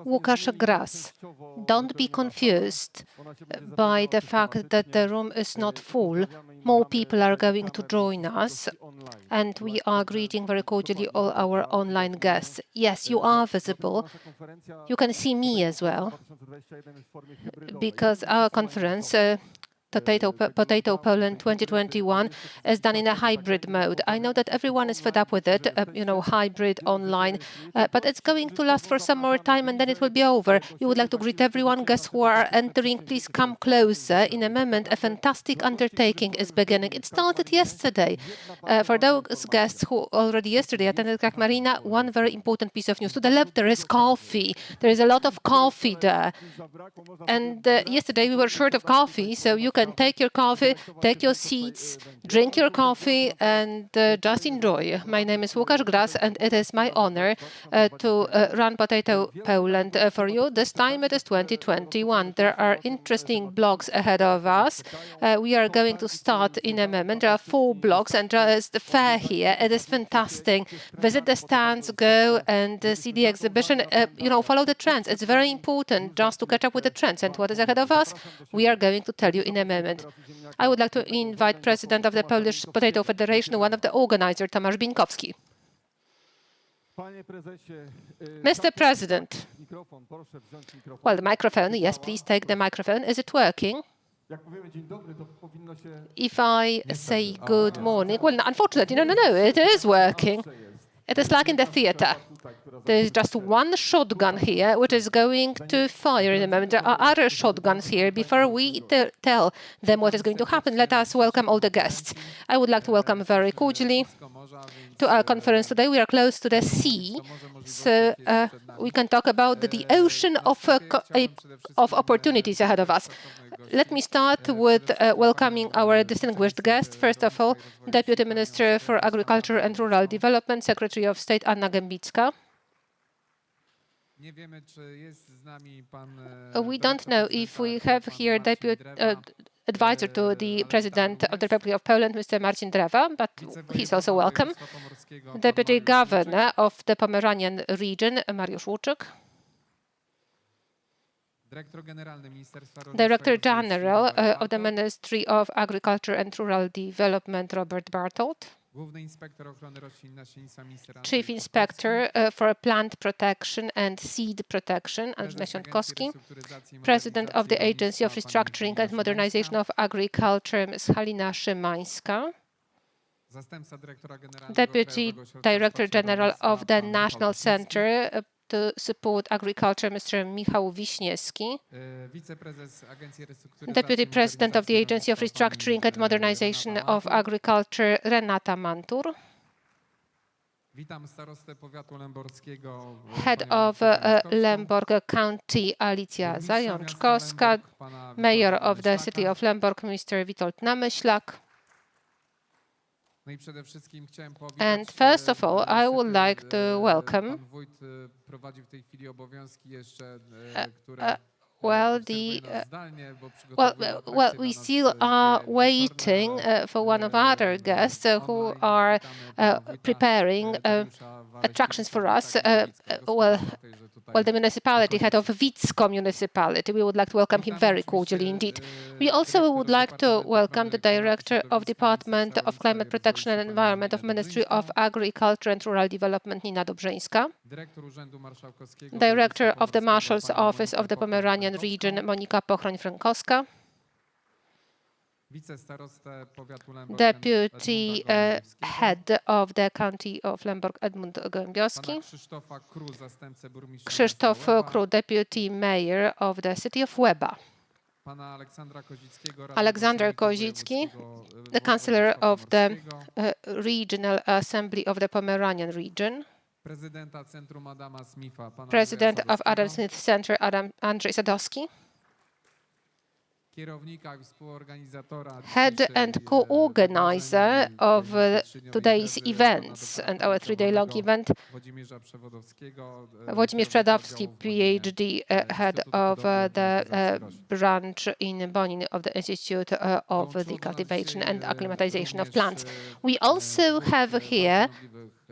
Łukasz Gras. Don't be confused by the fact that the room is not full. More people are going to join us, and we are greeting very cordially all our online guests. Yes, you are visible. You can see me as well, because our conference, Potato Poland 2021, is done in a hybrid mode. I know that everyone is fed up with it, hybrid online, but it's going to last for some more time and then it will be over. We would like to greet everyone. Guests who are entering, please come closer. In a moment, a fantastic undertaking is beginning. It started yesterday. For those guests who already yesterday attended Crag Marina, one very important piece of news. To the left, there is coffee. There is a lot of coffee there. And yesterday we were short of coffee, so you can take your coffee, take your seats, drink your coffee, and just enjoy. My name is Łukasz Gras, and it is my honor to run Potato Poland for you. This time it is 2021. There are interesting blocks ahead of us. We are going to start in a moment. There are 4 blocks, and there is the fair here. It is fantastic. Visit the stands, go and see the exhibition. Follow the trends. It's very important just to catch up with the trends. And what is ahead of us, we are going to tell you in a moment. I would like to invite President of the Polish Potato Federation, one of the organizers, Tomasz Bieńkowski. Mr. President, well, the microphone, yes, please take the microphone. Is it working? If I say good morning, well, unfortunately, no, it is working. It is like in the theater. There is just one shotgun here, which is going to fire in a moment. There are other shotguns here. Before we tell them what is going to happen, let us welcome all the guests. I would like to welcome very cordially to our conference today. We are close to the sea, so we can talk about the ocean of opportunities ahead of us. Let me start with welcoming our distinguished guest. First of all, Deputy Minister for Agriculture and Rural Development, Secretary of State Anna Gembicka. We don't know if we have here Deputy Advisor to the President of the Republic of Poland, Mr. Marcin Drewa, but he's also welcome. Deputy Governor of the Pomeranian region, Mariusz Łuczyk. Director General of the Ministry of Agriculture and Rural Development, Robert Bartold. Chief Inspector for Plant Protection and Seed Protection, Andrzej Siątkowski. President of the Agency of Restructuring and Modernization of Agriculture, Ms. Halina Szymańska. Deputy Director General of the National Center to Support Agriculture, Mr. Michał Wiśniewski. Deputy President of the Agency of Restructuring and Modernization of Agriculture, Renata Mantur. Head of Lęborg County, Alicja Zajączkowska. Mayor of the City of Lęborg, Mr. Witold Namyślak. And first of all, I would like to welcome we still are waiting for one of our other guests who are preparing attractions for us. The municipality, head of Wicko municipality. We would like to welcome him very cordially indeed. We also would like to welcome the Director of Department of Climate Protection and Environment of Ministry of Agriculture and Rural Development, Nina Dobrzyńska. Director of the Marshal's Office of the Pomeranian region, Monika Pochroń-Frankowska. Deputy Head of the County of Lęborg, Edmund Gołębiowski. Krzysztof Król, Deputy Mayor of the City of Łeba. Aleksander Kozicki, the Councillor of the Regional Assembly of the Pomeranian region. President of Adam Smith Center, Andrzej Sadowski. Head and co-organizer of today's events and our 3-day-long event, Włodzimierz Przodowski, PhD, head of the branch in Bonin of the Institute of the Cultivation and Acclimatization of Plants. We also have here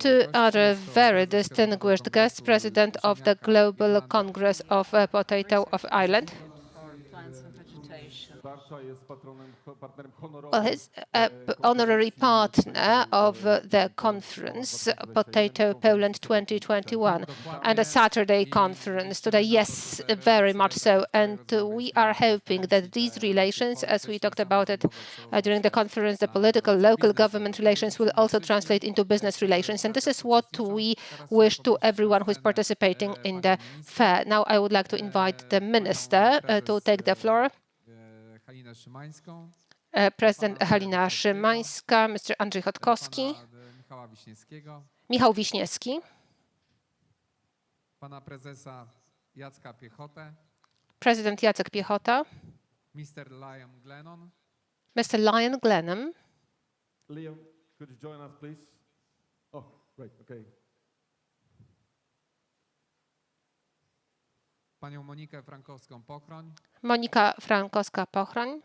two other very distinguished guests, President of the Global Congress of Potato of Ireland. Well, he's honorary partner of the conference, Potato Poland 2021, and a Saturday conference today. Yes, very much so. And we are hoping that these relations, as we talked about it during the conference, the political, local government relations will also translate into business relations. And this is what we wish to everyone who is participating in the fair. Now, I would like to invite the minister to take the floor. President Halina Szymańska, Mr. Andrzej Chodkowski, Michał Wiśniewski, pana prezesa Jacka Piechotę, President Jacek Piechota, Mr. Liam Glennon, Mr. Liam Glennon. Liam, could you join us, please? Oh, great, okay. panią Monikę Frankowską-Pochroń, Monika Frankowska-Pochroń,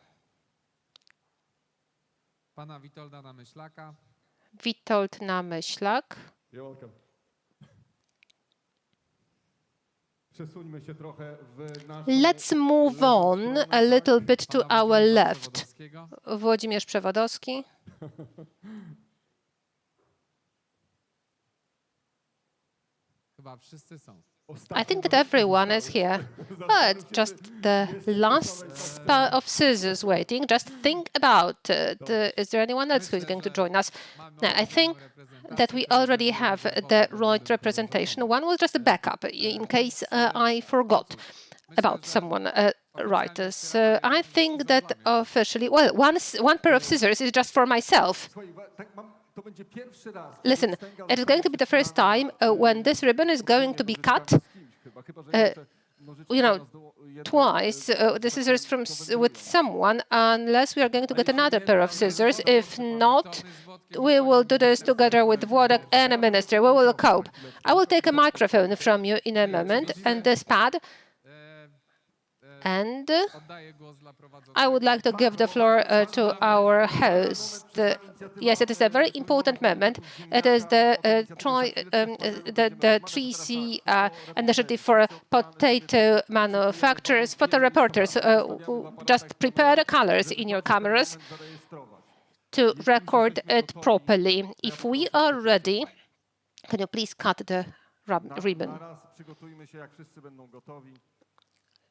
pana Witolda Namyślaka, Witold Namyślak. You're welcome. Przesuńmy się trochę w naszą Let's move on a little bit to pana our Włodzimierza left. Przewodowskiego, Włodzimierz Przewodowski. chyba wszyscy są. I think that everyone is here. Oh, it's just the last pair of scissors waiting. Just think about it. Is there anyone else who is going to join us? No, I think that we already have the right representation. One was just a backup in case I forgot about someone. Right. So I think that officially, well, one pair of scissors is just for myself. Listen, it is going to be the first time when this ribbon is going to be cut, twice, the scissors with someone, unless we are going to get another pair of scissors. If not, we will do this together with Włodek and a minister. We will cope. I will take a microphone from you in a moment and this pad. And I would like to give the floor to our host. Yes, it is a very important moment. It is the 3C initiative for potato manufacturers, photo reporters. Just prepare the colors in your cameras to record it properly. If we are ready, can you please cut the ribbon?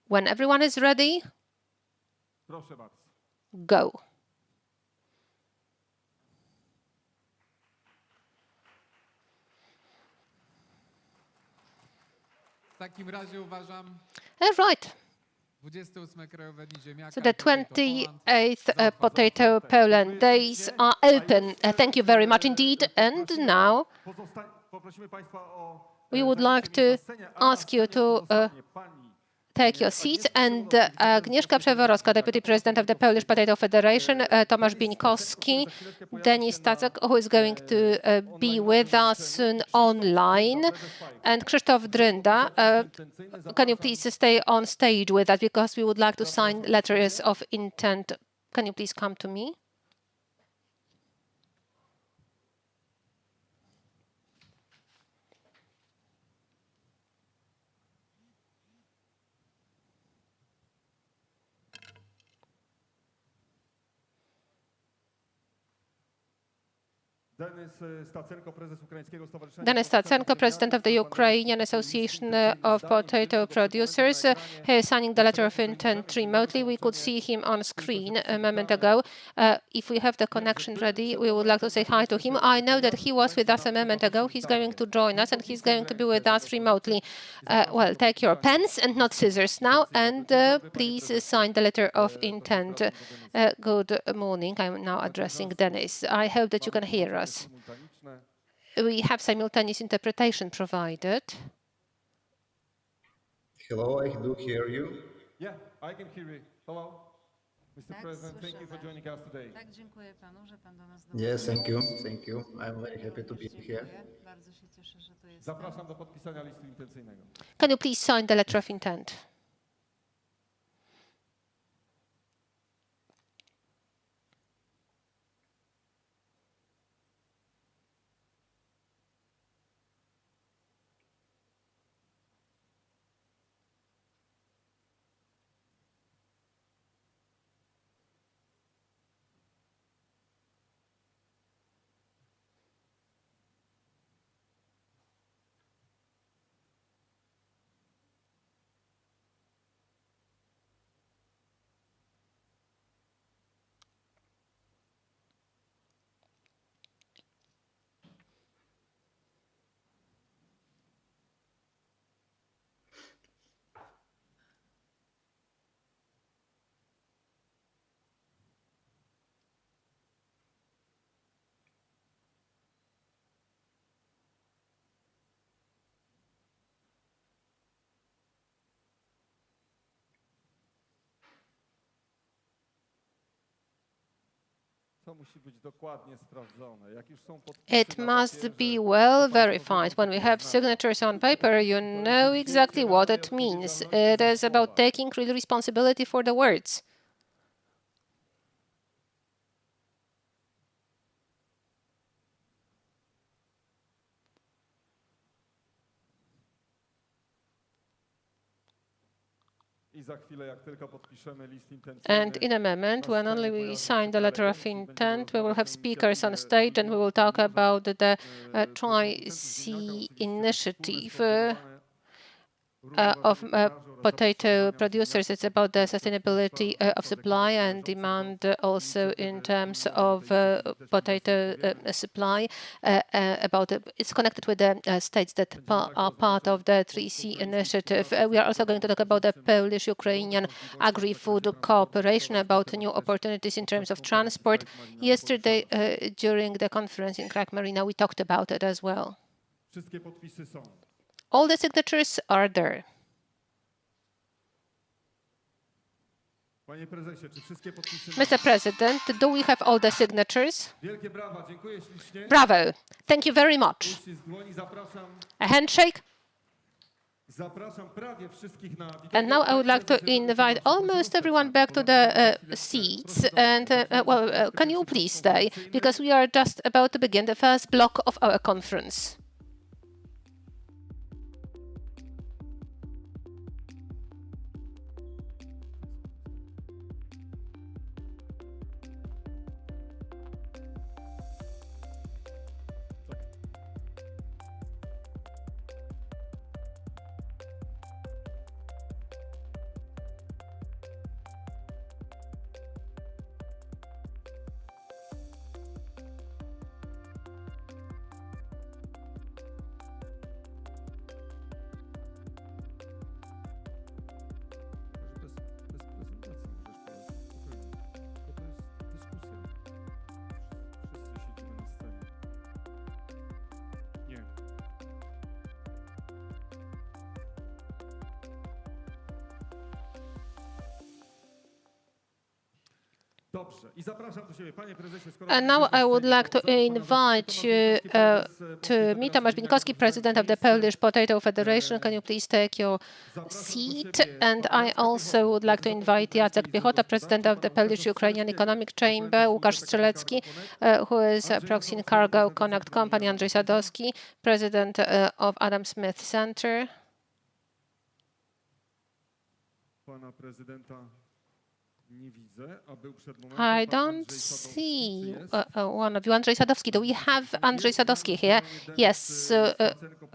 When everyone is ready, go. W takim razie uważam, Right. 28 Krajowe Dni Ziemniaka. So the 28th Potato Poland Days are open. Thank you very much indeed. And now we would like to ask you to take your seats, and Agnieszka Przeworowska, Deputy President of the Polish Potato Federation, Tomasz Bieńkowski, Denis Tacek, who is going to be with us soon online, and Krzysztof Drynda. Can you please stay on stage with us because we would like to sign letters of intent. Can you please come to me? Denis Stacenko, President of the Ukrainian Association of Potato Producers. He is signing the letter of intent remotely. We could see him on screen a moment ago. If we have the connection ready, we would like to say hi to him. I know that he was with us a moment ago. He's going to join us, and he's going to be with us remotely. Well, take your pens and not scissors now, and please sign the letter of intent. Good morning. I'm now addressing Denis. I hope that you can hear us. We have simultaneous interpretation provided. Hello, I do hear you. Yeah, I can hear you. Hello, Mr. President. Thank you for joining us today. Tak, dziękuję panu, że pan do nas Yes, thank you. Thank you. I'm very happy to be here. Bardzo się cieszę, że tu jest. Zapraszam do podpisania listu intencyjnego. Can you please sign the letter of intent? To musi być dokładnie sprawdzone. Jak już są podpisy It na must papierze, be to well państwo verified. wiedzą, When co we to have znaczy. signatures on paper, you know exactly what it means. It is about taking real responsibility for the words. I za chwilę, jak tylko podpiszemy list And in a intencyjny, moment, na when only scenie we pojawi się sign the letter of prelegenci, będziemy intent, we will rozmawiać have o speakers on inicjatywie stage and we will talk Trójmorza, about the to są Tri-Sea oczywiście initiative wspólne of sformułowane oraz potato zapotrzebowania producers. It's about the sustainability of supply and demand also in terms of potato supply. It's connected with the states that are part of the 3C initiative. We are also going to talk about the Polish-Ukrainian agri-food cooperation, about new opportunities in terms of transport. Yesterday, during the conference in Krag-Marina, we talked about it as well. Wszystkie podpisy są. All the signatures are there. Panie prezesie, czy wszystkie podpisy Mr. President, do we have all the signatures? Wielkie brawa, dziękuję ślicznie. Bravo. Thank you very much. Uścisk dłoni, zapraszam. A handshake. Zapraszam prawie wszystkich na And now I would like to invite almost everyone back to the seats. And can you please stay? Because we are just about to begin the first block of our conference. Dobrze. I zapraszam do siebie, panie prezesie. And now I would like to invite you to meet Tomasz Bieńkowski, president of the Polish Potato Federation. Can you please take your seat? And I also would like to invite Jacek Piechota, president of the Polish-Ukrainian Economic Chamber, Łukasz Strzelecki, who is a Proxy Cargo Connect Company, Andrzej Sadowski, president of Adam Smith Center. Pana prezydenta nie widzę, a był przed momentem I pan don't Andrzej Sadowski. see Czy jest? one of you. Andrzej Sadowski. Do we have Andrzej Sadowski here? Yes.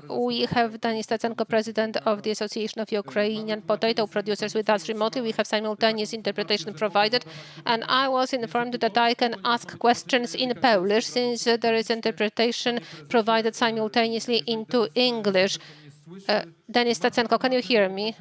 We have Denis Stacenko, president of the Association of Ukrainian Potato Producers, with us remotely. We have simultaneous interpretation provided. And I was informed that I can ask questions in Polish, since there is interpretation provided simultaneously into English. Denis Stacenko, can you hear me?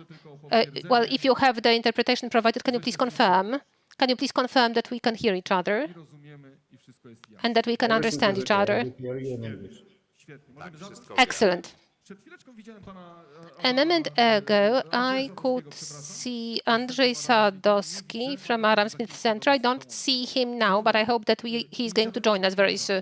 Well, if you have the interpretation provided, can you please confirm? Can you please confirm that we can hear each other I rozumiemy i wszystko jest jasne. and that we can understand each other? We hear you in English. Świetnie. Możemy zacząć? Excellent. Przed chwileczką widziałem pana... A moment ago, I could see Andrzej Sadowski from Adam Smith Center. I don't see him now, but I hope that he's going to join us very soon.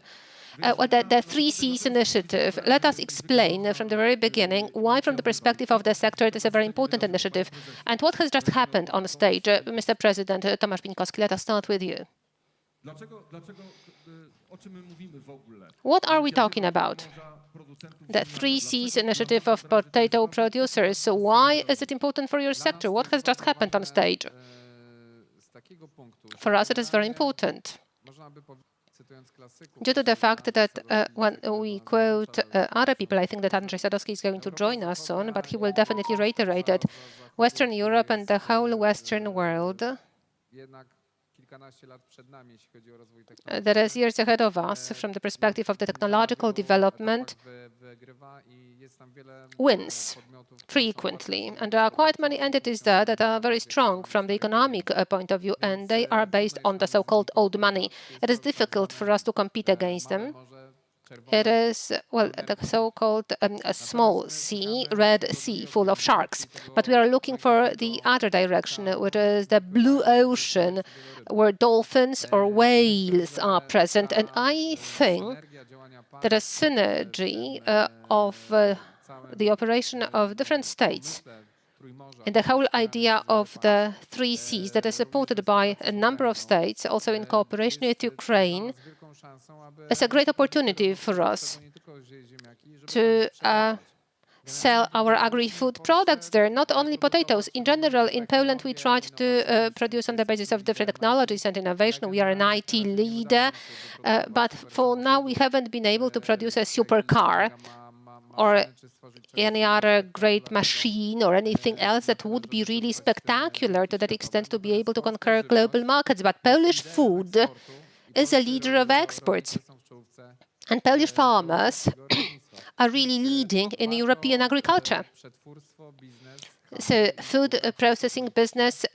Well, the 3Cs initiative. Let us explain from the very beginning why, from the perspective of the sector, it is a very important initiative, and what has just happened on stage. Mr. President Tomasz Bieńkowski, let us start with you. Dlaczego, o czym my mówimy w ogóle? What are we talking about? The 3Cs initiative of potato producers. So why is it important for your sector? What has just happened on stage? Z takiego punktu, For us, it is very important, można by powiedzieć, cytując klasyków, due to the fact that when we quote other people, I think that Andrzej Sadowski is going to join us soon, but he will definitely reiterate it. Western Europe and the whole Western world, jednak kilkanaście lat przed nami, jeśli chodzi o rozwój technologii. that is years ahead of us from the perspective of the technological development, Wygrywa i jest tam wiele wins podmiotów, frequently. And there are quite many entities there that are very strong from the economic point of view, and they are based on the so-called old money. It is difficult for us to compete against them. może It is, well, the so-called a small sea, Red Sea, full of sharks. But we are looking for the other direction, which is the blue ocean, where dolphins or whales are present. And I think that a synergy of the operation of different states and the whole idea of the three seas that is supported by a number of states, also in cooperation with Ukraine, is a great opportunity for us to sell our agri-food products there, not only potatoes. In general, in Poland, we tried to produce on the basis of different technologies and innovation. We are an IT leader, but for now, we haven't been able to produce a supercar or any other great machine or anything else that would be really spectacular to that extent to be able to conquer global markets. But Polish food is a leader of exports. And Polish farmers are really leading in European agriculture. So food processing business,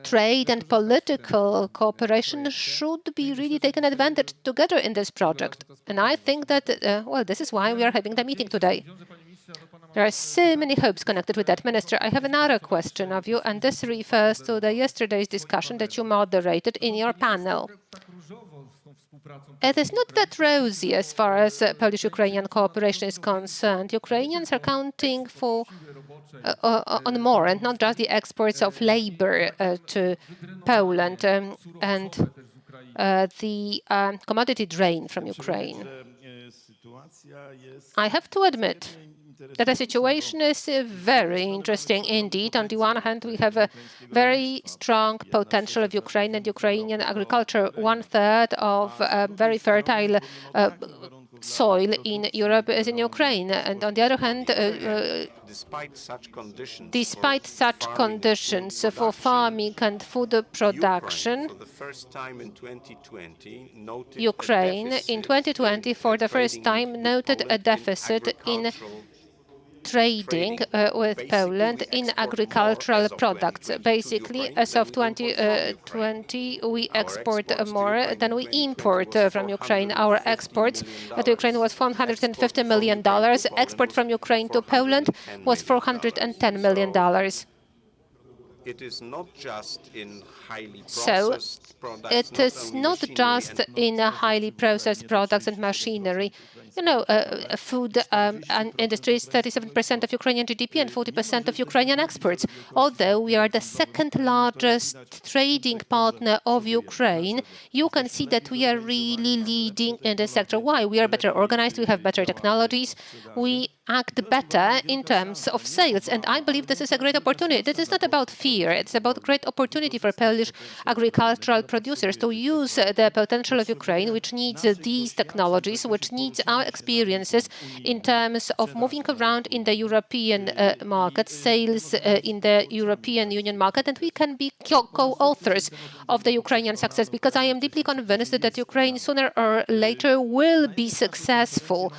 trade and political cooperation should be really taken advantage together in this project. And I think that, well, this is why we are having the meeting today. There are so many hopes connected with that. Minister, I have another question of you, and this refers to the yesterday's discussion that you moderated in your panel. It is not that rosy as far as Polish-Ukrainian cooperation is concerned. Ukrainians are counting for on more, and not just the exports of labor to Poland and the commodity drain from Ukraine. I have to admit that the situation is very interesting indeed. On the one hand, we have a very strong potential of Ukraine and Ukrainian agriculture. 1/3 of very fertile soil in Europe is in Ukraine. And on the other hand, despite such conditions for farming and food production, Ukraine in 2020 for the first time noted a deficit in trading with Poland in agricultural products. Basically, as of 2020, we export more than we import from Ukraine. Our exports to Ukraine was $450 million. Export from Ukraine to Poland was $410 million. It is not just in highly So processed products. it is not just in highly processed products and machinery. You know, food and industry is 37% of Ukrainian GDP and 40% of Ukrainian exports. Although we are the second largest trading partner of Ukraine, you can see that we are really leading in the sector. Why? We are better organized, we have better technologies, we act better in terms of sales. And I believe this is a great opportunity. This is not about fear, it's about great opportunity for Polish agricultural producers to use the potential of Ukraine, which needs these technologies, which needs our experiences in terms of moving around in the European market, sales in the European Union market, and we can be co-authors of the Ukrainian success, because I am deeply convinced that Ukraine sooner or later will be successful.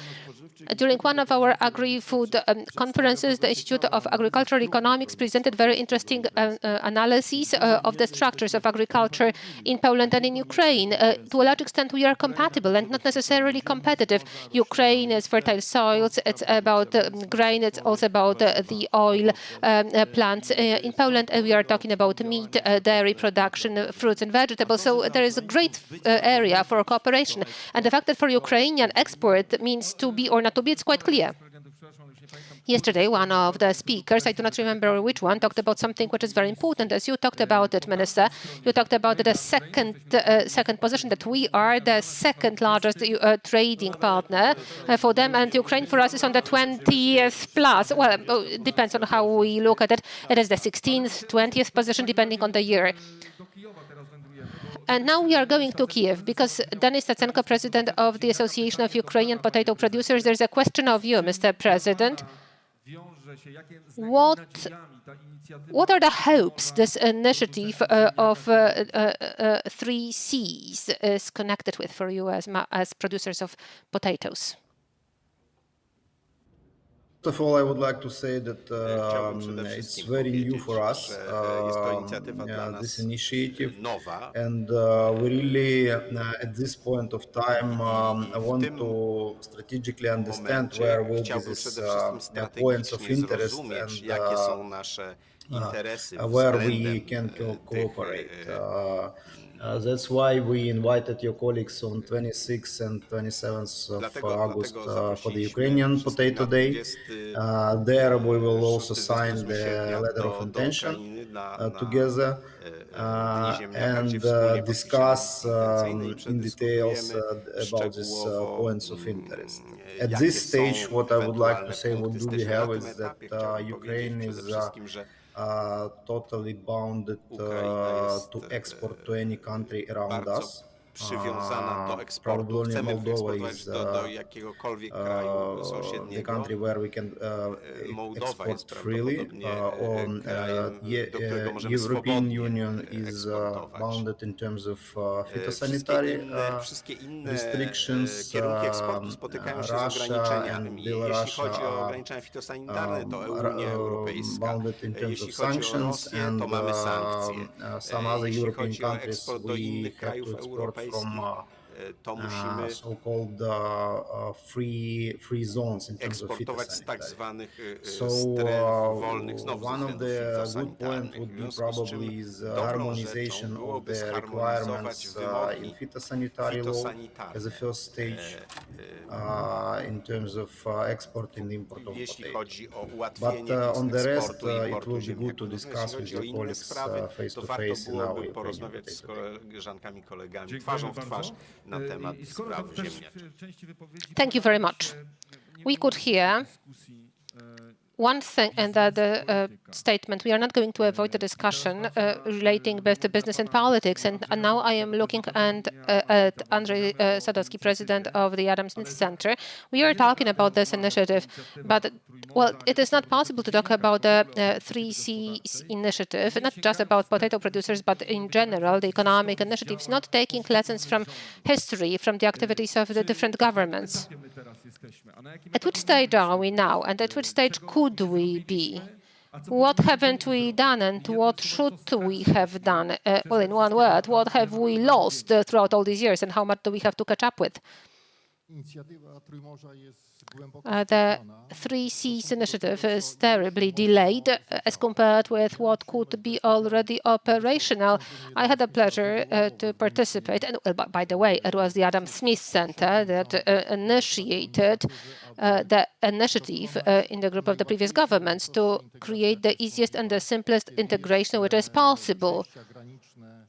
During one of our agri-food conferences, the Institute of Agricultural Economics presented very interesting analyses of the structures of agriculture in Poland and in Ukraine. To a large extent, we are compatible and not necessarily competitive. Ukraine is fertile soils, it's about grain, it's also about the oil plants. In Poland, we are talking about meat, dairy production, fruits and vegetables. So there is a great area for cooperation. And the fact that for Ukrainian export means to be or not to be, it's quite clear. Yesterday, one of the speakers, I do not remember which one, talked about something which is very important. As you talked about it, Minister, you talked about the second position, that we are the second largest trading partner for them, and Ukraine for us is on the 20th plus. Well, it depends on how we look at it. It is the 16th, 20th position, depending on the year. And now we are going to Kiev, because Denis Stacenko, president of the Association of Ukrainian Potato Producers, there's a question of you, Mr. President. What are the hopes this initiative of three Cs is connected with for you as producers of potatoes? First of all, I would like to say that Chciałbym przede it's wszystkim very new powiedzieć, for us, że jest to inicjatywa dla this nas initiative, nowa and we really, at this point of time, want tym to strategically understand momencie where will be chciałbym these przede wszystkim points of strategicznie interest zrozumieć, and jakie są nasze interesy where we względem can tych cooperate. That's why we invited your colleagues on 26th and 27th of Dlatego August for the zaprosiliśmy Ukrainian wszystkich Potato na Day. 26 There we will also sign 28 the sierpnia letter of do intention Ukrainy na together Dni Ziemniaka, gdzie and wspólnie discuss podpiszemy intencyjne i in details przedyskutujemy about these szczegółowo, points of interest. At jakie this stage, są what I would like to ewentualne say, what punkty do we styczne. Na have tym is that etapie chciałbym powiedzieć Ukraine przede is wszystkim, że totally bounded Ukraina jest to export to any country around bardzo us. przywiązana do eksportu. Probably Chcemy Moldova wyeksportować is do jakiegokolwiek kraju the sąsiedniego. country where we can Mołdowa export jest freely. prawdopodobnie On krajem, do którego możemy European swobodnie Union is eksportować. bounded in terms of Wszystkie phytosanitary wszystkie inne restrictions. kierunki eksportu spotykają się z Russia ograniczeniami. and Jeśli Belarus chodzi o are ograniczenia fitosanitarne, to Unia Europejska. bounded in terms Jeśli of chodzi o sanctions, Rosję, and to mamy sankcje. some other Jeśli European chodzi o countries, eksport do we innych have krajów to export europejskich, from to musimy so-called free zones in terms of eksportować z tak phytosanitary. zwanych So stref wolnych, znowu one ze of względów the good point fitosanitarnych. would W be związku z czym probably is dobrą harmonization rzeczą of byłoby the zharmonizować requirements in wymogi phytosanitary law fitosanitarne. as a first stage in terms of export and import of Jeśli potato. chodzi o But ułatwienie on the rest, eksportu i it importu will be good ziemniaków. to Natomiast discuss jeśli with chodzi o your inne colleagues sprawy, face to to warto face in our byłoby Ukrainian porozmawiać z potato day. koleżankami, kolegami Dziękujemy twarzą w bardzo. twarz na temat Skoro sprawy tam też ziemniaczej. w części wypowiedzi Thank you very pojawiło much. się We could hear dyskusji, one thing in that statement. We are not going to avoid the discussion relating both to business and politics. And now I am looking at Andrzej Sadowski, president of the Adam Smith Center. We are talking about this initiative, but well, it is not possible to talk about the 3Cs initiative, not just about potato producers, but in general, the economic initiatives, not taking lessons from history, from the activities of the different governments. my teraz jesteśmy, a na jakim At which stage are we now, and at which stage could we be? What haven't we done, and what should we have done? Well, in one word, what have we lost throughout all these years, and how much do we have to catch up with? Inicjatywa Trójmorza jest głęboko The spóźniona. 3Cs initiative is terribly delayed as compared with what could be already operational. I had the pleasure to participate, and well, by the way, it was the Adam Smith Center that initiated the initiative in the group of the previous governments to create the easiest and the simplest integration which is possible. Graniczne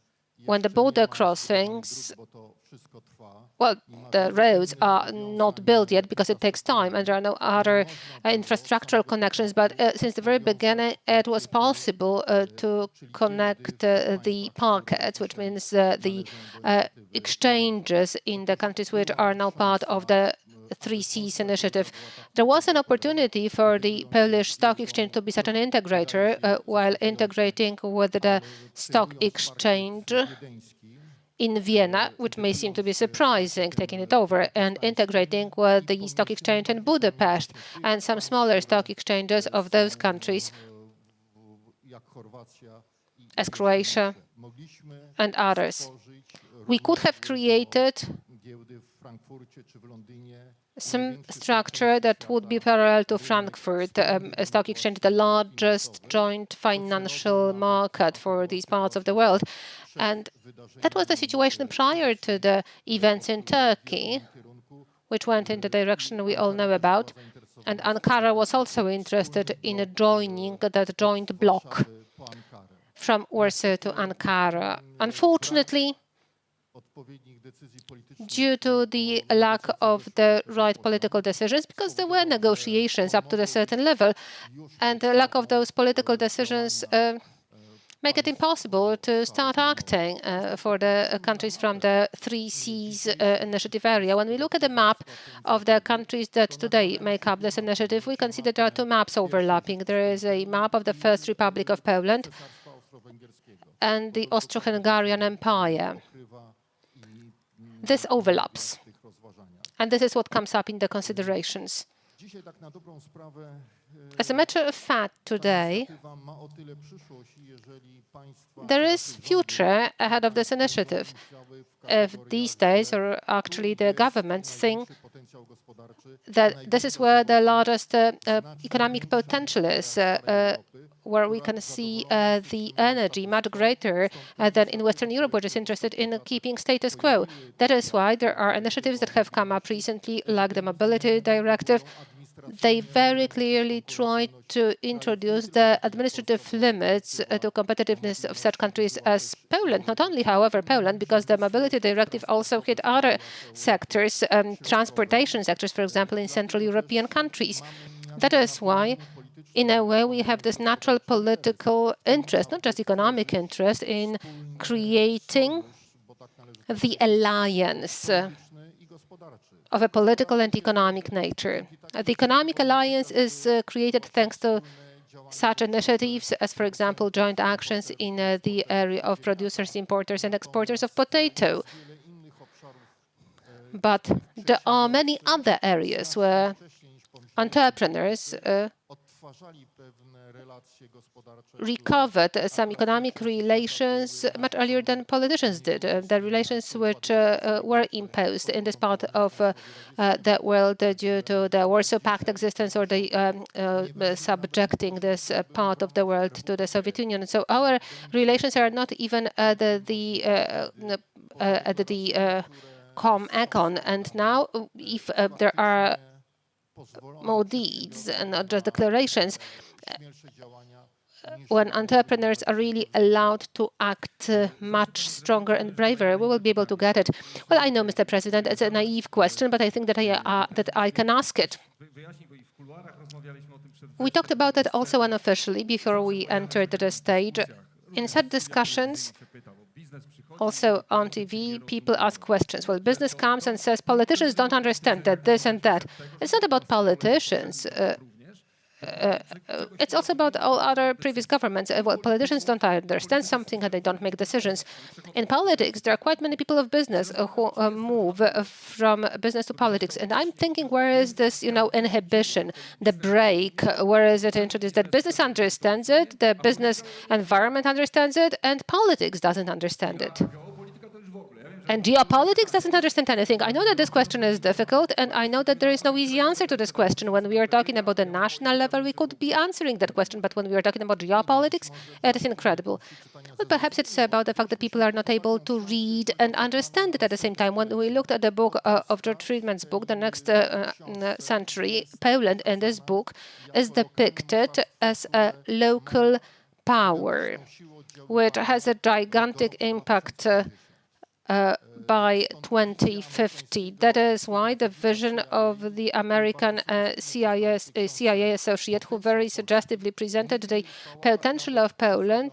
When the border crossings, bo to wszystko trwa. well, the roads are not built yet because it takes time and there are no other infrastructural connections. But since the very beginning, it was possible to connect the markets, which means the exchanges in the countries which are now part of the 3Cs initiative. There was an opportunity for the Polish Stock Exchange to be such an integrator while integrating with the stock exchange in Vienna, which may seem to be surprising, taking it over, and integrating with the stock exchange in Budapest and some smaller stock exchanges of those countries Jak Chorwacja i as Croatia mogliśmy and others. stworzyć We could have created giełdy w Frankfurcie czy w Londynie. some structure that would be parallel to Frankfurt Stock Exchange, the largest joint financial market for these parts of the world. And that was the situation prior to the events in Turkey, which went in the direction we all know about. And Ankara was also interested in joining that joint bloc Po Ankarę. from Warsaw to Ankara. Unfortunately, Odpowiednich decyzji politycznych due to the lack of the right political decisions, because there were negotiations up to a certain level, and the lack of those political decisions make it impossible to start acting for the countries from the 3Cs initiative area. When we look at the map of the countries that today make up this initiative, we can see that there are two maps overlapping. There is a map of the First Republic of Poland Cesarstwa Austro-Węgierskiego and the Austro-Hungarian Empire. pokrywa i This overlaps, tych rozważaniach. and this is what comes up in the considerations. Dzisiaj tak na dobrą sprawę As a matter of fact, today, inicjatywa ma o tyle przyszłość, jeżeli państwa there is future ahead of this initiative. chciały w If these days, or actually the governments think największy potencjał gospodarczy that this is where the largest economic potential is, where we can see the energy much greater than in Western Europe, which is interested in keeping status quo. That is why there are initiatives that have come up recently, like the Mobility Directive. They very clearly try to introduce the administrative limits to competitiveness of such countries as Poland. Not only, however, Poland, because the Mobility Directive also hit other sectors, transportation sectors, for example, in Central European countries. That is why, in a way, we have this natural political interest, not just economic interest, in creating the alliance i gospodarczy. of a political and economic nature. The economic alliance is created thanks to such initiatives as, for example, joint actions in the area of producers, importers, and exporters of potato. But there are many other areas where entrepreneurs Odtwarzali pewne relacje gospodarcze. recovered some economic relations much earlier than politicians did. The relations which were imposed in this part of the world due to the Warsaw Pact existence or the subjecting this part of the world to the Soviet Union. So our relations are not even at the COM-ECON. And now, if there are more deeds and not just declarations, Śmielsze działania when entrepreneurs are really allowed to act much stronger and braver, we will be able to get it. Well, I know, Mr. President, it's a naive question, but I think that I can ask it. Wyjaśnij go i w kuluarach rozmawialiśmy o tym przed We talked about it also unofficially before we entered the stage. In such discussions, pytał. Biznes przychodzi, also on TV, people ask questions. Well, business comes and says politicians don't understand that this and that. It's not about politicians. It's also about all other previous governments. Well, politicians don't understand something and they don't make decisions. In politics, there are quite many people of business who move from business to politics. And I'm thinking, where is this, inhibition, the break? Where is it introduced? That business understands it, the business environment understands it, and politics doesn't understand it. geopolityka to już w ogóle. Ja wiem, że And geopolitics doesn't understand anything. I know that this question is difficult, and I know that there is no easy answer to this question. When we are talking about the national level, we could be answering that question, but when we are talking about geopolitics, it is incredible. Well, perhaps it's about the fact that people are not able to read and understand it at the same time. When we looked at the book of George Friedman's book, The Next Century, Poland in this book is depicted as a local power, which has a gigantic impact by 2050. That is why the vision of the American CIA associate, who very suggestively presented the potential of Poland,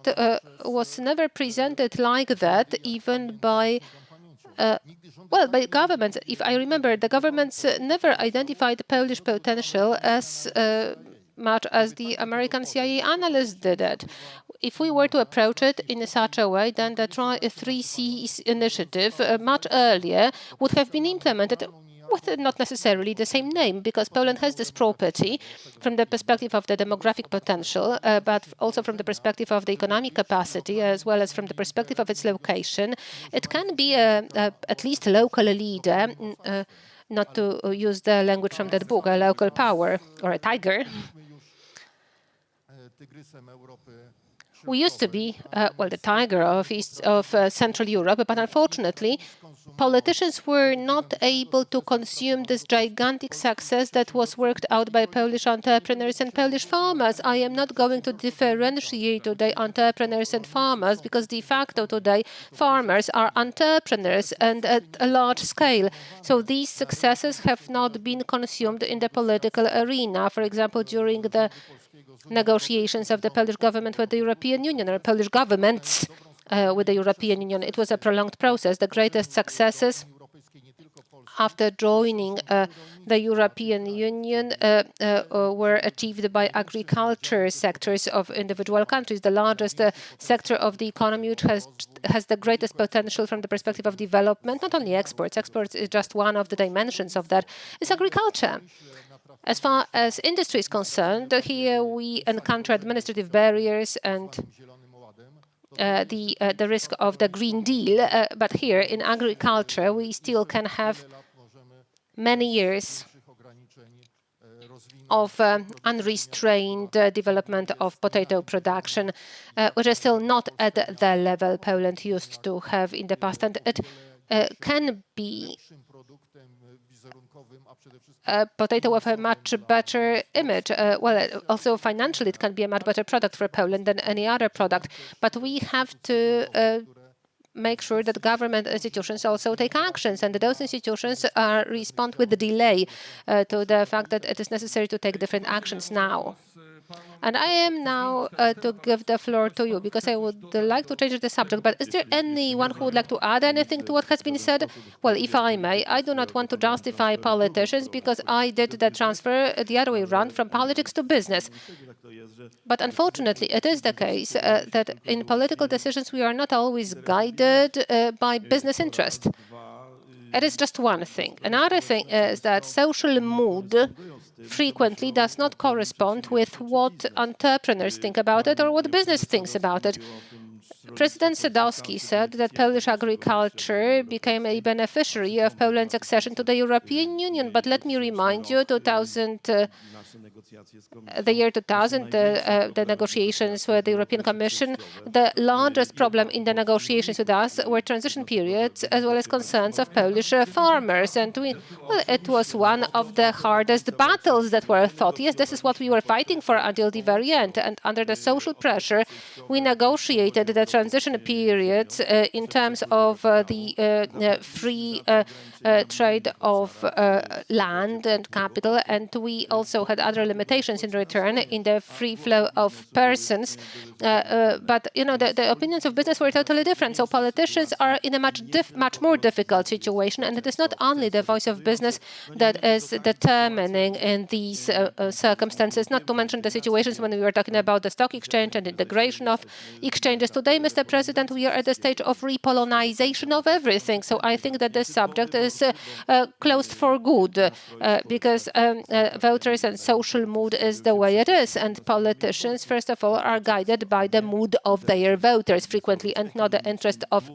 was never presented like that, even by by governments. If I remember, the governments never identified the Polish potential as much as the American CIA analysts did it. If we were to approach it in such a way, then the 3Cs initiative much earlier would have been implemented with not necessarily the same name, because Poland has this property from the perspective of the demographic potential, but also from the perspective of the economic capacity, as well as from the perspective of its location. It can be at least a local leader, not to use the language from that book, a local power or a tiger. tygrysem Europy We used to be, the tiger of Central Europe, but unfortunately, politicians were not able to consume this gigantic success that was worked out by Polish entrepreneurs and Polish farmers. I am not going to differentiate today entrepreneurs and farmers, because de facto today farmers are entrepreneurs and at a large scale. So these successes have not been consumed in the political arena. For example, during the negotiations of the Polish government with the European Union, or Polish governments with the European Union. It was a prolonged process. The greatest successes after joining the European Union were achieved by agriculture sectors of individual countries. The largest sector of the economy, which has the greatest potential from the perspective of development, not only exports. Exports is just one of the dimensions of that, is agriculture. As far as industry is concerned, here we encounter administrative barriers and Zielonym Ładem, the risk of the Green Deal. But here in agriculture, we still can have wiele lat możemy many years mniejszych ograniczeń rozwinąć of unrestrained development of potato production, which is still not at the level Poland used to have in the past. And it can be lepszym produktem wizerunkowym, a przede wszystkim potato with a much better image. Well, also financially, it can be a much better product for Poland than any other product. But we have to make sure that government institutions also take actions, and those institutions respond with a delay to the fact that it is necessary to take different actions now. And I am now to give the floor to you, because I would like to change the subject. But is there anyone who would like to add anything to what has been said? Well, if I may, I do not want to justify politicians, because I did the transfer the other way around from politics to business. But unfortunately, it is the case that in political decisions, we are not always guided by business interest. It is just one thing. Another thing is that social mood frequently does not correspond with what entrepreneurs think about it or what business thinks about it. President Sadowski said that Polish agriculture became a beneficiary of Poland's accession to the European Union. But let me remind you, the year 2000, the negotiations with the European Commission, the largest problem in the negotiations with us were transition periods as well as concerns of Polish farmers. And it was one of the hardest battles that were fought. Yes, this is what we were fighting for until the very end. And under the social pressure, we negotiated the transition periods in terms of the free trade of land and capital, and we also had other limitations in return in the free flow of persons. But the opinions of business were totally different. So politicians are in a much more difficult situation, and it is not only the voice of business that is determining in these circumstances. Not to mention the situations when we were talking about the stock exchange and integration of exchanges. Today, Mr. President, we are at the stage of repolonization of everything. So I think that this subject is closed for good, because voters and social mood is the way it is. And politicians, first of all, are guided by the mood of their voters frequently, and not the interest of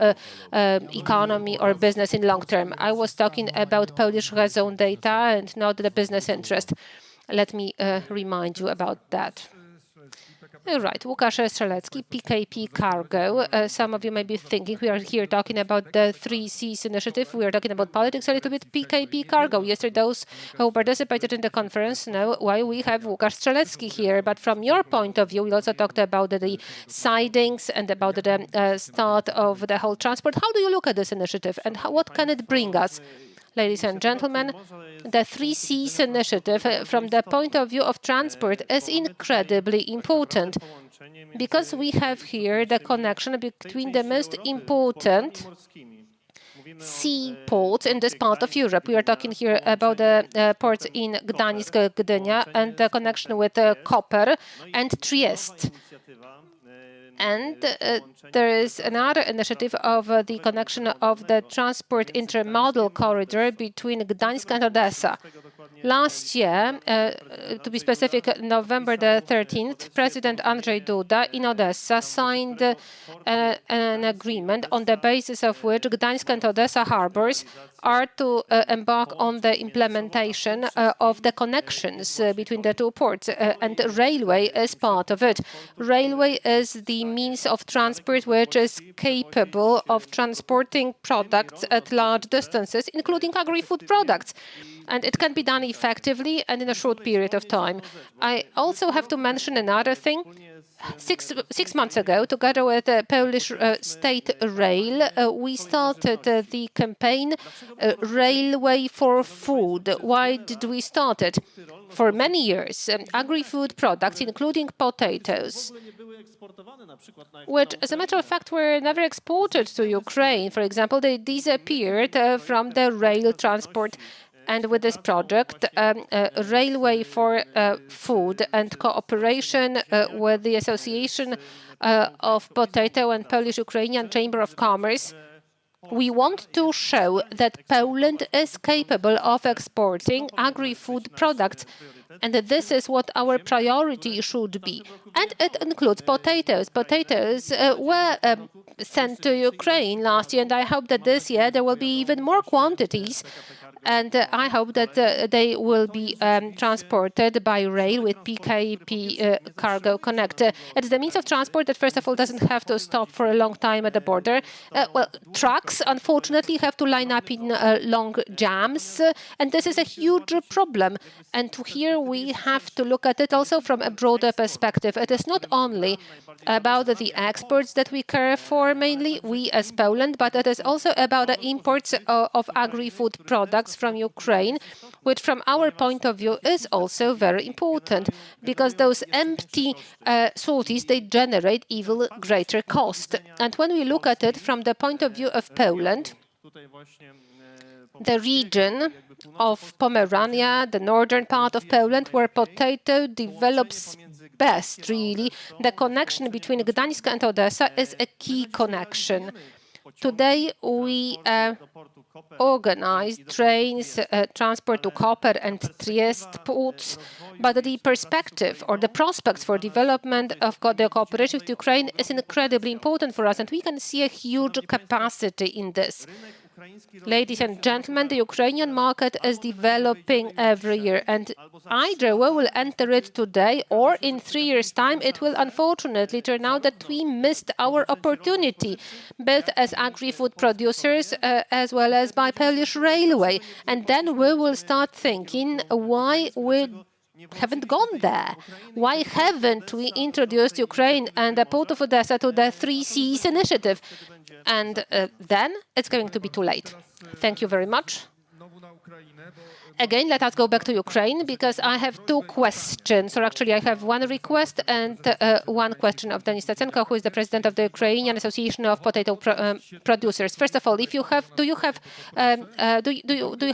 economy or business in long term. I was talking about Polish raison d'etat and not the business interest. Let me remind you about that. Right, Łukasz Strzelecki, PKP Cargo. Some of you may be thinking we are here talking about the 3Cs initiative. We are talking about politics a little bit. PKP Cargo. Yesterday, those who participated in the conference know why we have Łukasz Strzelecki here. But from your point of view, we also talked about the sidings and about the start of the whole transport. How do you look at this initiative, and what can it bring us? Ladies and gentlemen, the 3Cs initiative, from the point of view of transport, is incredibly important, because we have here the connection between the most important seaports in this part of Europe. We are talking here about the ports in Gdańsk, Gdynia, and the connection with Koper and Trieste. And there is another initiative of the connection of the transport intermodal corridor between Gdańsk and Odessa. Last year, to be specific, November the 13th, President Andrzej Duda in Odessa signed an agreement on the basis of which Gdańsk and Odessa harbors are to embark on the implementation of the connections between the two ports, and railway is part of it. Railway is the means of transport which is capable of transporting products at large distances, including agri-food products. And it can be done effectively and in a short period of time. I also have to mention another thing. Six months ago, together with the Polish State Rail, we started the campaign Railway for Food. Why did we start it? For many years, agri-food products, including potatoes, which, as a matter of fact, were never exported to Ukraine, for example, they disappeared from the rail transport. And with this project, Railway for Food and cooperation with the Association of Potato and Polish-Ukrainian Chamber of Commerce, we want to show that Poland is capable of exporting agri-food products, and that this is what our priority should be. And it includes potatoes. Potatoes were sent to Ukraine last year, and I hope that this year there will be even more quantities. And I hope that they will be transported by rail with PKP Cargo Connect. It's the means of transport that, first of all, doesn't have to stop for a long time at the border. Well, trucks, unfortunately, have to line up in long jams, and this is a huge problem. And here we have to look at it also from a broader perspective. It is not only about the exports that we care for, mainly we as Poland, but it is also about the imports of agri-food products from Ukraine, which from our point of view is also very important, because those empty sorties, they generate even greater cost. And when we look at it from the point of view of Poland, the region of Pomerania, the northern part of Poland, where potato develops best, really, the connection between Gdańsk and Odessa is a key connection. Today, we organize trains, transport to Koper and Trieste ports, but the perspective or the prospects for development of the cooperation with Ukraine is incredibly important for us, and we can see a huge capacity in this. Ladies and gentlemen, the Ukrainian market is developing every year, and either we will enter it today or in 3 years' time, it will unfortunately turn out that we missed our opportunity, both as agri-food producers as well as by Polish Railway. And then we will start thinking why we haven't gone there. Why haven't we introduced Ukraine and the Port of Odessa to the Three Seas initiative? And then it's going to be too late. Thank you very much. Again, let us go back to Ukraine, because I have two questions, or actually I have one request and one question of Denis Stacenko, who is the president of the Ukrainian Association of Potato Producers. First of all, if you have, do you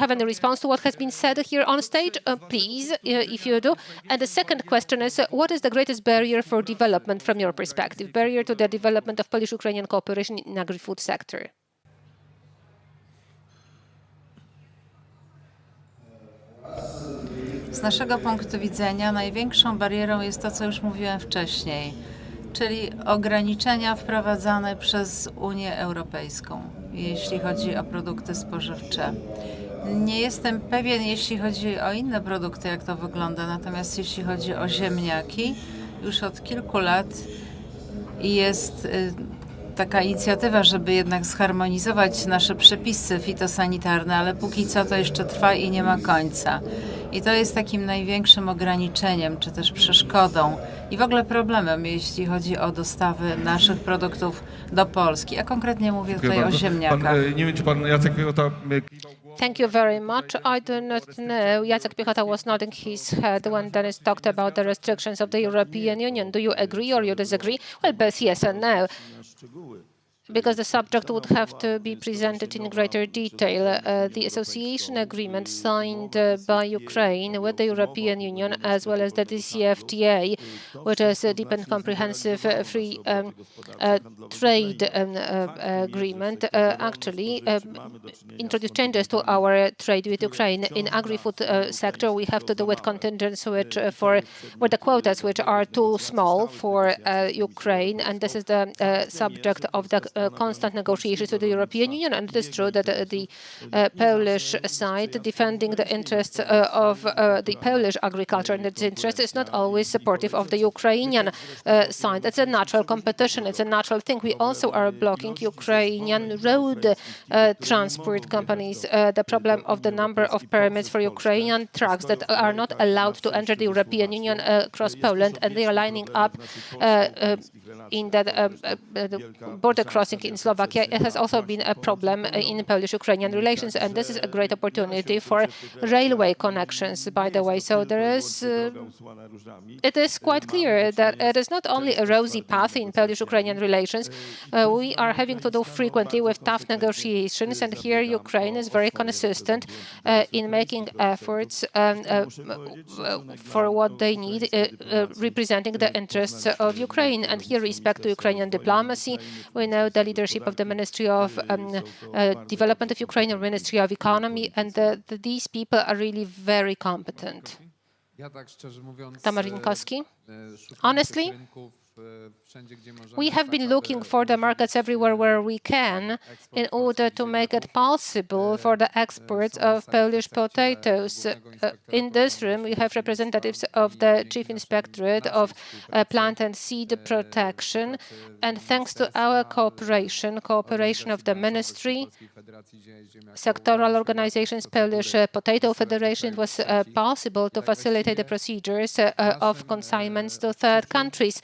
have any response to what has been said here on stage? Please, if you do. And the second question is, what is the greatest barrier for development from your perspective? Barrier to the development of Polish-Ukrainian cooperation in agri-food sector? Z naszego punktu widzenia największą barierą jest to, co już mówiłem wcześniej, czyli ograniczenia wprowadzane przez Unię Europejską, jeśli chodzi o produkty spożywcze. Nie jestem pewien, jeśli chodzi o inne produkty, jak to wygląda, natomiast jeśli chodzi o ziemniaki, już od kilku lat jest taka inicjatywa, żeby jednak zharmonizować nasze przepisy fitosanitarne, ale póki co to jeszcze trwa i nie ma końca. I to jest takim największym ograniczeniem, czy też przeszkodą i w ogóle problemem, jeśli chodzi o dostawy naszych produktów do Polski. A konkretnie mówię tutaj o ziemniakach. Nie wiem, czy pan Jacek Piechota... Thank you very much. I do not know. Jacek Piechota was nodding his head when Denis talked about the restrictions of the European Union. Do you agree or you disagree? Well, both yes and no, because the subject would have to be presented in greater detail. The association agreement signed by Ukraine with the European Union, as well as the DCFTA, which is a deep and comprehensive free trade agreement, actually introduced changes to our trade with Ukraine. In agri-food sector, we have to do with contingents which with the quotas which are too small for Ukraine, and this is the subject of the constant negotiations with the European Union. And it is true that the Polish side, defending the interests of the Polish agriculture and its interests, is not always supportive of the Ukrainian side. It's a natural competition. It's a natural thing. We also are blocking Ukrainian road transport companies. The problem of the number of permits for Ukrainian trucks that are not allowed to enter the European Union across Poland, and they are lining up in the border crossing in Slovakia. It has also been a problem in Polish-Ukrainian relations, and this is a great opportunity for railway connections, by the way. So it is quite clear that it is not only a rosy path in Polish-Ukrainian relations. We are having to do frequently with tough negotiations, and here Ukraine is very consistent in making efforts for what they need, representing the interests of Ukraine. And here, respect to Ukrainian diplomacy, we know the leadership of the Ministry of Development of Ukraine or Ministry of Economy, and these people are really very competent. Ja tak szczerze mówiąc, Tomasz Rinkowski. szukam Honestly, tych rynków, wszędzie, gdzie możemy, we have been looking for the markets everywhere where we can in order to make it possible for the exports of Polish potatoes. In this room, we have representatives of the Chief Inspectorate of Plant and Seed Protection, and thanks to our cooperation of the Ministry, sectoral organizations, Polish Potato Federation, it was possible to facilitate the procedures of consignments to third countries.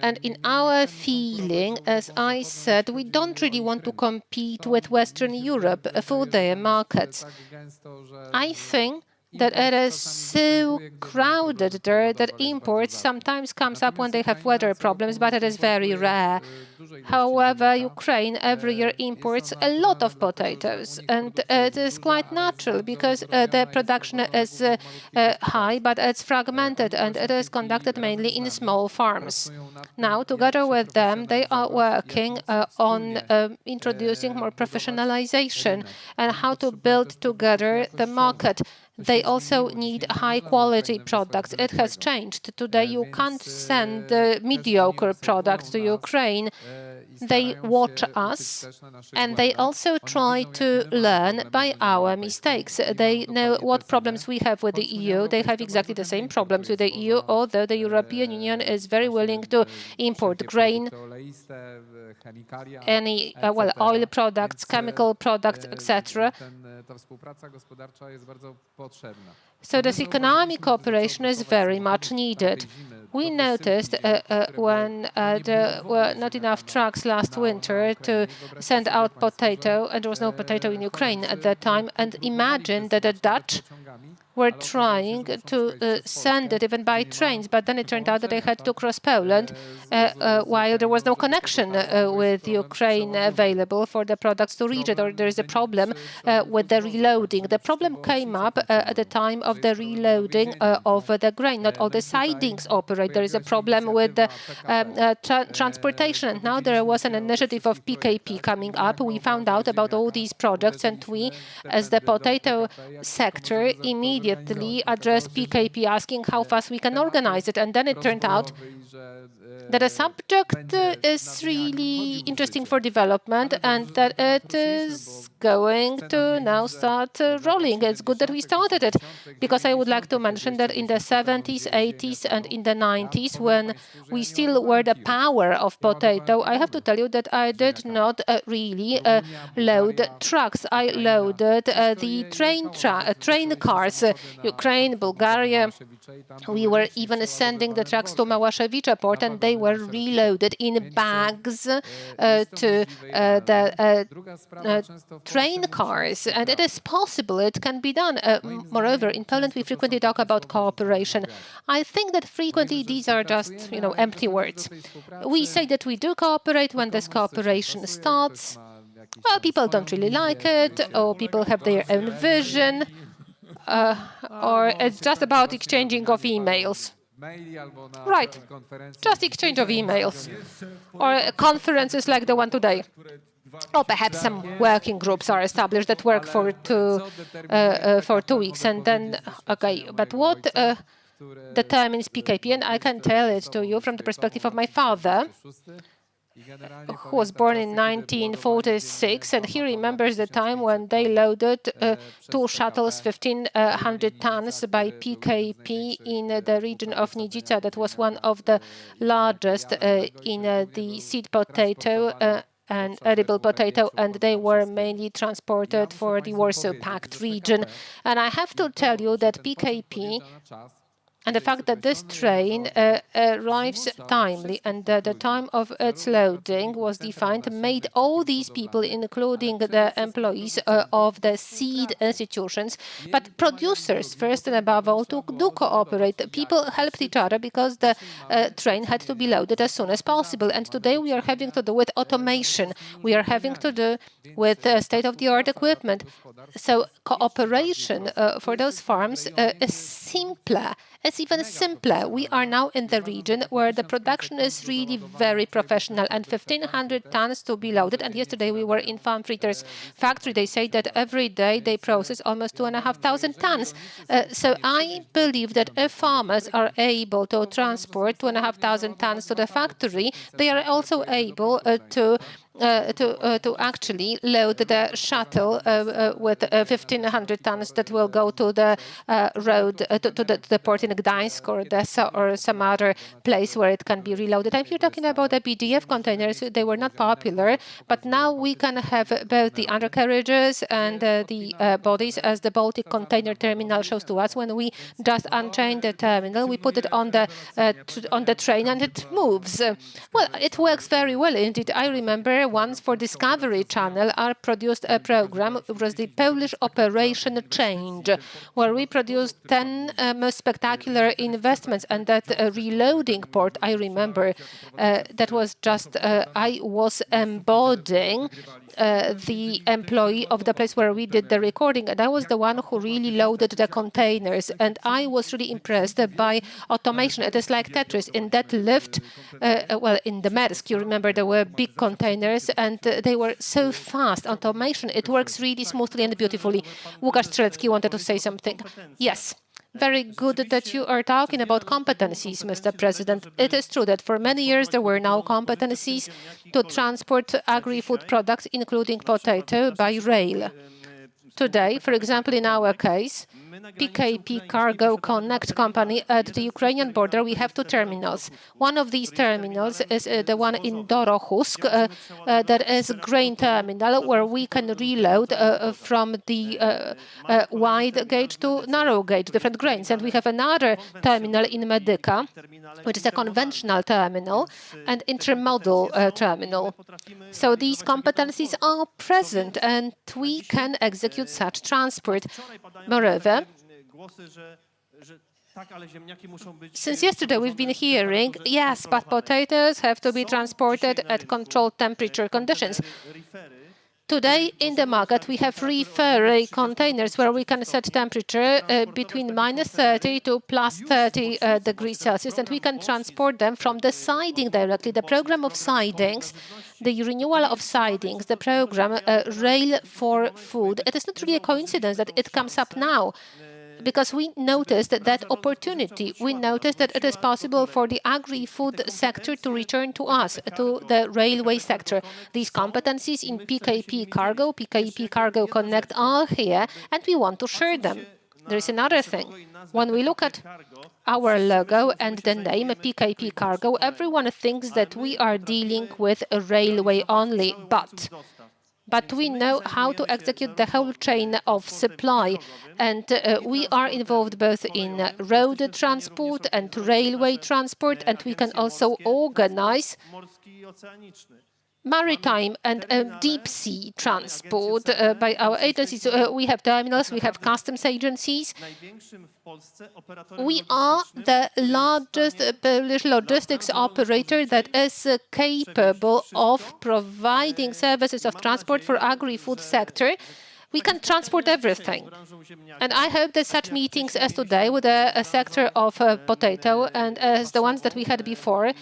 And in our feeling, as I said, we don't really want to compete with Western Europe for their markets. I think that it is so crowded there that imports sometimes comes up when they have weather problems, but it is very rare. However, Ukraine every year imports a lot of potatoes, and it is quite natural because the production is high, but it's fragmented, and it is conducted mainly in small farms. Now, together with them, they are working on introducing more professionalization and how to build together the market. They also need high-quality products. It has changed. Today, you can't send mediocre products to Ukraine. They watch us, and they also try to learn by our mistakes. They know what problems we have with the EU. They have exactly the same problems with the EU, although the European Union is very willing to import grain, any oil products, chemical products, etc. So this economic cooperation is very much needed. We noticed when there were not enough trucks last winter to send out potato, and there was no potato in Ukraine at that time, and imagine that the Dutch were trying to send it even by trains, but then it turned out that they had to cross Poland while there was no connection with Ukraine available for the products to reach it, or there is a problem with the reloading. The problem came up at the time of the reloading of the grain. Not all the sidings operate. There is a problem with the transportation. And now there was an initiative of PKP coming up. We found out about all these projects, and we, as the potato sector, immediately addressed PKP asking how fast we can organize it. And then it turned out that the subject is really interesting for development and that it is going to now start rolling. It's good that we started it, because I would like to mention that in the 70s, 80s, and in the 90s, when we still were the power of potato, I have to tell you that I did not really load trucks. I loaded the train cars, Ukraine, Bulgaria. We were even sending the trucks to Małaszewicze port, and they were reloaded in bags to the train cars. And it is possible, it can be done. Moreover, in Poland, we frequently talk about cooperation. I think that frequently these are just, empty words. We say that we do cooperate when this cooperation starts. Well, people don't really like it, or people have their own vision, or it's just about exchanging of emails. Right, just exchange of emails, or conferences like the one today. Or perhaps some working groups are established that work for 2 weeks, and then, okay, but what determines PKP? And I can tell it to you from the perspective of my father, who was born in 1946, and he remembers the time when they loaded 2 shuttles, 1,500 tons by PKP in the region of Nidzica. That was one of the largest in the seed potato and edible potato, and they were mainly transported for the Warsaw Pact region. And I have to tell you that PKP, and the fact that this train arrives timely and that the time of its loading was defined, made all these people, including the employees of the seed institutions, but producers first and above all, to do cooperate. People helped each other because the train had to be loaded as soon as possible. And today we are having to do with automation. We are having to do with state-of-the-art equipment. So cooperation for those farms is simpler. It's even simpler. We are now in the region where the production is really very professional, and 1,500 tons to be loaded. And yesterday we were in Farm Fritters factory. They say that every day they process almost 2,500 tons. So I believe that if farmers are able to transport 2,500 tons to the factory, they are also able to actually load the shuttle with 1,500 tons that will go to the road to the port in Gdańsk or Odessa or some other place where it can be reloaded. I'm here talking about the BDF containers. They were not popular, but now we can have both the undercarriages and the bodies, as the Baltic Container Terminal shows to us. When we just unchain the terminal, we put it on the train and it moves. Well, it works very well indeed. I remember once for Discovery Channel, I produced a program. It was the Polish Operation Change, where we produced 10 most spectacular investments. And that reloading port, I remember, that was just, I was embodying the employee of the place where we did the recording, and I was the one who really loaded the containers, and I was really impressed by automation. It is like Tetris. In that lift, well, in the Maersk, you remember there were big containers, and they were so fast. Automation, it works really smoothly and beautifully. Łukasz Strzelecki wanted to say something. Yes. Very good that you are talking about competencies, Mr. President. It is true that for many years there were no competencies to transport agri-food products, including potato, by rail. Today, for example, in our case, PKP Cargo Connect company at the Ukrainian border, we have two terminals. One of these terminals is the one in Dorohusk, that is a grain terminal where we can reload from the wide gauge to narrow gauge, different grains. And we have another terminal in Medyka, which is a conventional terminal and intermodal terminal. So these competencies are present and we can execute such transport. Moreover, since yesterday we've been hearing, yes, but potatoes have to be transported at controlled temperature conditions. Today in the market we have reefer containers where we can set temperature between -30 to +30 degrees Celsius, and we can transport them from the siding directly. The program of sidings, the renewal of sidings, the program Rail for Food, it is not really a coincidence that it comes up now, because we noticed that opportunity. We noticed that it is possible for the agri-food sector to return to us, to the railway sector. These competencies in PKP Cargo, PKP Cargo Connect are here, and we want to share them. There is another thing. When we look at our logo and the name PKP Cargo, everyone thinks that we are dealing with a railway only, but we know how to execute the whole chain of supply, and we are involved both in road transport and railway transport, and we can also organize maritime and deep sea transport by our agencies. We have terminals, we have customs agencies. We are the largest Polish logistics operator that is capable of providing services of transport for agri-food sector. We can transport everything. And I hope that such meetings as today with a sector of potato and as the ones that we had before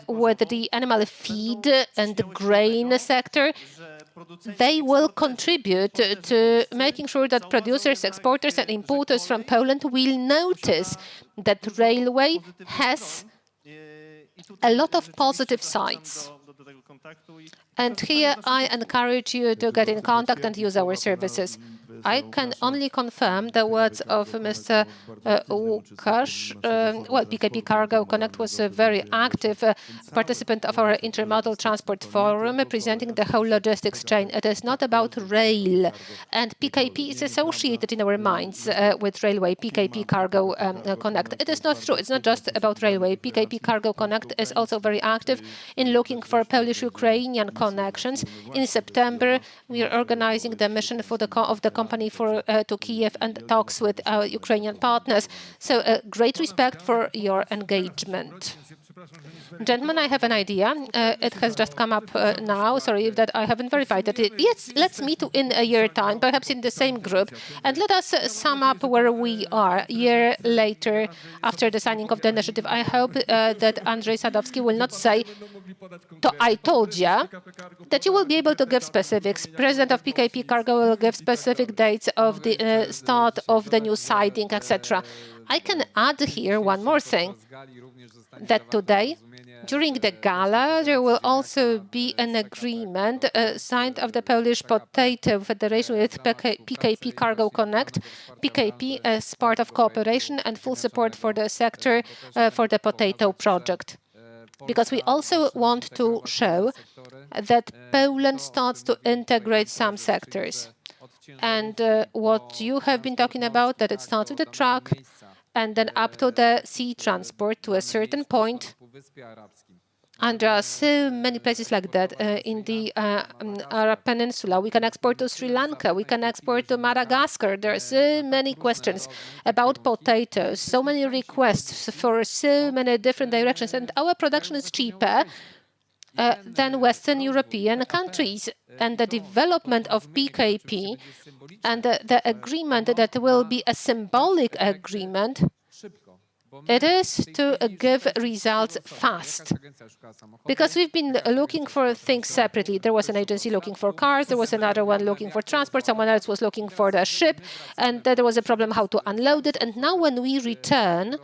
with the animal feed and the grain sector, they will contribute to making sure that producers, exporters and importers from Poland will notice that railway has a lot of positive sides. And here I encourage you to get in contact and use our services. I can only confirm the words of Mr. Łukasz. Well, PKP Cargo Connect was a very active participant of our Intermodal Transport Forum, presenting the whole logistics chain. It is not about rail, and PKP is associated in our minds with railway, PKP Cargo Connect. It is not true. It's not just about railway. PKP Cargo Connect is also very active in looking for Polish-Ukrainian connections. In September, we are organizing the mission for the company to Kiev and talks with our Ukrainian partners. So great respect for your engagement. Gentlemen, I have an idea. It has just come up now. Sorry that I haven't verified it. Yes, let's meet in a year time, perhaps in the same group, and let us sum up where we are a year later after the signing of the initiative. I hope that Andrzej Sadowski will not say, I told you, that you will be able to give specifics. President of PKP Cargo will give specific dates of the start of the new siding, etc. I can add here one more thing, that today, during the gala, there will also be an agreement signed of the Polish Potato Federation with PKP Cargo Connect, PKP as part of cooperation and full support for the sector for the potato project. Because we also want to show that Poland starts to integrate some sectors. And what you have been talking about, that it starts with the truck, and then up to the sea transport to a certain point. And there are so many places like that in the Arab Peninsula. We can export to Sri Lanka. We can export to Madagascar. There are so many questions about potatoes, so many requests for so many different directions. And our production is cheaper than Western European countries. And the development of PKP and the agreement that will be a symbolic agreement, it is to give results fast. Because we've been looking for things separately. There was an agency looking for cars, there was another one looking for transport, someone else was looking for the ship, and there was a problem how to unload it. And now when we return,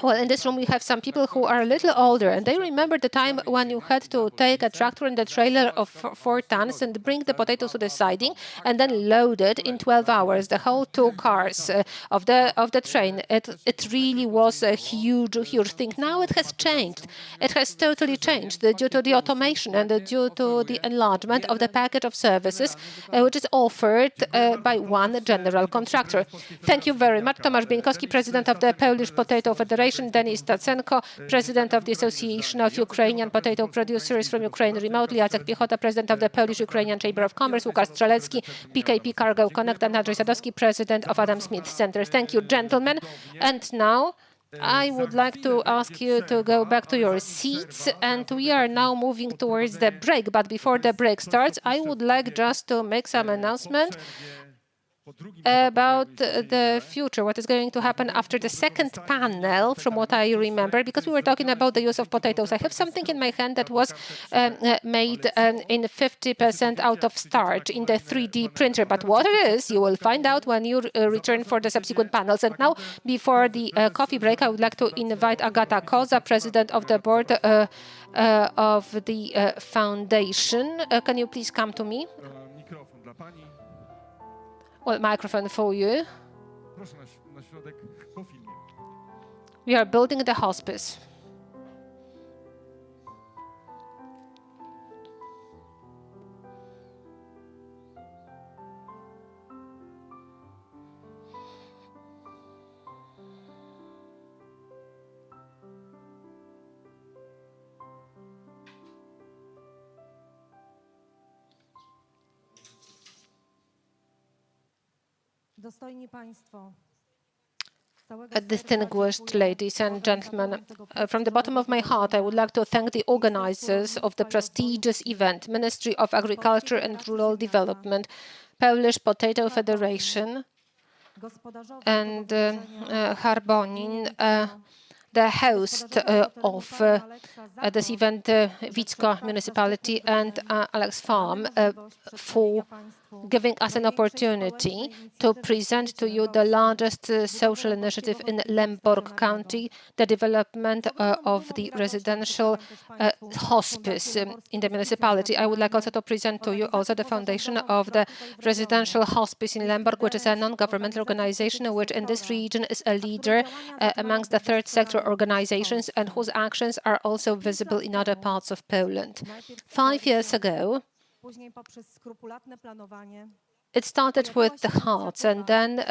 well, in this room we have some people who are a little older, and they remember the time when you had to take a tractor and a trailer of 4 tons and bring the potatoes to the siding and then load it in 12 hours, the whole 2 cars of the train. It really was a huge thing. Now it has changed. It has totally changed due to the automation and due to the enlargement of the package of services which is offered by one general contractor. Thank you very much. Tomasz Bieńkowski, President of the Polish Potato Federation, Denis Stacenko, President of the Association of Ukrainian Potato Producers from Ukraine remotely, Jacek Piechota, President of the Polish-Ukrainian Chamber of Commerce, Łukasz Strzelecki, PKP Cargo Connect, and Andrzej Sadowski, President of Adam Smith Center. Thank you, gentlemen. And now I would like to ask you to go back to your seats, and we are now moving towards the break. But before the break starts, I would like just to make some announcement about the future, what is going to happen after the second panel, from what I remember, because we were talking about the use of potatoes. I have something in my hand that was made in 50% out of starch in the 3D printer. But what it is, you will find out when you return for the subsequent panels. And now, before the coffee break, I would like to invite Agata Koza, President of the Board of the Foundation. Can you please come to me? Mikrofon dla pani. Well, microphone for you. Proszę na środek po filmie. We are building the hospice. Dostojni Państwo, Distinguished ladies and gentlemen, from the bottom of my heart, I would like to thank the organizers of the prestigious event, Ministry of Agriculture and Rural Development, Polish Potato Federation, and Harbonin, the host of this event, Vicko Municipality and Alex Farm, for giving us an opportunity to present to you the largest social initiative in Lemborg County, the development of the residential hospice in the municipality. I would like also to present to you also the foundation of the residential hospice in Lemborg, which is a non-governmental organization which in this region is a leader amongst the third sector organizations and whose actions are also visible in other parts of Poland. 5 years ago, it started with the hearts, and then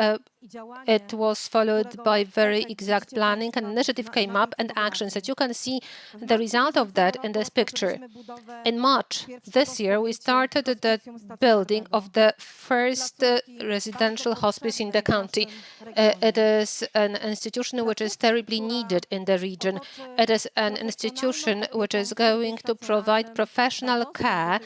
It was followed by very exact planning. An initiative came up and actions. As you can see the result of that in this picture. In March this year, we started the building of the first residential hospice in the county. It is an institution which is terribly needed in the region. It is an institution which is going to provide professional care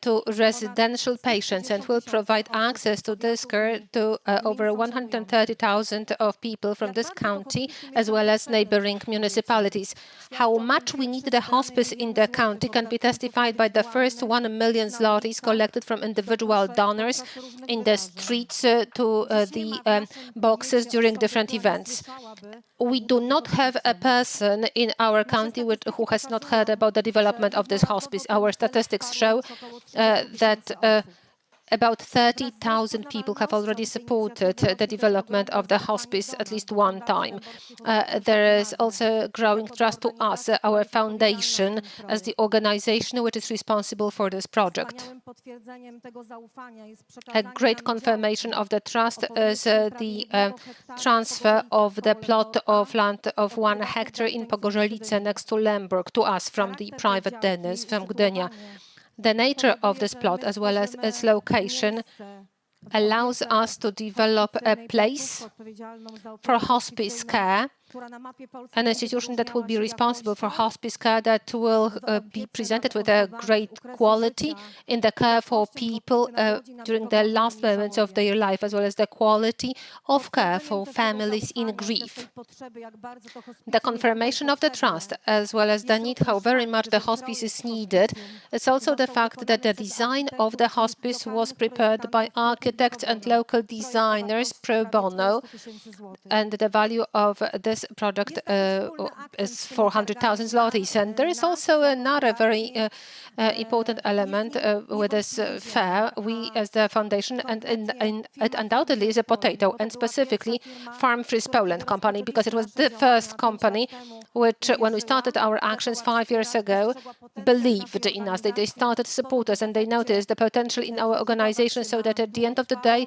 to residential patients and will provide access to this care to over 130,000 of people from this county as well as neighboring municipalities. How much we need the hospice in the county can be testified by the first 1 million zlotys collected from individual donors in the streets to the boxes during different events. We do not have a person in our county who has not heard about the development of this hospice. Our statistics show that about 30,000 people have already supported the development of the hospice at least one time. There is also growing trust to us, our foundation, as the organization which is responsible for this project. A great confirmation of the trust is the transfer of the plot of land of 1 hectare in Pogorzelice next to Lemberg to us from the private donors from Gdynia. The nature of this plot, as well as its location, allows us to develop a place for hospice care, an institution that will be responsible for hospice care that will be presented with a great quality in the care for people during the last moments of their life, as well as the quality of care for families in grief. The confirmation of the trust, as well as the need, how very much the hospice is needed, is also the fact that the design of the hospice was prepared by architects and local designers pro bono, and the value of this project is 400,000 zlotys. And there is also another very important element with this fair. We, as the foundation, and it undoubtedly is a potato, and specifically Farm Freeze Poland company, because it was the first company which, when we started our actions 5 years ago, believed in us. They started to support us, and they noticed the potential in our organization, so that at the end of the day,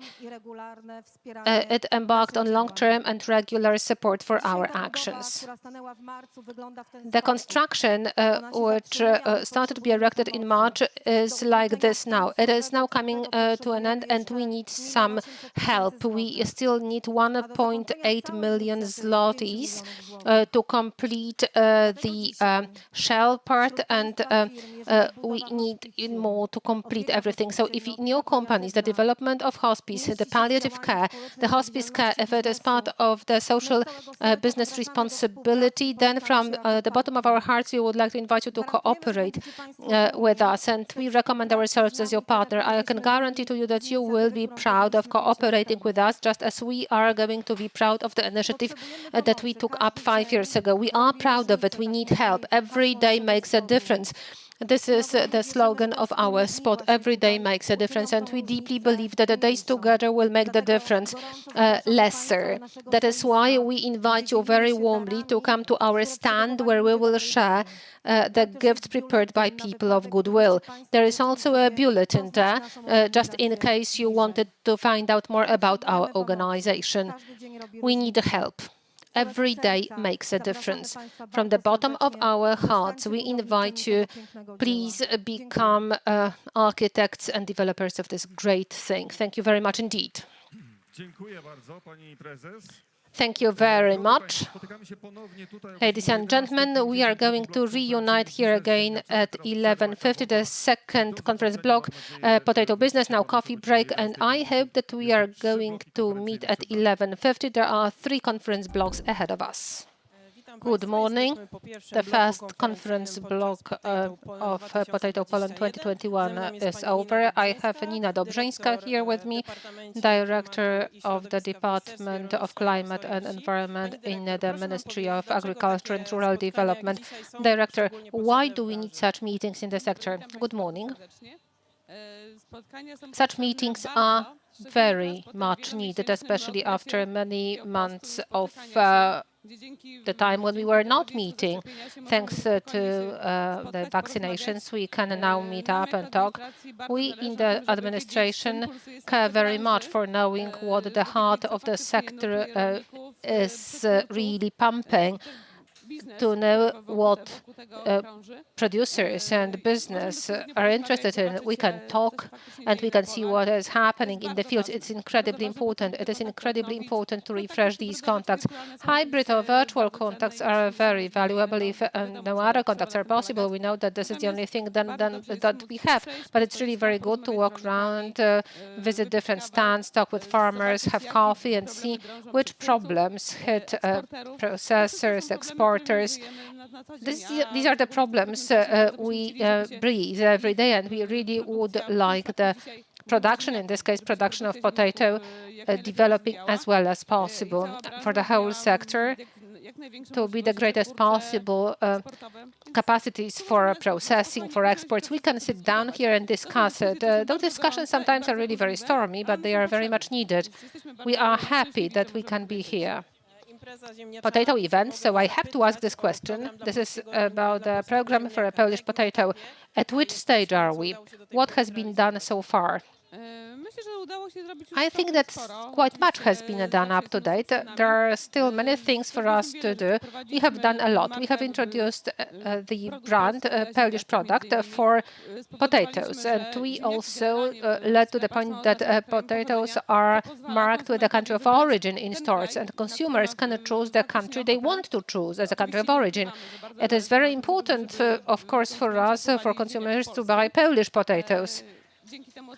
it embarked on long-term and regular support for our actions. The construction, which started to be erected in March, is like this now. It is now coming to an end, and we need some help. We still need 1.8 million zlotys to complete the shell part, and we need more to complete everything. So if in your companies, the development of hospice, the palliative care, the hospice care, if it is part of the social business responsibility, then from the bottom of our hearts, we would like to invite you to cooperate with us, and we recommend ourselves as your partner. I can guarantee to you that you will be proud of cooperating with us, just as we are going to be proud of the initiative that we took up 5 years ago. We are proud of it. We need help. Every day makes a difference. This is the slogan of our spot. Every day makes a difference, and we deeply believe that the days together will make the difference lesser. That is why we invite you very warmly to come to our stand, where we will share the gifts prepared by people of goodwill. There is also a bulletin there, just in case you wanted to find out more about our organization. We need help. Every day makes a difference. From the bottom of our hearts, we invite you, please become architects and developers of this great thing. Thank you very much indeed. Thank you very much. Ladies and gentlemen, we are going to reunite here again at 11:50, the second conference block, Potato Business, now coffee break, and I hope that we are going to meet at 11:50. There are 3 conference blocks ahead of us. Good morning. The first conference block of Potato Poland 2021 is over. I have Nina Dobrzyńska here with me, Director of the Department of Climate and Environment in the Ministry of Agriculture and Rural Development. Director, why do we need such meetings in the sector? Good morning. Such meetings are very much needed, especially after many months of the time when we were not meeting. Thanks to the vaccinations, we can now meet up and talk. We in the administration care very much for knowing what the heart of the sector is really pumping, to know what producers and business are interested in. We can talk and we can see what is happening in the fields. It's incredibly important. It is incredibly important to refresh these contacts. Hybrid or virtual contacts are very valuable. If no other contacts are possible, we know that this is the only thing that we have. But it's really very good to walk around, visit different stands, talk with farmers, have coffee and see which problems hit processors, exporters. These are the problems we breathe every day, and we really would like the production, in this case production of potato, developing as well as possible for the whole sector, to be the greatest possible capacities for processing, for exports. We can sit down here and discuss it. Those discussions sometimes are really very stormy, but they are very much needed. We are happy that we can be here. Potato event, so I have to ask this question. This is about the program for a Polish potato. At which stage are we? What has been done so far? I think that quite much has been done up to date. There are still many things for us to do. We have done a lot. We have introduced the brand Polish product for potatoes, and we also led to the point that potatoes are marked with the country of origin in stores, and consumers can choose the country they want to choose as a country of origin. It is very important, of course, for us, for consumers, to buy Polish potatoes.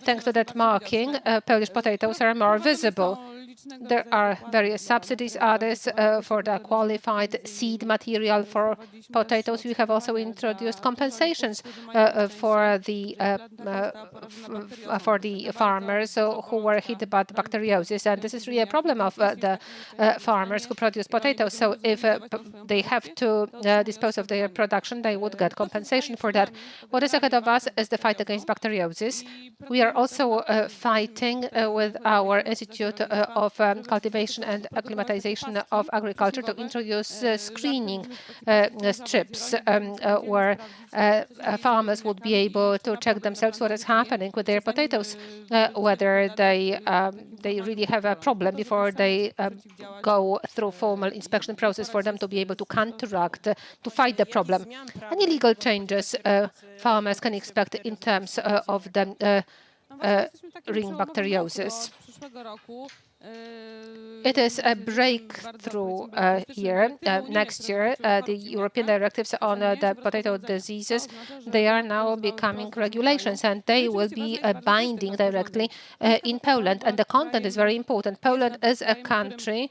Thanks to that marking, Polish potatoes are more visible. There are various subsidies added for the qualified seed material for potatoes. We have also introduced compensations for the farmers who were hit by bacteriosis, and this is really a problem of the farmers who produce potatoes. So if they have to dispose of their production, they would get compensation for that. What is ahead of us is the fight against bacteriosis. We are also fighting with our Institute of Cultivation and Acclimatization of Agriculture to introduce screening strips where farmers would be able to check themselves what is happening with their potatoes, whether they really have a problem before they go through formal inspection process, for them to be able to counteract, to fight the problem. Any legal changes farmers can expect in terms of the ring bacteriosis. It is a breakthrough year. Next year, the European directives on the potato diseases, they are now becoming regulations, and they will be binding directly in Poland. And the content is very important. Poland is a country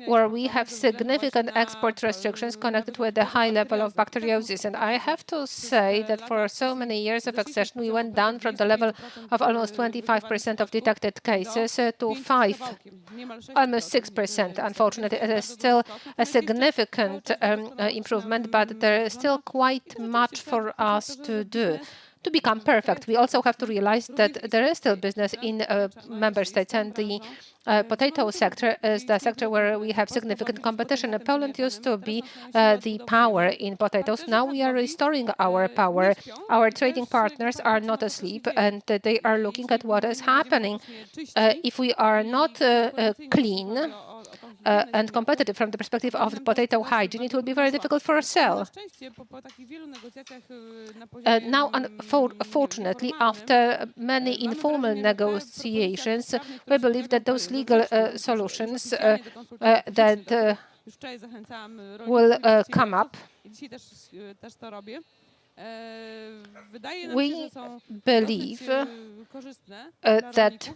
where we have significant export restrictions connected with the high level of bacteriosis. And I have to say that for so many years of accession, we went down from the level of almost 25% of detected cases to 5, almost 6%. Unfortunately, it is still a significant improvement, but there is still quite much for us to do to become perfect. We also have to realize that there is still business in member states, and the potato sector is the sector where we have significant competition. Poland used to be the power in potatoes. Now we are restoring our power. Our trading partners are not asleep, and they are looking at what is happening. If we are not clean and competitive from the perspective of the potato hygiene, it will be very difficult for sale. Now, unfortunately, after many informal negotiations, we believe that those legal solutions that will come up, we believe that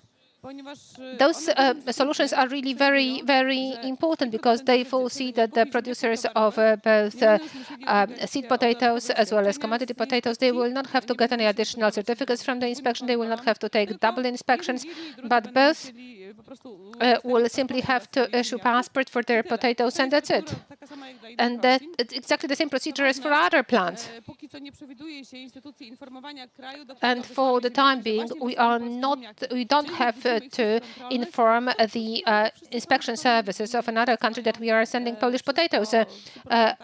those solutions are really very, very important, because they foresee that the producers of both seed potatoes as well as commodity potatoes, they will not have to get any additional certificates from the inspection. They will not have to take double inspections, but both will simply have to issue passport for their potatoes, and that's it. And that it's exactly the same procedure as for other plants. And for the time being, we don't have to inform the inspection services of another country that we are sending Polish potatoes.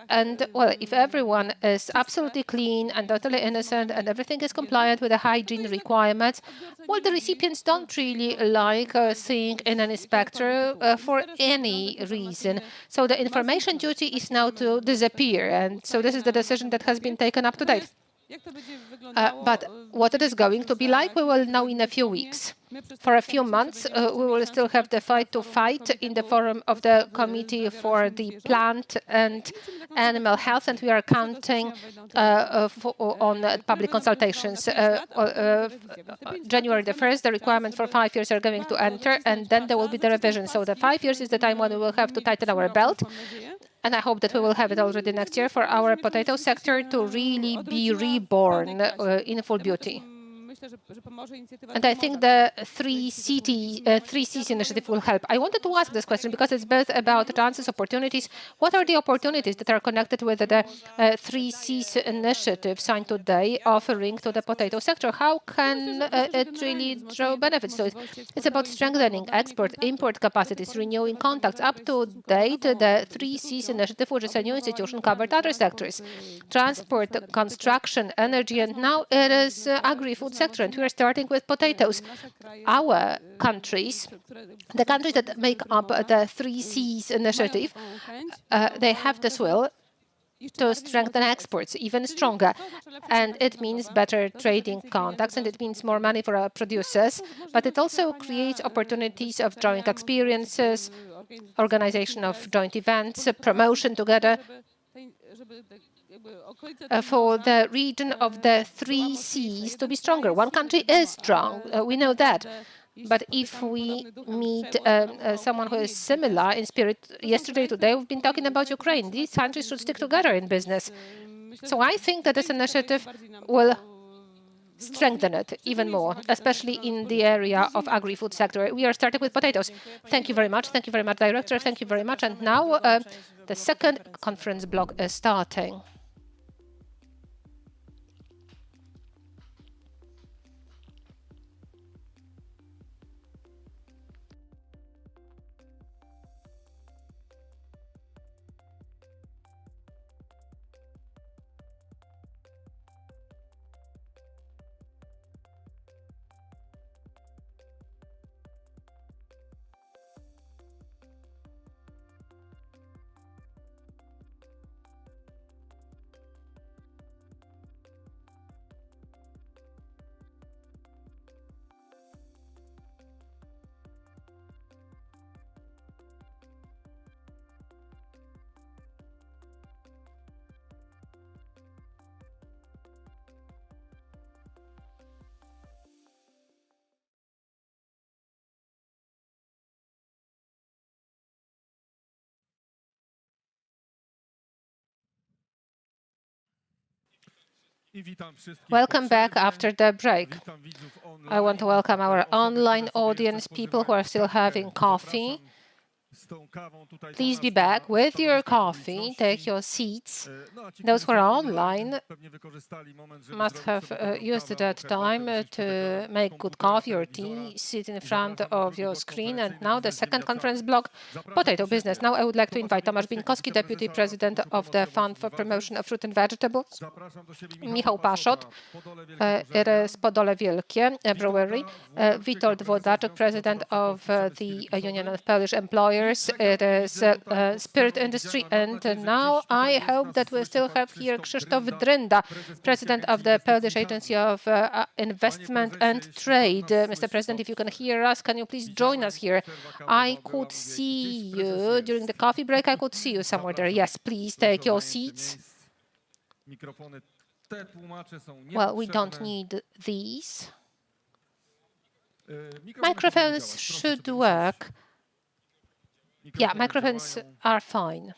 And well, if everyone is absolutely clean and totally innocent and everything is compliant with the hygiene requirements, well, the recipients don't really like seeing in an inspector for any reason. So the information duty is now to disappear. And so this is the decision that has been taken up to date. But what it is going to be like, we will know in a few weeks. For a few months, we will still have the fight to fight in the forum of the Committee for the Plant and Animal Health, and we are counting on public consultations. January the 1st, the requirements for 5 years are going to enter, and then there will be the revision. So the 5 years is the time when we will have to tighten our belt. And I hope that we will have it already next year for our potato sector to really be reborn in full beauty. And I think the 3Cs initiative will help. I wanted to ask this question because it's both about chances, opportunities. What are the opportunities that are connected with the 3Cs initiative signed today, offering to the potato sector? How can it really draw benefits to it? It's about strengthening export-import capacities, renewing contacts. Up to date, the 3Cs initiative, which is a new institution, covered other sectors: transport, construction, energy, and now it is agri-food sector. And we are starting with potatoes. Our countries, the countries that make up the 3Cs initiative, they have this will to strengthen exports even stronger. And it means better trading contacts, and it means more money for our producers. But it also creates opportunities of drawing experiences, organization of joint events, promotion together. For the region of the 3Cs to be stronger. One country is strong, we know that. But if we meet someone who is similar in spirit, yesterday, today, we've been talking about Ukraine. These countries should stick together in business. So I think that this initiative will strengthen it even more, especially in the area of agri-food sector. We are starting with potatoes. Thank you very much. Thank you very much, Director. Thank you very much. And now the second conference block is starting. Welcome back after the break. I want to welcome our online audience, people who are still having coffee. Please be back with your coffee, take your seats. Those who are online must have used that time to make good coffee or tea, sit in front of your screen. And now the second conference block, potato business. Now I would like to invite Tomasz Bieńkowski, Deputy President of the Fund for Promotion of Fruit and Vegetables, Michał Paszot, it is Podole Wielkie Brewery, Witold Włodarczyk, President of the Union of Polish Employers. It is spirit industry, and now I hope that we still have here Krzysztof Drynda, President of the Polish Agency of Investment and Trade. Mr. President, if you can hear us, can you please join us here? I could see you during the coffee break. I could see you somewhere there. Yes, please take your seats. Well, we don't need these. Microphones should work. Yeah, microphones are fine.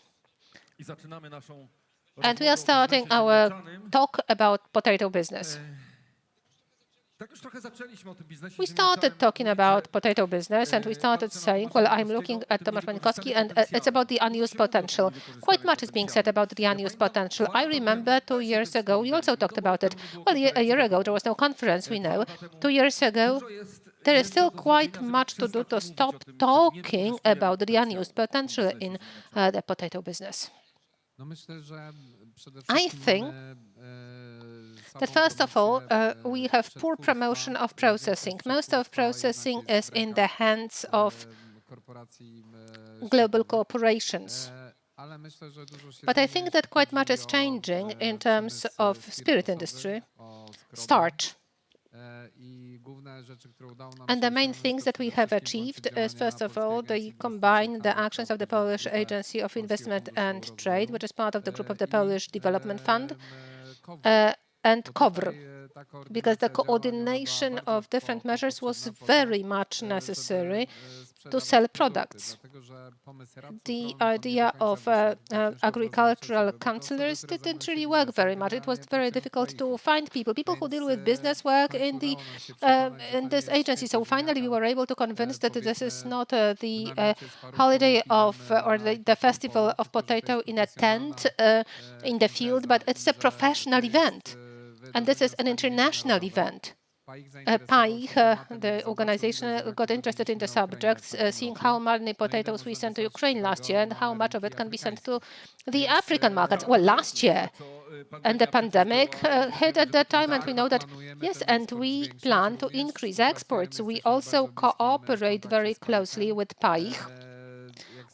And we are starting our talk about potato business. We started talking about potato business and we started saying, well, I'm looking at Tomasz Panikowski and it's about the unused potential. Quite much is being said about the unused potential. I remember 2 years ago, we also talked about it. Well, a year ago, there was no conference, we know. 2 years ago, there is still quite much to do to stop talking about the unused potential in the potato business. I think that first of all, we have poor promotion of processing. Most of processing is in the hands of global corporations. But I think that quite much is changing in terms of spirit industry, starch. And the main things that we have achieved is, first of all, they combine the actions of the Polish Agency of Investment and Trade, which is part of the group of the Polish Development Fund, and KOWR, because the coordination of different measures was very much necessary to sell products. The idea of agricultural counselors didn't really work very much. It was very difficult to find people who deal with business work in this agency. So finally, we were able to convince that this is not the holiday of or the festival of potato in a tent in the field, but it's a professional event. And this is an international event. PAIH, the organization, got interested in the subject, seeing how many potatoes we sent to Ukraine last year and how much of it can be sent to the African markets. Well, last year, and the pandemic hit at that time, and we know that, yes, and we plan to increase exports. We also cooperate very closely with PAIH.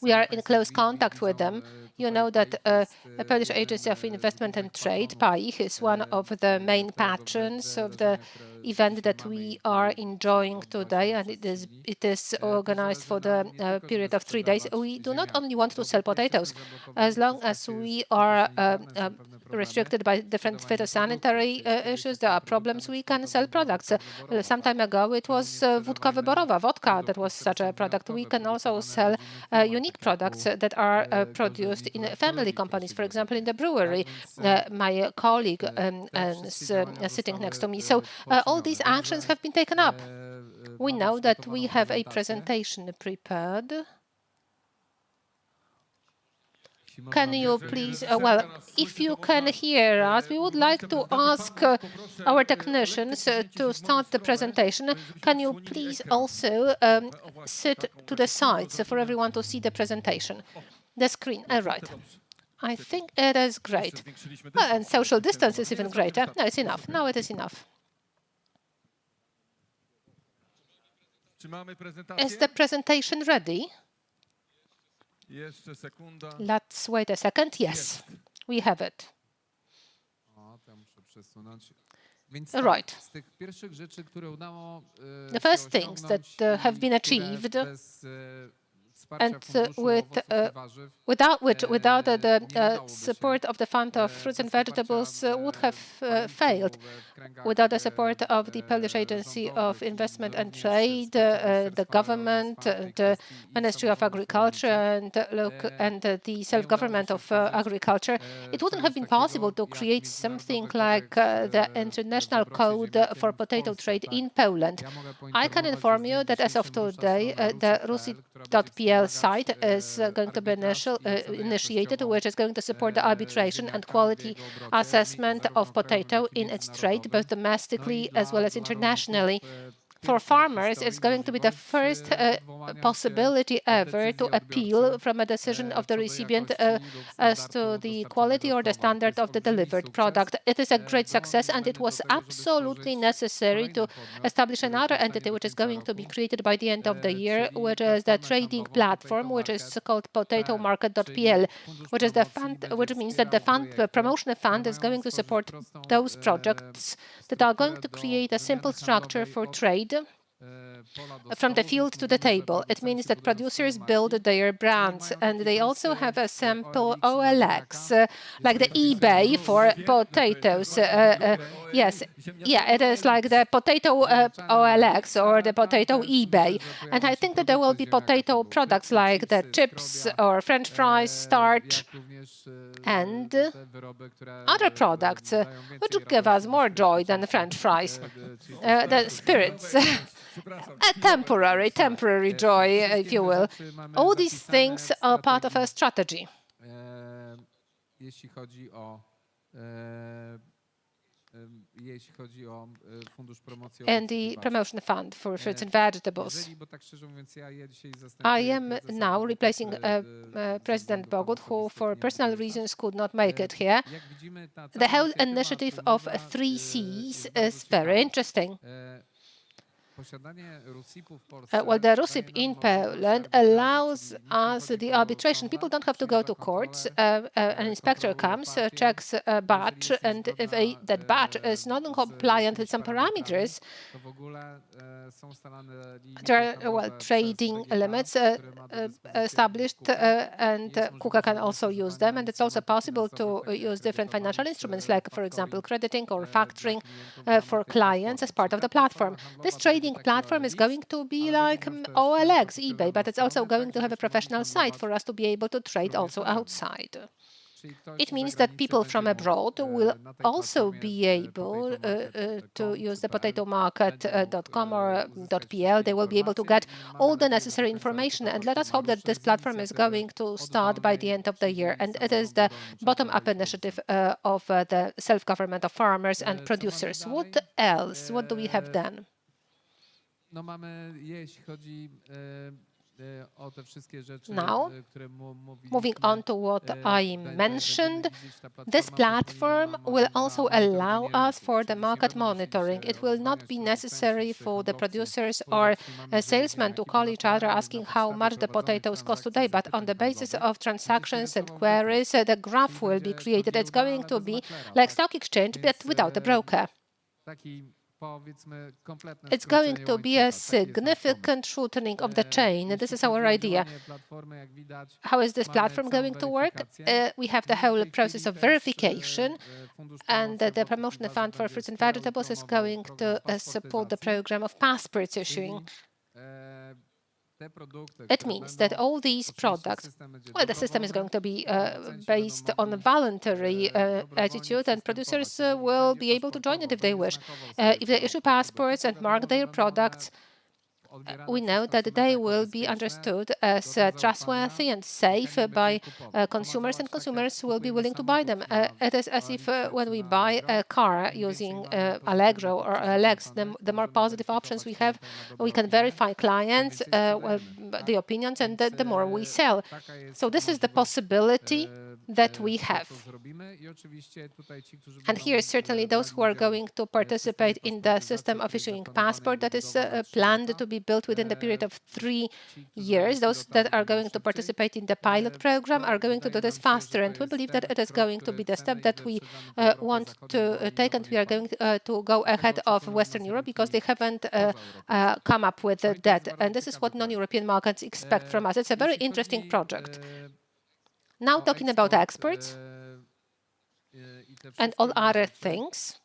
We are in close contact with them. You know that the Polish Agency of Investment and Trade, PAIH, is one of the main patrons of the event that we are enjoying today, and it is organized for the period of 3 days. We do not only want to sell potatoes. As long as we are restricted by different phytosanitary issues, there are problems, we can sell products. Some time ago, it was wódka wyborowa, vodka, that was such a product. We can also sell unique products that are produced in family companies, for example, in the brewery. My colleague is sitting next to me. So all these actions have been taken up. We know that we have a presentation prepared. Can you please, well, if you can hear us, we would like to ask our technicians to start the presentation. Can you please also sit to the sides for everyone to see the presentation? The screen, right. I think it is great. Well, and social distance is even greater. No, it's enough. Now it is enough. Is the presentation ready? Let's wait a second. Yes, we have it. Right. The first things that have been achieved, and without the support of the Fund of Fruits and Vegetables would have failed. Without the support of the Polish Agency of Investment and Trade, the government, the Ministry of Agriculture, and the self-government of agriculture, it wouldn't have been possible to create something like the International Code for Potato Trade in Poland. I can inform you that as of today, the Rusi.pl site is going to be initiated, which is going to support the arbitration and quality assessment of potato in its trade, both domestically as well as internationally. For farmers, it's going to be the first possibility ever to appeal from a decision of the recipient as to the quality or the standard of the delivered product. It is a great success, and it was absolutely necessary to establish another entity which is going to be created by the end of the year, which is the trading platform, which is called potatomarket.pl, which is the fund, which means that the promotional fund is going to support those projects that are going to create a simple structure for trade from the field to the table. It means that producers build their brands, and they also have a sample OLX, like the eBay for potatoes. Yes, yeah, it is like the potato OLX or the potato eBay. And I think that there will be potato products like the chips or French fries, starch, and other products which give us more joy than the French fries. The spirits. A temporary joy, if you will. All these things are part of our strategy. And the promotion fund for fruits and vegetables. I am now replacing President Bogut, who for personal reasons could not make it here. The whole initiative of 3 Cs is very interesting. Well, the RUSIP in Poland allows us the arbitration. People don't have to go to courts. An inspector comes, checks a batch, and if that batch is not compliant with some parameters, there are trading limits established, and KUKA can also use them. And it's also possible to use different financial instruments, like, for example, crediting or factoring for clients as part of the platform. This trading platform is going to be like OLX, eBay, but it's also going to have a professional site for us to be able to trade also outside. It means that people from abroad will also be able to use the potatomarket.com or .pl. They will be able to get all the necessary information. And let us hope that this platform is going to start by the end of the year. And it is the bottom-up initiative of the self-government of farmers and producers. What else? What do we have then? Now, moving on to what I mentioned, this platform will also allow us for the market monitoring. It will not be necessary for the producers or salesmen to call each other asking how much the potatoes cost today, but on the basis of transactions and queries, the graph will be created. It's going to be like stock exchange, but without a broker. It's going to be a significant shortening of the chain. This is our idea. How is this platform going to work? We have the whole process of verification, and the promotion fund for fruits and vegetables is going to support the program of passports issuing. It means that all these products, well, the system is going to be based on a voluntary attitude, and producers will be able to join it if they wish. If they issue passports and mark their products, we know that they will be understood as trustworthy and safe by consumers, and consumers will be willing to buy them. It is as if when we buy a car using Allegro or OLX, the more positive options we have, we can verify clients, the opinions, and the more we sell. So this is the possibility that we have. And here, certainly, those who are going to participate in the system of issuing passport that is planned to be built within the period of 3 years, those that are going to participate in the pilot program are going to do this faster. And we believe that it is going to be the step that we want to take, and we are going to go ahead of Western Europe because they haven't come up with that. And this is what non-European markets expect from us. It's a very interesting project. Now talking about exports and all other things.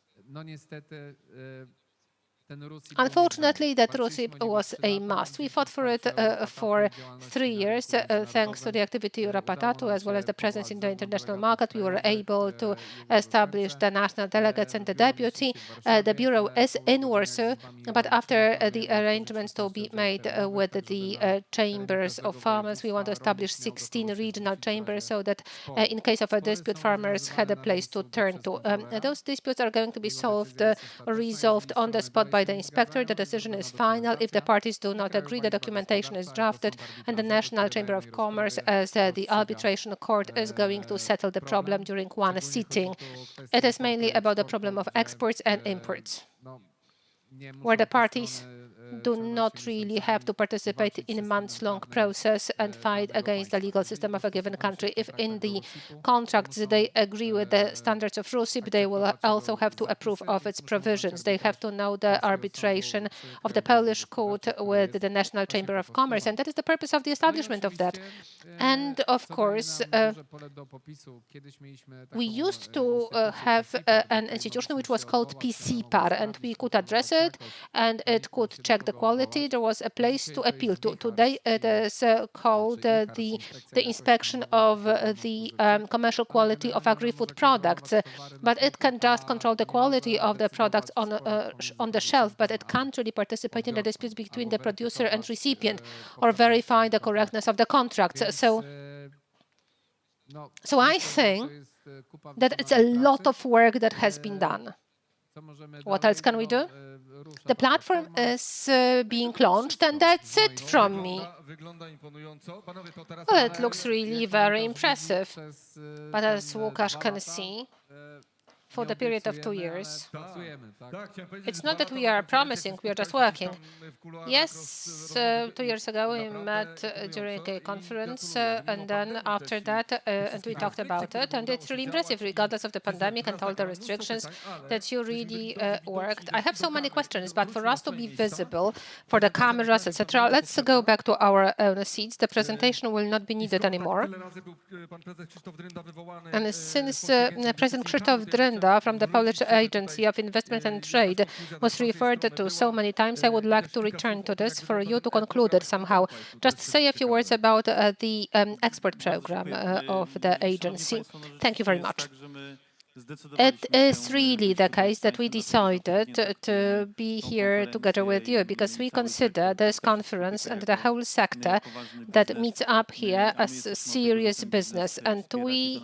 Unfortunately, that RUSIP was a must. We fought for it for 3 years. Thanks to the activity of Rapatatu, as well as the presence in the international market, we were able to establish the national delegates and the deputy. The bureau is in Warsaw, but after the arrangements to be made with the chambers of farmers, we want to establish 16 regional chambers so that in case of a dispute, farmers had a place to turn to. Those disputes are going to be solved or resolved on the spot by the inspector. The decision is final. If the parties do not agree, the documentation is drafted, and the National Chamber of Commerce, as the arbitration court, is going to settle the problem during one sitting. It is mainly about the problem of exports and imports, where the parties do not really have to participate in a months-long process and fight against the legal system of a given country. If in the contracts they agree with the standards of RUSIP, they will also have to approve of its provisions. They have to know the arbitration of the Polish court with the National Chamber of Commerce, and that is the purpose of the establishment of that. And of course, we used to have an institution which was called PCPAR, and we could address it, and it could check the quality. There was a place to appeal to. Today, it is called the inspection of the commercial quality of agri-food products, but it can just control the quality of the products on the shelf, but it can't really participate in the disputes between the producer and recipient or verify the correctness of the contracts. So I think that it's a lot of work that has been done. What else can we do? The platform is being launched, and that's it from me. Well, it looks really very impressive, but as Łukasz can see, for the period of 2 years. It's not that we are promising, we are just working. Yes, 2 years ago we met during a conference, and then after that, and we talked about it, and it's really impressive, regardless of the pandemic and all the restrictions, that you really worked. I have so many questions, but for us to be visible, for the cameras, etc., let's go back to our own seats. The presentation will not be needed anymore. And since President Krzysztof Drinda from the Polish Agency of Investment and Trade was referred to so many times, I would like to return to this for you to conclude it somehow. Just say a few words about the export program of the agency. Thank you very much. It is really the case that we decided to be here together with you because we consider this conference and the whole sector that meets up here as a serious business, and we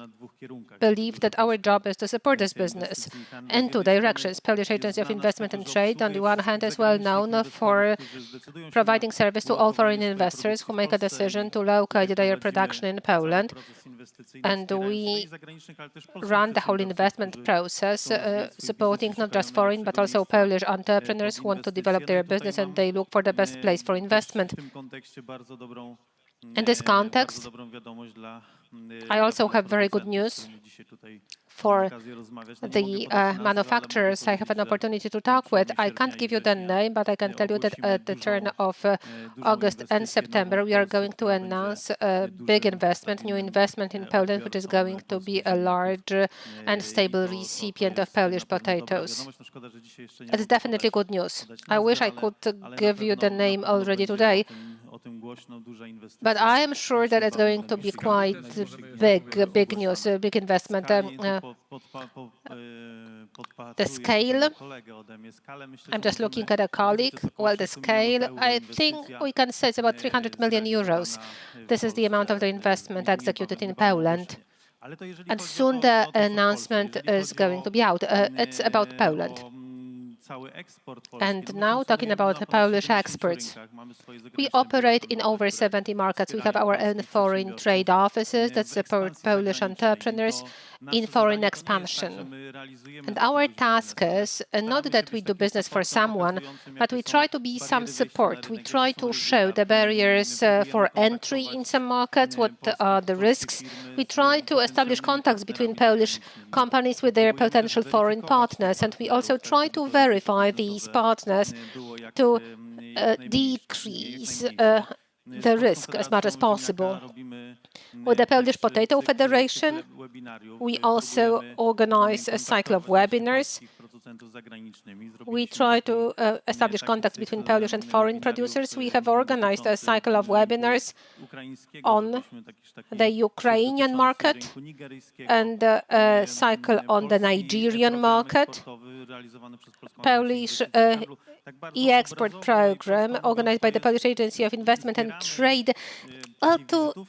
believe that our job is to support this business in two directions. Polish Agency of Investment and Trade, on the one hand, is well known for providing service to all foreign investors who make a decision to locate their production in Poland, and we run the whole investment process, supporting not just foreign but also Polish entrepreneurs who want to develop their business and they look for the best place for investment. In this context, I also have very good news for the manufacturers I have an opportunity to talk with. I can't give you the name, but I can tell you that at the turn of August and September, we are going to announce a big investment, new investment in Poland, which is going to be a large and stable recipient of Polish potatoes. It's definitely good news. I wish I could give you the name already today, but I am sure that it's going to be quite big news, a big investment. The scale, I'm just looking at a colleague. Well, the scale, I think we can say it's about 300 million euros. This is the amount of the investment executed in Poland. And soon the announcement is going to be out. It's about Poland. And now talking about Polish exports, we operate in over 70 markets. We have our own foreign trade offices that support Polish entrepreneurs in foreign expansion. And our task is not that we do business for someone, but we try to be some support. We try to show the barriers for entry in some markets, what are the risks. We try to establish contacts between Polish companies with their potential foreign partners, and we also try to verify these partners to decrease the risk as much as possible. With the Polish Potato Federation, we also organize a cycle of webinars. We try to establish contacts between Polish and foreign producers. We have organized a cycle of webinars on the Ukrainian market and a cycle on the Nigerian market. Polish e-export program organized by the Polish Agency of Investment and Trade to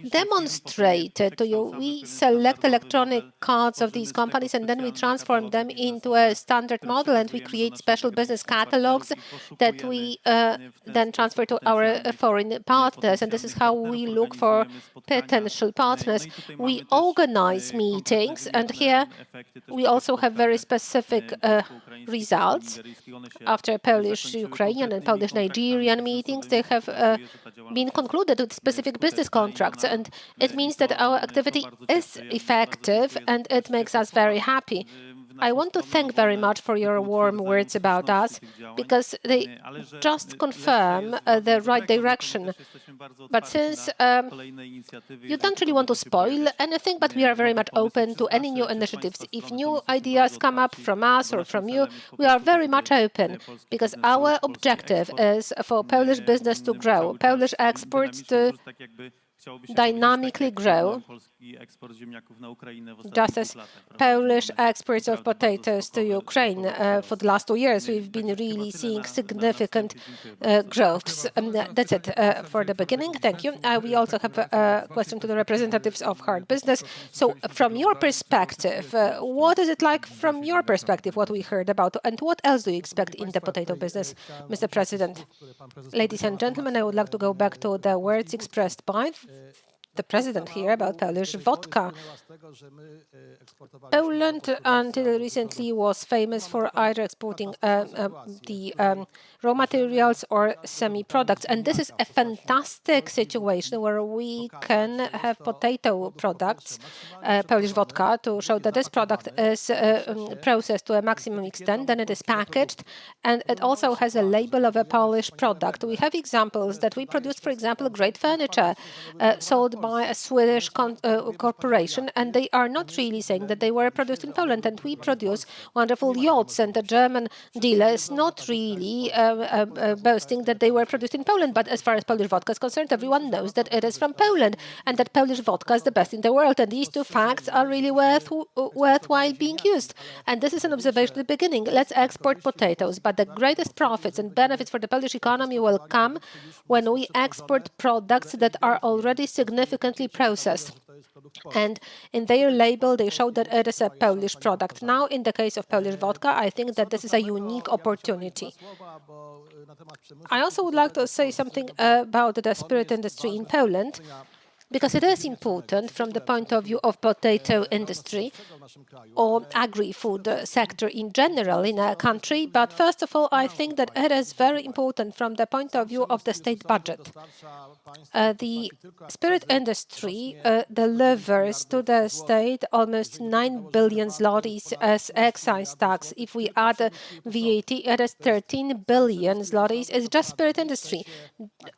demonstrate to you, we select electronic cards of these companies and then we transform them into a standard model and we create special business catalogs that we then transfer to our foreign partners. And this is how we look for potential partners. We organize meetings, and here we also have very specific results. After Polish-Ukrainian and Polish-Nigerian meetings, they have been concluded with specific business contracts, and it means that our activity is effective and it makes us very happy. I want to thank very much for your warm words about us, because they just confirm the right direction. But since you don't really want to spoil anything, but we are very much open to any new initiatives. If new ideas come up from us or from you, we are very much open, because our objective is for Polish business to grow, Polish exports to dynamically grow, just as Polish exports of potatoes to Ukraine. For the last 2 years, we've been really seeing significant growths. That's it for the beginning. Thank you. We also have a question to the representatives of hard business. So from your perspective, what is it like from your perspective, what we heard about, and what else do you expect in the potato business, Mr. President? Ladies and gentlemen, I would like to go back to the words expressed by the president here about Polish vodka. Poland, until recently, was famous for either exporting the raw materials or semi-products. And this is a fantastic situation where we can have potato products, Polish vodka, to show that this product is processed to a maximum extent, then it is packaged, and it also has a label of a Polish product. We have examples that we produced, for example, great furniture sold by a Swedish corporation, and they are not really saying that they were produced in Poland. And we produce wonderful yachts, and the German dealer is not really boasting that they were produced in Poland. But as far as Polish vodka is concerned, everyone knows that it is from Poland and that Polish vodka is the best in the world. And these two facts are really worthwhile being used. And this is an observation at the beginning. Let's export potatoes. But the greatest profits and benefits for the Polish economy will come when we export products that are already significantly processed. And in their label, they show that it is a Polish product. Now, in the case of Polish vodka, I think that this is a unique opportunity. I also would like to say something about the spirit industry in Poland, because it is important from the point of view of potato industry or agri-food sector in general in our country. But first of all, I think that it is very important from the point of view of the state budget. The spirit industry delivers to the state almost 9 billion zlotys as excise tax. If we add VAT, it is 13 billion zlotys. It's just spirit industry.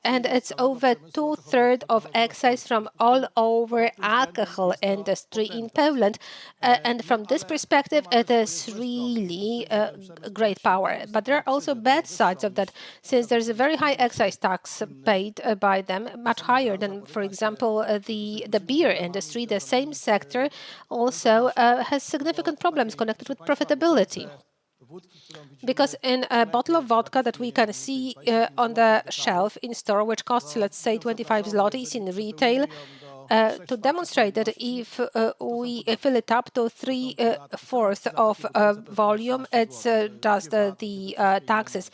And it's over 2/3 of excise from all over alcohol industry in Poland. And from this perspective, it is really a great power. But there are also bad sides of that, since there's a very high excise tax paid by them, much higher than, for example, the beer industry. The same sector also has significant problems connected with profitability. Because in a bottle of vodka that we can see on the shelf in store, which costs, let's say, 25 zlotys in retail, to demonstrate that if we fill it up to 3/4 of volume, it's just the taxes.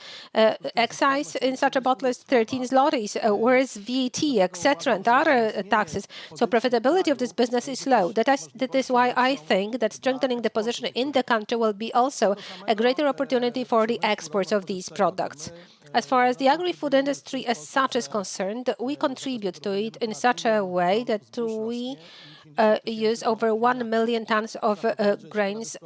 Excise in such a bottle is 13 zlotys, whereas VAT, etc., and other taxes. So profitability of this business is low. That is why I think that strengthening the position in the country will be also a greater opportunity for the exports of these products. As far as the agri-food industry as such is concerned, we contribute to it in such a way that we use over 1 million tons of grains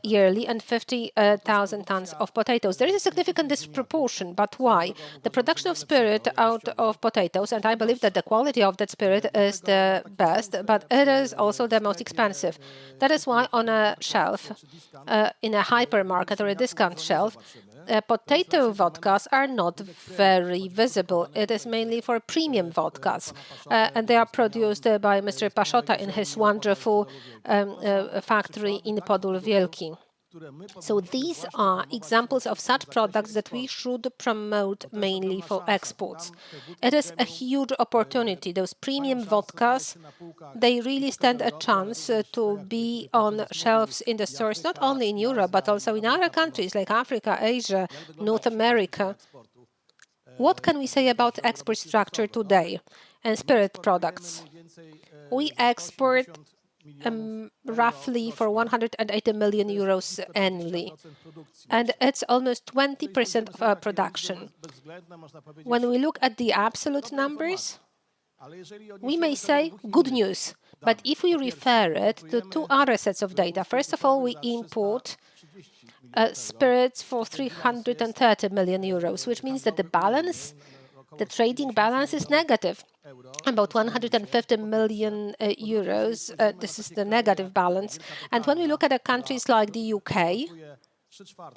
yearly and 50,000 tons of potatoes. There is a significant disproportion, but why? The production of spirit out of potatoes, and I believe that the quality of that spirit is the best, but it is also the most expensive. That is why on a shelf, in a hypermarket or a discount shelf, potato vodkas are not very visible. It is mainly for premium vodkas, and they are produced by Mr. Paszota in his wonderful factory in Podul Wielki. So these are examples of such products that we should promote mainly for exports. It is a huge opportunity. Those premium vodkas, they really stand a chance to be on shelves in the stores, not only in Europe, but also in other countries like Africa, Asia, North America. What can we say about export structure today and spirit products? We export roughly for 180 million euros annually, and it's almost 20% of our production. When we look at the absolute numbers, we may say good news, but if we refer it to two other sets of data, first of all, we import spirits for 330 million euros, which means that the balance, the trading balance is negative, about 150 million euros. This is the negative balance. And when we look at countries like the UK,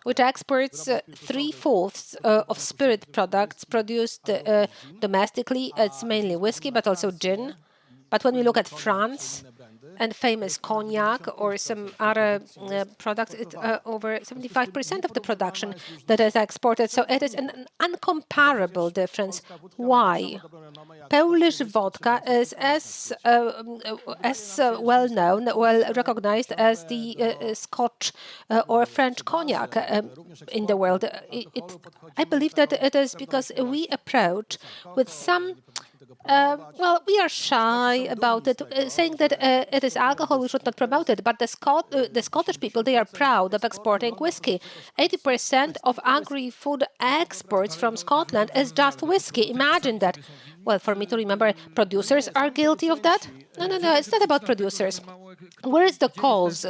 which exports 3/4 of spirit products produced domestically, it's mainly whiskey, but also gin. But when we look at France and famous cognac or some other products, it's over 75% of the production that is exported. So it is an uncomparable difference. Why? Polish vodka is as well known, well recognized as the Scotch or French cognac in the world. I believe that it is because we approach with some we are shy about it, saying that it is alcohol, we should not promote it. But the Scottish people, they are proud of exporting whiskey. 80% of agri-food exports from Scotland is just whiskey. Imagine that. Well, for me to remember, producers are guilty of that? No, it's not about producers. Where is the cause?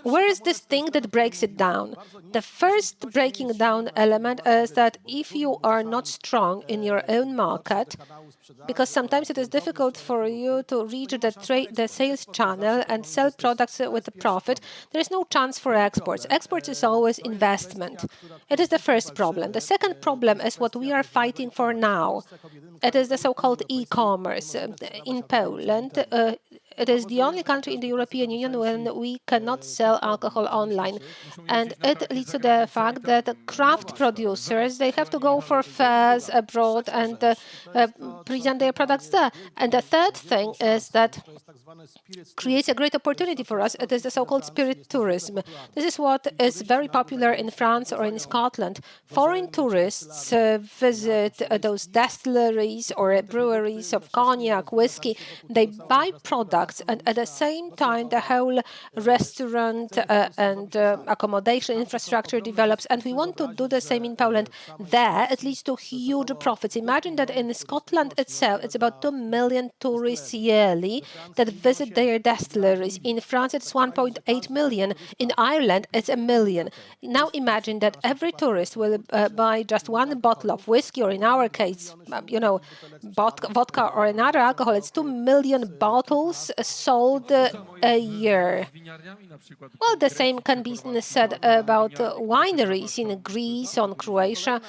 Where is this thing that breaks it down? The first breaking down element is that if you are not strong in your own market, because sometimes it is difficult for you to reach the sales channel and sell products with a profit, there is no chance for exports. Exports is always investment. It is the first problem. The second problem is what we are fighting for now. It is the so-called e-commerce. In Poland, it is the only country in the European Union when we cannot sell alcohol online. And it leads to the fact that the craft producers, they have to go for fairs abroad and present their products there. And the third thing is that creates a great opportunity for us. It is the so-called spirit tourism. This is what is very popular in France or in Scotland. Foreign tourists visit those distilleries or breweries of cognac, whiskey. They buy products, and at the same time, the whole restaurant and accommodation infrastructure develops. And we want to do the same in Poland. There, it leads to huge profits. Imagine that in Scotland itself, it's about 2 million tourists yearly that visit their distilleries. In France, it's 1.8 million. In Ireland, it's 1 million. Now imagine that every tourist will buy just one bottle of whiskey, or in our case, vodka or another alcohol. It's 2 million bottles sold a year. Well, the same can be said about wineries in Greece, on Croatia,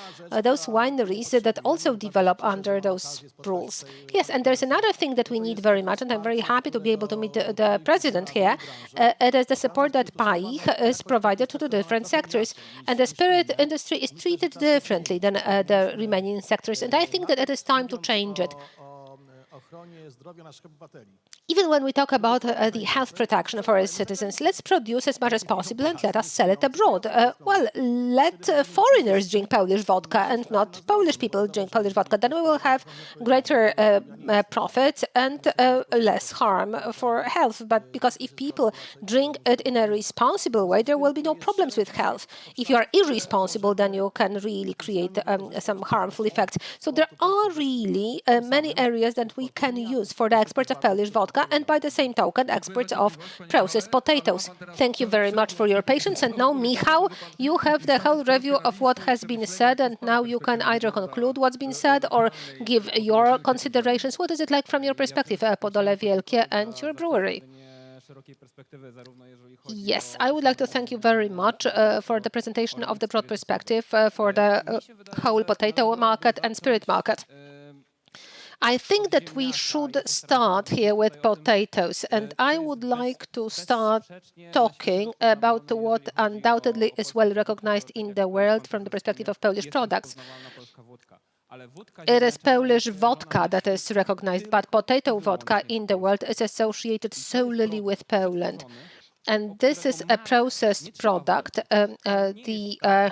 those wineries that also develop under those rules. Yes, and there's another thing that we need very much, and I'm very happy to be able to meet the president here. It is the support that PAIH is provided to the different sectors, and the spirit industry is treated differently than the remaining sectors, and I think that it is time to change it. Even when we talk about the health protection of our citizens, let's produce as much as possible and let us sell it abroad. Let foreigners drink Polish vodka and not Polish people drink Polish vodka. Then we will have greater profit and less harm for health. But because if people drink it in a responsible way, there will be no problems with health. If you are irresponsible, then you can really create some harmful effects. So there are really many areas that we can use for the exports of Polish vodka, and by the same token, exports of processed potatoes. Thank you very much for your patience. And now, Michał, you have the whole review of what has been said, and now you can either conclude what's been said or give your considerations. What is it like from your perspective, Podole Wielkie and your brewery? Yes, I would like to thank you very much for the presentation of the broad perspective for the whole potato market and spirit market. I think that we should start here with potatoes, and I would like to start talking about what undoubtedly is well recognized in the world from the perspective of Polish products. It is Polish vodka that is recognized, but potato vodka in the world is associated solely with Poland. And this is a processed product. The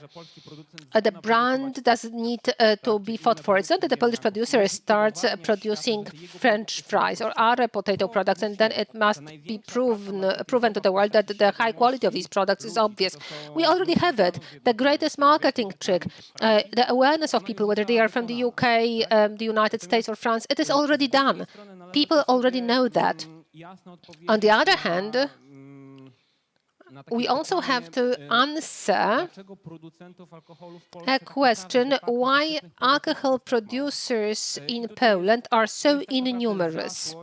brand doesn't need to be fought for. It's not that the Polish producer starts producing French fries or other potato products, and then it must be proven to the world that the high quality of these products is obvious. We already have it. The greatest marketing trick, the awareness of people, whether they are from the UK, the United States, or France, it is already done. People already know that. On the other hand, we also have to answer a question why alcohol producers in Poland are so innumerous.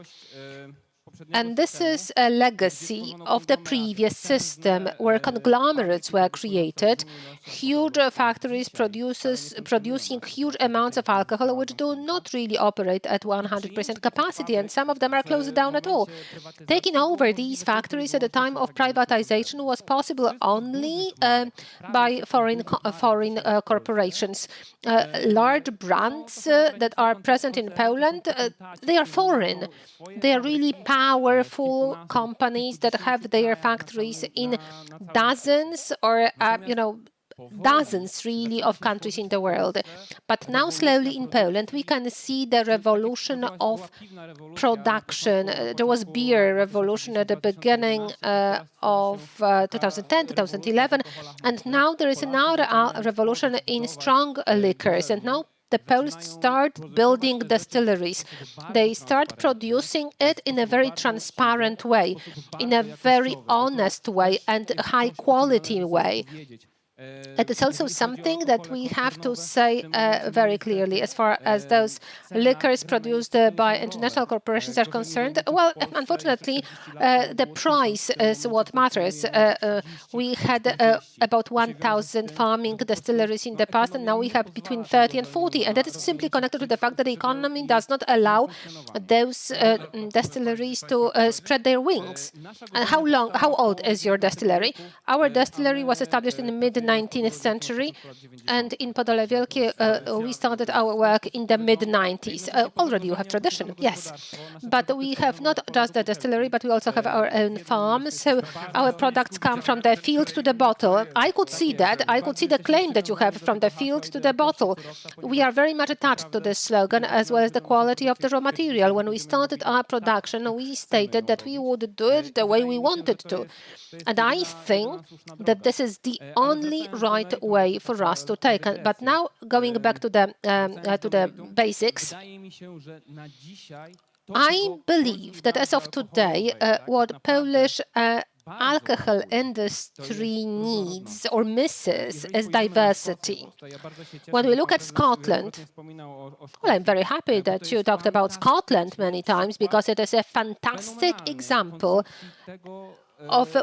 And this is a legacy of the previous system where conglomerates were created, huge factories producing huge amounts of alcohol which do not really operate at 100% capacity, and some of them are closed down at all. Taking over these factories at the time of privatization was possible only by foreign corporations. Large brands that are present in Poland, they are foreign. They are really powerful companies that have their factories in dozens or, dozens really of countries in the world. But now slowly in Poland we can see the revolution of production. There was beer revolution at the beginning of 2010, 2011, and now there is another revolution in strong liquors, and now the Poles start building distilleries. They start producing it in a very transparent way, in a very honest way and high quality way. It is also something that we have to say very clearly as far as those liquors produced by international corporations are concerned. Well, unfortunately, the price is what matters. We had about 1,000 farming distilleries in the past, and now we have between 30 and 40. And that is simply connected to the fact that the economy does not allow those distilleries to spread their wings. And how old is your distillery? Our distillery was established in the mid-19th century, and in Podole Wielkie we started our work in the mid-90s. Already you have tradition, yes. But we have not just the distillery, but we also have our own farm, so our products come from the field to the bottle. I could see that. I could see the claim that you have from the field to the bottle. We are very much attached to this slogan, as well as the quality of the raw material. When we started our production, we stated that we would do it the way we wanted to. And I think that this is the only right way for us to take. But now, going back to the basics, I believe that as of today, what Polish alcohol industry needs or misses is diversity. When we look at Scotland, well, I'm very happy that you talked about Scotland many times, because it is a fantastic example of a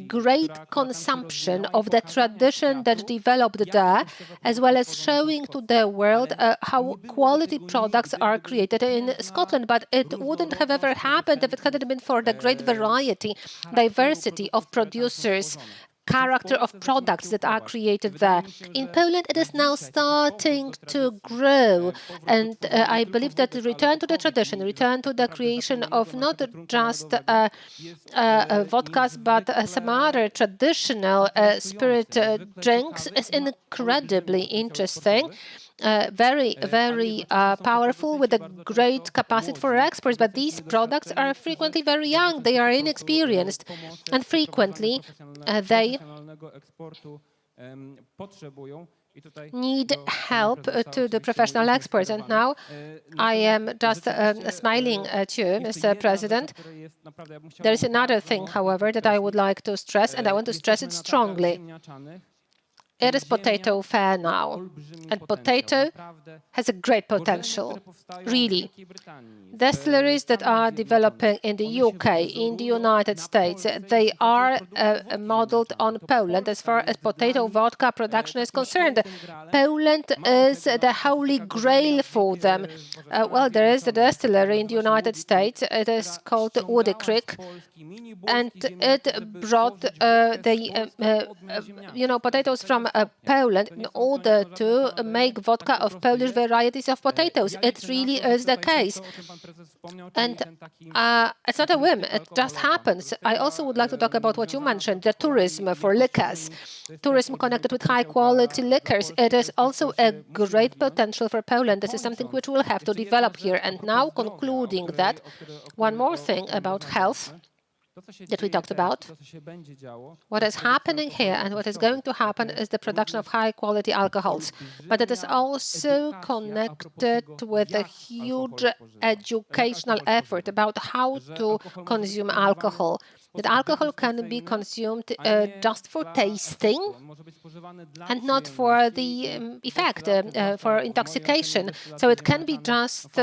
great consumption of the tradition that developed there, as well as showing to the world how quality products are created in Scotland. But it wouldn't have ever happened if it hadn't been for the great variety, diversity of producers, character of products that are created there. In Poland, it is now starting to grow, and I believe that the return to the tradition, return to the creation of not just vodkas, but some other traditional spirit drinks is incredibly interesting. Very powerful, with a great capacity for exports. But these products are frequently very young, they are inexperienced, and frequently they need help to the professional experts. And now I am just smiling at you, Mr. President. There is another thing, however, that I would like to stress, and I want to stress it strongly. It is potato fair now, and potato has a great potential, really. Distilleries that are developing in the UK, in the United States, they are modeled on Poland as far as potato vodka production is concerned. Poland is the holy grail for them. Well, there is a distillery in the United States. It is called Woody Creek, and it brought potatoes from Poland in order to make vodka of Polish varieties of potatoes. It really is the case. And it's not a whim, it just happens. I also would like to talk about what you mentioned, the tourism for liquors. Tourism connected with high-quality liquors. It is also a great potential for Poland. This is something which we'll have to develop here. And now, concluding that, one more thing about health that we talked about. What is happening here and what is going to happen is the production of high-quality alcohols. But it is also connected with a huge educational effort about how to consume alcohol. That alcohol can be consumed just for tasting and not for the effect, for intoxication. So it can be just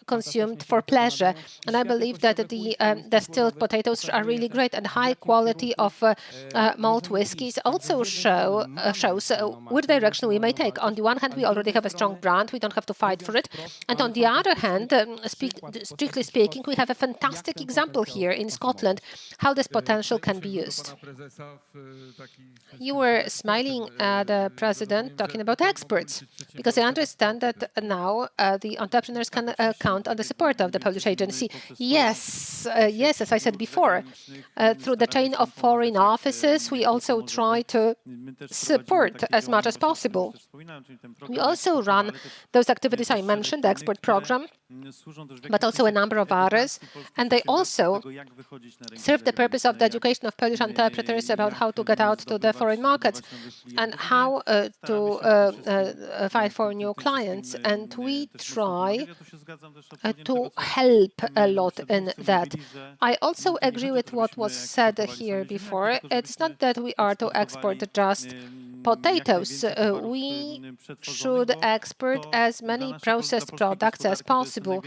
consumed for pleasure. And I believe that the distilled potatoes are really great, and high quality of malt whiskies also shows which direction we may take. On the one hand, we already have a strong brand. We don't have to fight for it. And on the other hand, strictly speaking, we have a fantastic example here in Scotland, how this potential can be used. You were smiling at the president talking about experts, because I understand that now the entrepreneurs can count on the support of the Polish agency. Yes, as I said before, through the chain of foreign offices, we also try to support as much as possible. We also run those activities I mentioned, the export program, but also a number of others, and they also serve the purpose of the education of Polish entrepreneurs about how to get out to the foreign markets and how to fight for new clients. And we try to help a lot in that. I also agree with what was said here before. It's not that we are to export just potatoes. We should export as many processed products as possible,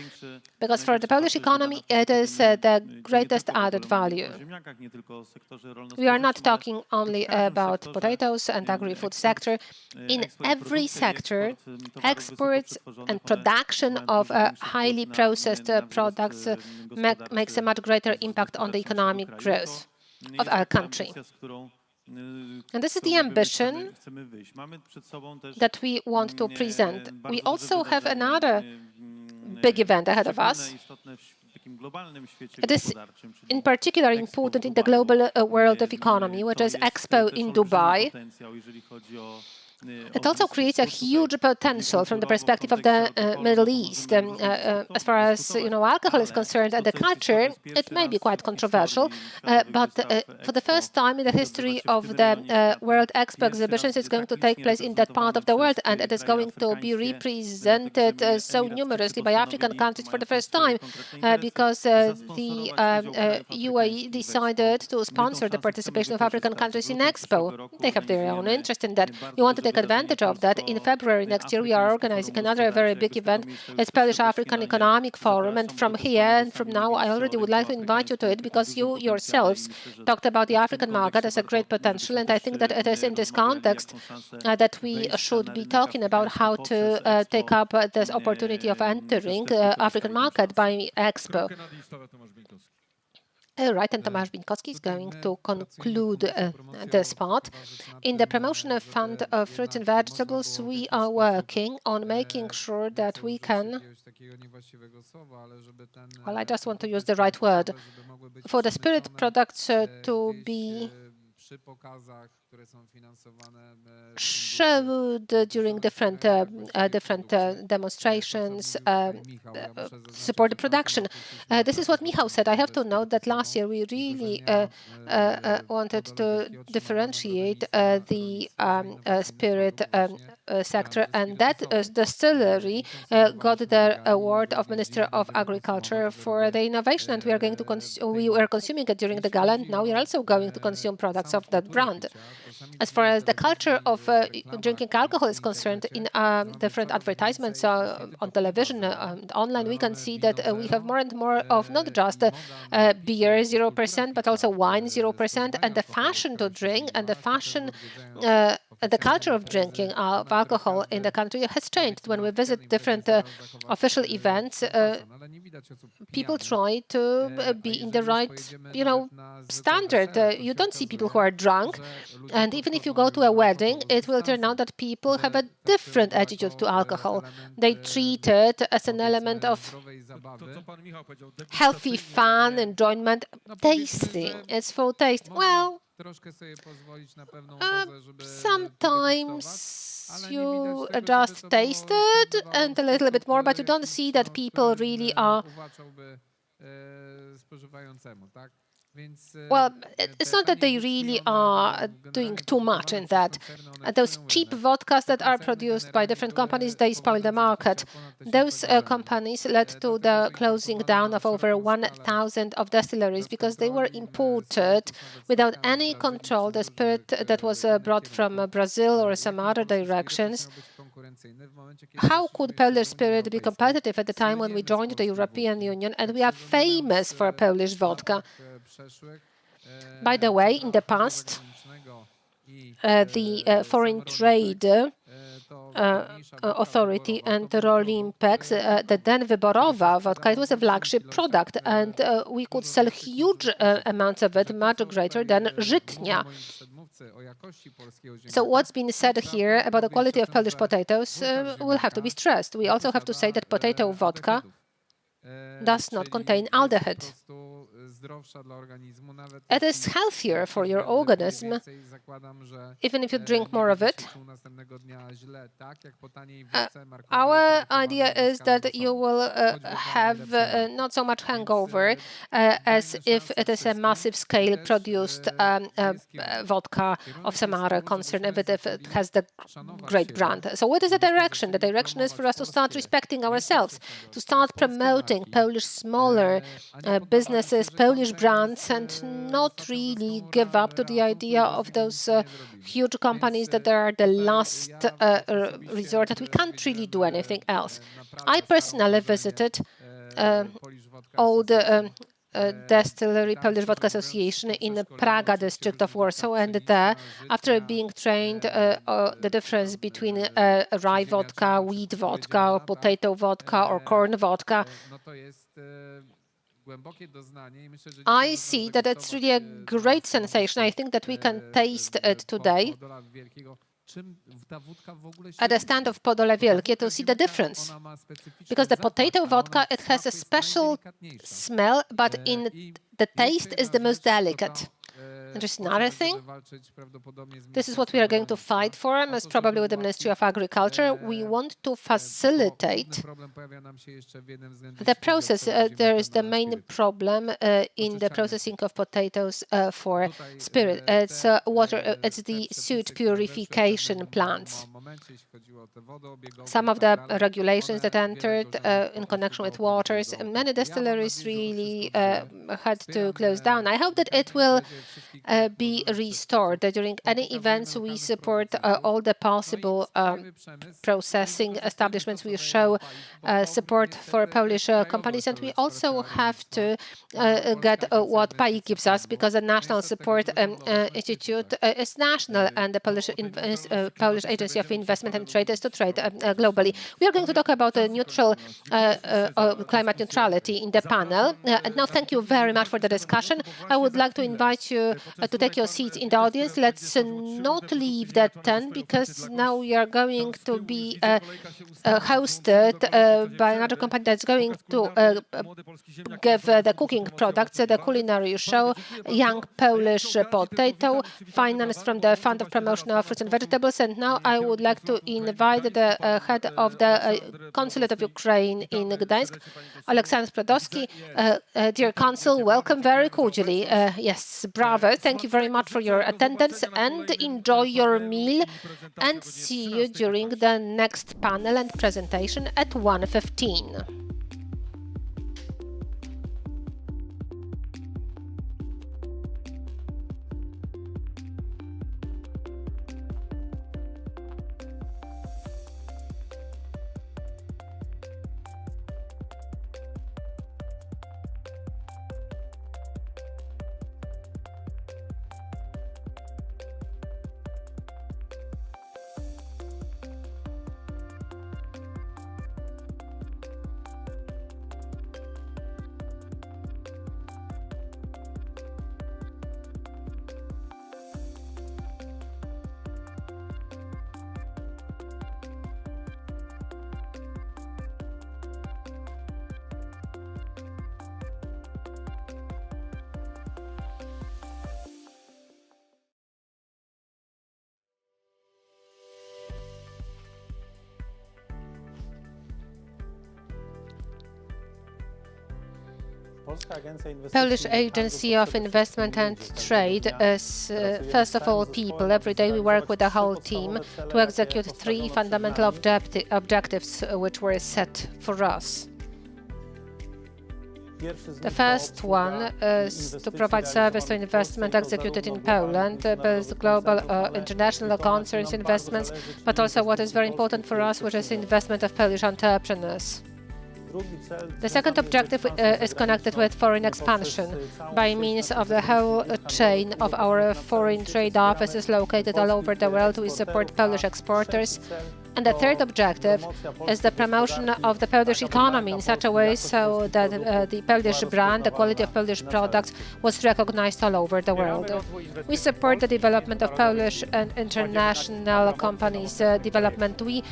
because for the Polish economy, it is the greatest added value. We are not talking only about potatoes and agri-food sector. In every sector, exports and production of highly processed products makes a much greater impact on the economic growth of our country. And this is the ambition that we want to present. We also have another big event ahead of us. It is in particular important in the global world of economy, which is Expo in Dubai. It also creates a huge potential from the perspective of the Middle East. As far as alcohol is concerned and the culture, it may be quite controversial, but for the first time in the history of the World Expo exhibitions, it's going to take place in that part of the world, and it is going to be represented so numerously by African countries for the first time, because the UAE decided to sponsor the participation of African countries in Expo. They have their own interest in that. We want to take advantage of that. In February next year, we are organizing another very big event. It's Polish African Economic Forum, and from here and from now, I already would like to invite you to it, because you yourselves talked about the African market as a great potential, and I think that it is in this context that we should be talking about how to take up this opportunity of entering the African market by Expo. Right, and Tomasz Binkowski is going to conclude this part. In the promotion of fund of fruits and vegetables, we are working on making sure that we can, well, I just want to use the right word, for the spirit products to be showed during different demonstrations, support the production. This is what Michał said. I have to note that last year we really wanted to differentiate the spirit sector, and that distillery got the award of Minister of Agriculture for the innovation, and we are going to we were consuming it during the gala, and now we are also going to consume products of that brand. As far as the culture of drinking alcohol is concerned, in different advertisements on television and online, we can see that we have more and more of not just beer 0%, but also wine 0%, and the fashion to drink and the fashion, the culture of drinking of alcohol in the country has changed. When we visit different official events, people try to be in the right, standard. You don't see people who are drunk, and even if you go to a wedding, it will turn out that people have a different attitude to alcohol. They treat it as an element of healthy fun, enjoyment, tasting. It's for taste. Well, sometimes you just taste it and a little bit more, but you don't see that people really are. Well, it's not that they really are doing too much in that. Those cheap vodkas that are produced by different companies, they spoil the market. Those companies led to the closing down of over 1,000 of distilleries because they were imported without any control. The spirit that was brought from Brazil or some other directions. How could Polish spirit be competitive at the time when we joined the European Union and we are famous for Polish vodka? By the way, in the past, the Foreign Trade Authority and Rolimpex, the then Wyborowa vodka, it was a flagship product, and we could sell huge amounts of it, much greater than Żytnia. So what's been said here about the quality of Polish potatoes will have to be stressed. We also have to say that potato vodka does not contain aldehyde. It is healthier for your organism, even if you drink more of it. Our idea is that you will have not so much hangover as if it is a massive scale produced vodka of some other concern, if it has the great brand. So what is the direction? The direction is for us to start respecting ourselves, to start promoting Polish smaller businesses, Polish brands, and not really give up to the idea of those huge companies that are the last resort, that we can't really do anything else. I personally visited old distillery, Polish Vodka Association in the Praga district of Warsaw, and there, after being trained the difference between rye vodka, wheat vodka, or potato vodka, or corn vodka, I see that it's really a great sensation. I think that we can taste it today at the stand of Podole Wielkie to see the difference. Because the potato vodka, it has a special smell, but in the taste is the most delicate. And there's another thing. This is what we are going to fight for, most probably with the Ministry of Agriculture. We want to facilitate the process. There is the main problem in the processing of potatoes for spirit. It's water. It's the sewage purification plants. Some of the regulations that entered in connection with waters, many distilleries really had to close down. I hope that it will be restored. During any events, we support all the possible processing establishments. We show support for Polish companies, and we also have to get what PAI gives us, because the National Support Institute is national, and the Polish Agency of Investment and Trade is to trade globally. We are going to talk about neutral climate neutrality in the panel. And now, thank you very much for the discussion. I would like to invite you to take your seats in the audience. Let's not leave that tent, because now we are going to be hosted by another company that's going to give the cooking products, the culinary show, Young Polish Potato, financed from the Fund of Promotion of Fruits and Vegetables. And now I would like like to invite the head of the Consulate of Ukraine in Gdańsk, Alexander Prodowski. Dear Consul, welcome very cordially. Yes, bravo. Thank you very much for your attendance and enjoy your meal, and see you during the next panel and presentation at 1:15. Polish Agency of Investment and Trade is, first of all, people. Every day we work with the whole team to execute 3 fundamental objectives which were set for us. The first one is to provide service to investment executed in Poland, both global international concerns investments, but also what is very important for us, which is investment of Polish entrepreneurs. The second objective is connected with foreign expansion by means of the whole chain of our foreign trade offices located all over the world. We support Polish exporters. And the third objective is the promotion of the Polish economy in such a way so that the Polish brand, the quality of Polish products, was recognized all over the world. We support the development of Polish and international companies' development. We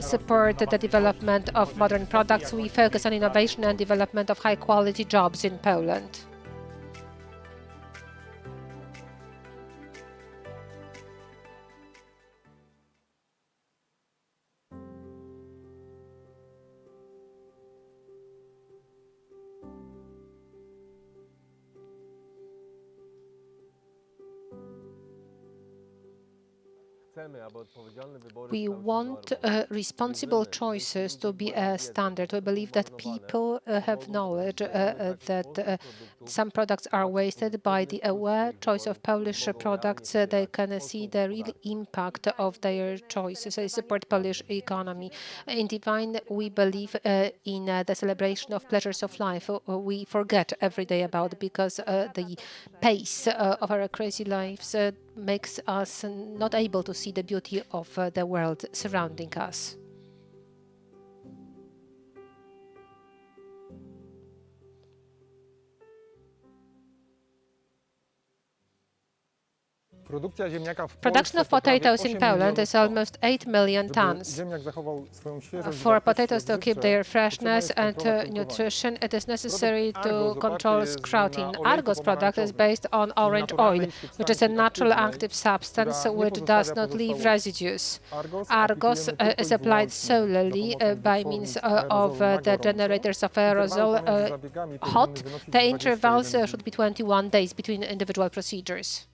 support the development of modern products. We focus on innovation and development of high-quality jobs in Poland. We want responsible choices to be a standard. We believe that people have knowledge that some products are wasted. By the aware choice of Polish products, they can see the real impact of their choices. They support Polish economy. In Divine, we believe in the celebration of pleasures of life. We forget every day about it because the pace of our crazy lives makes us not able to see the beauty of the world surrounding us. Production of potatoes in Poland is almost 8 million tons. For potatoes to keep their freshness and nutrition, it is necessary to control scouting. Argos product is based on orange oil, which is a natural active substance which does not leave residues. Argos is applied solely by means of the generators of aerosol hot. The intervals should be 21 days between individual procedures.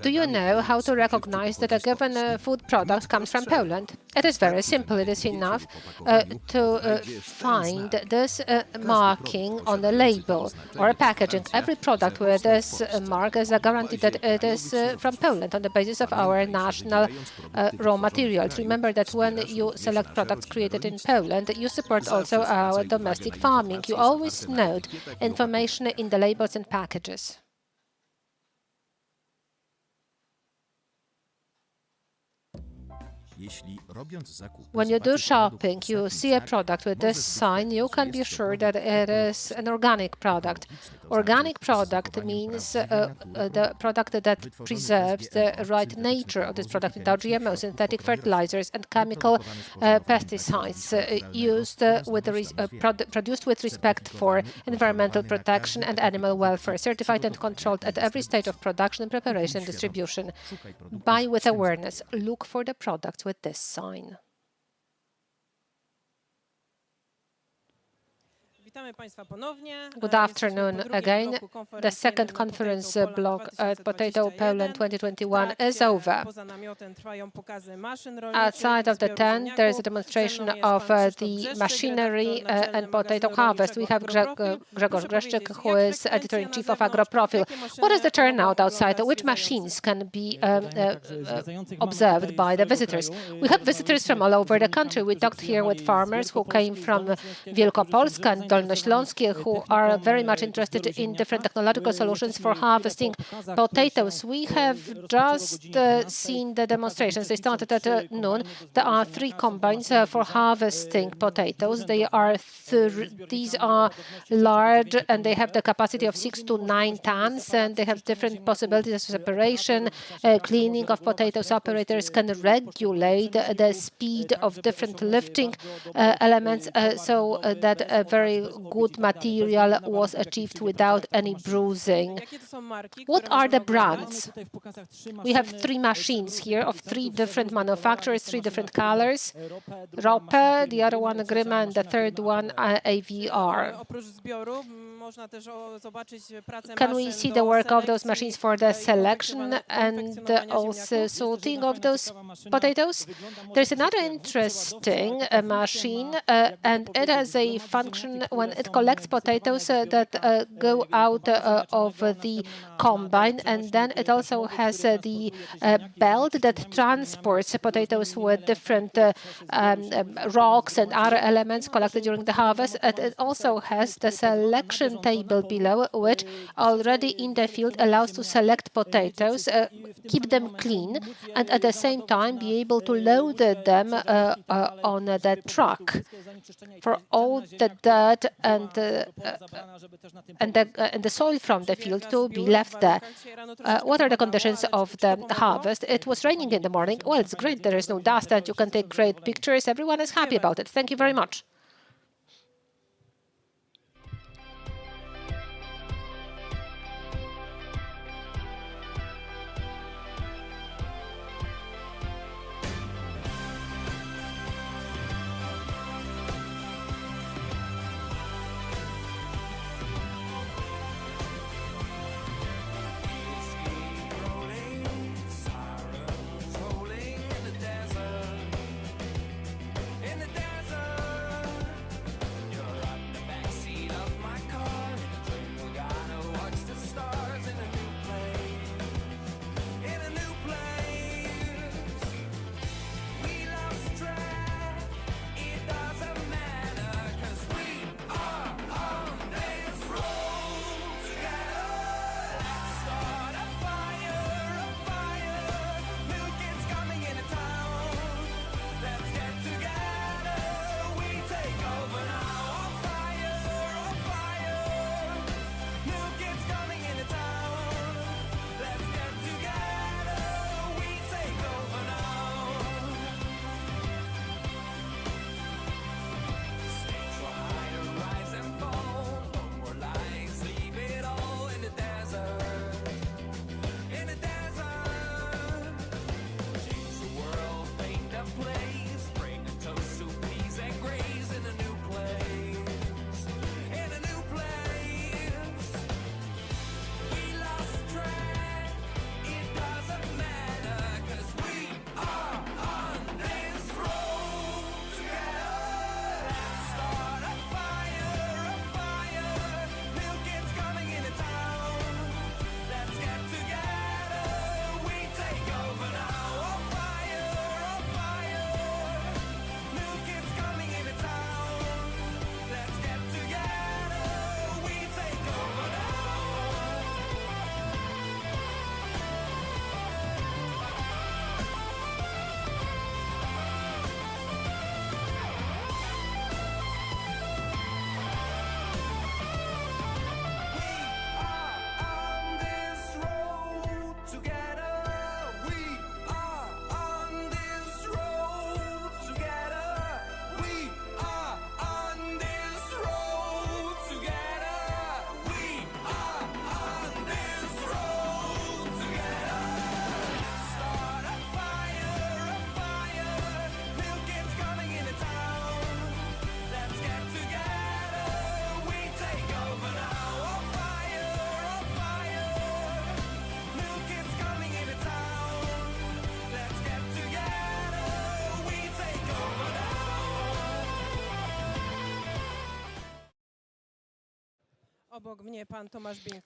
Do you know how to recognize that a given food product comes from Poland? It is very simple. It is enough to find this marking on the label or packaging. Every product with this mark is a guarantee that it is from Poland on the basis of our national raw materials. Remember that when you select products created in Poland, you support also our domestic farming. You always note information in the labels and packages. When you do shopping, you see a product with this sign, you can be sure that it is an organic product. Organic product means the product that preserves the right nature of this product without GMOs, synthetic fertilizers and chemical pesticides produced with respect for environmental protection and animal welfare, certified and controlled at every stage of production, preparation, and distribution. Buy with awareness. Look for the products with this sign. Good afternoon again. The second conference block at Potato Poland 2021 is over. Outside of the tent, there is a demonstration of the machinery and potato harvest. We have Grzegorz Greszczyk, who is editor-in-chief of AgroProfil. What is the turnout outside? Which machines can be observed by the visitors? We have visitors from all over the country. We talked here with farmers who came from Wielkopolska and Dolnośląskie, who are very much interested in different technological solutions for harvesting potatoes. We have just seen the demonstrations. They started at noon. There are 3 combines for harvesting potatoes. These are large and they have the capacity of 6 to 9 tons, and they have different possibilities of separation, cleaning of potatoes. Operators can regulate the speed of different lifting elements so that a very good material was achieved without any bruising. What are the brands? We have 3 machines here of 3 different manufacturers, 3 different colors. Rope, the other one Grima, and the third one AVR. Can we see the work of those machines for the selection and also sorting of those potatoes? There's another interesting machine, and it has a function when it collects potatoes that go out of the combine, and then it also has the belt that transports potatoes with different rocks and other elements collected during the harvest. And it also has the selection table below, which already in the field allows to select potatoes, keep them clean, and at the same time be able to load them on the truck for all the dirt and the soil from the field to be left there. What are the conditions of the harvest? It was raining in the morning. Well, it's great. There is no dust and you can take great pictures. Everyone is happy about it. Thank you very much.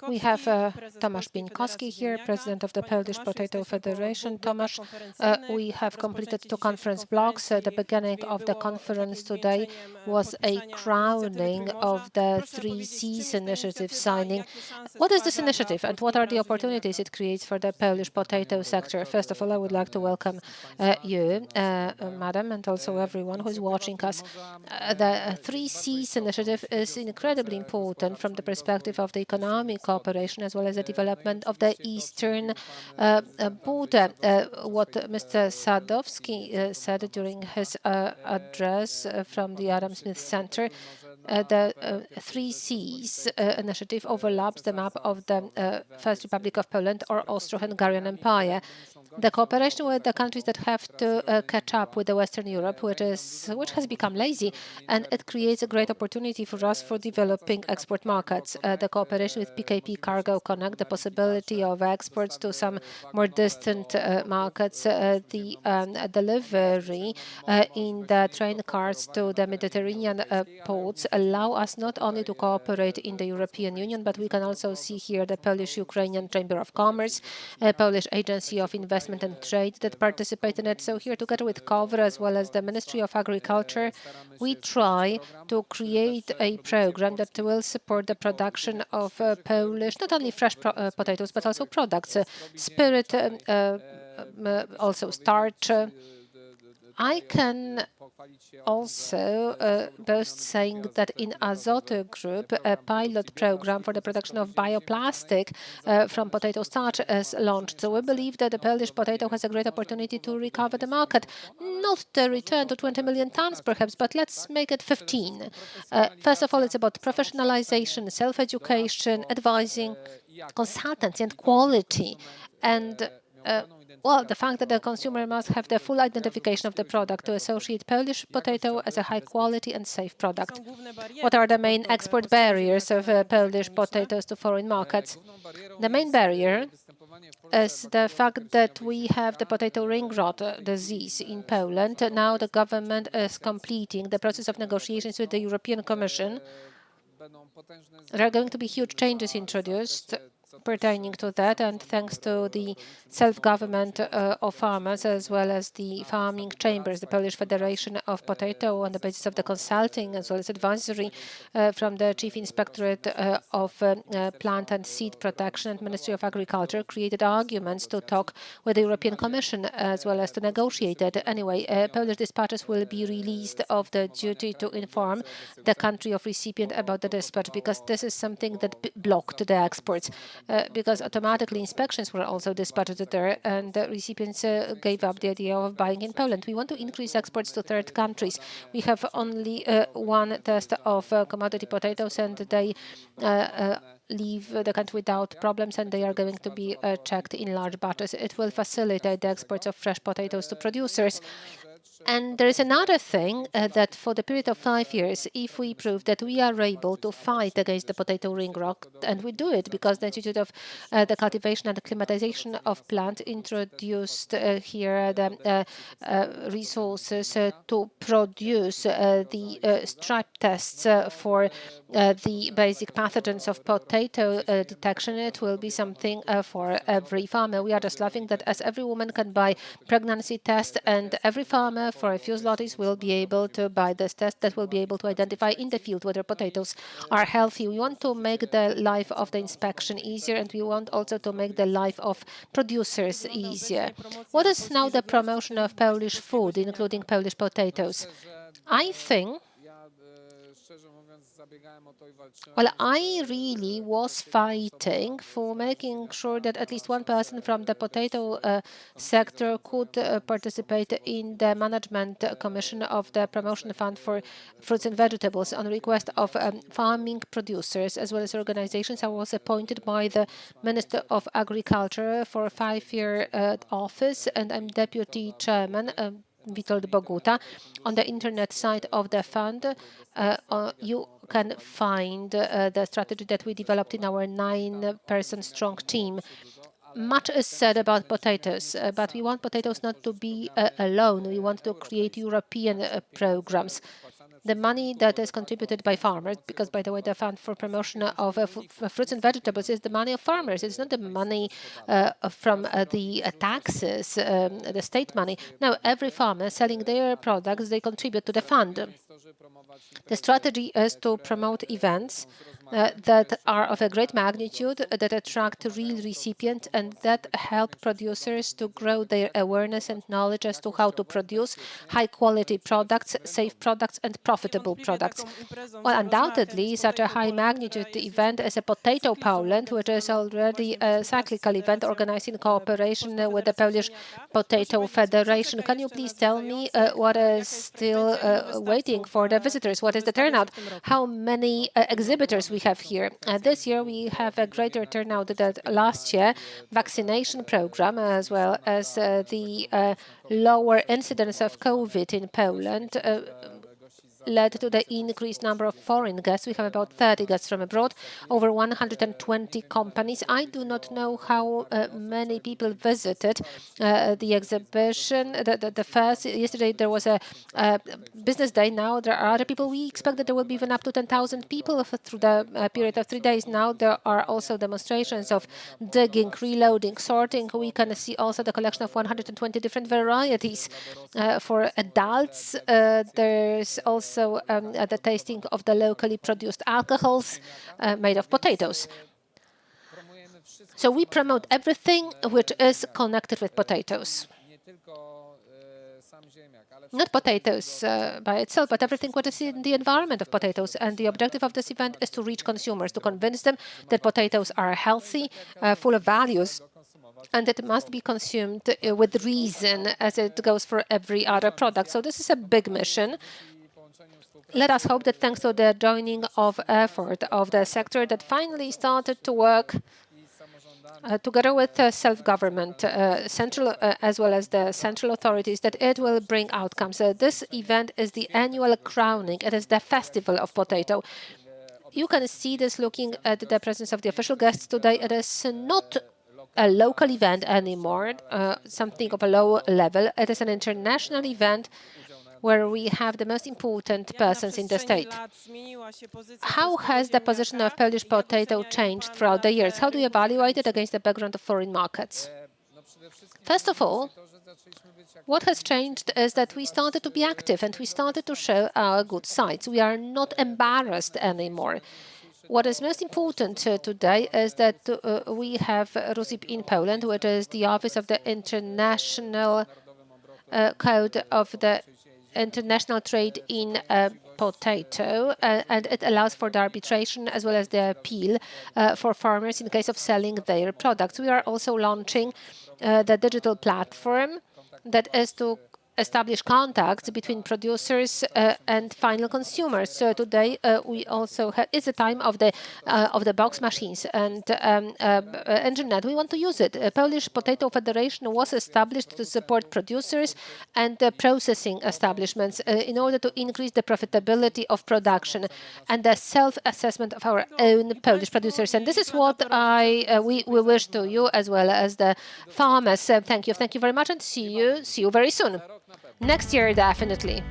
We have Tomasz Bieńkowski here, president of the Polish Potato Federation. Tomasz, we have completed 2 conference blocks. The beginning of the conference today was a crowning of the 3 Cs initiative signing. What is this initiative and what are the opportunities it creates for the Polish potato sector? First of all, I would like to welcome you, madam, and also everyone who is watching us. The 3 Cs initiative is incredibly important from the perspective of the economic cooperation as well as the development of the eastern border. What Mr. Sadowski said during his address from the Adam Smith Center, the 3 Cs initiative overlaps the map of the First Republic of Poland or Austro-Hungarian Empire. The cooperation with the countries that have to catch up with the Western Europe, which has become lazy, and it creates a great opportunity for us for developing export markets. The cooperation with PKP Cargo Connect, the possibility of exports to some more distant markets, the delivery in the train cars to the Mediterranean ports allow us not only to cooperate in the European Union, but we can also see here the Polish-Ukrainian Chamber of Commerce, Polish Agency of Investment and Trade that participate in it. So here, together with KOWR as well as the Ministry of Agriculture, we try to create a program that will support the production of Polish, not only fresh potatoes, but also products, spirit, also starch. I can also boast saying that in Azoty Group, a pilot program for the production of bioplastic from potato starch is launched. So we believe that the Polish potato has a great opportunity to recover the market. Not the return to 20 million tons, perhaps, but let's make it 15. First of all, it's about professionalization, self-education, advising, consultancy, and quality. And well, the fact that the consumer must have the full identification of the product to associate Polish potato as a high quality and safe product. What are the main export barriers of Polish potatoes to foreign markets? The main barrier is the fact that we have the potato ring rot disease in Poland. Now the government is completing the process of negotiations with the European Commission. There are going to be huge changes introduced pertaining to that, and thanks to the self-government of farmers as well as the farming chambers, the Polish Federation of Potato, on the basis of the consulting as well as advisory from the Chief Inspectorate of Plant and Seed Protection and Ministry of Agriculture, created arguments to talk with the European Commission as well as to negotiate it. Anyway, Polish dispatches will be released of the duty to inform the country of recipient about the dispatch, because this is something that blocked the exports. Because automatically inspections were also dispatched there, and the recipients gave up the idea of buying in Poland. We want to increase exports to third countries. We have only one test of commodity potatoes, and they leave the country without problems, and they are going to be checked in large batches. It will facilitate the exports of fresh potatoes to producers. And there is another thing that for the period of 5 years, if we prove that we are able to fight against the potato ring rot, and we do it because the Institute of the Cultivation and Acclimatization of Plants introduced here the resources to produce the stripe tests for the basic pathogens of potato detection, it will be something for every farmer. We are just laughing that as every woman can buy pregnancy test, and every farmer for a few zlotys will be able to buy this test that will be able to identify in the field whether potatoes are healthy. We want to make the life of the inspection easier, and we want also to make the life of producers easier. What is now the promotion of Polish food, including Polish potatoes? I think I really was fighting for making sure that at least one person from the potato sector could participate in the management commission of the promotion fund for fruits and vegetables on request of farming producers as well as organizations. I was appointed by the Minister of Agriculture for a 5-year office, and I'm deputy chairman. Witold Boguta. On the internet site of the fund, you can find the strategy that we developed in our 9-person strong team. Much is said about potatoes, but we want potatoes not to be alone. We want to create European programs. the money that is contributed by farmers, because, by the way, the Fund for Promotion of Fruits and Vegetables is the money of farmers. It's not the money from the taxes, the state money. No, every farmer selling their products, they contribute to the fund. The strategy is to promote events that are of a great magnitude, that attract real recipients, and that help producers to grow their awareness and knowledge as to how to produce high-quality products, safe products, and profitable products. Well, undoubtedly, such a high-magnitude event as a Potato Poland, which is already a cyclical event organized in cooperation with the Polish Potato Federation. Can you please tell me what is still waiting for the visitors? What is the turnout? How many exhibitors we have here? This year we have a greater turnout than last year. Vaccination program, as well as the lower incidence of COVID in Poland, led to the increased number of foreign guests. We have about 30 guests from abroad, over 120 companies. I do not know how many people visited the exhibition. Yesterday there was a business day. Now there are other people. We expect that there will be even up to 10,000 people through the period of 3 days. Now there are also demonstrations of digging, reloading, sorting. We can see also the collection of 120 different varieties. For adults, there's also the tasting of the locally produced alcohols made of potatoes. So we promote everything which is connected with potatoes. Not potatoes by itself, but everything what is in the environment of potatoes. And the objective of this event is to reach consumers, to convince them that potatoes are healthy, full of values, and it must be consumed with reason, as it goes for every other product. So this is a big mission. Let us hope that thanks to the joining of effort of the sector that finally started to work together with self-government, central as well as the central authorities, that it will bring outcomes. This event is the annual crowning. It is the festival of potato. You can see this looking at the presence of the official guests today. It is not a local event anymore, something of a low level. It is an international event where we have the most important persons in the state. How has the position of Polish potato changed throughout the years? How do you evaluate it against the background of foreign markets? First of all, what has changed is that we started to be active and we started to show our good sides. We are not embarrassed anymore. What is most important today is that we have RUSIP in Poland, which is the Office of the International Code of the International Trade in Potato, and it allows for the arbitration as well as the appeal for farmers in case of selling their products. We are also launching the digital platform that is to establish contacts between producers and final consumers. So today we also have, it's the time of the box machines and internet. We want to use it. Polish Potato Federation was established to support producers and processing establishments in order to increase the profitability of production and the self-assessment of our own Polish producers. And this is what we wish to you as well as the farmers. Thank you very much, and see you very soon. Next year, definitely.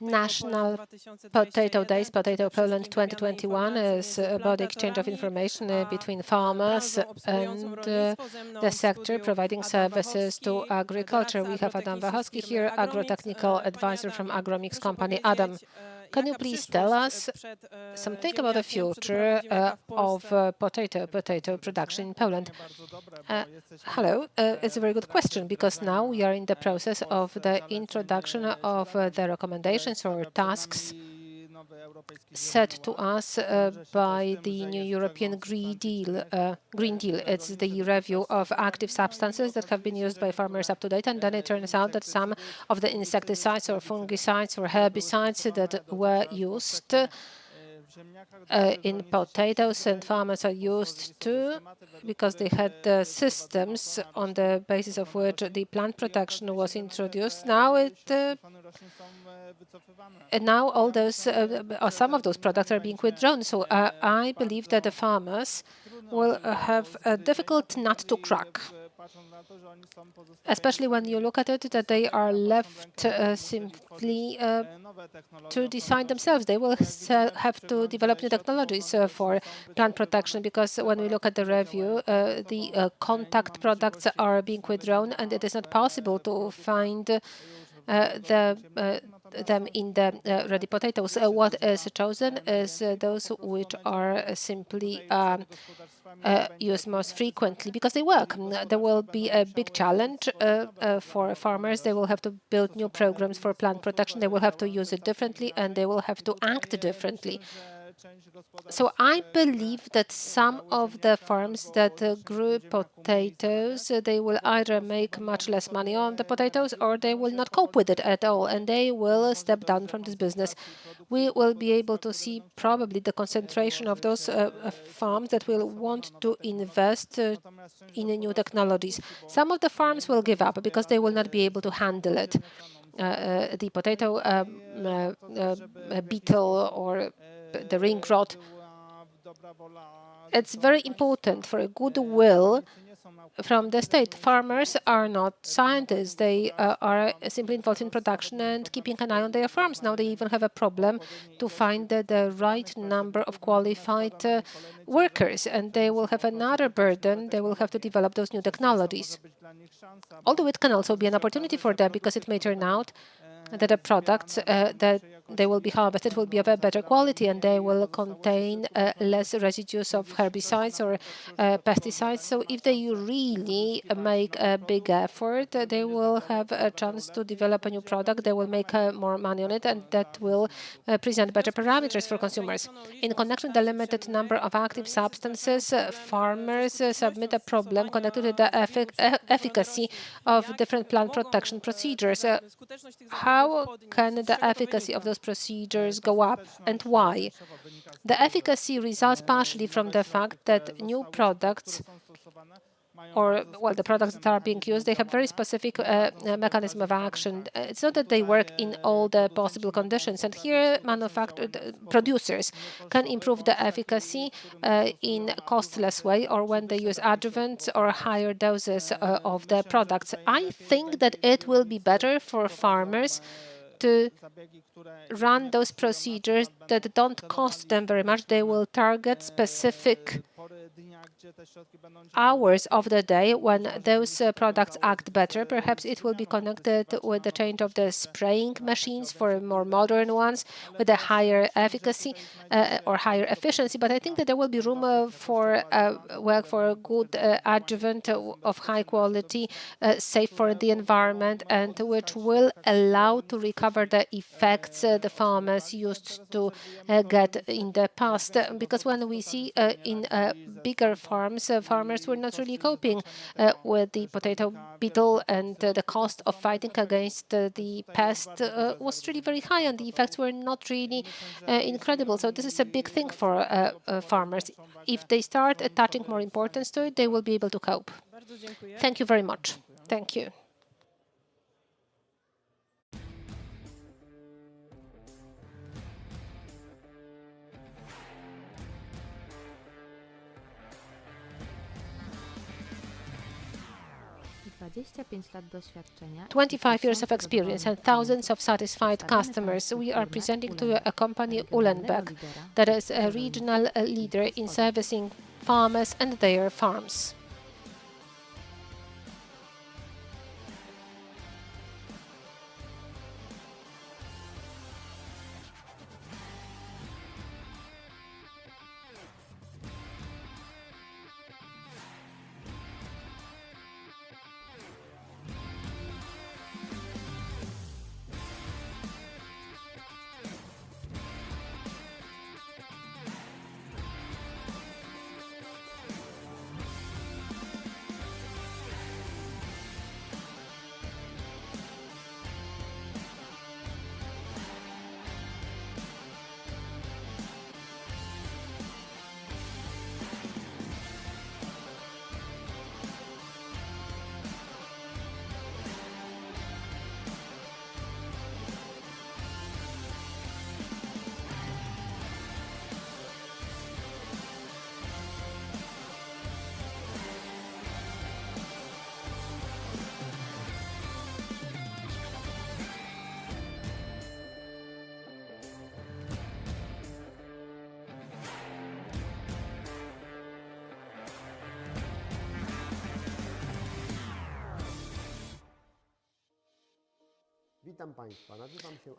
National Potato Days, Potato Poland 2021 is about the exchange of information between farmers and the sector providing services to agriculture. We have Adam Wachowski here, agro-technical advisor from Agromix company. Adam, can you please tell us something about the future of potato production in Poland? Hello, it's a very good question, because now we are in the process of the introduction of the recommendations or tasks set to us by the new European Green Deal. It's the review of active substances that have been used by farmers up to date, and then it turns out that some of the insecticides or fungicides or herbicides that were used in potatoes and farmers are used to, because they had systems on the basis of which the plant protection was introduced. Now now all those or some of those products are being withdrawn. So I believe that the farmers will have a difficult nut to crack, especially when you look at it that they are left simply to decide themselves. They will have to develop new technologies for plant protection, because when we look at the review, the contact products are being withdrawn, and it is not possible to find them in the ready potatoes. What is chosen is those which are simply used most frequently because they work. There will be a big challenge for farmers. They will have to build new programs for plant protection. They will have to use it differently, and they will have to act differently. So I believe that some of the farms that grew potatoes, they will either make much less money on the potatoes, or they will not cope with it at all, and they will step down from this business. We will be able to see probably the concentration of those farms that will want to invest in new technologies. Some of the farms will give up because they will not be able to handle it. The potato beetle or the ring rot. It's very important for a goodwill from the state. Farmers are not scientists. They are simply involved in production and keeping an eye on their farms. Now they even have a problem to find the right number of qualified workers, and they will have another burden. They will have to develop those new technologies. Although it can also be an opportunity for them, because it may turn out that the products that they will be harvested will be of a better quality, and they will contain less residues of herbicides or pesticides. So if they really make a big effort, they will have a chance to develop a new product. They will make more money on it, and that will present better parameters for consumers. In connection with the limited number of active substances, farmers submit a problem connected to the efficacy of different plant protection procedures. How can the efficacy of those procedures go up, and why? The efficacy results partially from the fact that new products, or the products that are being used, they have very specific mechanism of action. It's not that they work in all the possible conditions, and here producers can improve the efficacy in a costless way, or when they use adjuvants or higher doses of the products. I think that it will be better for farmers to run those procedures that don't cost them very much. They will target specific hours of the day when those products act better. Perhaps it will be connected with the change of the spraying machines for more modern ones with a higher efficacy or higher efficiency. But I think that there will be room for work for a good adjuvant of high quality, safe for the environment, and which will allow to recover the effects the farmers used to get in the past. Because when we see in bigger farms, farmers were not really coping with the potato beetle, and the cost of fighting against the pest was really very high, and the effects were not really incredible. So this is a big thing for farmers. If they start attaching more importance to it, they will be able to cope. Thank you very much. Thank you. 25 years of experience and thousands of satisfied customers. We are presenting to you a company, Uhlenberg, that is a regional leader in servicing farmers and their farms.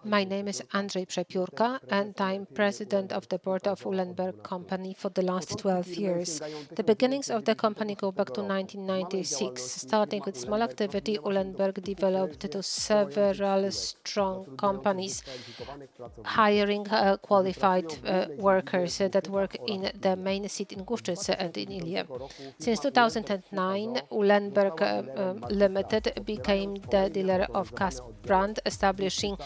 My name is Andrzej Przepiórka, and I'm president of the board of Uhlenberg Company for the last 12 years. The beginnings of the company go back to 1996. Starting with small activity, Uhlenberg developed to several strong companies, hiring qualified workers that work in the main seat in Główczyce and in Ilje. Since 2009, Uhlenberg Limited became the dealer of KAS brand, establishing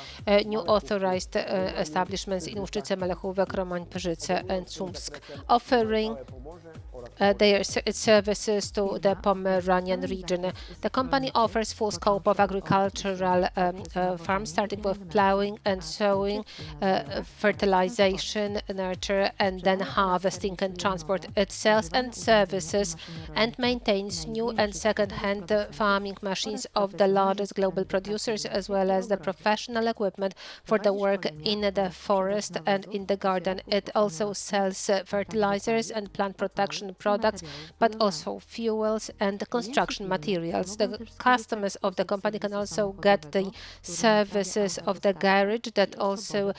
new authorized establishments in Łuszczyce, Malachówek, Romań, Pyrzyce and Słupsk, offering their services to the Pomeranian region. The company offers full scope of agricultural farms, starting with plowing and sowing, fertilization, nurture, and then harvesting and transport. It sells and services and maintains new and second-hand farming machines of the largest global producers, as well as the professional equipment for the work in the forest and in the garden. It also sells fertilizers and plant protection products, but also fuels and construction materials. The customers of the company can also get the services of the garage that also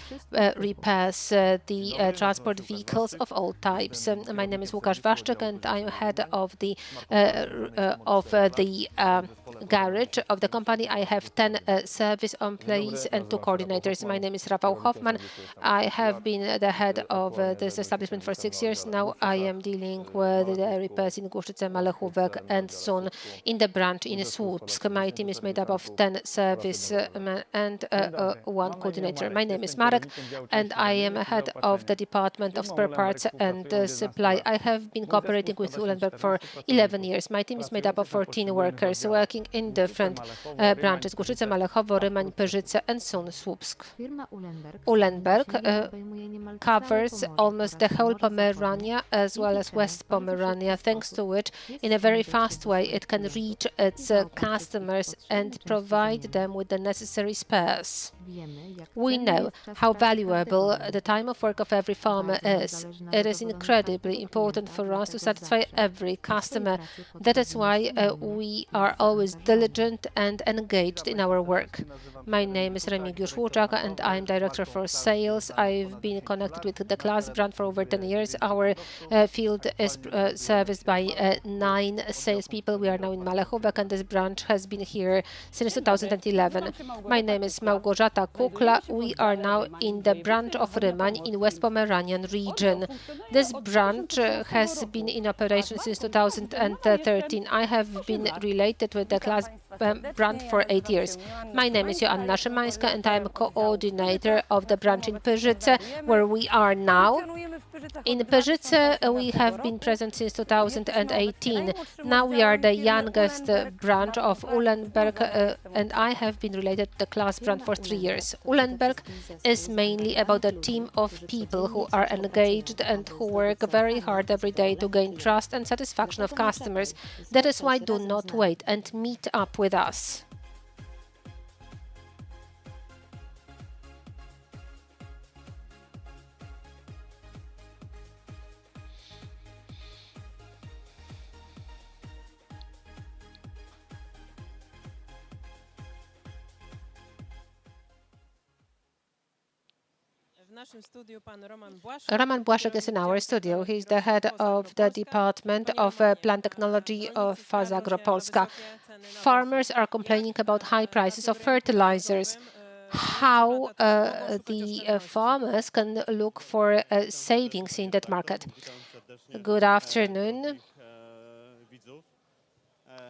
repairs the transport vehicles of all types. My name is Łukasz Waszczyk, and I'm head of the garage of the company. I have 10 service employees and 2 coordinators. My name is Rafał Hoffman. I have been the head of this establishment for 6 years now. I am dealing with the repairs in Główczyce, Malachówek, and soon in the branch in Słupsk. My team is made up of 10 servicemen and 1 coordinator. My name is Marek, and I am head of the department of spare parts and supply. I have been cooperating with Uhlenberg for 11 years. My team is made up of 14 workers working in different branches: Główczyce, Malachowo, Rymań, Pyrzyce, and soon Słupsk. Uhlenberg covers almost the whole Pomerania as well as West Pomerania, thanks to which, in a very fast way, it can reach its customers and provide them with the necessary spares. We know how valuable the time of work of every farmer is. It is incredibly important for us to satisfy every customer. That is why we are always diligent and engaged in our work. My name is Remigiusz Łuczak, and I am director for sales. I've been connected with the KAS brand for over 10 years. Our field is serviced by 9 salespeople. We are now in Malachówek, and this branch has been here since 2011. My name is Małgorzata Kukla. We are now in the branch of Rymań in West Pomeranian region. This branch has been in operation since 2013. I have been related with the KAS brand for 8 years. My name is Joanna Szymańska, and I am coordinator of the branch in Pyrzyce, where we are now. In Pyrzyce, we have been present since 2018. Now we are the youngest branch of Uhlenberg, and I have been related to the class brand for 3 years. Uhlenberg is mainly about a team of people who are engaged and who work very hard every day to gain trust and satisfaction of customers. That is why do not wait and meet up with us. Roman Błaszczyk is in our studio. He's the head of the Department of Plant Technology of Fazagro Polska. Farmers are complaining about high prices of fertilizers. How the farmers can look for savings in that market? Good afternoon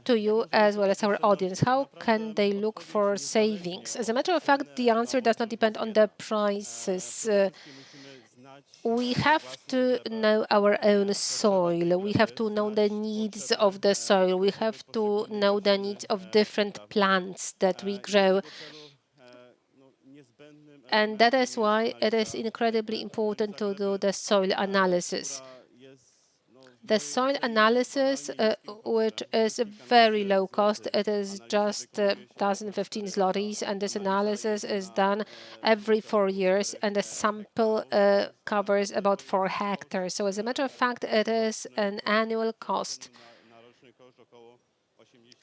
to you as well as our audience. How can they look for savings? As a matter of fact, the answer does not depend on the prices. We have to know our own soil. We have to know the needs of the soil. We have to know the needs of different plants that we grow. And that is why it is incredibly important to do the soil analysis. The soil analysis, which is very low cost, it is just 1,015 zlotys, and this analysis is done every 4 years, and the sample covers about 4 hectares. So as a matter of fact, it is an annual cost,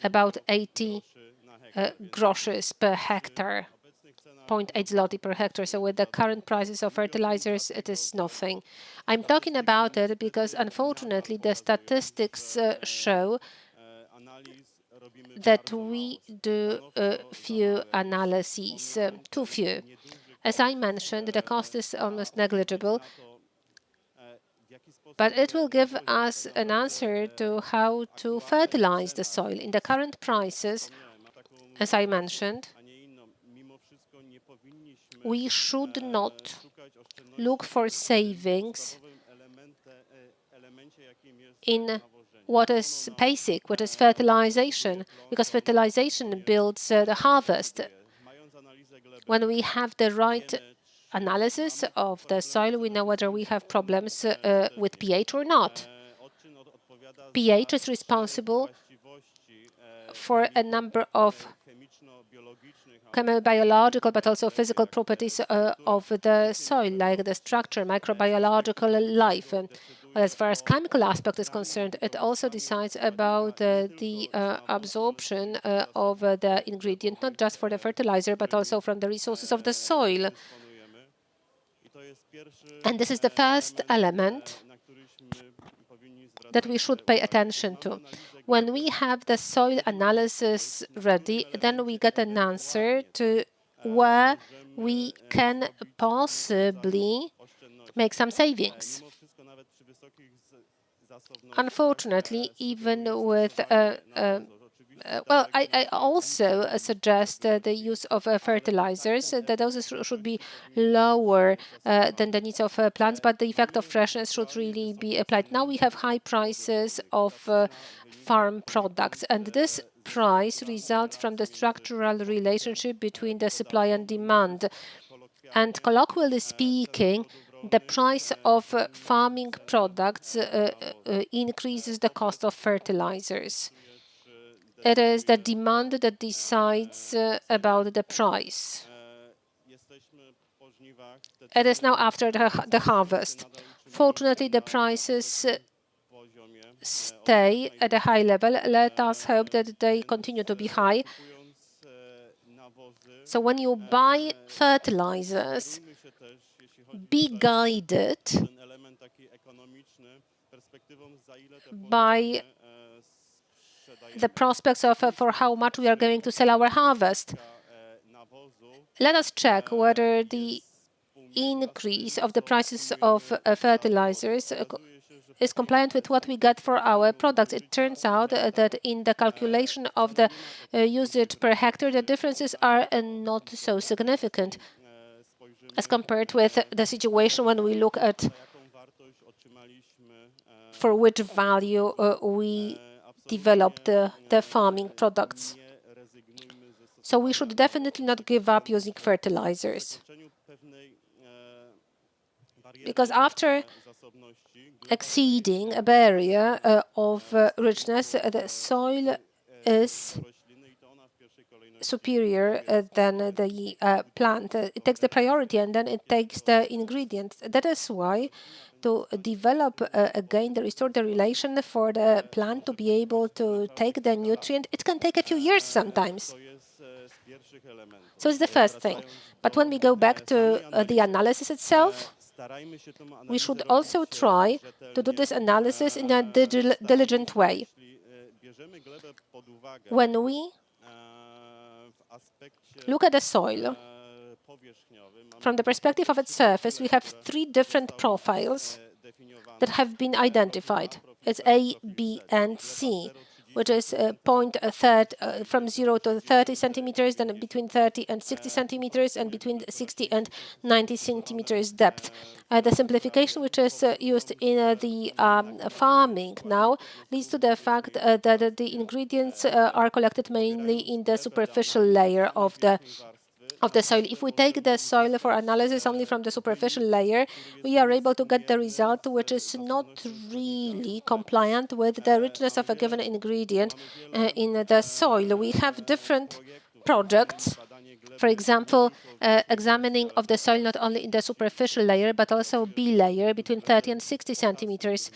about 80 groszy per hectare. 0.8 zloty per hectare. So with the current prices of fertilizers, it is nothing. I'm talking about it because, unfortunately, the statistics show that we do few analyses, too few. As I mentioned, the cost is almost negligible, but it will give us an answer to how to fertilize the soil. In the current prices, as I mentioned, we should not look for savings in what is basic, what is fertilization, because fertilization builds the harvest. When we have the right analysis of the soil, we know whether we have problems with pH or not. pH is responsible for a number of chemical-biological, but also physical properties of the soil, like the structure, microbiological life. As far as chemical aspect is concerned, it also decides about the absorption of the ingredient, not just for the fertilizer, but also from the resources of the soil. And this is the first element that we should pay attention to. When we have the soil analysis ready, then we get an answer to where we can possibly make some savings. Unfortunately, even with I also suggest the use of fertilizers. The doses should be lower than the needs of plants, but the effect of freshness should really be applied. Now we have high prices of farm products, and this price results from the structural relationship between the supply and demand. And colloquially speaking, the price of farming products increases the cost of fertilizers. It is the demand that decides about the price. It is now after the harvest. Fortunately, the prices stay at a high level. Let us hope that they continue to be high. So when you buy fertilizers, be guided by the prospects of for how much we are going to sell our harvest. Let us check whether the increase of the prices of fertilizers is compliant with what we get for our products. It turns out that in the calculation of the usage per hectare, the differences are not so significant as compared with the situation when we look at for which value we develop the farming products. So we should definitely not give up using fertilizers. Because after exceeding a barrier of richness, the soil is superior than the plant. It takes the priority and then it takes the ingredients. That is why to develop again, restore the relation for the plant to be able to take the nutrient, it can take a few years sometimes. So it's the first thing. But when we go back to the analysis itself, we should also try to do this analysis in a diligent way. When we look at the soil, from the perspective of its surface, we have 3 different profiles that have been identified. It's A, B, and C, which is from 0 to 30 centimeters, then between 30 and 60 centimeters, and between 60 and 90 centimeters depth. The simplification which is used in the farming now leads to the fact that the ingredients are collected mainly in the superficial layer of the soil. If we take the soil for analysis only from the superficial layer, we are able to get the result which is not really compliant with the richness of a given ingredient in the soil. We have different projects, for example, examining of the soil not only in the superficial layer, but also B layer between 30 and 60 centimeters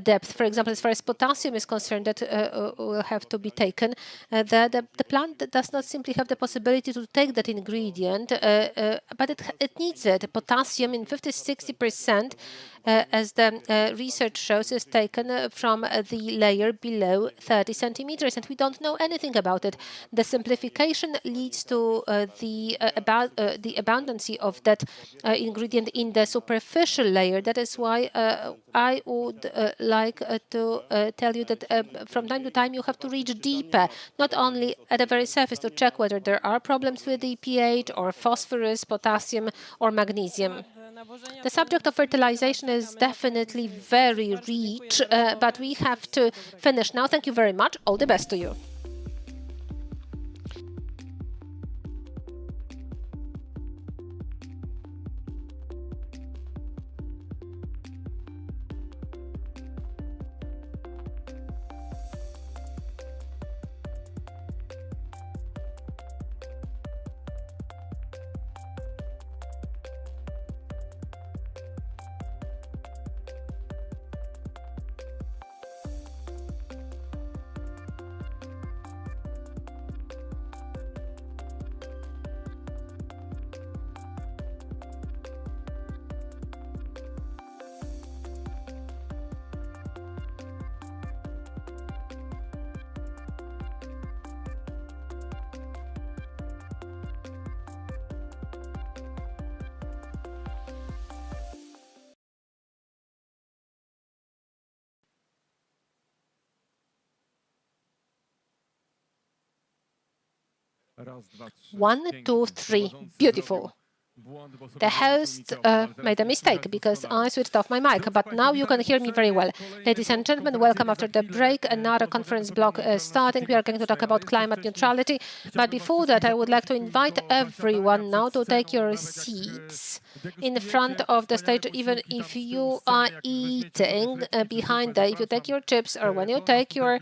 depth. For example, as far as potassium is concerned, that will have to be taken. The plant does not simply have the possibility to take that ingredient, but it needs it. Potassium in 50–60%, as the research shows, is taken from the layer below 30 centimeters, and we don't know anything about it. The simplification leads to the abundancy of that ingredient in the superficial layer. That is why I would like to tell you that from time to time you have to reach deeper, not only at the very surface, to check whether there are problems with the pH or phosphorus, potassium, or magnesium. The subject of fertilization is definitely very rich, but we have to finish now. Thank you very much. All the best to you. One, two, three. Beautiful. The host made a mistake because I switched off my mic, but now you can hear me very well. Ladies and gentlemen, welcome after the break. Another conference block is starting. We are going to talk about climate neutrality. But before that, I would like to invite everyone now to take your seats in front of the stage, even if you are eating behind there. If you take your chips or when you take your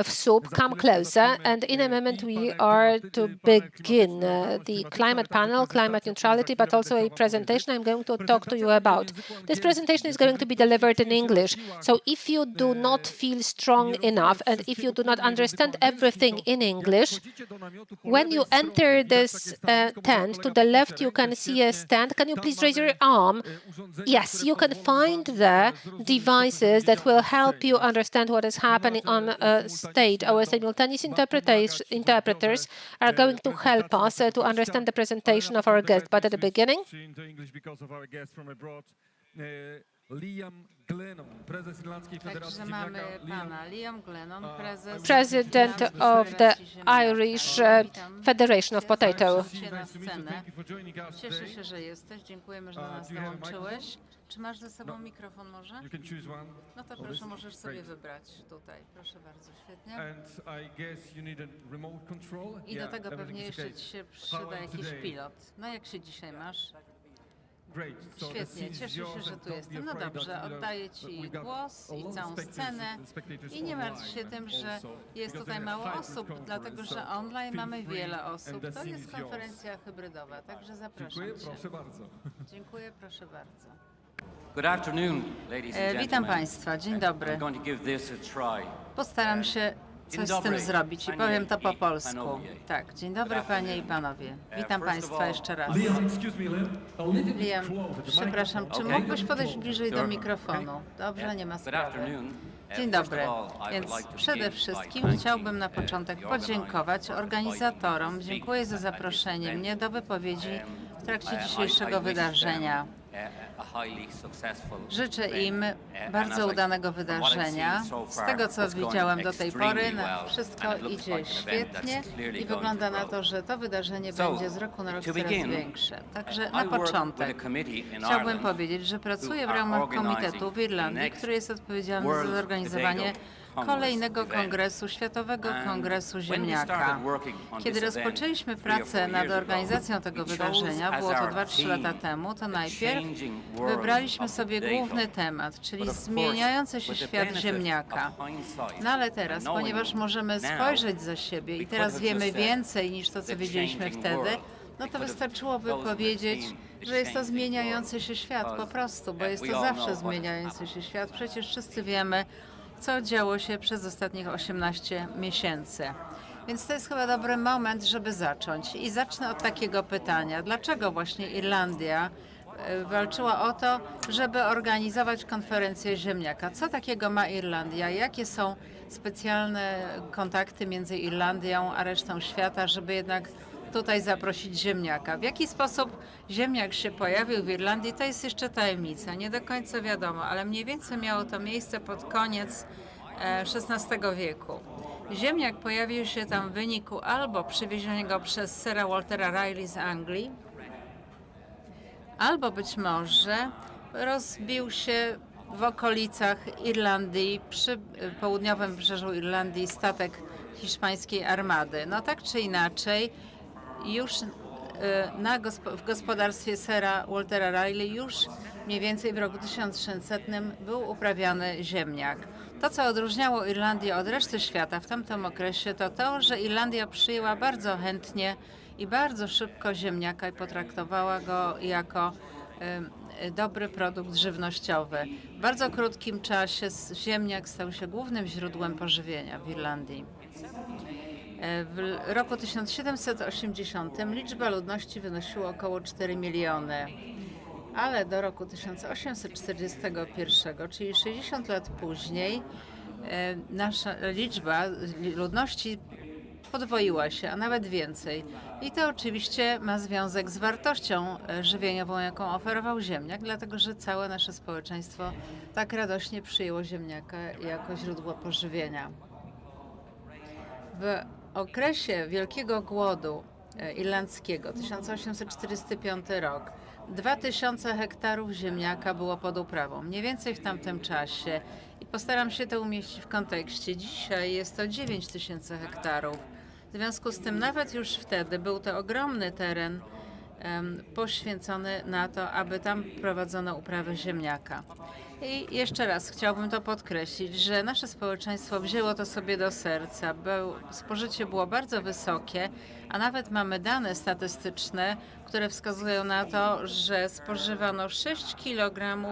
soup, come closer. And in a moment, we are to begin the climate panel, climate neutrality, but also a presentation I'm going to talk to you about. This presentation is going to be delivered in English. So if you do not feel strong enough and if you do not understand everything in English, when you enter this tent, to the left you can see a stand. Can you please raise your arm? Yes, you can find the devices that will help you understand what is happening on stage. Our simultaneous interpreters are going to help us to understand the presentation of our guest. But at the beginning, Liam Glennon, prezes Irlandzkiej Federacji Także mamy Ziemniaka. pana Liam Glennon, prezes President Irlandzkiej of the Federacji Ziemniaka. Irish Witam Federation of Potato. cię na scenę. Cieszę się, że jesteś. Dziękujemy, że do nas dołączyłeś. Czy masz ze sobą mikrofon może? You can choose one. No to proszę, możesz sobie wybrać tutaj. Proszę bardzo, świetnie. And I guess you need a remote control. I do tego pewnie everything is jeszcze okay. ci się How przyda are you jakiś today? pilot. No jak się dzisiaj masz? Great. So the Świetnie, scene is cieszę się, yours że and tu don't be jestem. No afraid dobrze, that, oddaję that Ci we got głos a lot i of całą scenę. spectators I nie martw online się tym, że also, jest because tutaj they mało have hybrid osób, conference, dlatego że so online feel mamy free wiele and osób. the To scene jest is yours. konferencja hybrydowa, także zapraszam Dziękuję, Cię. proszę bardzo. Dziękuję, proszę bardzo. Good afternoon, ladies and gentlemen. Witam Państwa, dzień dobry. I'm going to give this a try. Postaram się coś z tym zrobić i powiem to po polsku. Tak, dzień dobry Panie i Panowie. Witam Państwa jeszcze raz. Liam, excuse me, Liam. Liam, przepraszam, czy Okay. mógłbyś podejść bliżej do Sure. mikrofonu? Dobrze, nie ma Good sprawy. afternoon. Dzień First dobry. of all, I Więc would like to przede begin by wszystkim thanking, chciałbym na początek the podziękować organizers for organizatorom. inviting me to Dziękuję za speak at this zaproszenie event. mnie do wypowiedzi w trakcie I dzisiejszego wish them wydarzenia. a highly successful Życzę event. im And bardzo as I- udanego from what I've wydarzenia. seen so Z far, tego, co it's going widziałem do tej pory, extremely well, wszystko and it looks idzie like an event that's świetnie clearly i going wygląda to na grow. to, że to wydarzenie So, będzie z roku na rok to coraz begin, większe. Także I na work with a początek committee in chciałbym Ireland powiedzieć, że pracuję w who are ramach organizing komitetu w the Irlandii, next który jest odpowiedzialny za World zorganizowanie Potato Congress kolejnego event. kongresu, Światowego And Kongresu when we Ziemniaka. started working on Kiedy this event rozpoczęliśmy 3 or 4 pracę nad years ago, organizacją tego we chose wydarzenia, as było to our 2-3 lata theme temu, to the najpierw changing world wybraliśmy of sobie potato. główny temat, czyli But of course, zmieniający się with the świat benefit ziemniaka. of hindsight No ale teraz, and knowing ponieważ możemy now, spojrzeć za siebie we i could teraz have wiemy just said, więcej niż to, co "The wiedzieliśmy changing wtedy, world." no We to could have wystarczyłoby chosen the powiedzieć, theme, the że jest to changing zmieniający się world, świat po because, prostu, bo jest we to all zawsze know what has zmieniający się świat. Przecież wszyscy wiemy, co działo się przez ostatnich 18 miesięcy. Więc to jest chyba dobry moment, żeby zacząć. I zacznę od takiego pytania. Dlaczego właśnie Irlandia walczyła o to, żeby organizować konferencję ziemniaka? Co takiego ma Irlandia? Jakie są specjalne kontakty między Irlandią a resztą świata, żeby jednak tutaj zaprosić ziemniaka? W jaki sposób ziemniak się pojawił w Irlandii, to jest jeszcze tajemnica. Nie do końca wiadomo, ale mniej więcej miało to miejsce pod koniec XVI wieku. Ziemniak pojawił się tam w wyniku albo przywiezienia go przez Sira Waltera Riley z Anglii, albo być może rozbił się w okolicach Irlandii, przy południowym wybrzeżu Irlandii statek hiszpańskiej armady. No tak czy inaczej, już w gospodarstwie Sira Waltera Riley już mniej więcej w roku 1600 był uprawiany ziemniak. To, co odróżniało Irlandię od reszty świata w tamtym okresie, to to, że Irlandia przyjęła bardzo chętnie i bardzo szybko ziemniaka i potraktowała go jako dobry produkt żywnościowy. W bardzo krótkim czasie ziemniak stał się głównym źródłem pożywienia w Irlandii. W roku 1780 liczba ludności wynosiła około 4 miliony, ale do roku 1841, czyli 60 lat później, nasza liczba ludności podwoiła się, a nawet więcej. I to oczywiście ma związek z wartością żywieniową, jaką oferował ziemniak, dlatego że całe nasze społeczeństwo tak radośnie przyjęło ziemniaka jako źródło pożywienia. W okresie Wielkiego Głodu Irlandzkiego, 1845 rok, 2000 hektarów ziemniaka było pod uprawą, mniej więcej w tamtym czasie. I postaram się to umieścić w kontekście. Dzisiaj jest to 9000 hektarów. W związku z tym nawet już wtedy był to ogromny teren poświęcony na to, aby tam prowadzono uprawę ziemniaka. I jeszcze raz chciałbym to podkreślić, że nasze społeczeństwo wzięło to sobie do serca. Spożycie było bardzo wysokie, a nawet mamy dane statystyczne, które wskazują na to, że spożywano 6 kg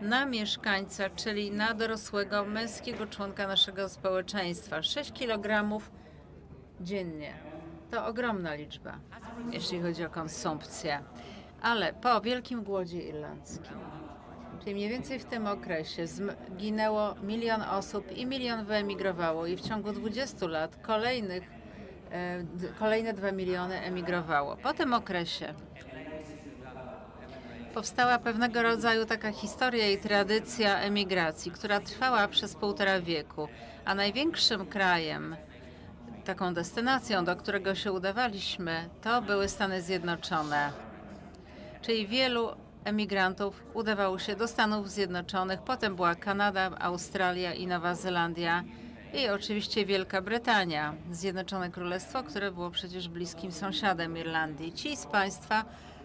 na mieszkańca, czyli na dorosłego męskiego członka naszego społeczeństwa. 6 kg dziennie. To ogromna liczba, jeśli chodzi o konsumpcję. Ale po Wielkim Głodzie Irlandzkim, czyli mniej więcej w tym okresie, zginęło 1 milion osób i 1 milion wyemigrowało i w ciągu 20 lat kolejne 2 miliony emigrowało. Po tym okresie powstała pewnego rodzaju taka historia i tradycja emigracji, która trwała przez 1,5 wieku, a największym krajem, taką destynacją, do którego się udawaliśmy, to były Stany Zjednoczone. Czyli wielu emigrantów udawało się do Stanów Zjednoczonych, potem była Kanada, Australia i Nowa Zelandia i oczywiście Wielka Brytania, Zjednoczone Królestwo, które było przecież bliskim sąsiadem Irlandii. Ci z Państwa,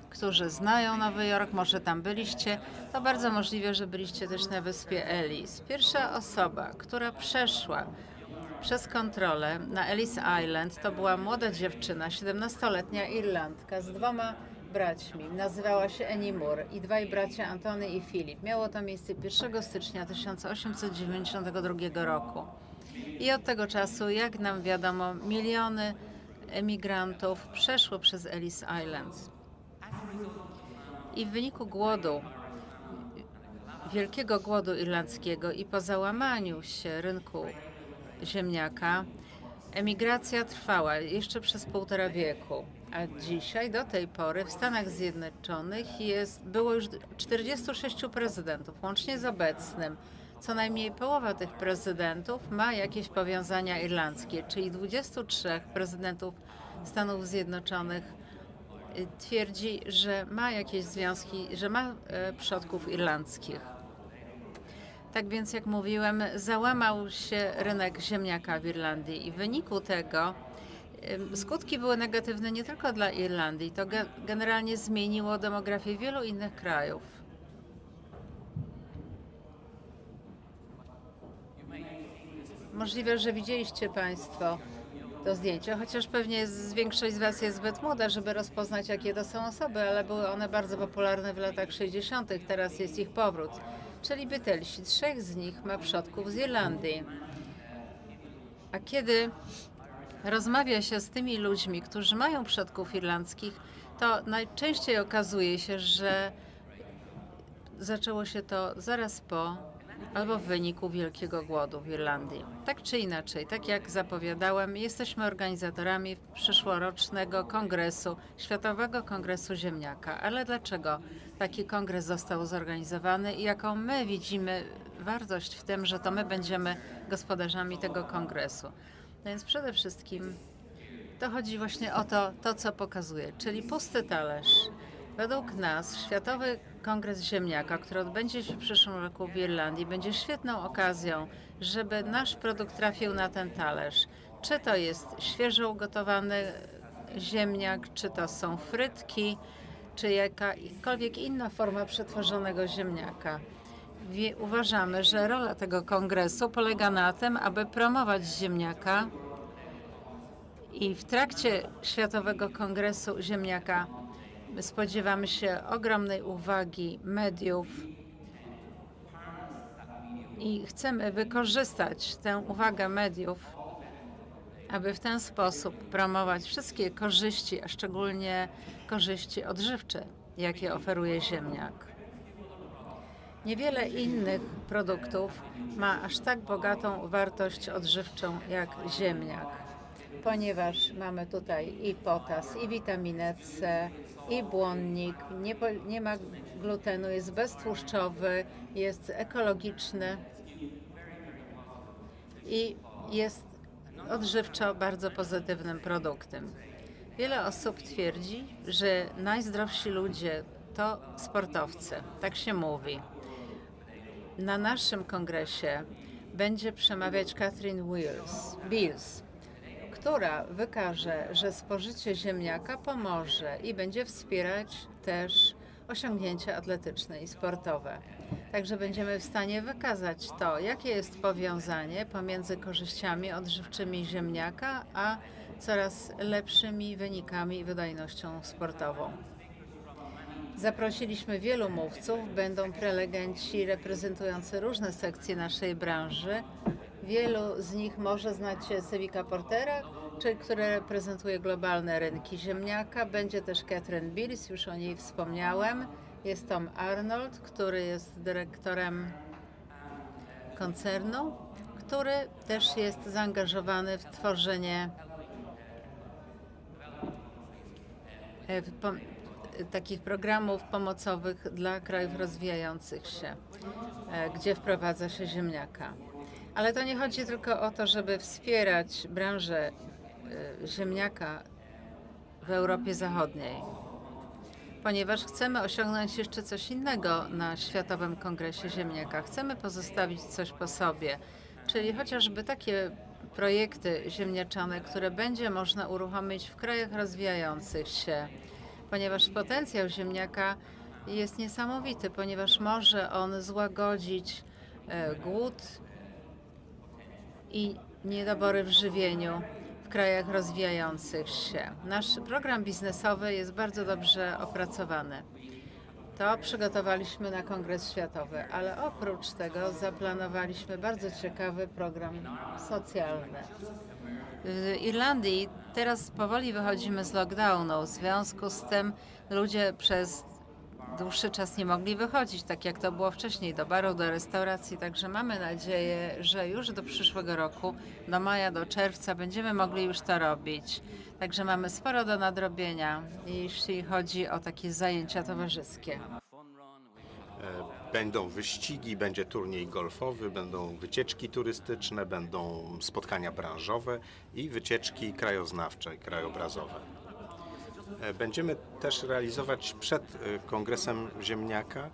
którzy znają Nowy Jork, może tam byliście, to bardzo możliwe, że byliście też na wyspie Ellis. Pierwsza osoba, która przeszła przez kontrolę na Ellis Island, to była młoda dziewczyna, 17-letnia Irlandka z 2 braćmi. Nazywała się Annie Moore i 2 bracia Antony i Philip. Miało to miejsce 1 stycznia 1892 roku. I od tego czasu, jak nam wiadomo, miliony emigrantów przeszło przez Ellis Island. I w wyniku głodu, wielkiego głodu irlandzkiego i po załamaniu się rynku ziemniaka, emigracja trwała jeszcze przez 1,5 wieku. A dzisiaj, do tej pory, w Stanach Zjednoczonych było już 46 prezydentów, łącznie z obecnym. Co najmniej połowa tych prezydentów ma jakieś powiązania irlandzkie, czyli 23 prezydentów Stanów Zjednoczonych twierdzi, że ma jakieś związki, że ma przodków irlandzkich. Tak więc, jak mówiłem, załamał się rynek ziemniaka w Irlandii i w wyniku tego skutki były negatywne nie tylko dla Irlandii, to generalnie zmieniło demografię wielu innych krajów. Możliwe, że widzieliście Państwo to zdjęcie, chociaż pewnie większość z Was jest zbyt młoda, żeby rozpoznać, jakie to są osoby, ale były one bardzo popularne w latach 60., teraz jest ich powrót. Czyli Beatlesi, 3 z nich ma przodków z Irlandii. A kiedy rozmawia się z tymi ludźmi, którzy mają przodków irlandzkich, to najczęściej okazuje się, że zaczęło się to zaraz po albo w wyniku Wielkiego Głodu w Irlandii. Tak czy inaczej, tak jak zapowiadałem, jesteśmy organizatorami przyszłorocznego kongresu, Światowego Kongresu Ziemniaka. Ale dlaczego taki kongres został zorganizowany i jaką my widzimy wartość w tym, że to my będziemy gospodarzami tego kongresu? No więc przede wszystkim to chodzi właśnie o to, co pokazuje, czyli pusty talerz. Według nas Światowy Kongres Ziemniaka, który odbędzie się w przyszłym roku w Irlandii, będzie świetną okazją, żeby nasz produkt trafił na ten talerz. Czy to jest świeżo ugotowany ziemniak, czy to są frytki, czy jakakolwiek inna forma przetworzonego ziemniaka. Uważamy, że rola tego kongresu polega na tym, aby promować ziemniaka i w trakcie Światowego Kongresu Ziemniaka spodziewamy się ogromnej uwagi mediów i chcemy wykorzystać tę uwagę mediów, aby w ten sposób promować wszystkie korzyści, a szczególnie korzyści odżywcze, jakie oferuje ziemniak. Niewiele innych produktów ma aż tak bogatą wartość odżywczą jak ziemniak, ponieważ mamy tutaj i potas, i witaminę C, i błonnik, nie ma glutenu, jest beztłuszczowy, jest ekologiczny i jest odżywczo bardzo pozytywnym produktem. Wiele osób twierdzi, że najzdrowsi ludzie to sportowcy, tak się mówi. Na naszym kongresie będzie przemawiać Catherine Beals, która wykaże, że spożycie ziemniaka pomoże i będzie wspierać też osiągnięcia atletyczne i sportowe. Także będziemy w stanie wykazać to, jakie jest powiązanie pomiędzy korzyściami odżywczymi ziemniaka, a coraz lepszymi wynikami i wydajnością sportową. Zaprosiliśmy wielu mówców, będą prelegenci reprezentujący różne sekcje naszej branży. Wielu z nich może znać Civica Portera, który reprezentuje globalne rynki ziemniaka. Będzie też Catherine Beals, już o niej wspomniałem. Jest Tom Arnold, który jest dyrektorem koncernu, który też jest zaangażowany w tworzenie takich programów pomocowych dla krajów rozwijających się, gdzie wprowadza się ziemniaka. Ale to nie chodzi tylko o to, żeby wspierać branżę ziemniaka w Europie Zachodniej, ponieważ chcemy osiągnąć jeszcze coś innego na Światowym Kongresie Ziemniaka. Chcemy pozostawić coś po sobie, czyli chociażby takie projekty ziemniaczane, które będzie można uruchomić w krajach rozwijających się, ponieważ potencjał ziemniaka jest niesamowity, ponieważ może on złagodzić głód i niedobory w żywieniu w krajach rozwijających się. Nasz program biznesowy jest bardzo dobrze opracowany. To przygotowaliśmy na Kongres Światowy, ale oprócz tego zaplanowaliśmy bardzo ciekawy program socjalny. W Irlandii teraz powoli wychodzimy z lockdownu, w związku z tym ludzie przez dłuższy czas nie mogli wychodzić, tak jak to było wcześniej, do barów, do restauracji, także mamy nadzieję, że już do przyszłego roku, do maja, do czerwca będziemy mogli już to robić. Także mamy sporo do nadrobienia, jeśli chodzi o takie zajęcia towarzyskie. Będą wyścigi, będzie turniej golfowy, będą wycieczki turystyczne, będą spotkania branżowe i wycieczki krajoznawcze i krajobrazowe. Będziemy też realizować przed Kongresem Ziemniaka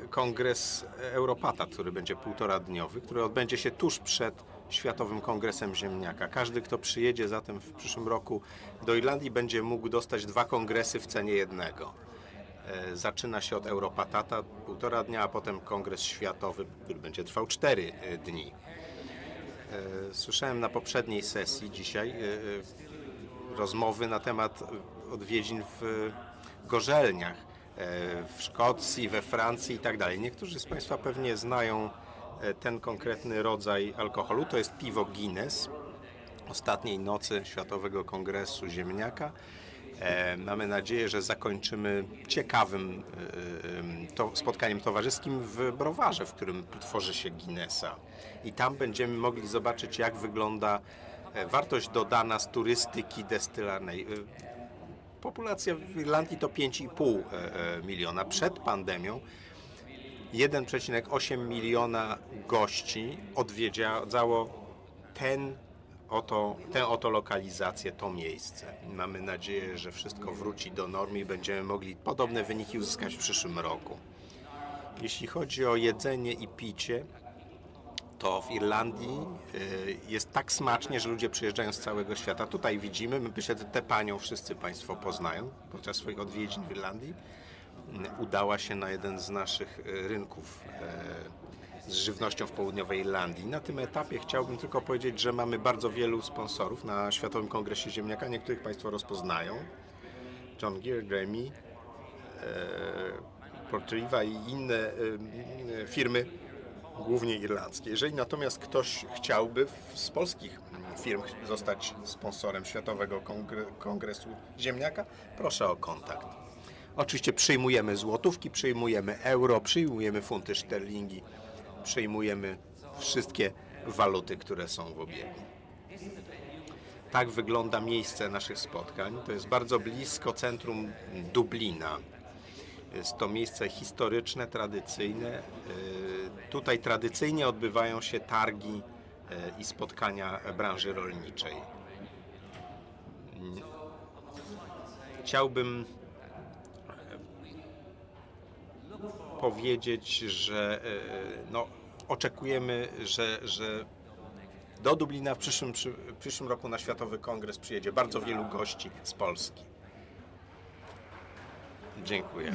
kongres Europata, który będzie 1,5-dniowy, który odbędzie się tuż przed Światowym Kongresem Ziemniaka. Każdy, kto przyjedzie zatem w przyszłym roku do Irlandii, będzie mógł dostać 2 kongresy w cenie jednego. Zaczyna się od Europatata 1,5 dnia, a potem Kongres Światowy, który będzie trwał 4 dni. Słyszałem na poprzedniej sesji dzisiaj rozmowy na temat odwiedzin w gorzelniach w Szkocji, we Francji i tak dalej. Niektórzy z Państwa pewnie znają ten konkretny rodzaj alkoholu. To jest piwo Guinness ostatniej nocy Światowego Kongresu Ziemniaka. Mamy nadzieję, że zakończymy ciekawym spotkaniem towarzyskim w browarze, w którym tworzy się Guinnessa. I tam będziemy mogli zobaczyć, jak wygląda wartość dodana z turystyki destylarnej. Populacja w Irlandii to 5,5 miliona. Przed pandemią 1,8 miliona gości odwiedzało tę oto lokalizację, to miejsce. Mamy nadzieję, że wszystko wróci do normy i będziemy mogli podobne wyniki uzyskać w przyszłym roku. Jeśli chodzi o jedzenie i picie, to w Irlandii jest tak smacznie, że ludzie przyjeżdżają z całego świata. Tutaj widzimy, myślę, że tę panią wszyscy Państwo poznają podczas swoich odwiedzin w Irlandii. Udała się na jeden z naszych rynków z żywnością w południowej Irlandii. Na tym etapie chciałbym tylko powiedzieć, że mamy bardzo wielu sponsorów na Światowym Kongresie Ziemniaka. Niektórych Państwo rozpoznają. John Deere, Grammy, Portriva i inne firmy, głównie irlandzkie. Jeżeli natomiast ktoś chciałby z polskich firm zostać sponsorem Światowego Kongresu Ziemniaka, proszę o kontakt. Oczywiście przyjmujemy złotówki, przyjmujemy euro, przyjmujemy funty szterlingi, przyjmujemy wszystkie waluty, które są w obiegu. Tak wygląda miejsce naszych spotkań. To jest bardzo blisko centrum Dublina. Jest to miejsce historyczne, tradycyjne. Tutaj tradycyjnie odbywają się targi i spotkania branży rolniczej. Chciałbym powiedzieć, że oczekujemy, że do Dublina w przyszłym roku na Światowy Kongres przyjedzie bardzo wielu gości z Polski. Dziękuję.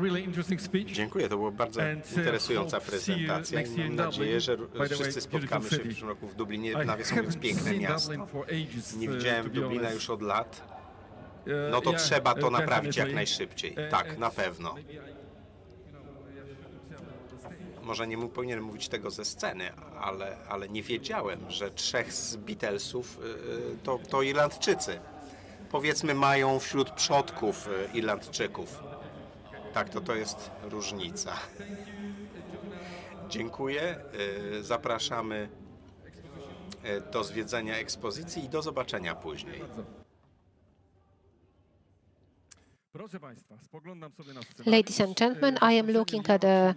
Really interesting speech. Dziękuję, to była bardzo interesująca prezentacja i mam nadzieję, że wszyscy spotkamy się w przyszłym roku w Dublinie, nawiasem mówiąc, piękne miasto. Nie widziałem Dublina już od lat. No to trzeba to naprawić jak najszybciej. Tak, na pewno. Może nie powinienem mówić tego ze sceny, ale nie wiedziałem, że 3 z Beatlesów to Irlandczycy. Powiedzmy, mają wśród przodków Irlandczyków. Tak, to jest różnica. Dziękuję. Zapraszamy do zwiedzenia ekspozycji i do zobaczenia później. Ladies and gentlemen, I am looking at a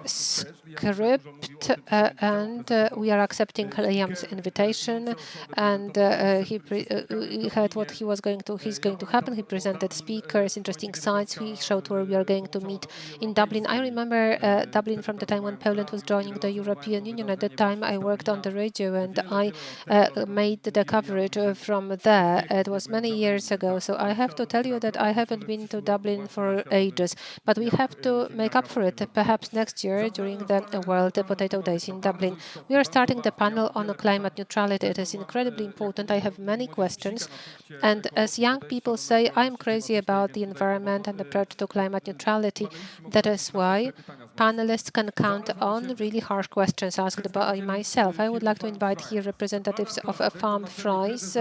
script and we are accepting Liam's invitation, and he heard what he's going to happen. He presented speakers, interesting sites. He showed where we are going to meet in Dublin. I remember Dublin from the time when Poland was joining the European Union. At that time, I worked on the radio and I made the coverage from there. It was many years ago, so I have to tell you that I haven't been to Dublin for ages, but we have to make up for it, perhaps next year during the World Potato Days in Dublin. We are starting the panel on climate neutrality. It is incredibly important. I have many questions, and as young people say, I'm crazy about the environment and the approach to climate neutrality. That is why panelists can count on really harsh questions asked by myself. I would like to invite here representatives of Farm Fries,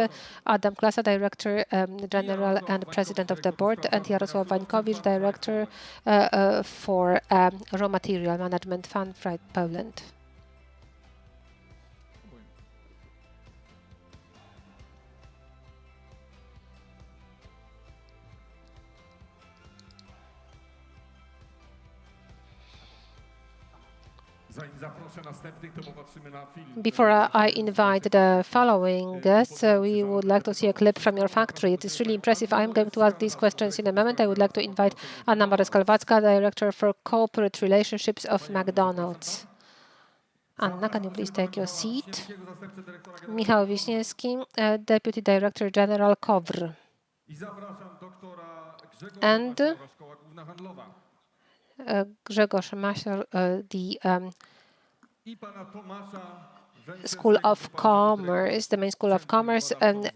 Adam Klasa, Director General and President of the Board, and Jarosław Wańkowicz, Director for Raw Material Management, Farm Fries Poland. Before I invite the following guests, we would like to see a clip from your factory. It is really impressive. I'm going to ask these questions in a moment. I would like to invite Anna Marek-Skalwacka, Director for Corporate Relationships of McDonald's. Anna, can you please take your seat? Michał Wiśniewski, Deputy Director General KOWR. And Grzegorz Masior, the School of Commerce, the main School of Commerce, and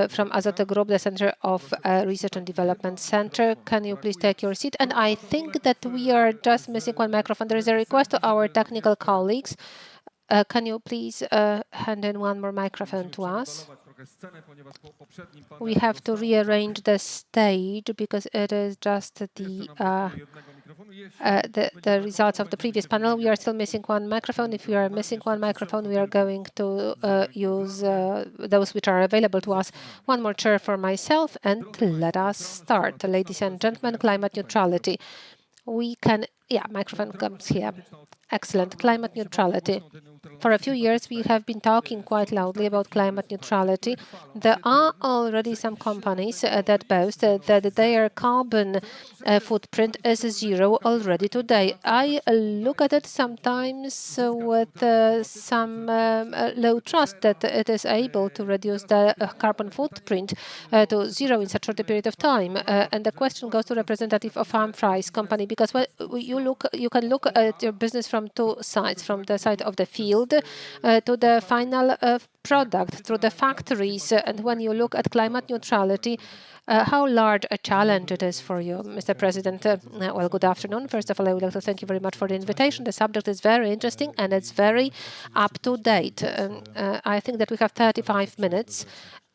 from Azoty Group, the Center of Research and Development Center. Can you please take your seat? And I think that we are just missing one microphone. There is a request to our technical colleagues. Can you please hand in one more microphone to us? We have to rearrange the stage because it is just the results of the previous panel. We are still missing one microphone. If we are missing one microphone, we are going to use those which are available to us. One more chair for myself, and let us start. Ladies and gentlemen, climate neutrality. We can, microphone comes here. Excellent. Climate neutrality. For a few years, we have been talking quite loudly about climate neutrality. There are already some companies that boast that their carbon footprint is zero already today. I look at it sometimes with some low trust that it is able to reduce the carbon footprint to zero in such a short period of time. And the question goes to representative of Farm Fries company, because when you can look at your business from two sides, from the side of the field to the final product, through the factories. And when you look at climate neutrality, how large a challenge it is for you, Mr. President. Well, good afternoon. First of all, I would like to thank you very much for the invitation. The subject is very interesting and it's very up to date. I think that we have 35 minutes.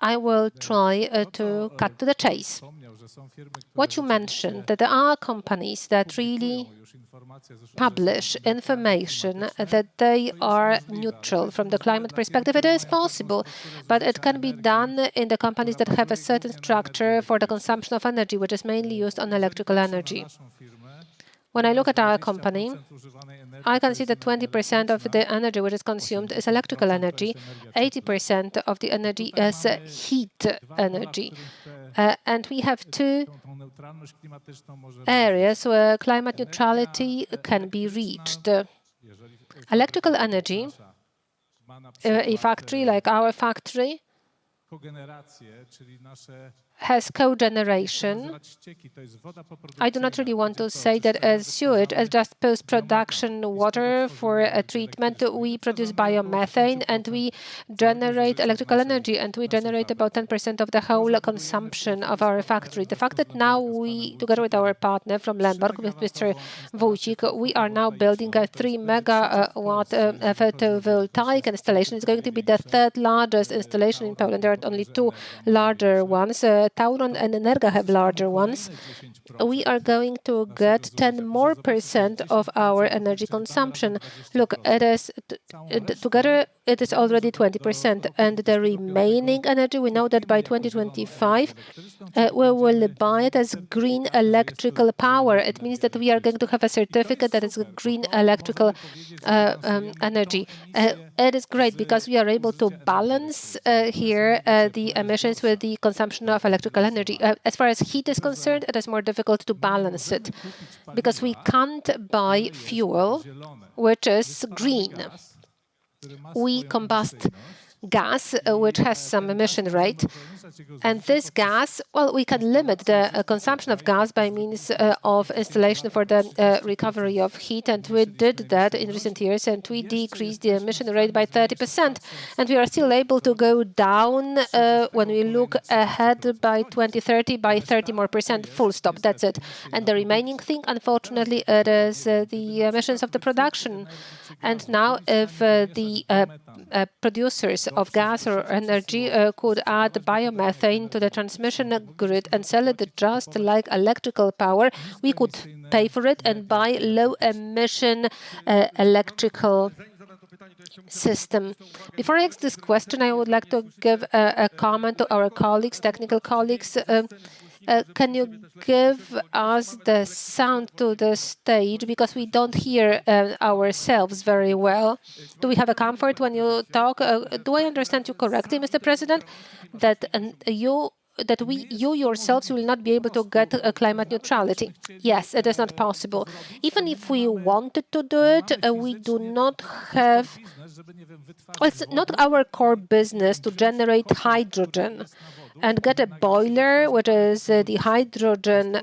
I will try to cut to the chase. What you mentioned, that there are companies that really publish information that they are neutral from the climate perspective. It is possible, but it can be done in the companies that have a certain structure for the consumption of energy, which is mainly used on electrical energy. When I look at our company, I can see that 20% of the energy which is consumed is electrical energy, 80% of the energy is heat energy. And we have two areas where climate neutrality can be reached. Electrical energy, a factory like our factory, has cogeneration. I do not really want to say that as sewage, as just post-production water for a treatment. We produce biomethane and we generate electrical energy, and we generate about 10% of the whole consumption of our factory. The fact that now we, together with our partner from Lemberg, with Mr. Wójcik, we are now building a 3 megawatt photovoltaic installation. It's going to be the third largest installation in Poland. There are only two larger ones, Tauron and Energa have larger ones, we are going to get 10% more of our energy consumption. Look, it is together it is already 20%, and the remaining energy, we know that by 2025 we will buy it as green electrical power. It means that we are going to have a certificate that is green electrical energy. It is great because we are able to balance here the emissions with the consumption of electrical energy. As far as heat is concerned, it is more difficult to balance it because we can't buy fuel which is green. We combust gas, which has some emission rate. And this gas, well, we can limit the consumption of gas by means of installation for the recovery of heat. And we did that in recent years, and we decreased the emission rate by 30%. And we are still able to go down when we look ahead by 2030 by 30% more, full stop. That's it. And the remaining thing, unfortunately, it is the emissions of the production. And now if the producers of gas or energy could add biomethane to the transmission grid and sell it just like electrical power, we could pay for it and buy low-emission electrical system. Before I ask this question, I would like to give a comment to our colleagues, technical colleagues. Can you give us the sound to the stage, because we don't hear ourselves very well? Do we have a comfort when you talk? Do I understand you correctly, Mr. President, that you yourselves will not be able to get climate neutrality? Yes, it is not possible. Even if we wanted to do it, we do not have... Well, it's not our core business to generate hydrogen and get a boiler, which is the hydrogen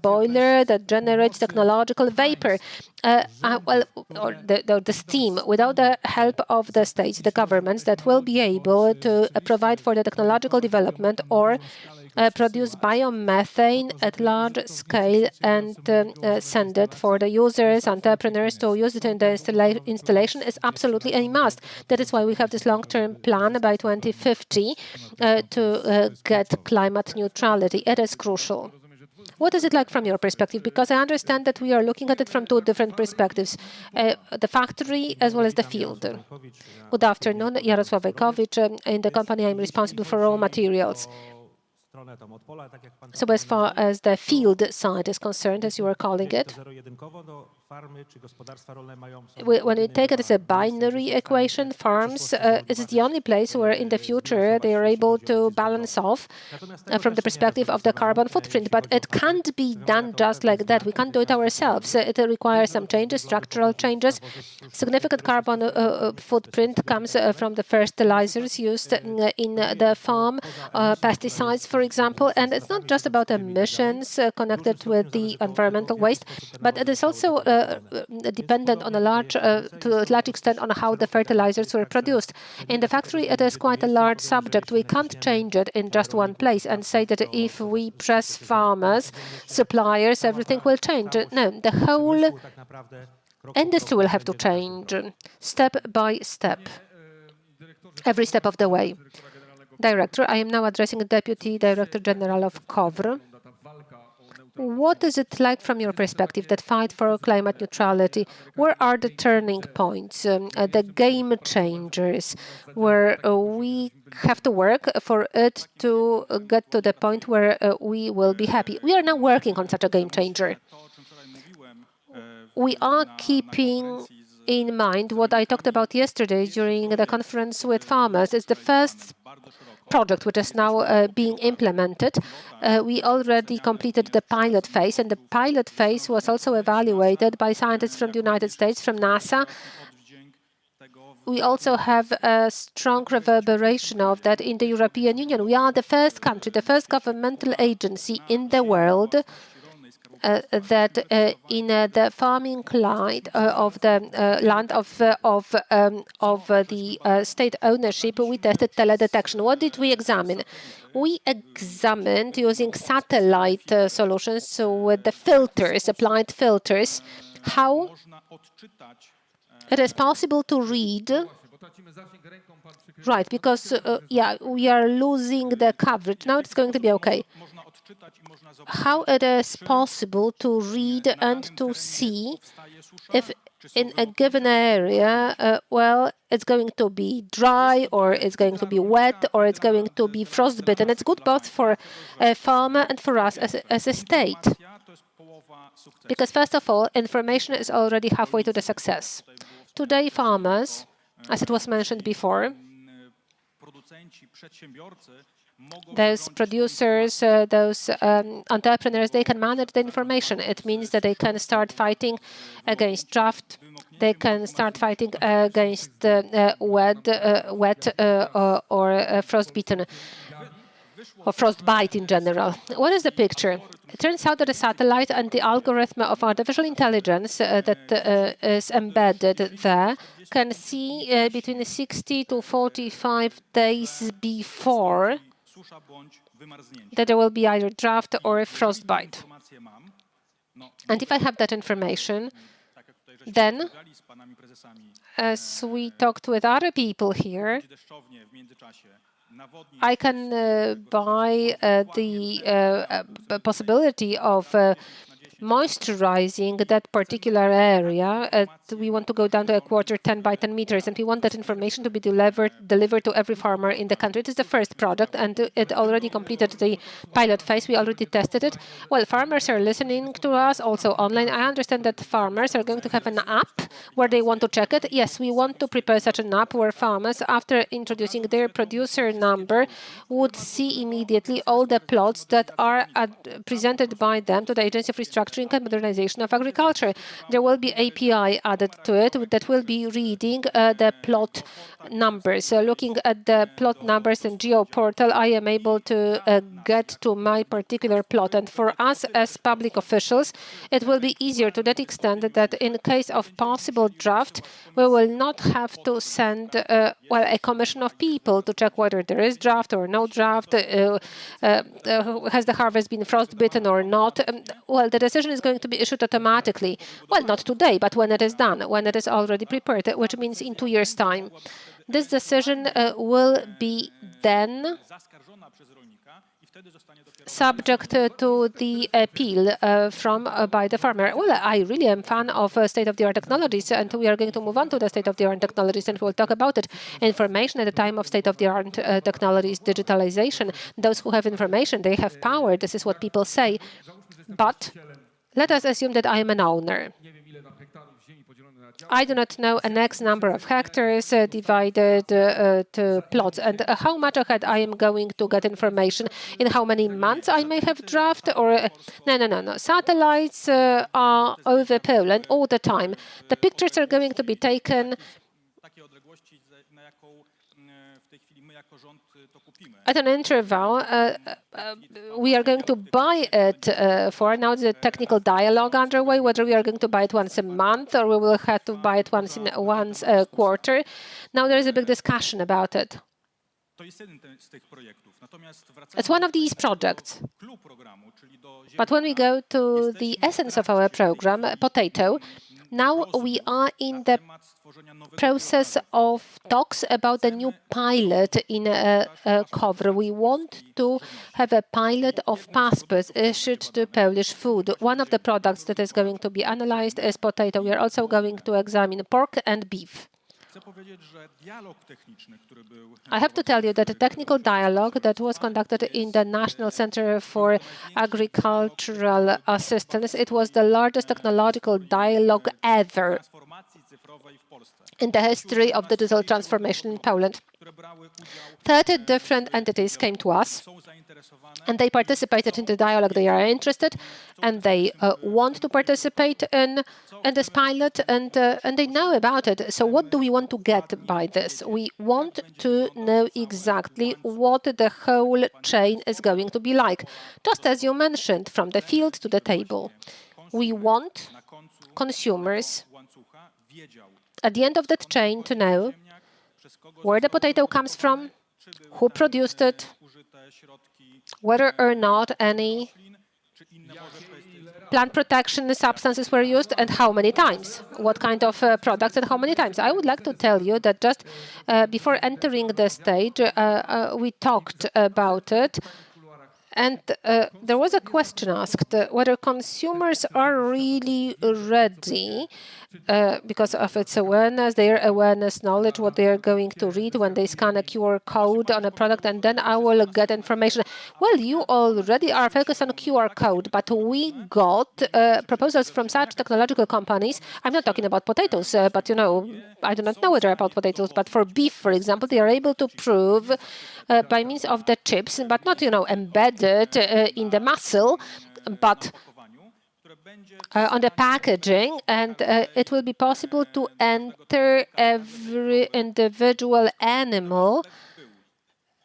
boiler that generates technological vapor. Or the steam, without the help of the states, the governments that will be able to provide for the technological development or produce biomethane at large scale and send it for the users, entrepreneurs to use it in the installation is absolutely a must. That is why we have this long-term plan by 2050 to get climate neutrality. It is crucial. What is it like from your perspective? Because I understand that we are looking at it from two different perspectives, the factory as well as the field. Good afternoon, Jarosław Wajkowicz. In the company, I'm responsible for raw materials. So as far as the field side is concerned, as you are calling it, when we take it as a binary equation, farms is the only place where in the future they are able to balance off from the perspective of the carbon footprint. But it can't be done just like that. We can't do it ourselves. It requires some changes, structural changes. Significant carbon footprint comes from the fertilizers used in the farm, pesticides, for example. And it's not just about emissions connected with the environmental waste, but it is also dependent on to a large extent on how the fertilizers were produced. In the factory, it is quite a large subject. We can't change it in just one place and say that if we press farmers, suppliers, everything will change. No, the whole industry will have to change step by step, every step of the way. Director, I am now addressing the Deputy Director General of KOWR. What is it like from your perspective, that fight for climate neutrality? Where are the turning points, the game changers, where we have to work for it to get to the point where we will be happy? We are now working on such a game changer. We are keeping in mind what I talked about yesterday during the conference with farmers. It's the first project which is now being implemented. We already completed the pilot phase, and the pilot phase was also evaluated by scientists from the United States, from NASA. We also have a strong reverberation of that in the European Union. We are the first country, the first governmental agency in the world that in the farming land of the land of the state ownership, we tested teledetection. What did we examine? We examined using satellite solutions, so with the filters, applied filters, how it is possible to read Right, because yeah, we are losing the coverage. Now it's going to be okay. How it is possible to read and to see if in a given area, well, it's going to be dry, or it's going to be wet, or it's going to be frostbitten. It's good both for a farmer and for us as a state. Because first of all, information is already halfway to the success. Today, farmers, as it was mentioned before, those producers, those entrepreneurs, they can manage the information. It means that they can start fighting against drought. They can start fighting against wet or frostbitten or frostbite in general. What is the picture? It turns out that the satellite and the algorithm of artificial intelligence that is embedded there can see between 60 to 45 days before that there will be either drought or a frostbite. And if I have that information, then, as we talked with other people here, I can buy the possibility of moisturizing that particular area. We want to go down to a quarter 10 by 10 meters, and we want that information to be delivered to every farmer in the country. It is the first product, and it already completed the pilot phase. We already tested it. Well, farmers are listening to us also online. I understand that farmers are going to have an app where they want to check it. Yes, we want to prepare such an app where farmers, after introducing their producer number, would see immediately all the plots that are presented by them to the Agency of Restructuring and Modernization of Agriculture. There will be API added to it that will be reading the plot numbers. So looking at the plot numbers in GeoPortal, I am able to get to my particular plot. And for us as public officials, it will be easier to that extent that in case of possible drought, we will not have to send a commission of people to check whether there is drought or no drought, has the harvest been frostbitten or not. Well, the decision is going to be issued automatically. Well, not today, but when it is done, when it is already prepared, which means in 2 years' time. This decision will be then subject to the appeal by the farmer. Well, I really am fan of state-of-the-art technologies, and we are going to move on to the state-of-the-art technologies, and we'll talk about it. Information at the time of state-of-the-art technologies, digitalization. Those who have information, they have power. This is what people say. But let us assume that I am an owner. I do not know an X number of hectares divided to plots, and how much ahead I am going to get information, in how many months I may have drought, or no. Satellites are over Poland all the time. The pictures are going to be taken at an interval. We are going to buy it for. Now there's a technical dialogue underway, whether we are going to buy it once a month or we will have to buy it once a quarter. Now there is a big discussion about it. It's one of these projects. But when we go to the essence of our program, potato, now we are in the process of talks about the new pilot in Kowr. We want to have a pilot of passports issued to Polish food. One of the products that is going to be analyzed is potato. We are also going to examine pork and beef. I have to tell you that the technical dialogue that was conducted in the National Center for Agricultural Assistance, it was the largest technological dialogue ever in the history of digital transformation in Poland. 30 different entities came to us, and they participated in the dialogue. They are interested, and they want to participate in this pilot, and they know about it. So what do we want to get by this? We want to know exactly what the whole chain is going to be like, just as you mentioned, from the field to the table. We want consumers at the end of that chain to know where the potato comes from, who produced it, whether or not any plant protection substances were used and how many times? What kind of products and how many times? I would like to tell you that just before entering the stage, we talked about it. And there was a question asked whether consumers are really ready because of its awareness, their awareness, knowledge, what they are going to read when they scan a QR code on a product, and then I will get information. Well, you already are focused on QR code, but we got proposals from such technological companies. I'm not talking about potatoes, but I do not know whether about potatoes, but for beef, for example, they are able to prove by means of the chips, but not embedded in the muscle, but on the packaging, and it will be possible to enter every individual animal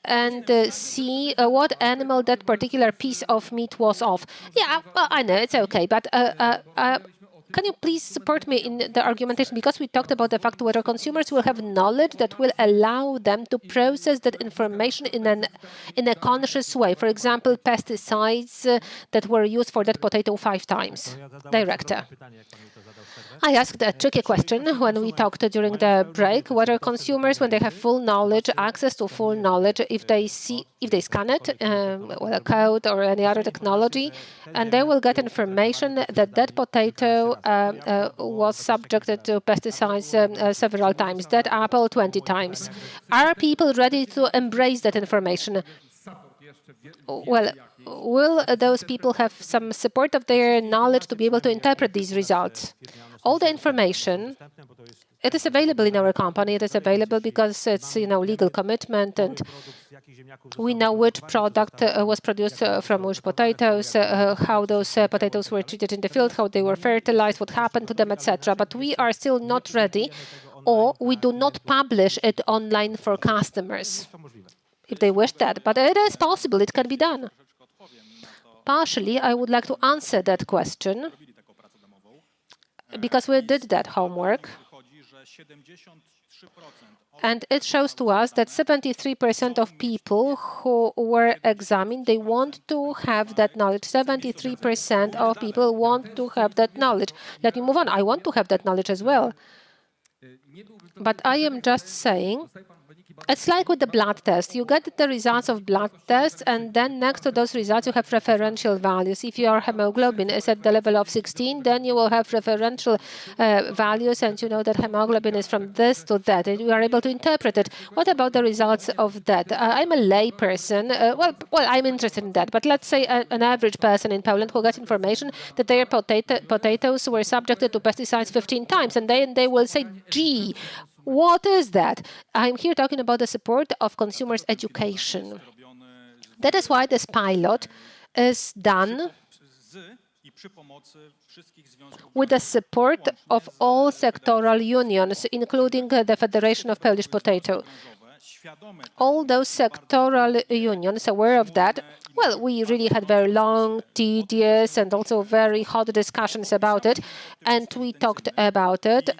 and see what animal that particular piece of meat was of. Yeah, well, I know it's okay, but can you please support me in the argumentation? Because we talked about the fact whether consumers will have knowledge that will allow them to process that information in a conscious way. For example, pesticides that were used for that potato 5 times. Director. I asked a tricky question when we talked during the break, whether consumers, when they have full knowledge, access to full knowledge, if they scan it with a code or any other technology, and they will get information that that potato was subjected to pesticides several times, that apple 20 times. Are people ready to embrace that information? Well, will those people have some support of their knowledge to be able to interpret these results? All the information, it is available in our company. It is available because it's legal commitment, and we know which product was produced from which potatoes, how those potatoes were treated in the field, how they were fertilized, what happened to them, etc. But we are still not ready, or we do not publish it online for customers, if they wish that. But it is possible, it can be done. Partially, I would like to answer that question, because we did that homework. And it shows to us that 73% of people who were examined, they want to have that knowledge. 73% of people want to have that knowledge. Let me move on. I want to have that knowledge as well. But I am just saying, it's like with the blood test. You get the results of blood tests, and then next to those results, you have referential values. If your hemoglobin is at the level of 16, then you will have referential values, and you know that hemoglobin is from this to that, and you are able to interpret it. What about the results of that? I'm a lay person. Well, I'm interested in that. But let's say an average person in Poland who gets information that their potatoes were subjected to pesticides 15 times, and then they will say, gee, what is that? I'm here talking about the support of consumers' education. That is why this pilot is done with the support of all sectoral unions, including the Federation of Polish Potato. All those sectoral unions aware of that. Well, we really had very long, tedious, and also very hot discussions about it, and we talked about it.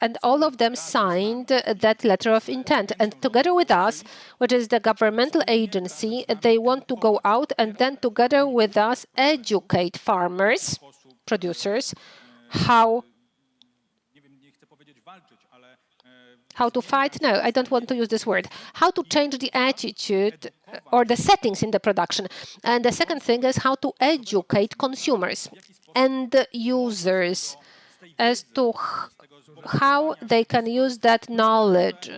And all of them signed that letter of intent. And together with us, which is the governmental agency, they want to go out and then together with us educate farmers, producers, how to fight? No, I don't want to use this word. How to change the attitude or the settings in the production. And the second thing is how to educate consumers and users as to how they can use that knowledge,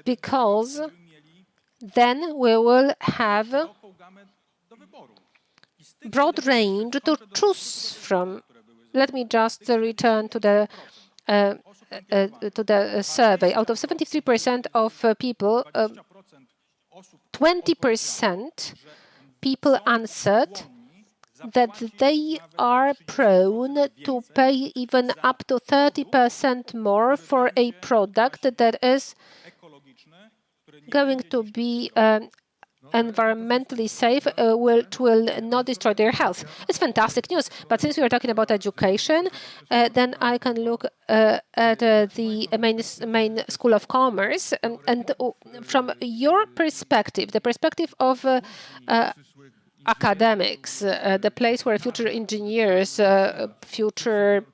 because then we will have broad range to choose from. Let me just return to the survey. Out of 73% of people, 20% people answered that they are prone to pay even up to 30% more for a product that is going to be environmentally safe, which will not destroy their health. It's fantastic news. But since we are talking about education, then I can look at the main School of Commerce. And from your perspective, the perspective of academics, the place where future engineers, future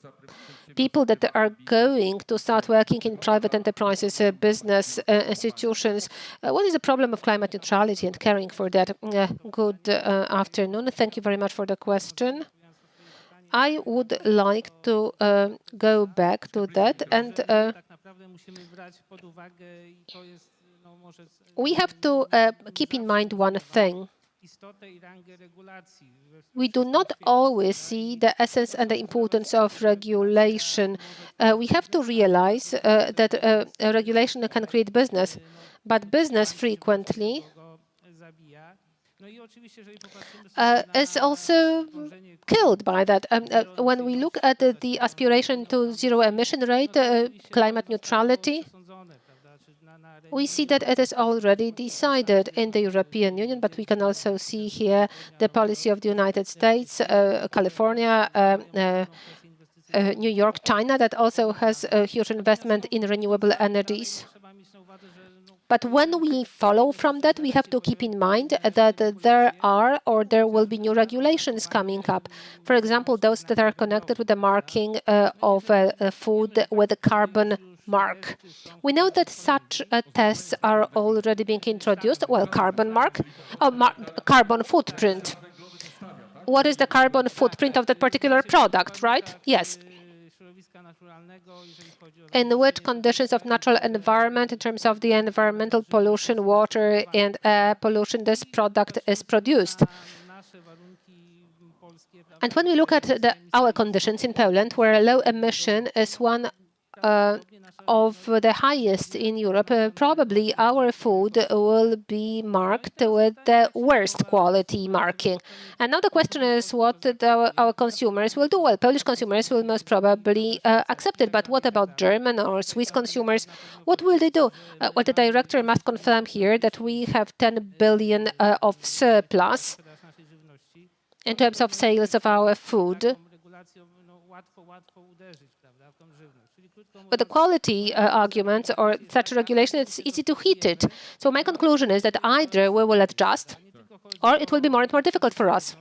people that are going to start working in private enterprises, business institutions. What is the problem of climate neutrality and caring for that? Good afternoon. Thank you very much for the question. I would like to go back to that, and we have to keep in mind one thing. We do not always see the essence and the importance of regulation. We have to realize that regulation can create business, but business frequently is also killed by that. When we look at the aspiration to zero emission rate, climate neutrality, we see that it is already decided in the European Union, but we can also see here the policy of the United States, California, New York, China, that also has a huge investment in renewable energies. But when we follow from that, we have to keep in mind that there are or there will be new regulations coming up. For example, those that are connected with the marking of food with a carbon mark. We know that such tests are already being introduced. Well, carbon mark, carbon footprint. What is the carbon footprint of that particular product, right? Yes. In which conditions of natural environment, in terms of the environmental pollution, water and air pollution, this product is produced. And when we look at our conditions in Poland, where low emission is one of the highest in Europe, probably our food will be marked with the worst quality marking. And now the question is what our consumers will do. Well, Polish consumers will most probably accept it, but what about German or Swiss consumers? What will they do? Well, the director must confirm here that we have 10 billion of surplus in terms of sales of our food. But the quality argument or such regulation, it's easy to hit it. So my conclusion is that either we will adjust or it will be more and more difficult for us.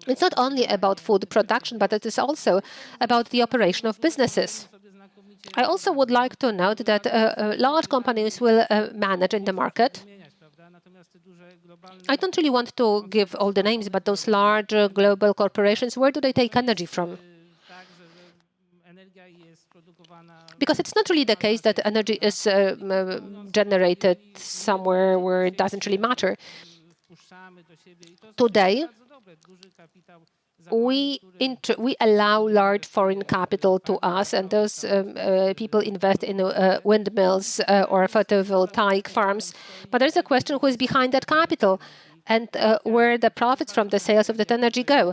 It's not only about food production, but it is also about the operation of businesses. I also would like to note that large companies will manage in the market. I don't really want to give all the names, but those large global corporations, where do they take energy from? Because it's not really the case that energy is generated somewhere where it doesn't really matter. Today, we allow large foreign capital to us, and those people invest in windmills or photovoltaic farms. But there's a question who is behind that capital and where the profits from the sales of that energy go.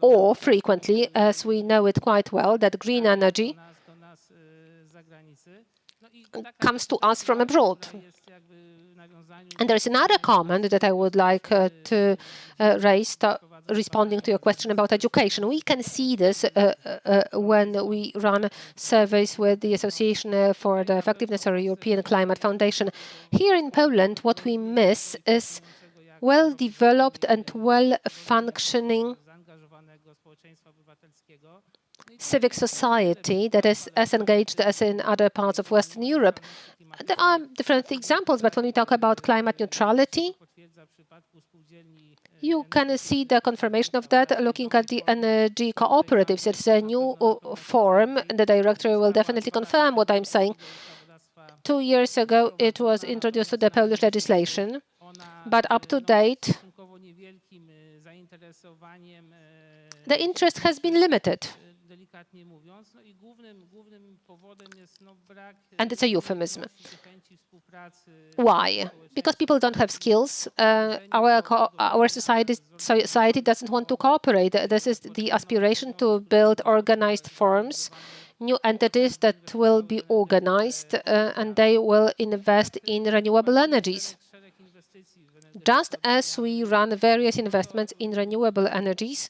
Or frequently, as we know it quite well, that green energy comes to us from abroad. And there's another comment that I would like to raise, responding to your question about education. We can see this when we run surveys with the Association for the Effectiveness of European Climate Foundation. Here in Poland, what we miss is well-developed and well-functioning civic society that is as engaged as in other parts of Western Europe. There are different examples, but when we talk about climate neutrality, you can see the confirmation of that looking at the energy cooperatives. It's a new form, and the director will definitely confirm what I'm saying. 2 years ago, it was introduced to the Polish legislation, but up to date, the interest has been limited. And it's a euphemism. Why? Because people don't have skills. Our society doesn't want to cooperate. This is the aspiration to build organized forms, new entities that will be organized, and they will invest in renewable energies. Just as we run various investments in renewable energies,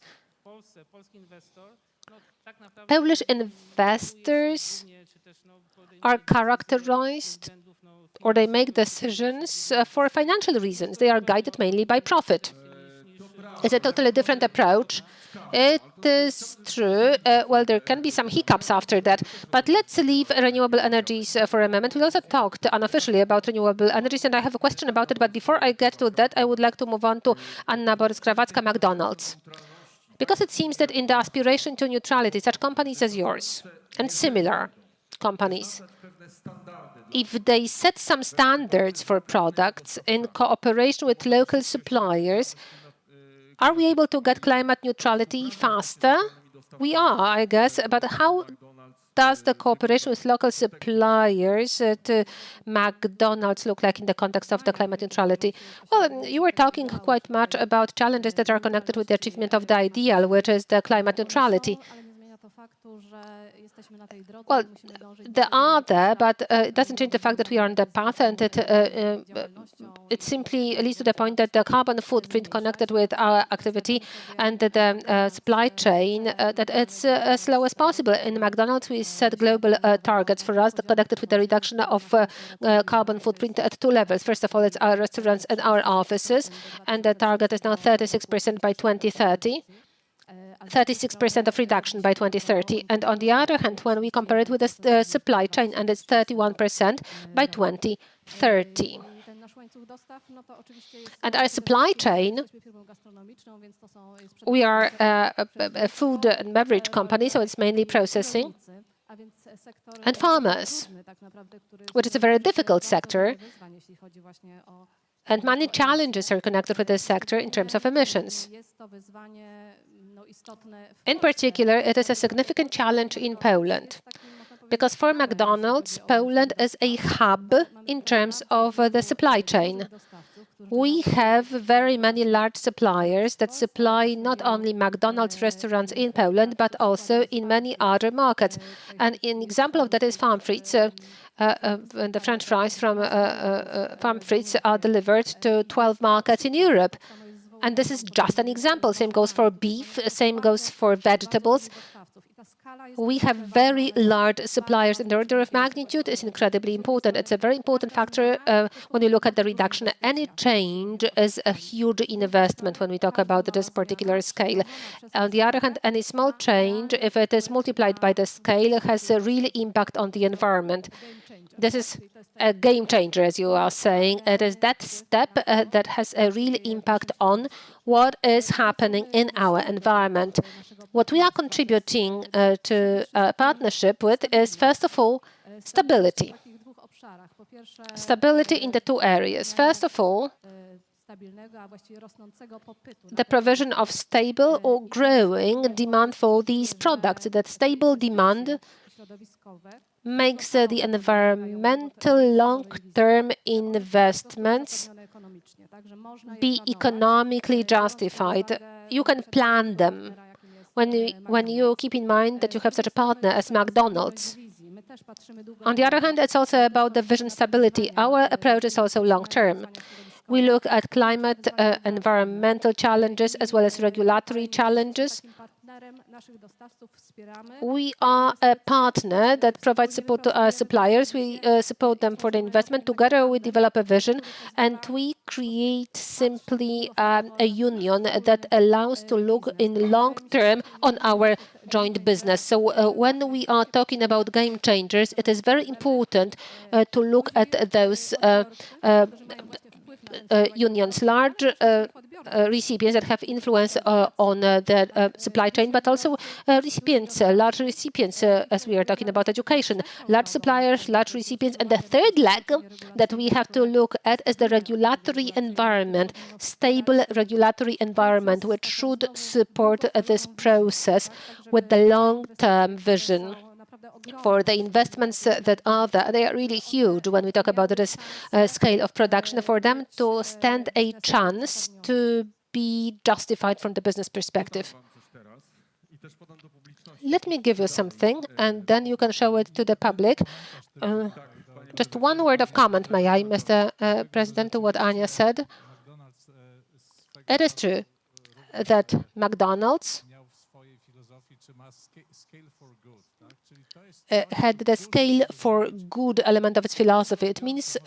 Polish investors are characterized, or they make decisions for financial reasons. They are guided mainly by profit. is a totally different approach. It is true. Well, there can be some hiccups after that, but let's leave renewable energies for a moment. We also talked unofficially about renewable energies, and I have a question about it. But before I get to that, I would like to move on to Anna Borys-Krawacka, McDonald's. Because it seems that in the aspiration to neutrality, such companies as yours and similar companies, if they set some standards for products in cooperation with local suppliers, are we able to get climate neutrality faster? We are, I guess, but how does the cooperation with local suppliers to McDonald's look like in the context of the climate neutrality? Well, you were talking quite much about challenges that are connected with the achievement of the ideal, which is the climate neutrality. Well, they are there, but it doesn't change the fact that we are on the path, and it simply leads to the point that the carbon footprint connected with our activity and the supply chain, that it's as slow as possible. In McDonald's, we set global targets for us that connected with the reduction of carbon footprint at two levels. First of all, it's our restaurants and our offices, and the target is now 36% by 2030. 36% of reduction by 2030. And on the other hand, when we compare it with the supply chain, and it's 31% by 2030. And our supply chain, we are a food and beverage company, so it's mainly processing, and farmers, which is a very difficult sector. And many challenges are connected with this sector in terms of emissions. In particular, it is a significant challenge in Poland, because for McDonald's, Poland is a hub in terms of the supply chain. We have very many large suppliers that supply not only McDonald's restaurants in Poland, but also in many other markets. And an example of that is Farm Frites. The French fries from Farm Frites are delivered to 12 markets in Europe. And this is just an example. Same goes for beef, same goes for vegetables. We have very large suppliers, and the order of magnitude is incredibly important. It's a very important factor when you look at the reduction. Any change is a huge investment when we talk about this particular scale. On the other hand, any small change, if it is multiplied by the scale, has a real impact on the environment. This is a game changer, as you are saying. It is that step that has a real impact on what is happening in our environment. What we are contributing to a partnership with is, first of all, stability. Stability in the two areas. First of all, the provision of stable or growing demand for these products. That stable demand makes the environmental long-term investments be economically justified. You can plan them when you keep in mind that you have such a partner as McDonald's. On the other hand, it's also about the vision stability. Our approach is also long-term. We look at climate, environmental challenges, as well as regulatory challenges. We are a partner that provides support to our suppliers. We support them for the investment. Together, we develop a vision, and we create simply a union that allows to look in long term on our joint business. So when we are talking about game changers, it is very important to look at those unions, large recipients that have influence on the supply chain, but also recipients, large recipients, as we are talking about education, large suppliers, large recipients. And the third leg that we have to look at is the regulatory environment, stable regulatory environment, which should support this process with the long-term vision. For the investments that are there, they are really huge when we talk about this scale of production. For them to stand a chance to be justified from the business perspective. Let me give you something, and then you can show it to the public. Just one word of comment, may I, Mr. President, to what Ania said. It is true that McDonald's had the scale for good element of its philosophy. It means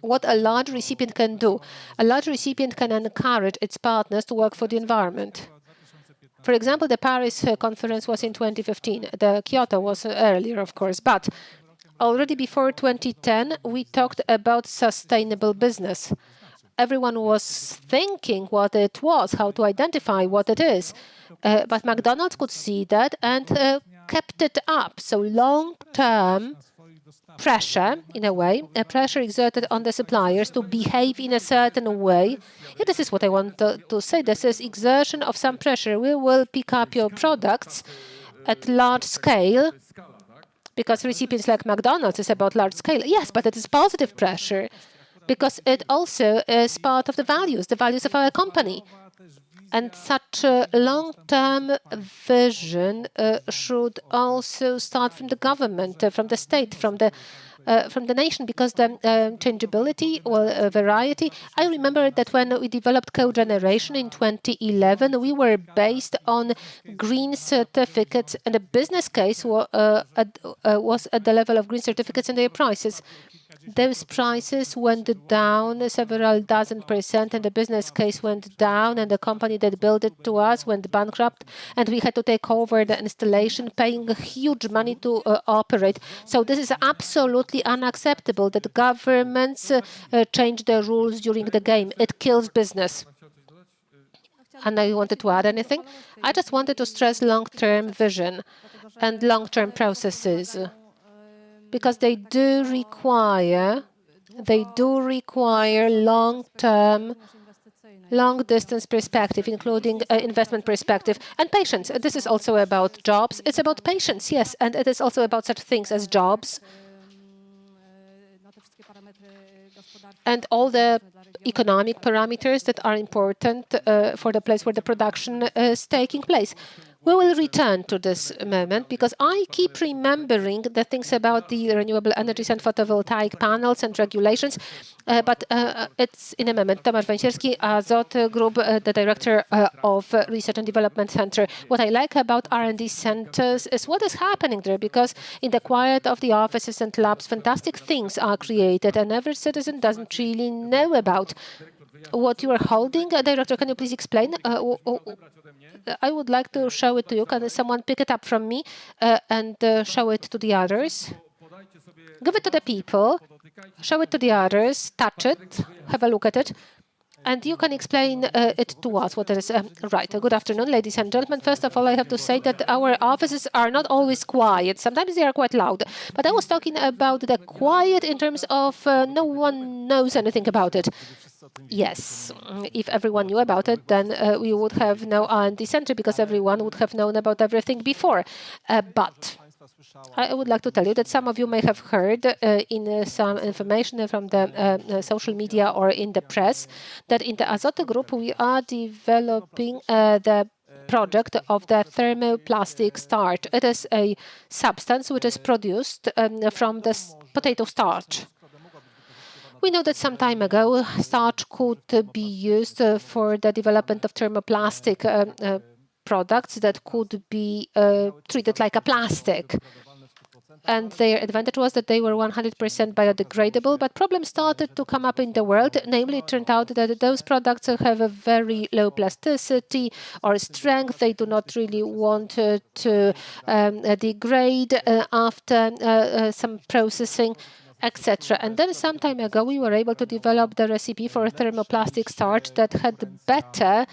what a large recipient can do. A large recipient can encourage its partners to work for the environment. For example, the Paris conference was in 2015. The Kyoto was earlier, of course, but already before 2010, we talked about sustainable business. Everyone was thinking what it was, how to identify what it is. But McDonald's could see that and kept it up. So long-term pressure, in a way, a pressure exerted on the suppliers to behave in a certain way. Yeah, this is what I want to say. This is exertion of some pressure. We will pick up your products at large scale because recipients like McDonald's is about large scale. Yes, but it is positive pressure because it also is part of the values of our company. And such a long-term vision should also start from the government, from the state, from the nation, because the changeability or variety. I remember that when we developed cogeneration in 2011, we were based on green certificates, and the business case was at the level of green certificates and their prices. Those prices went down several dozen %, and the business case went down, and the company that built it to us went bankrupt, and we had to take over the installation, paying huge money to operate. So this is absolutely unacceptable that governments change the rules during the game. It kills business. Anna, you wanted to add anything? I just wanted to stress long-term vision and long-term processes, because they do require long-term, long-distance perspective, including investment perspective, and patience. This is also about jobs. It's about patience, yes, and it is also about such things as jobs and all the economic parameters that are important for the place where the production is taking place. We will return to this moment because I keep remembering the things about the renewable energies and photovoltaic panels and regulations, but it's in a moment. Tomasz Węsierski, Azot Group, the director of Research and Development Center. What I like about R&D centers is what is happening there, because in the quiet of the offices and labs, fantastic things are created, and every citizen doesn't really know about what you are holding. Director, can you please explain? I would like to show it to you. Can someone pick it up from me and show it to the others? Give it to the people, show it to the others, touch it, have a look at it, and you can explain it to us, what it is. Right. Good afternoon, ladies and gentlemen. First of all, I have to say that our offices are not always quiet. Sometimes they are quite loud. But I was talking about the quiet in terms of no one knows anything about it. Yes, if everyone knew about it, then we would have no R&D center, because everyone would have known about everything before. But I would like to tell you that some of you may have heard in some information from the social media or in the press that in the Azoty Group we are developing the project of the thermoplastic starch. It is a substance which is produced from the potato starch. We know that some time ago, starch could be used for the development of thermoplastic products that could be treated like a plastic. And their advantage was that they were 100% biodegradable, but problems started to come up in the world. Namely, it turned out that those products have a very low plasticity or strength. They do not really want to degrade after some processing, etc. And then some time ago, we were able to develop the recipe for a thermoplastic starch that had better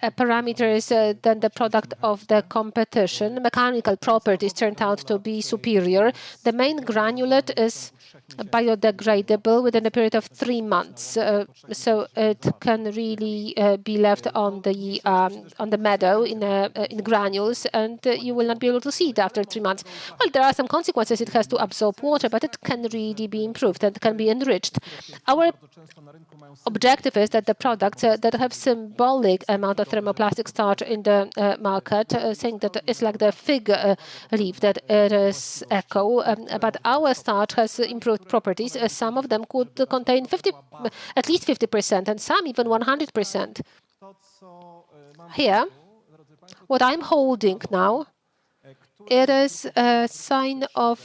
parameters than the product of the competition. Mechanical properties turned out to be superior. The main granulate is biodegradable within a period of 3 months, so it can really be left on the meadow in granules, and you will not be able to see it after 3 months. Well, there are some consequences. It has to absorb water, but it can really be improved and can be enriched. Our objective is that the products that have symbolic amount of thermoplastic starch in the market, saying that it's like the fig leaf, that it is eco, but our starch has improved properties. Some of them could contain at least 50%, and some even 100%. Here, what I'm holding now It is a sign of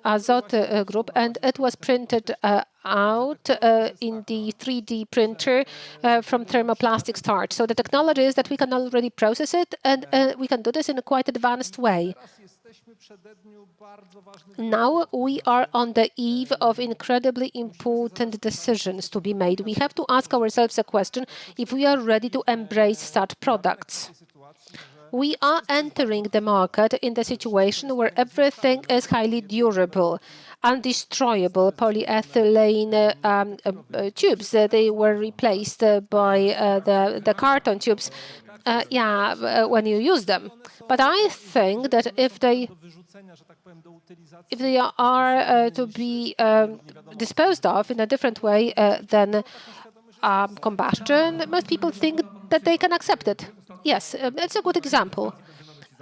Azoty Group, and it was printed out in the 3D printer from thermoplastic starch. So the technology is that we can already process it, and we can do this in a quite advanced way. Now we are on the eve of incredibly important decisions to be made. We have to ask ourselves a question if we are ready to embrace such products. We are entering the market in the situation where everything is highly durable, undestroyable polyethylene tubes. They were replaced by the carton tubes when you use them. But I think that if they are to be disposed of in a different way than combustion, most people think that they can accept it. Yes, it's a good example.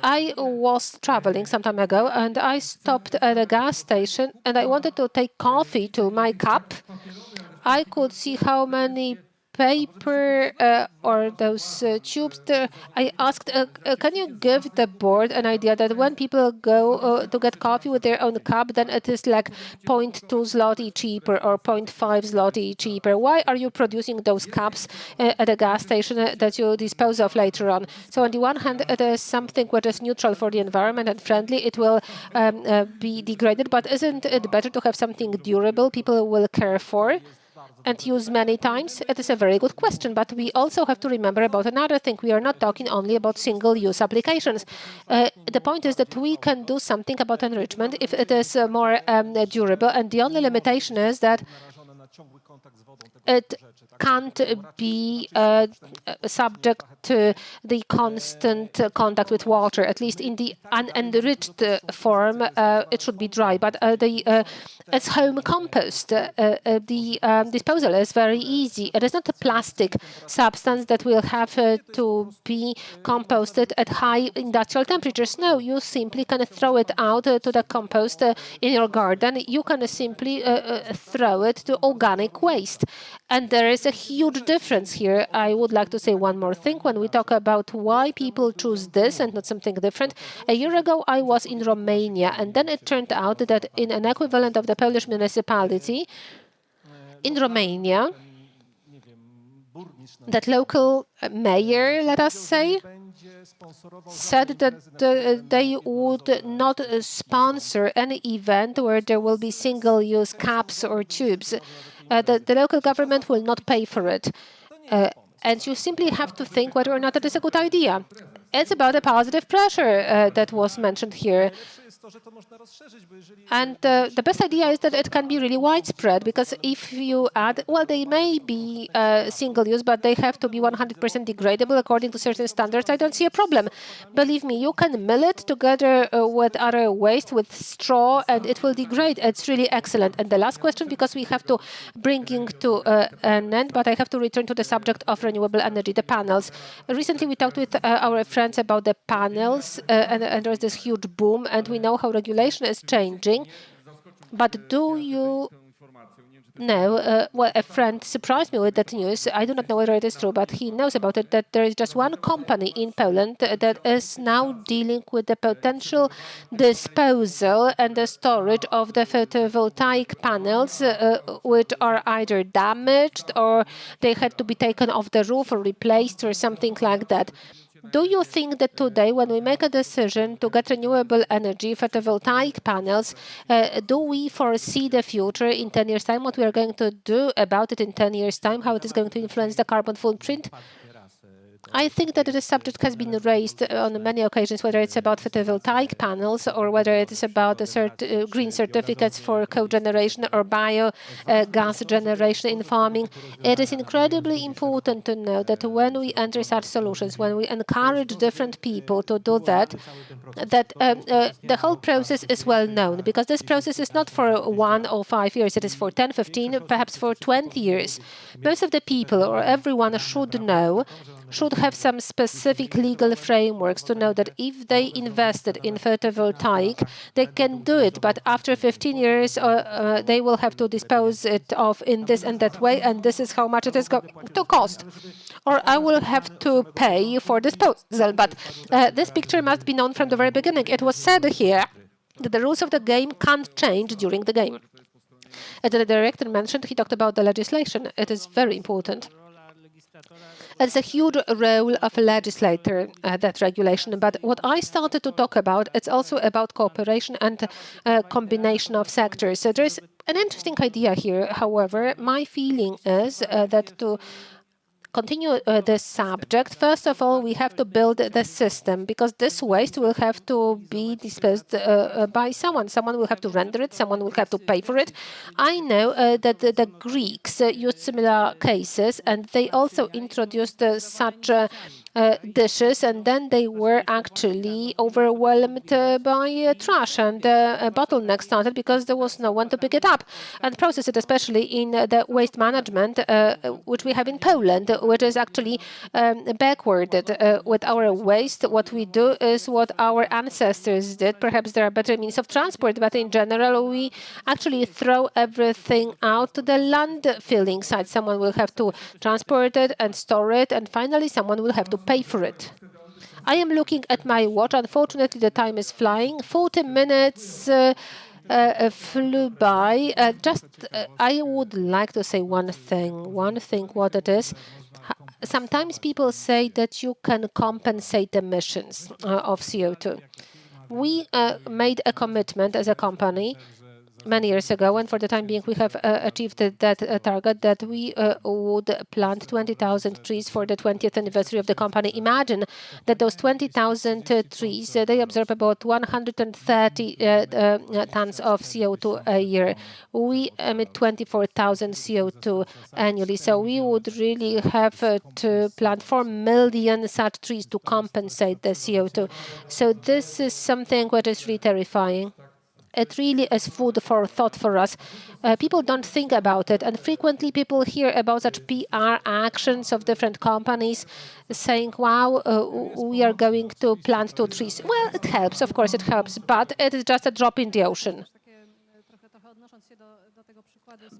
I was traveling some time ago and I stopped at a gas station and I wanted to take coffee to my cup. I could see how many paper or those tubes there. I asked, can you give the board an idea that when people go to get coffee with their own cup, then it is like 0.2 zloty cheaper or 0.5 zloty cheaper? Why are you producing those cups at a gas station that you dispose of later on? So on the one hand, it is something which is neutral for the environment and friendly. It will be degraded, but isn't it better to have something durable people will care for and use many times? It is a very good question, but we also have to remember about another thing. We are not talking only about single-use applications. The point is that we can do something about enrichment if it is more durable, and the only limitation is that it can't be subject to the constant contact with water. At least in the unenriched form, it should be dry. But it's home compost. The disposal is very easy. It is not a plastic substance that will have to be composted at high industrial temperatures. No, you simply can throw it out to the compost in your garden. You can simply throw it to organic waste. And there is a huge difference here. I would like to say one more thing when we talk about why people choose this and not something different. A year ago, I was in Romania, and then it turned out that in an equivalent of the Polish municipality in Romania, that local mayor, let us say, said that they would not sponsor any event where there will be single-use cups or tubes. The local government will not pay for it. And you simply have to think whether or not it is a good idea. It's about a positive pressure that was mentioned here. And the best idea is that it can be really widespread, because if you add, well, they may be single-use, but they have to be 100% degradable according to certain standards. I don't see a problem. Believe me, you can mill it together with other waste, with straw, and it will degrade. It's really excellent. And the last question, because we have to bring it to an end, but I have to return to the subject of renewable energy, the panels. Recently, we talked with our friends about the panels, and there's this huge boom, and we know how regulation is changing. But do you know, well, a friend surprised me with that news. I do not know whether it is true, but he knows about it, that there is just one company in Poland that is now dealing with the potential disposal and the storage of the photovoltaic panels, which are either damaged or they had to be taken off the roof or replaced or something like that. Do you think that today, when we make a decision to get renewable energy, photovoltaic panels, do we foresee the future in 10 years' time, what we are going to do about it in 10 years' time, how it is going to influence the carbon footprint? I think that this subject has been raised on many occasions, whether it's about photovoltaic panels or whether it is about the green certificates for cogeneration or biogas generation in farming. It is incredibly important to know that when we enter such solutions, when we encourage different people to do that, the whole process is well known, because this process is not for 1 or 5 years. It is for 10, 15, perhaps for 20 years. Most of the people or everyone should know should have some specific legal frameworks to know that if they invested in photovoltaic, they can do it, but after 15 years, they will have to dispose it of in this and that way, and this is how much it is going to cost. Or I will have to pay for disposal. But this picture must be known from the very beginning. It was said here that the rules of the game can't change during the game. As the director mentioned, he talked about the legislation. It is very important. It's a huge role of a legislator, that regulation. But what I started to talk about, it's also about cooperation and combination of sectors. So there's an interesting idea here. However, my feeling is that to continue this subject, first of all, we have to build the system, because this waste will have to be disposed by someone. Someone will have to render it, someone will have to pay for it. I know that the Greeks used similar cases, and they also introduced such dishes, and then they were actually overwhelmed by trash, and a bottleneck started because there was no one to pick it up and process it, especially in the waste management, which we have in Poland, which is actually backwarded with our waste. What we do is what our ancestors did. Perhaps there are better means of transport, but in general, we actually throw everything out to the landfilling site. Someone will have to transport it and store it, and finally, someone will have to pay for it. I am looking at my watch. Unfortunately, the time is flying. 40 minutes flew by. I would like to say one thing. What it is. Sometimes people say that you can compensate emissions of CO2. We made a commitment as a company many years ago, and for the time being, we have achieved that target that we would plant 20,000 trees for the 20th anniversary of the company. Imagine that those 20,000 trees, they absorb about 130 tons of CO2 a year. We emit 24,000 CO2 annually, so we would really have to plant 4 million such trees to compensate the CO2. So this is something that is really terrifying. It really is food for thought for us. People don't think about it, and frequently people hear about such PR actions of different companies saying, wow, we are going to plant 2 trees. Well, it helps, of course it helps, but it is just a drop in the ocean.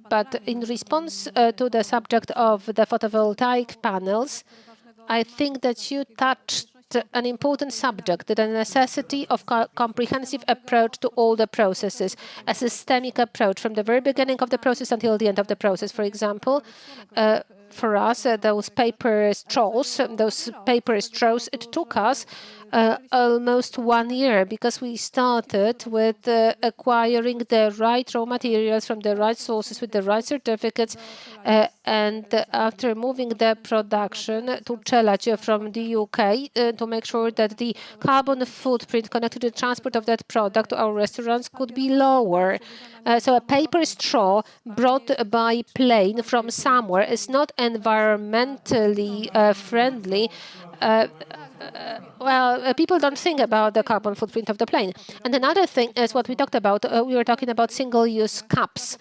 But in response to the subject of the photovoltaic panels, I think that you touched an important subject, the necessity of comprehensive approach to all the processes, a systemic approach from the very beginning of the process until the end of the process. For example, for us, those paper straws, it took us almost 1 year, because we started with acquiring the right raw materials from the right sources with the right certificates, and after moving the production to Czeladź from the UK to make sure that the carbon footprint connected to the transport of that product to our restaurants could be lower. So a paper straw brought by plane from somewhere is not environmentally friendly. People don't think about the carbon footprint of the plane. And another thing is what we talked about. We were talking about single-use cups.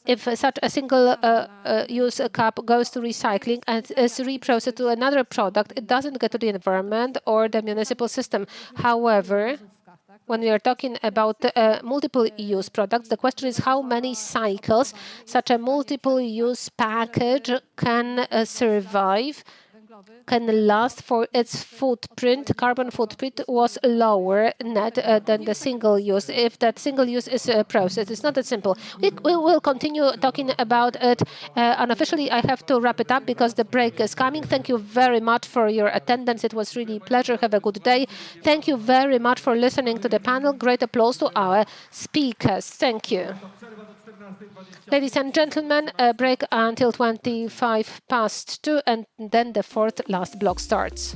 If such a single-use cup goes to recycling and is reprocessed to another product, it doesn't get to the environment or the municipal system. However, when we are talking about multiple-use products, the question is how many cycles such a multiple-use package can survive, can last, for its footprint, carbon footprint was lower net than the single use. If that single use is processed, it's not that simple. We will continue talking about it. Unofficially, I have to wrap it up because the break is coming. Thank you very much for your attendance. It was really a pleasure. Have a good day. Thank you very much for listening to the panel. Great applause to our speakers. Thank you. Ladies and gentlemen, a break until 2:25, and then the fourth last block starts.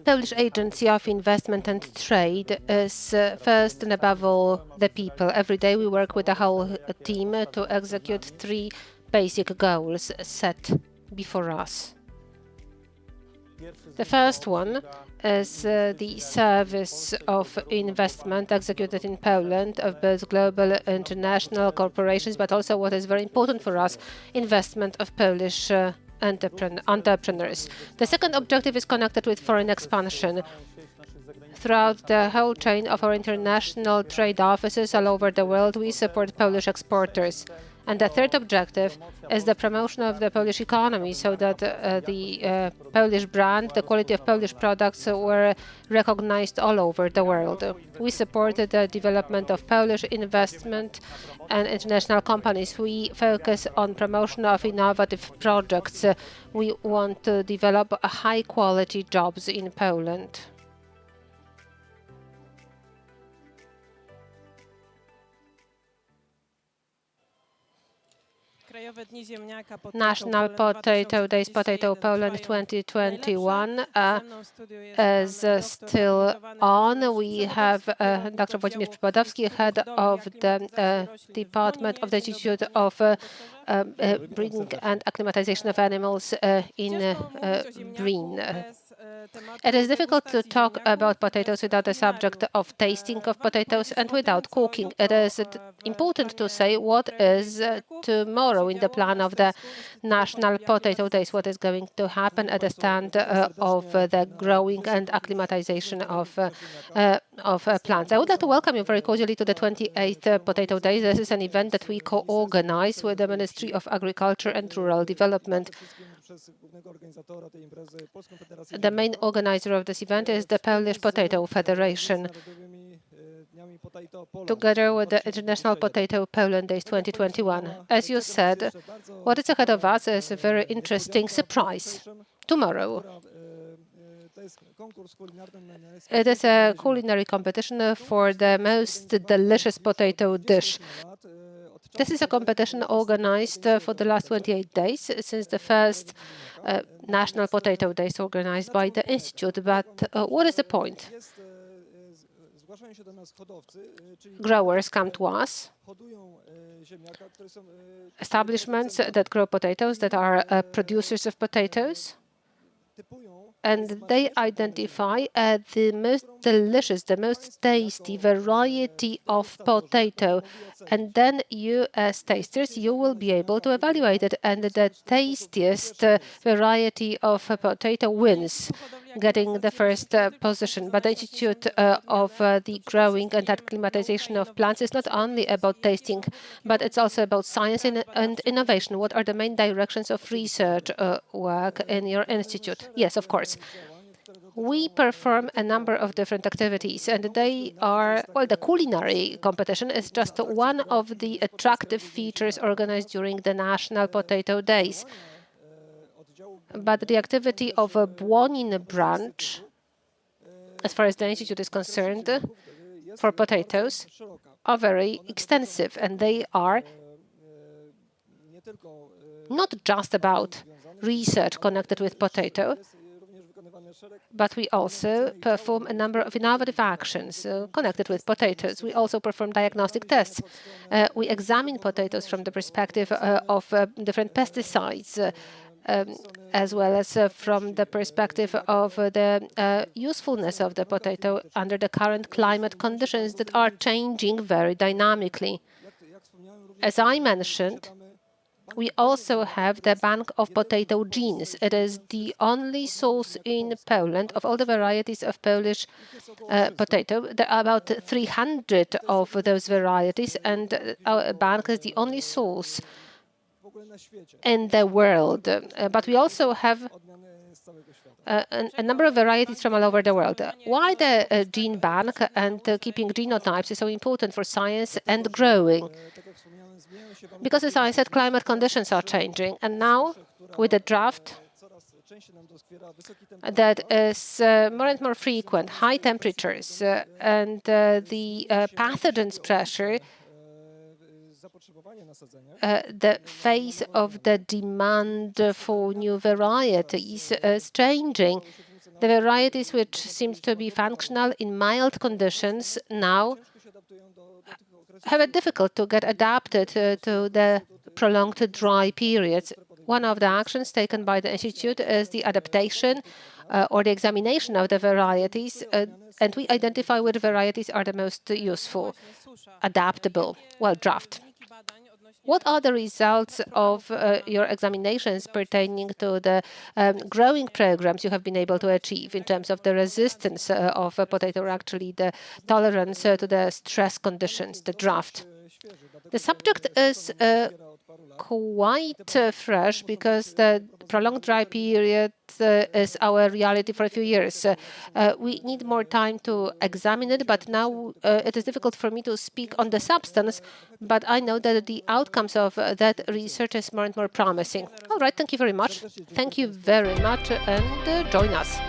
Polish Agency of Investment and Trade is first and above all the people. Every day we work with the whole team to execute 3 basic goals set before us. The first one is the service of investment executed in Poland of both global and international corporations, but also what is very important for us, investment of Polish entrepreneurs. The second objective is connected with foreign expansion. Throughout the whole chain of our international trade offices all over the world, we support Polish exporters. And the third objective is the promotion of the Polish economy so that the Polish brand, the quality of Polish products were recognized all over the world. We supported the development of Polish investment and international companies. We focus on promotion of innovative projects. We want to develop high-quality jobs in Poland. National Potato Days, Potato Poland 2021 is still on. We have Dr. Włodzimierz Przybodowski, head of the Department of the Institute of Breeding and Acclimatization of Animals in Breen. It is difficult to talk about potatoes without the subject of tasting of potatoes and without cooking. It is important to say what is tomorrow in the plan of the National Potato Days, what is going to happen at the stand of the growing and acclimatization of plants. I would like to welcome you very cordially to the 28th Potato Days. This is an event that we co-organize with the Ministry of Agriculture and Rural Development. The main organizer of this event is the Polish Potato Federation, together with the International Potato Poland Days 2021. As you said, what is ahead of us is a very interesting surprise. Tomorrow, it is a culinary competition for the most delicious potato dish. This is a competition organized for the last 28 days since the first National Potato Days organized by the Institute. But what is the point? Growers come to us, establishments that grow potatoes, that are producers of potatoes, and they identify the most delicious, the most tasty variety of potato. And then you, as tasters, you will be able to evaluate it. And the tastiest variety of potato wins, getting the first position. But the Institute of the Growing and Acclimatization of Plants is not only about tasting, but it's also about science and innovation. What are the main directions of research work in your institute? Yes, of course. We perform a number of different activities, and they are, well, the culinary competition is just one of the attractive features organized during the National Potato Days. But the activity of a Błonin branch, as far as the Institute is concerned, for potatoes, are very extensive, and they are not just about research connected with potato, but we also perform a number of innovative actions connected with potatoes. We also perform diagnostic tests. We examine potatoes from the perspective of different pesticides, as well as from the perspective of the usefulness of the potato under the current climate conditions that are changing very dynamically. As I mentioned, we also have the Bank of Potato Genes. It is the only source in Poland of all the varieties of Polish potato. There are about 300 of those varieties, and our bank is the only source in the world. But we also have a number of varieties from all over the world. Why the gene bank and keeping genotypes is so important for science and growing? Because, as I said, climate conditions are changing, and now with the drought that is more and more frequent, high temperatures, and the pathogens pressure, the phase of the demand for new varieties is changing. The varieties which seemed to be functional in mild conditions now have it difficult to get adapted to the prolonged dry periods. One of the actions taken by the Institute is the adaptation or the examination of the varieties, and we identify which varieties are the most useful, adaptable, well-draft. What are the results of your examinations pertaining to the growing programs you have been able to achieve in terms of the resistance of a potato, or actually the tolerance to the stress conditions, the drought? The subject is quite fresh because the prolonged dry period is our reality for a few years. We need more time to examine it, but now it is difficult for me to speak on the substance, but I know that the outcomes of that research is more and more promising. All right, thank you very much. Thank you very much, and join us.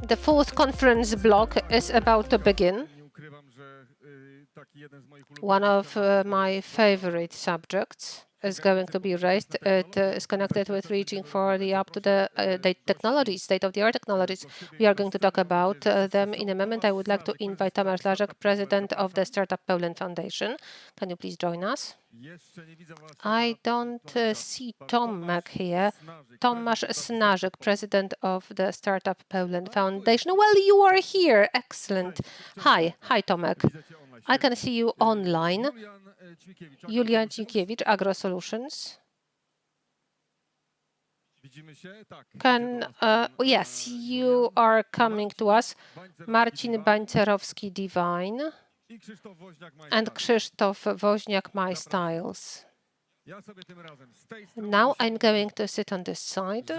The fourth conference block is about to begin. Nie ukrywam, że One of my favorite subjects is going to be raised. It is connected with reaching for the up to the technologies, state-of-the-art technologies. We are going to talk about them in a moment. I would like to invite Tomasz Lażek, president of the Startup Poland Foundation. Can you please join us? I don't see Tomek here. Tomasz Snażyk, president of the Startup Poland Foundation. Well, you are here. Excellent. Hi, Tomek. I can see you online. Julian Dziękiewicz, Agro Solutions. Yes, you are coming to us. Marcin Bańcerowski, Divine, and Krzysztof Woźniak, My Styles. Now I'm going to sit on this side.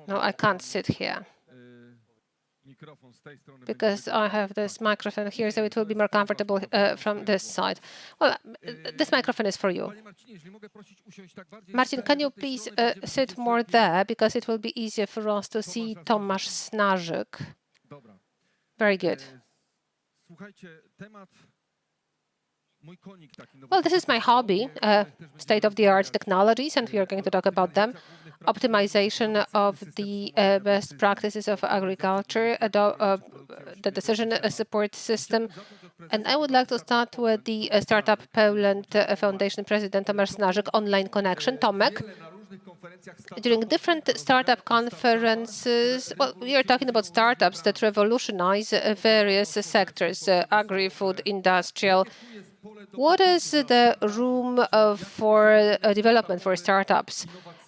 No, I can't sit here, because I have this microphone here, so it will be more comfortable from this side. Well, this microphone is for you. Marcin, can you please sit more there, because it will be easier for us to see Tomasz Snażyk. Very good. Well, this is my hobby, state-of-the-art technologies, and we are going to talk about them. Optimization of the best practices of agriculture, the decision support system. And I would like to start with the Startup Poland Foundation President Tomasz Snażyk, online connection. Tomek, during different startup conferences, well, we are talking about startups that revolutionize various sectors, agri-food, industrial. What is the room for development for startups?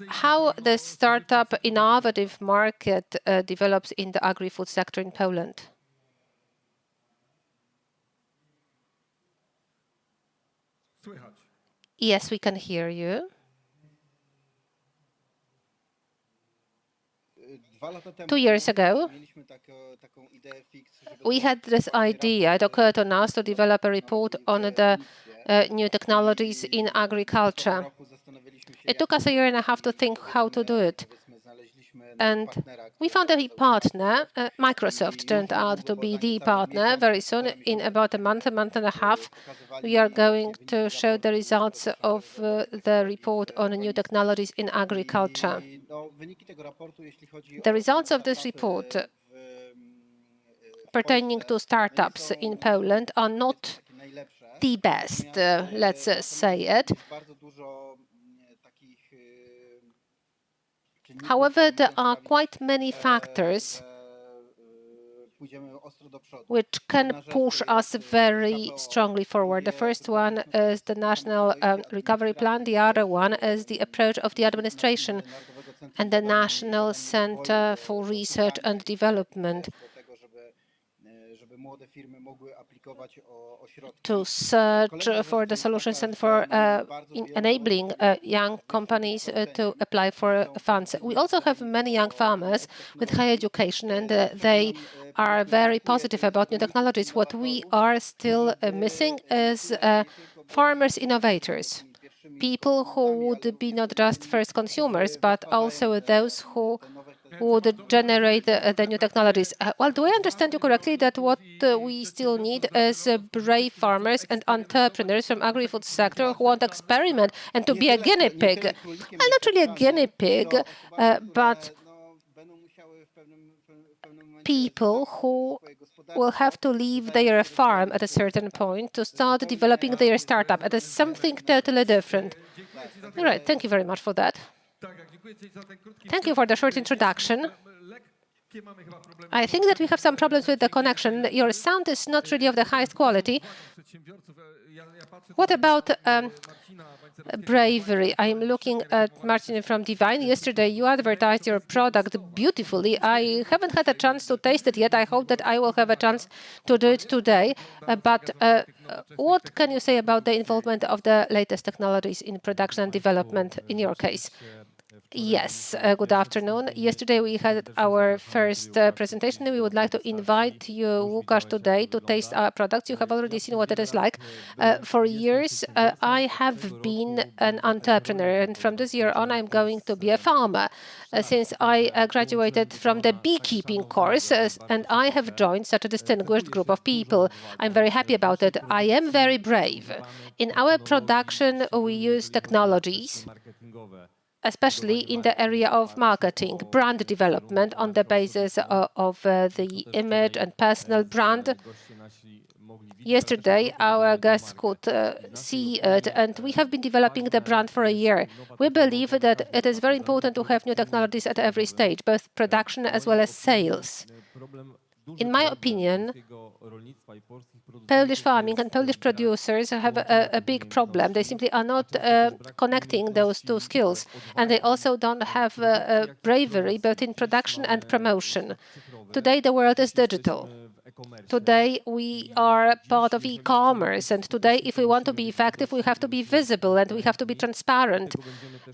How the startup innovative market develops in the agri-food sector in Poland? Yes, we can hear you. 2 years ago, we had this idea. It occurred on us to develop a report on the new technologies in agriculture. It took us a year and a half to think how to do it. And we found a partner. Microsoft turned out to be the partner. Very soon, in about a month and a half, we are going to show the results of the report on new technologies in agriculture. The results of this report pertaining to startups in Poland are not the best, let's say it. However, there are quite many factors which can push us very strongly forward. The first one is the National Recovery Plan. The other one is the approach of the administration and the National Center for Research and Development to search for the solutions and for enabling young companies to apply for funds. We also have many young farmers with high education, and they are very positive about new technologies. What we are still missing is farmers innovators, people who would be not just first consumers, but also those who would generate the new technologies. Well, do I understand you correctly that what we still need is brave farmers and entrepreneurs from agri-food sector who want to experiment and to be a guinea pig? Well, not really a guinea pig, but people who will have to leave their farm at a certain point to start developing their startup. It is something totally different. All right, thank you very much for that. Thank you for the short introduction. I think that we have some problems with the connection. Your sound is not really of the highest quality. What about bravery? I'm looking at Marcin from Divine. Yesterday, you advertised your product beautifully. I haven't had a chance to taste it yet. I hope that I will have a chance to do it today. But what can you say about the involvement of the latest technologies in production and development in your case? Yes, good afternoon. Yesterday we had our first presentation. We would like to invite you, Łukasz, today to taste our products. You have already seen what it is like. For years, I have been an entrepreneur, and from this year on, I'm going to be a farmer. Since I graduated from the beekeeping course, and I have joined such a distinguished group of people. I'm very happy about it. I am very brave. In our production, we use technologies, especially in the area of marketing, brand development on the basis of the image and personal brand. Yesterday, our guests could see it, and we have been developing the brand for a year. We believe that it is very important to have new technologies at every stage, both production as well as sales. In my opinion, Polish farming and Polish producers have a big problem. They simply are not connecting those two skills, and they also don't have bravery both in production and promotion. Today, the world is digital. Today, we are part of e-commerce, and today, if we want to be effective, we have to be visible and we have to be transparent.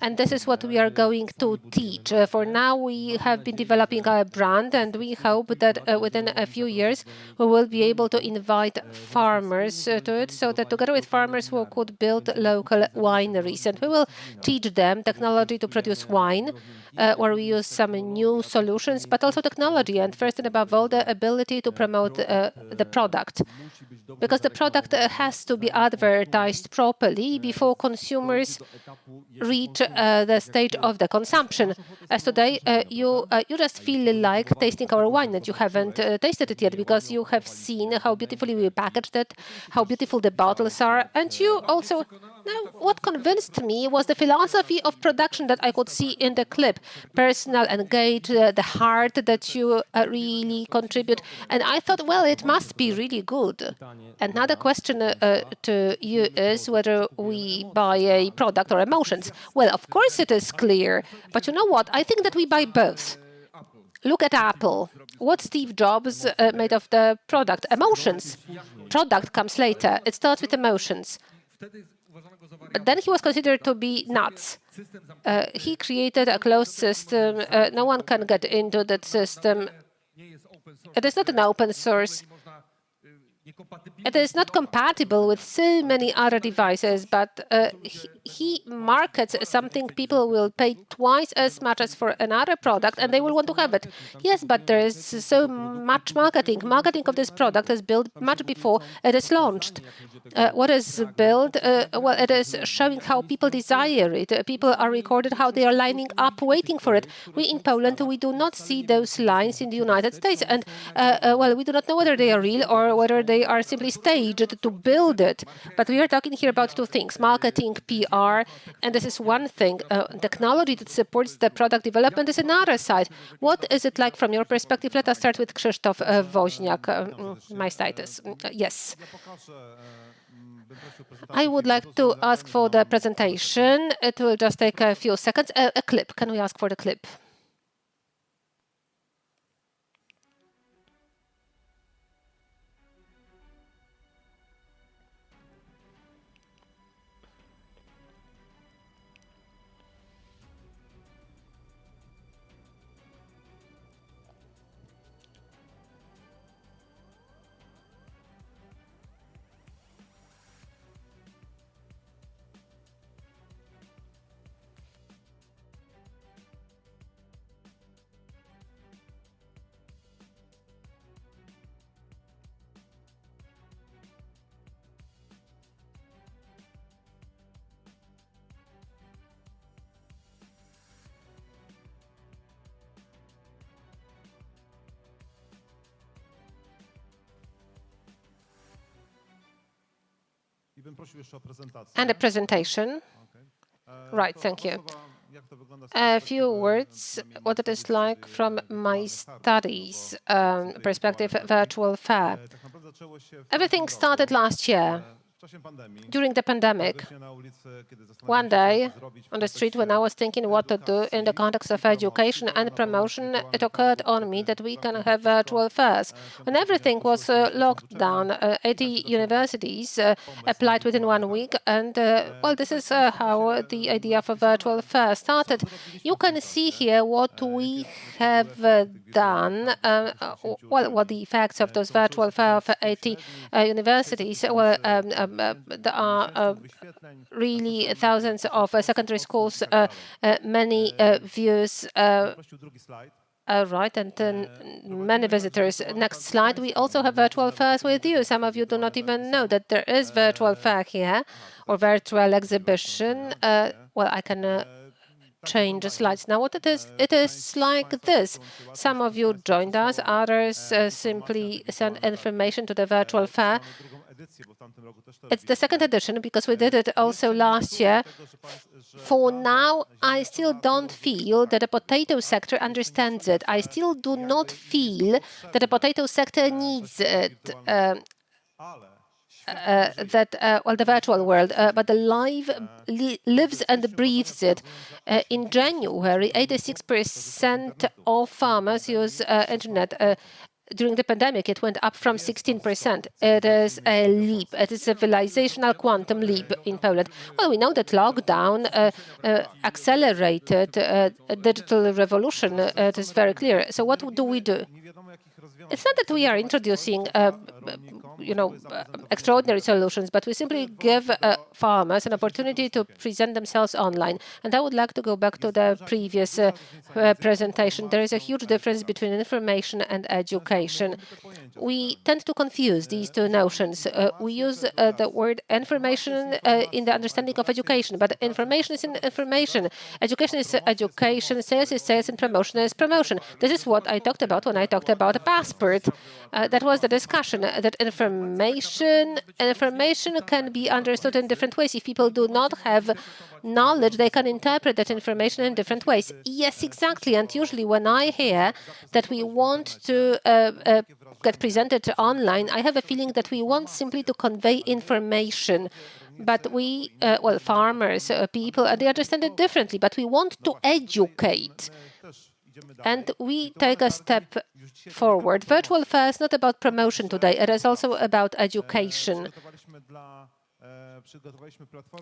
And this is what we are going to teach. For now, we have been developing our brand, and we hope that within a few years, we will be able to invite farmers to it, so that together with farmers, we could build local wineries. And we will teach them technology to produce wine, where we use some new solutions, but also technology, and first and above all, the ability to promote the product. Because the product has to be advertised properly before consumers reach the stage of the consumption. As today, you just feel like tasting our wine, and you haven't tasted it yet because you have seen how beautifully we packaged it, how beautiful the bottles are, and you also. Now, what convinced me was the philosophy of production that I could see in the clip. Personal, engaged, the heart that you really contribute. And I thought, well, it must be really good. Another question to you is whether we buy a product or emotions. Well, of course it is clear. But you know what? I think that we buy both. Look at Apple. What Steve Jobs made of the product? Emotions. Product comes later. It starts with emotions. But then he was considered to be nuts. He created a closed system. No one can get into that system. It is not an open source. It is not compatible with so many other devices, but he markets something people will pay twice as much as for another product, and they will want to have it. Yes, but there is so much marketing. Marketing of this product is built much before it is launched. What is built? Well, it is showing how people desire it. People are recorded how they are lining up waiting for it. We in Poland, we do not see those lines in the United States, and well, we do not know whether they are real or whether they are simply staged to build it. But we are talking here about two things: marketing, PR, and this is one thing. Technology that supports the product development is another side. What is it like from your perspective? Let us start with Krzysztof Woźniak. My status. Yes. I would like to ask for the presentation. It will just take a few seconds. A clip. Can we ask for the clip? And a presentation. Right, thank you. A few words, what it is like from my studies perspective, virtual fair. Everything started last year. During the pandemic, one day on the street when I was thinking what to do in the context of education and promotion, it occurred on me that we can have virtual fairs. When everything was locked down, 80 universities applied within 1 week, and well, this is how the idea of a virtual fair started. You can see here what we have done, well, what the effects of those virtual fair for 80 universities. Well, there are really thousands of secondary schools, many views. Right, and then many visitors. Next slide. We also have virtual fairs with you. Some of you do not even know that there is virtual fair here or virtual exhibition. Well, I can change the slides now. What it is like this. Some of you joined us, others simply sent information to the virtual fair. It's the second edition because we did it also last year. For now, I still don't feel that the potato sector understands it. I still do not feel that the potato sector needs it. Well, the virtual world, but the live lives and breathes it. In January, 86% of farmers use internet. During the pandemic, it went up from 16%. It is a leap. It is a civilizational quantum leap in Poland. Well, we know that lockdown accelerated a digital revolution. It is very clear. So what do we do? It's not that we are introducing, extraordinary solutions, but we simply give farmers an opportunity to present themselves online. And I would like to go back to the previous presentation. There is a huge difference between information and education. We tend to confuse these two notions. We use the word information in the understanding of education, but information is information. Education is education, sales is sales, and promotion is promotion. This is what I talked about when I talked about a passport. That was the discussion, that information can be understood in different ways. If people do not have knowledge, they can interpret that information in different ways. Yes, exactly. And usually when I hear that we want to get presented online, I have a feeling that we want simply to convey information. But we, well, farmers, people, they understand it differently, but we want to educate. And we take a step forward. Virtual fair is not about promotion today. It is also about education.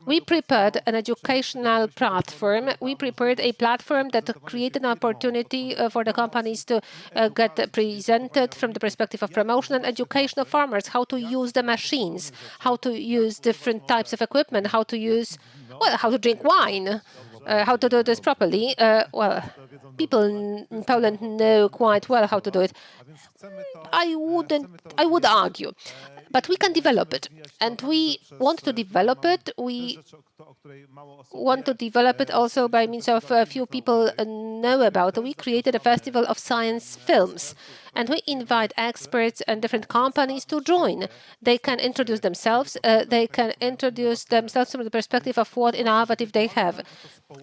We prepared an educational platform. We prepared a platform that created an opportunity for the companies to get presented from the perspective of promotion and education of farmers, how to use the machines, how to use different types of equipment, how to use, well, how to drink wine, how to do this properly. Well, people in Poland know quite well how to do it. I would argue. But we can develop it, and we want to develop it. We want to develop it also by means of a few people know about. We created a festival of science films, and we invite experts and different companies to join. They can introduce themselves. They can introduce themselves from the perspective of what innovative they have.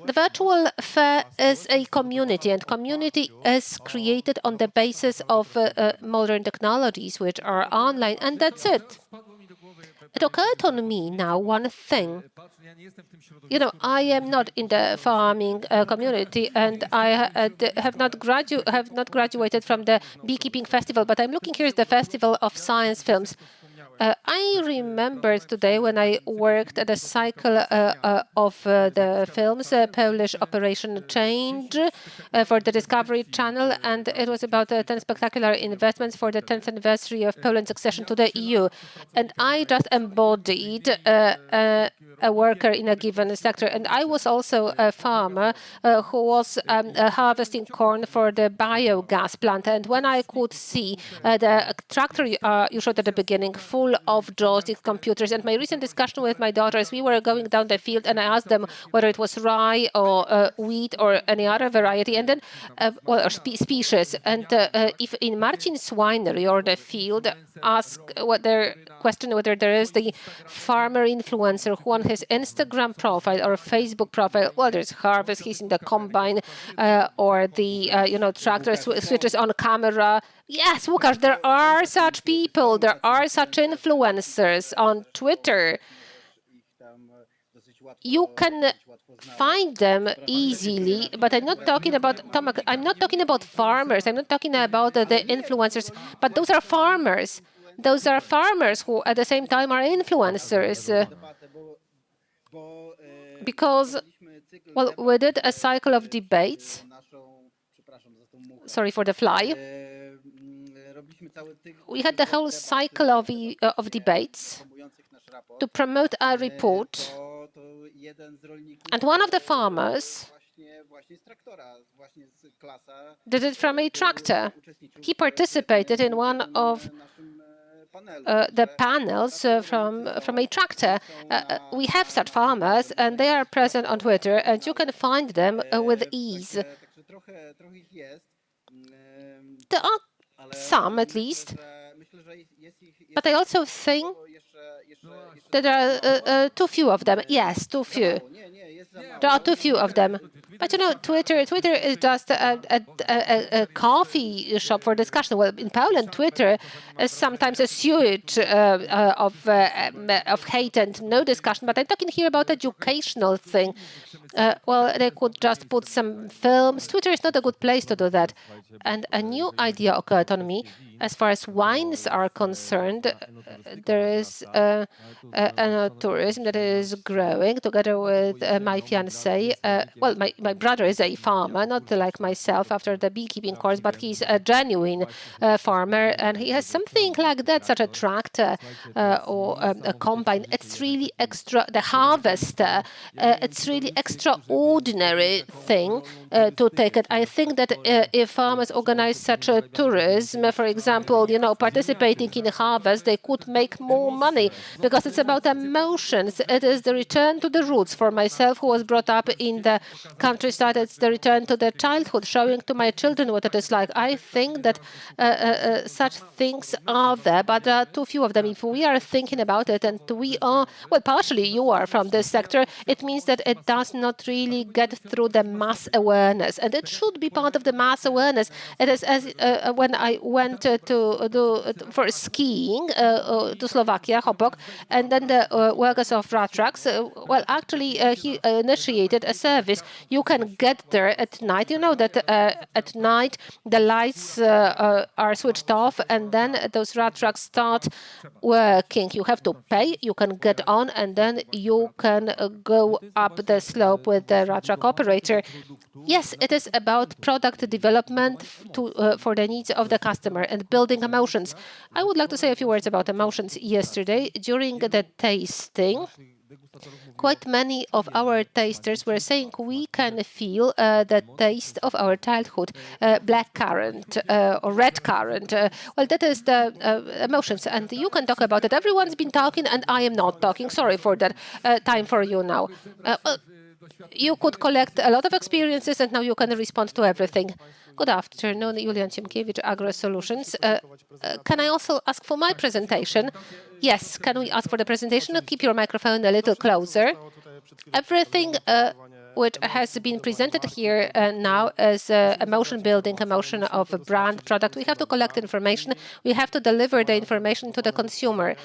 The virtual fair is a community, and community is created on the basis of modern technologies, which are online, and that's it. It occurred on me now one thing. I am not in the farming community, and I have not graduated from the beekeeping festival, but I'm looking here at the Festival of Science Films. I remembered today when I worked at a cycle of the films, Polish Operation Change for the Discovery Channel, and it was about 10 spectacular investments for the 10th anniversary of Poland's accession to the EU. And I just embodied a worker in a given sector. And I was also a farmer who was harvesting corn for the biogas plant. And when I could see the tractor you showed at the beginning, full of joysticks, computers, and my recent discussion with my daughters, we were going down the field and I asked them whether it was rye or wheat or any other variety, and then, or species. And if in Marcin's winery or the field, question whether there is the farmer influencer who on his Instagram profile or Facebook profile, well, there's harvest, he's in the combine, or the tractor switches on camera. Yes, Łukasz, there are such people, there are such influencers on Twitter. You can find them easily, but I'm not talking about Tomek. I'm not talking about farmers. I'm not talking about the influencers, but those are farmers. Those are farmers who, at the same time, are influencers. Because, well, we did a cycle of debates. Sorry for the fly. We had the whole cycle of debates to promote our report. And one of the farmers did it from a tractor. He participated in one of the panels from a tractor. We have such farmers, and they are present on Twitter, and you can find them with ease. There are some, at least, but I also think that there are too few of them. Yes, too few. There are too few of them. But you know, Twitter is just a coffee shop for discussion. Well, in Poland, Twitter is sometimes a sewage of hate and no discussion. But I'm talking here about educational thing. Well, they could just put some films. Twitter is not a good place to do that. And a new idea occurred on me. As far as wines are concerned, there is tourism that is growing together with my fiancé. Well, my brother is a farmer, not like myself after the beekeeping course, but he's a genuine farmer, and he has something like that, such a tractor or a combine. It's really extra. The harvester, it's really extraordinary thing to take it. I think that if farmers organize such a tourism, for example, you know, participating in harvest, they could make more money because it's about emotions. It is the return to the roots. For myself, who was brought up in the countryside, it's the return to the childhood, showing to my children what it is like. I think that such things are there, but there are too few of them. If we are thinking about it, and we are, well, partially you are from this sector, it means that it does not really get through the mass awareness, and it should be part of the mass awareness. It is as when I went for skiing to Slovakia, Hopok, and then the workers of Ratrax, well, actually, he initiated a service. You can get there at night. You know that at night the lights are switched off, and then those Ratrax start working. You have to pay, you can get on, and then you can go up the slope with the Ratrack operator. Yes, it is about product development for the needs of the customer and building emotions. I would like to say a few words about emotions. Yesterday, during the tasting, quite many of our tasters were saying we can feel the taste of our childhood, black currant or red currant. Well, that is the emotions, and you can talk about it. Everyone's been talking, and I am not talking. Sorry for that. Time for you now. Well, you could collect a lot of experiences, and now you can respond to everything. Good afternoon, Julian Ciemkiewicz, Agro Solutions. Can I also ask for my presentation? Yes, can we ask for the presentation? Keep your microphone a little closer. Everything which has been presented here now as emotion building, emotion of a brand product. We have to collect information. We have to deliver the information to the consumer.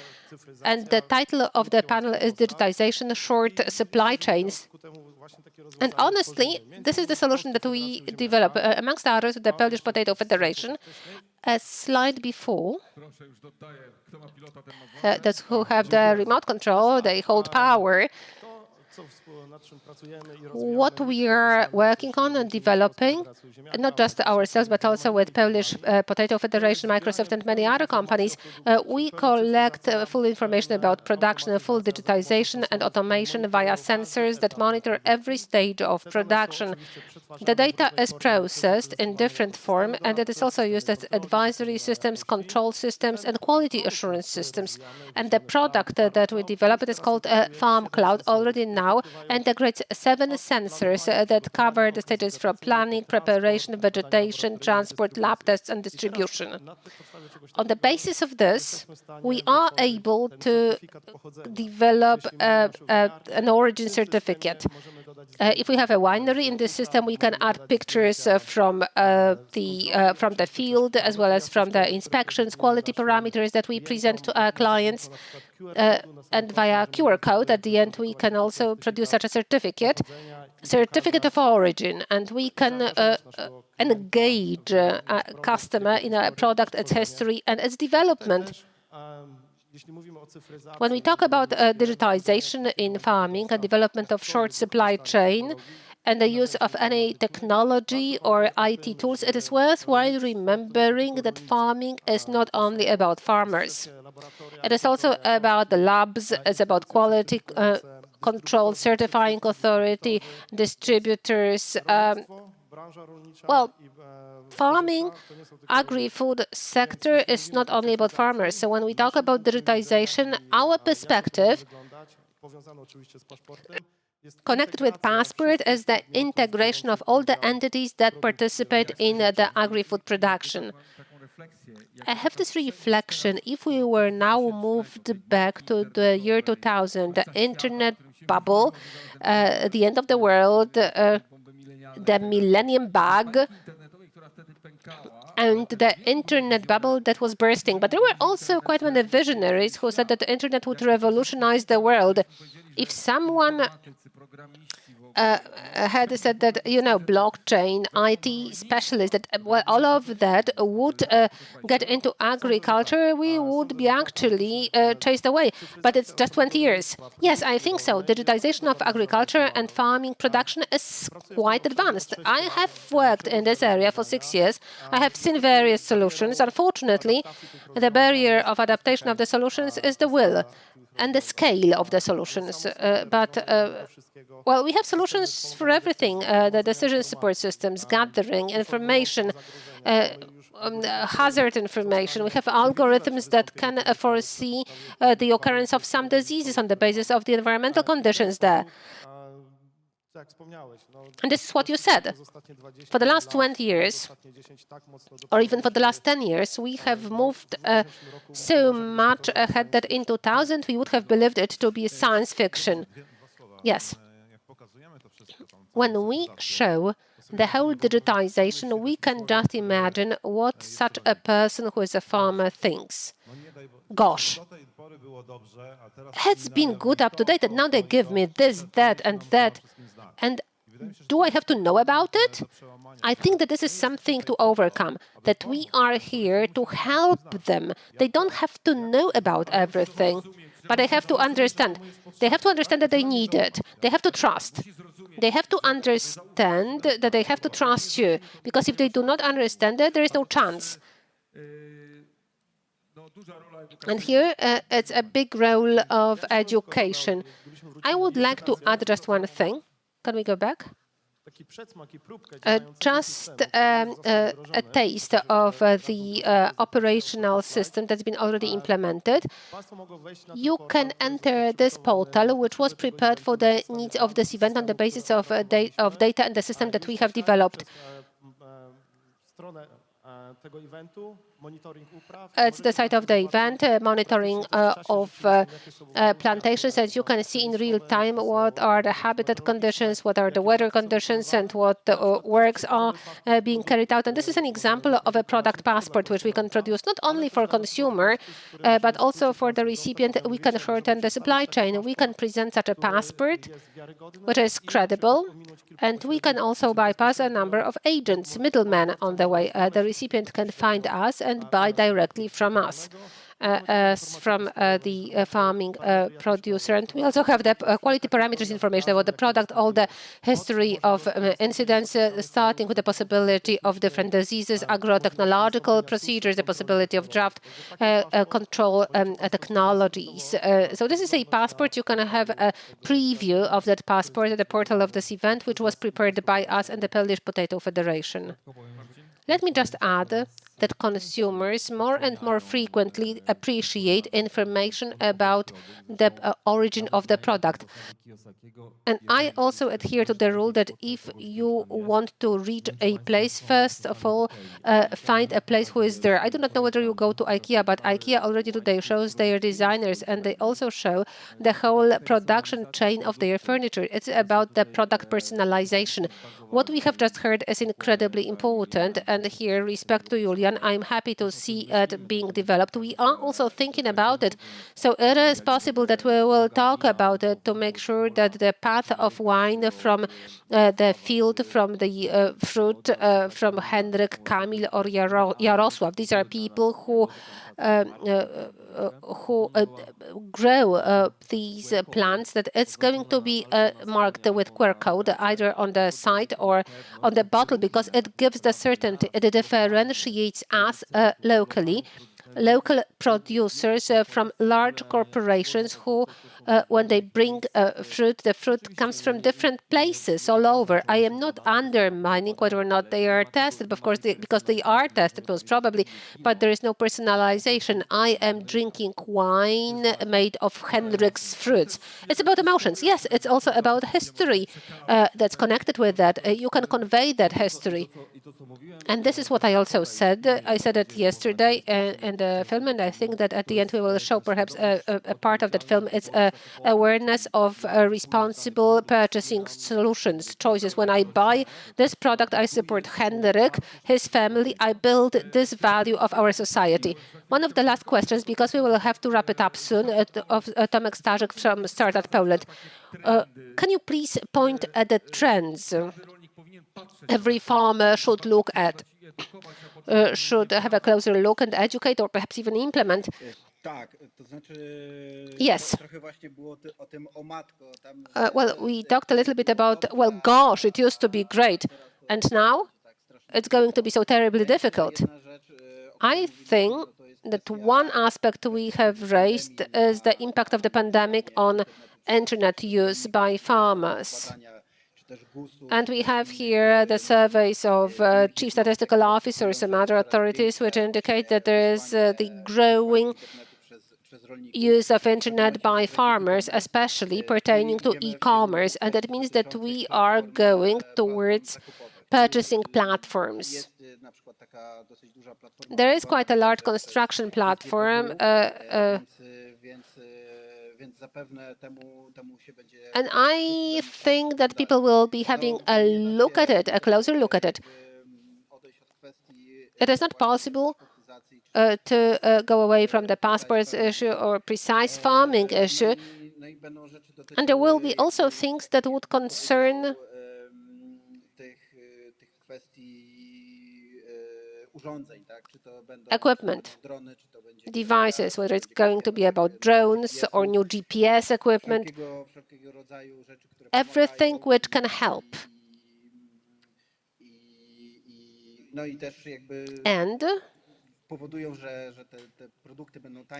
And the title of the panel is Digitization, Short Supply Chains. And honestly, this is the solution that we develop, amongst others, the Polish Potato Federation. A slide before, that's who have the remote control, they hold power. What we are working on and developing, not just ourselves, but also with Polish Potato Federation, Microsoft, and many other companies, we collect full information about production, full digitization and automation via sensors that monitor every stage of production. The data is processed in different form, and it is also used as advisory systems, control systems, and quality assurance systems. And the product that we developed is called Farm Cloud. Already now integrates 7 sensors that cover the stages from planning, preparation, vegetation, transport, lab tests, and distribution. On the basis of this, we are able to develop an origin certificate. If we have a winery in this system, we can add pictures from the field, as well as from the inspections, quality parameters that we present to our clients. And via QR code, at the end, we can also produce such a certificate of origin, and we can engage a customer in a product, its history, and its development. When we talk about digitization in farming and development of short supply chain and the use of any technology or IT tools, it is worthwhile remembering that farming is not only about farmers. It is also about the labs, it's about quality control, certifying authority, distributors. Farming, agri-food sector is not only about farmers. So when we talk about digitization, our perspective connected with Passport is the integration of all the entities that participate in the agri-food production. I have this reflection. If we were now moved back to the year 2000, the internet bubble, the end of the world, the millennium bug, and the internet bubble that was bursting. But there were also quite many visionaries who said that the internet would revolutionize the world. If someone had said that, blockchain, IT specialists, that all of that would get into agriculture, we would be actually chased away. But it's just 20 years. Yes, I think so. Digitization of agriculture and farming production is quite advanced. I have worked in this area for 6 years. I have seen various solutions. Unfortunately, the barrier of adaptation of the solutions is the will and the scale of the solutions. Well, we have solutions for everything, the decision support systems, gathering information, hazard information. We have algorithms that can foresee the occurrence of some diseases on the basis of the environmental conditions there. And this is what you said. For the last 20 years, or even for the last 10 years, we have moved so much ahead that in 2000 we would have believed it to be science fiction. Yes. When we show the whole digitization, we can just imagine what such a person who is a farmer thinks. Gosh, it's been good up to date, and now they give me this, that, and that. And do I have to know about it? I think that this is something to overcome, that we are here to help them. They don't have to know about everything, but they have to understand. They have to understand that they need it. They have to trust. They have to understand that they have to trust you, because if they do not understand it, there is no chance. And here, it's a big role of education. I would like to add just one thing. Can we go back? Just a taste of the operational system that's been already implemented. You can enter this portal, which was prepared for the needs of this event on the basis of data and the system that we have developed. It's the site of the event, monitoring of plantations. As you can see in real time, what are the habitat conditions, what are the weather conditions, and what works are being carried out. And this is an example of a product passport, which we can produce not only for consumer, but also for the recipient. We can shorten the supply chain. We can present such a passport, which is credible, and we can also bypass a number of agents, middlemen on the way. The recipient can find us and buy directly from us, from the farming producer. And we also have the quality parameters information about the product, all the history of incidents, starting with the possibility of different diseases, agro-technological procedures, the possibility of draft control technologies. So this is a passport. You can have a preview of that passport at the portal of this event, which was prepared by us and the Polish Potato Federation. Let me just add that consumers more and more frequently appreciate information about the origin of the product. And I also adhere to the rule that if you want to reach a place, first of all, find a place who is there. I do not know whether you go to IKEA, but IKEA already today shows their designers, and they also show the whole production chain of their furniture. It's about the product personalization. What we have just heard is incredibly important, and here, respect to Julian, I'm happy to see it being developed. We are also thinking about it, so it is possible that we will talk about it to make sure that the path of wine from the field, from the fruit, from Henryk, Kamil, or Jarosław. These are people who grow these plants, that it's going to be marked with QR code either on the side or on the bottle, because it gives the certainty. It differentiates us locally. Local producers from large corporations who, when they bring fruit, the fruit comes from different places all over. I am not undermining whether or not they are tested, of course, because they are tested most probably, but there is no personalization. I am drinking wine made of Henryk's fruits. It's about emotions. Yes, it's also about history that's connected with that. You can convey that history. And this is what I also said. I said it yesterday in the film, and I think that at the end we will show perhaps a part of that film. It's awareness of responsible purchasing solutions, choices. When I buy this product, I support Henryk, his family. I build this value of our society. One of the last questions, because we will have to wrap it up soon, of Tomek Starzyk from Startup Poland. Can you please point at the trends every farmer should look at, should have a closer look and educate, or perhaps even implement? Yes. Well, we talked a little bit about, well, gosh, it used to be great, and now it's going to be so terribly difficult. I think that one aspect we have raised is the impact of the pandemic on internet use by farmers. And we have here the surveys of chief statistical officers and other authorities, which indicate that there is the growing use of internet by farmers, especially pertaining to e-commerce. And that means that we are going towards purchasing platforms. There is quite a large construction platform, and I think that people will be having a look at it, a closer look at it. It is not possible to go away from the passports issue or precise farming issue. And there will be also things that would concern equipment, devices, whether it's going to be about drones or new GPS equipment, everything which can help. And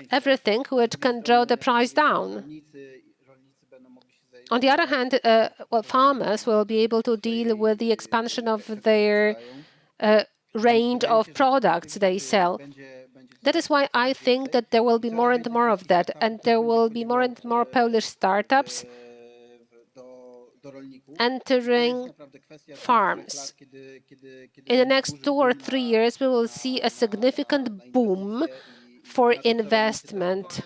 everything which can draw the price down. On the other hand, well, farmers will be able to deal with the expansion of their range of products they sell. That is why I think that there will be more and more of that, and there will be more and more Polish startups entering farms. In the next 2 or 3 years, we will see a significant boom for investment.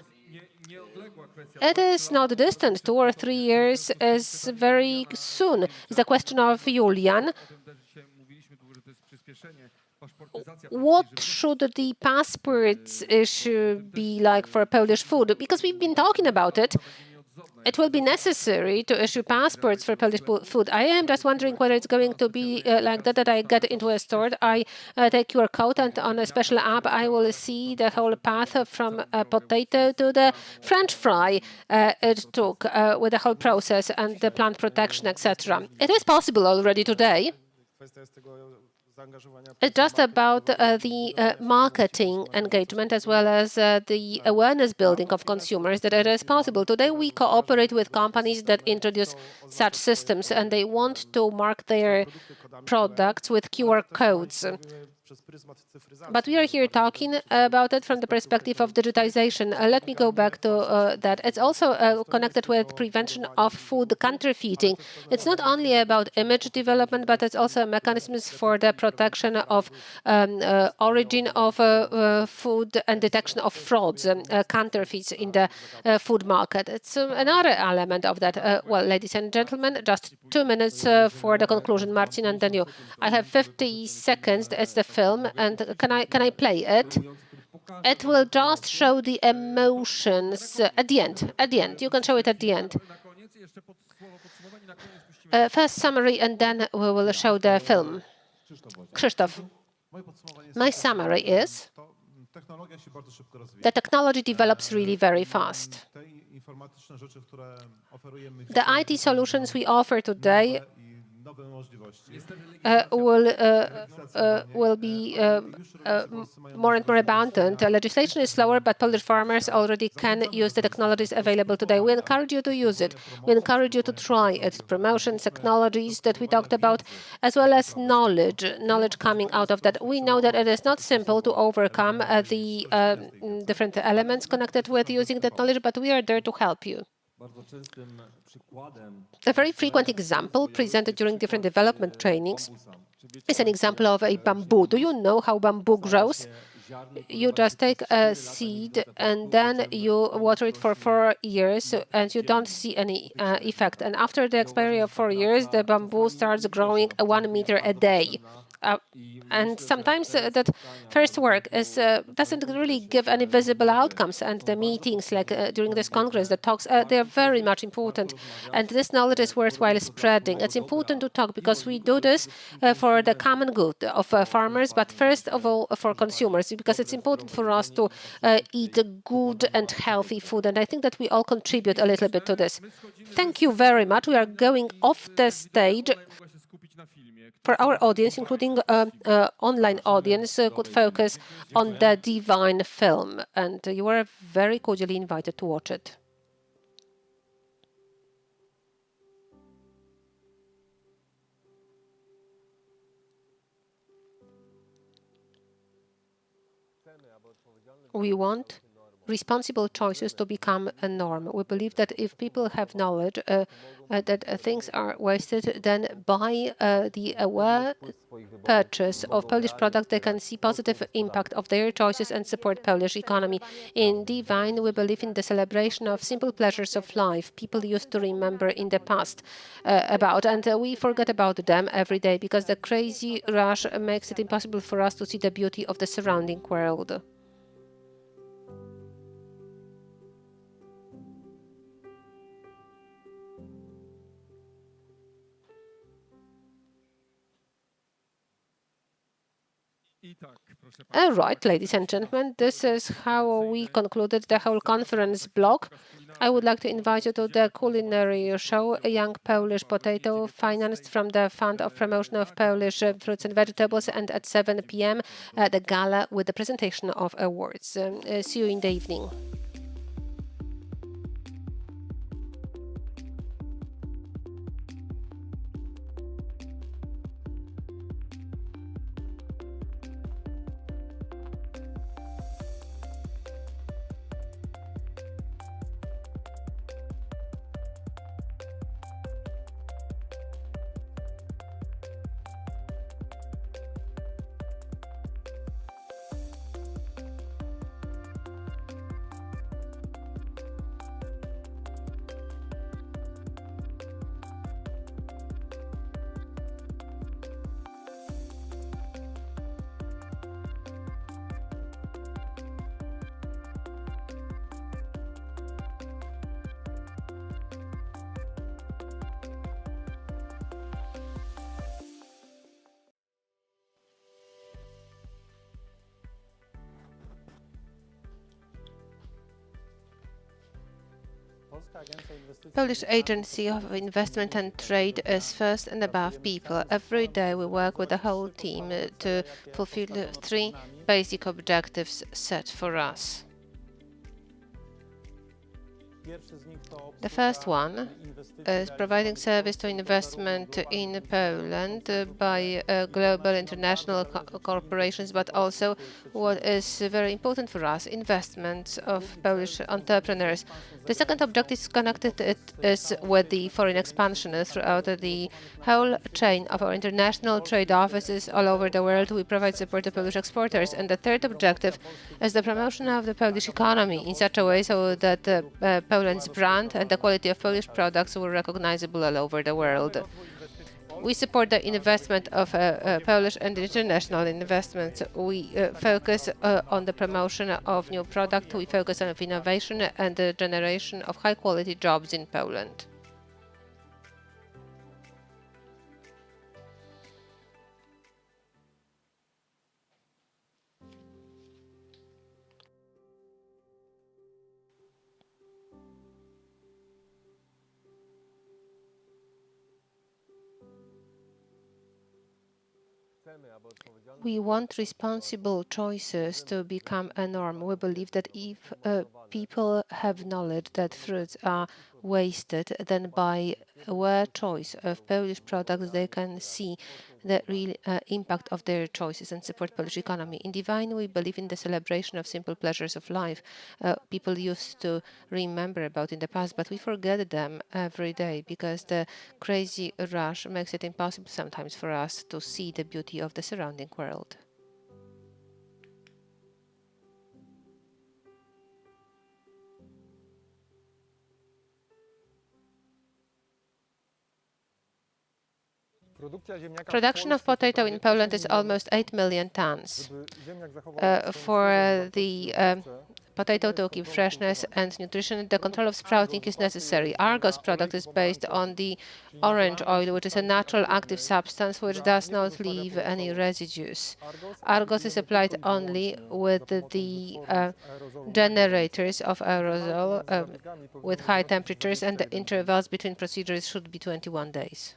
It is not distant. 2 or 3 years is very soon. It's a question of Julian. What should the passports issue be like for Polish food? Because we've been talking about it. It will be necessary to issue passports for Polish food. I am just wondering whether it's going to be like that I get into a store, I take QR code, and on a special app I will see the whole path from a potato to the French fry it took with the whole process and the plant protection, etc. It is possible already today. It's just about the marketing engagement as well as the awareness building of consumers that it is possible. Today we cooperate with companies that introduce such systems, and they want to mark their products with QR codes. But we are here talking about it from the perspective of digitization. Let me go back to that. It's also connected with prevention of food counterfeiting. It's not only about image development, but it's also mechanisms for the protection of origin of food and detection of frauds, counterfeits in the food market. It's another element of that. Well, ladies and gentlemen, just 2 minutes for the conclusion. Marcin, and then you. I have 50 seconds. It's the film, and can I play it? It will just show the emotions at the end. At the end, you can show it at the end. First summary, and then we will show the film. Krzysztof, my summary is the technology develops really very fast. The IT solutions we offer today will be more and more abundant. Legislation is slower, but Polish farmers already can use the technologies available today. We encourage you to use it. We encourage you to try it. Promotions, technologies that we talked about, as well as knowledge coming out of that. We know that it is not simple to overcome the different elements connected with using that knowledge, but we are there to help you. A very frequent example presented during different development trainings is an example of a bamboo. Do you know how bamboo grows? You just take a seed and then you water it for 4 years and you don't see any effect. And after the expiry of 4 years, the bamboo starts growing 1 meter a day. And sometimes that first work doesn't really give any visible outcomes. And the meetings, like during this Congress, the talks, they're very much important. And this knowledge is worthwhile spreading. It's important to talk because we do this for the common good of farmers, but first of all for consumers, because it's important for us to eat good and healthy food. And I think that we all contribute a little bit to this. Thank you very much. We are going off the stage. For our audience, including online audience, could focus on the Divine film, and you are very cordially invited to watch it. We want responsible choices to become a norm. We believe that if people have knowledge that things are wasted, then by the aware purchase of Polish products, they can see positive impact of their choices and support Polish economy. In Divine, we believe in the celebration of simple pleasures of life people used to remember in the past about, and we forget about them every day because the crazy rush makes it impossible for us to see the beauty of the surrounding world. All right, ladies and gentlemen, this is how we concluded the whole conference block. I would like to invite you to the culinary show, A Young Polish Potato, financed from the Fund of Promotion of Polish Fruits and Vegetables, and at 7 p.m. The gala with the presentation of awards. See you in the evening. Polish Agency of Investment and Trade is first and above people. Every day we work with the whole team to fulfill the 3 basic objectives set for us. The first one is providing service to investment in Poland by global international corporations, but also what is very important for us, investments of Polish entrepreneurs. The second objective is connected with the foreign expansion throughout the whole chain of our international trade offices all over the world. We provide support to Polish exporters. And the third objective is the promotion of the Polish economy in such a way so that Poland's brand and the quality of Polish products were recognizable all over the world. We support the investment of Polish and international investments. We focus on the promotion of new products. We focus on innovation and the generation of high-quality jobs in Poland. We want responsible choices to become a norm. We believe that if people have knowledge that fruits are wasted, then by aware choice of Polish products, they can see the real impact of their choices and support Polish economy. In Divine, we believe in the celebration of simple pleasures of life. People used to remember about in the past, but we forget them every day because the crazy rush makes it impossible sometimes for us to see the beauty of the surrounding world. Production of potato in Poland is almost 8 million tons. For the potato to keep freshness and nutrition, the control of sprouting is necessary. Argos product is based on the orange oil, which is a natural active substance which does not leave any residues. Argos is applied only with the generators of aerosol with high temperatures, and the intervals between procedures should be 21 days.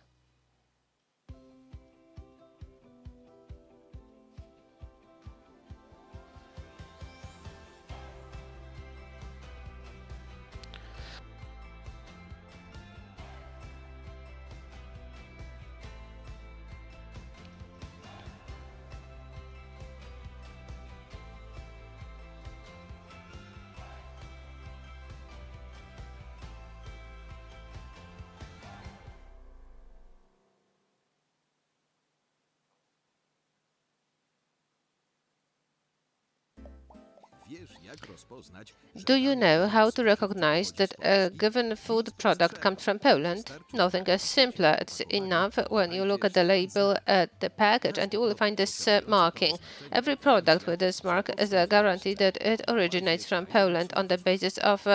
Do you know how to recognize that a given food product comes from Poland? Nothing is simpler. It's enough when you look at the label at the package and you will find this marking. Every product with this mark is a guarantee that it originates from Poland on the basis of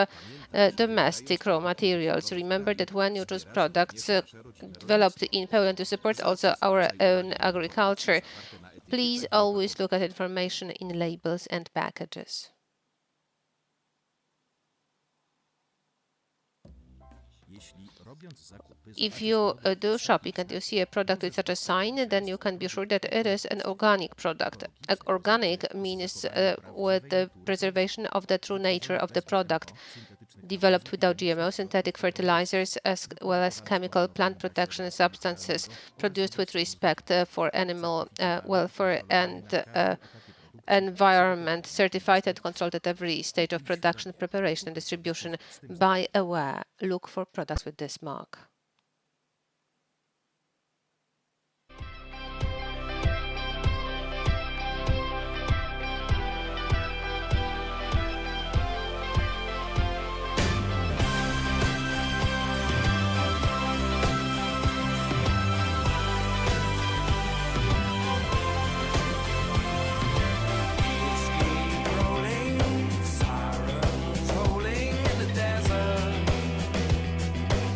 domestic raw materials. Remember that when you choose products developed in Poland, you support also our own agriculture. Please always look at information in labels and packages. If you do shopping and you see a product with such a sign, then you can be sure that it is an organic product. Organic means with the preservation of the true nature of the product, developed without GMO, synthetic fertilizers, as well as chemical plant protection substances, produced with respect for animal welfare and environment, certified and controlled at every stage of production, preparation, and distribution. Buy aware. Look for products with this mark.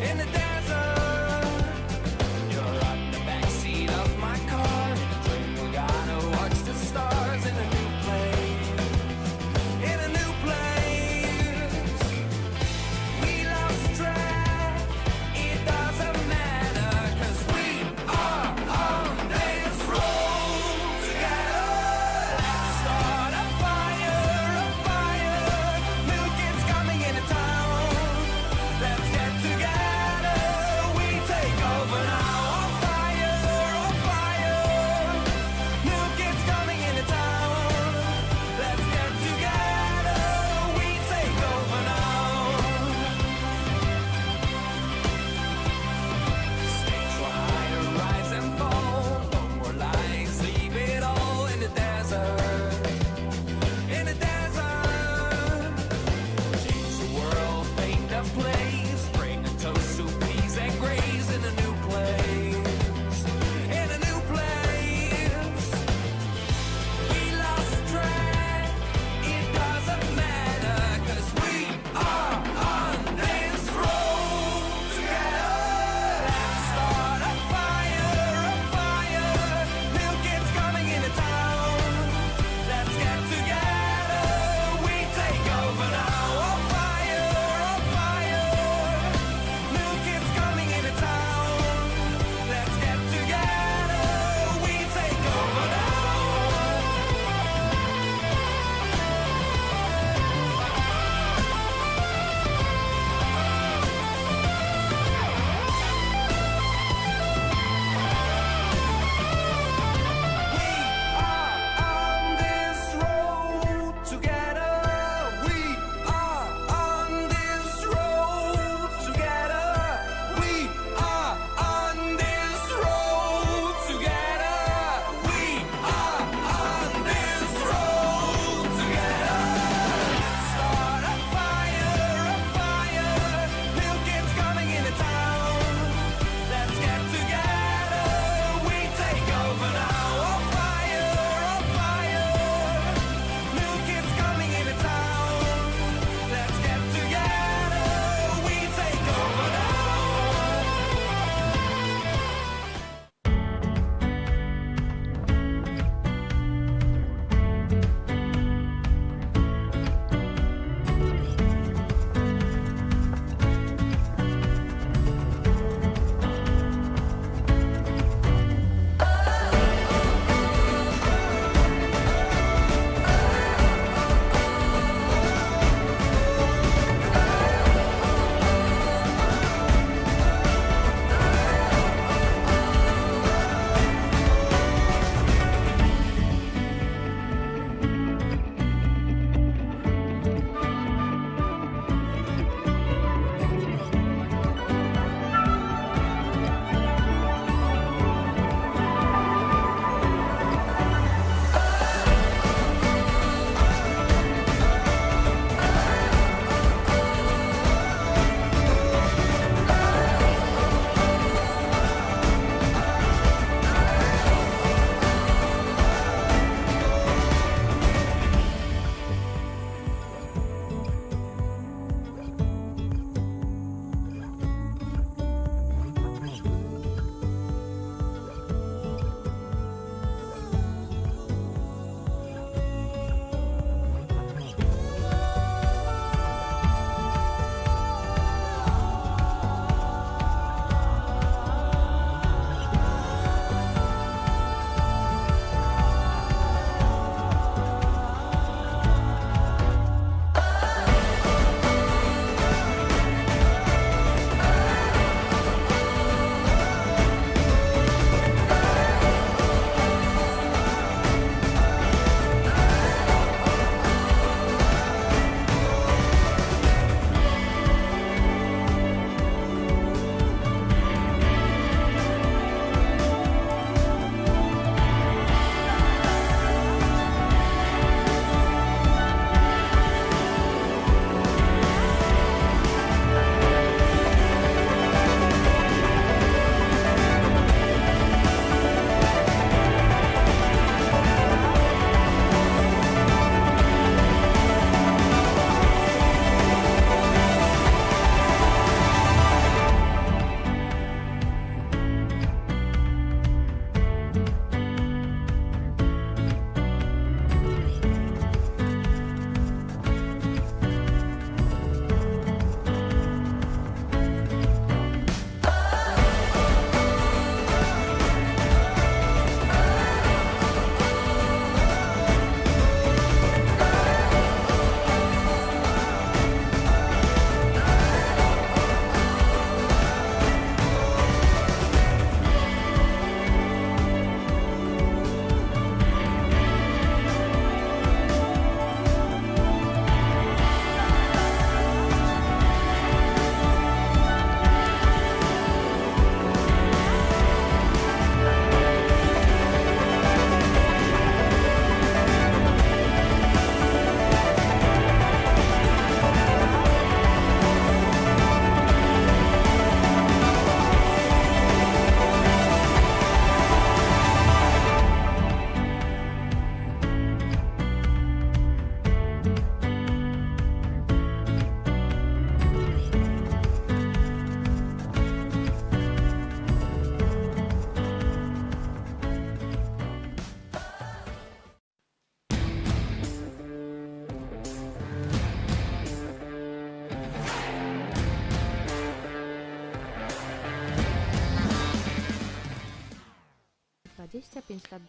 In the desert.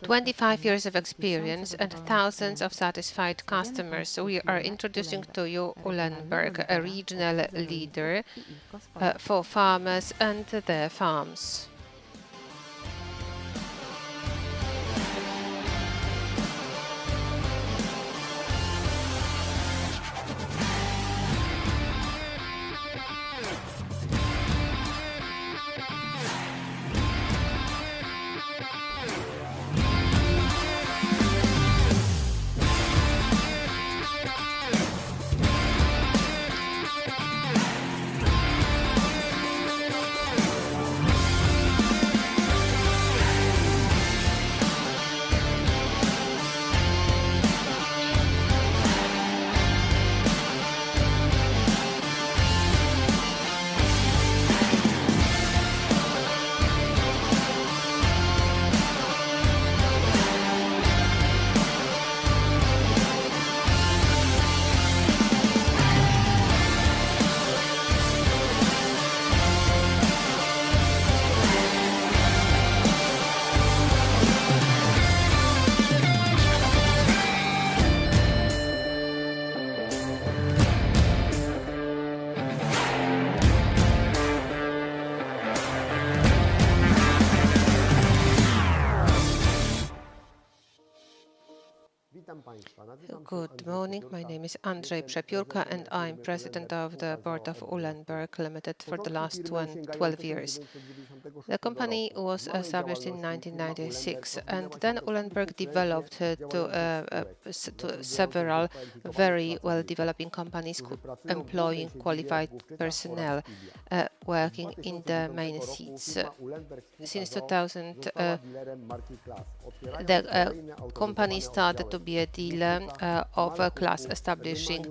25 years of experience and thousands of satisfied customers. We are introducing to you Uhlenberg, a regional leader for farmers and their farms. Good morning. My name is Andrzej Przepiórka and I'm president of the board of Uhlenberg Limited for the last 12 years. The company was established in 1996 and then Uhlenberg developed to several very well developing companies employing qualified personnel working in the main seats. Since 2000, the company started to be a dealer of a class, establishing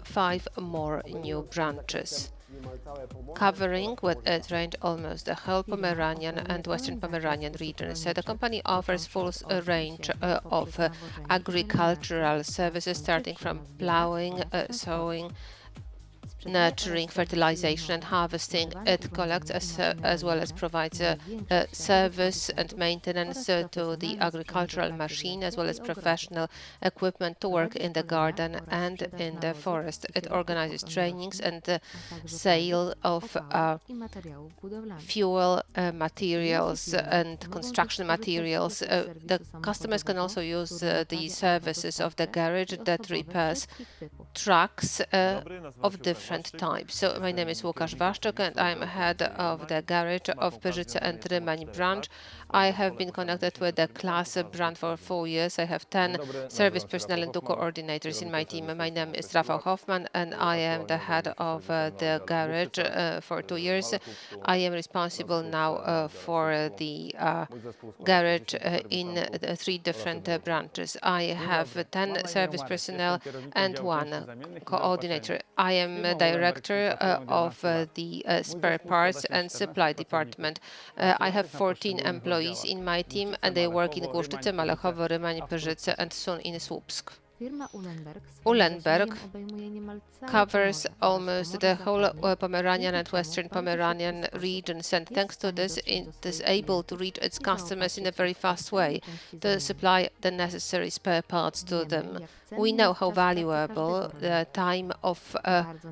5 more new branches, covering with its range almost the whole Pomeranian and Western Pomeranian regions. The company offers full range of agricultural services, starting from plowing, sowing, nurturing, fertilization and harvesting. It collects as well as provides service and maintenance to the agricultural machine, as well as professional equipment to work in the garden and in the forest. It organizes trainings and sale of fuel materials and construction materials. The customers can also use the services of the garage that repairs trucks of different types. So my name is Łukasz Waszczuk and I'm head of the garage of Pyrzyce and Rymań branch. I have been connected with the class brand for 4 years. I have 10 service personnel and 2 coordinators in my team. My name is Rafał Hoffman and I am the head of the garage for 2 years. I am responsible now for the garage in 3 different branches. I have 10 service personnel and 1 coordinator. I am director of the spare parts and supply department. I have 14 employees in my team and they work in Głuszczyce, Malechowo, Rymań, Pyrzyce and soon in Słupsk. Uhlenberg covers almost the whole Pomeranian and Western Pomeranian regions, and thanks to this, it is able to reach its customers in a very fast way to supply the necessary spare parts to them. We know how valuable the time of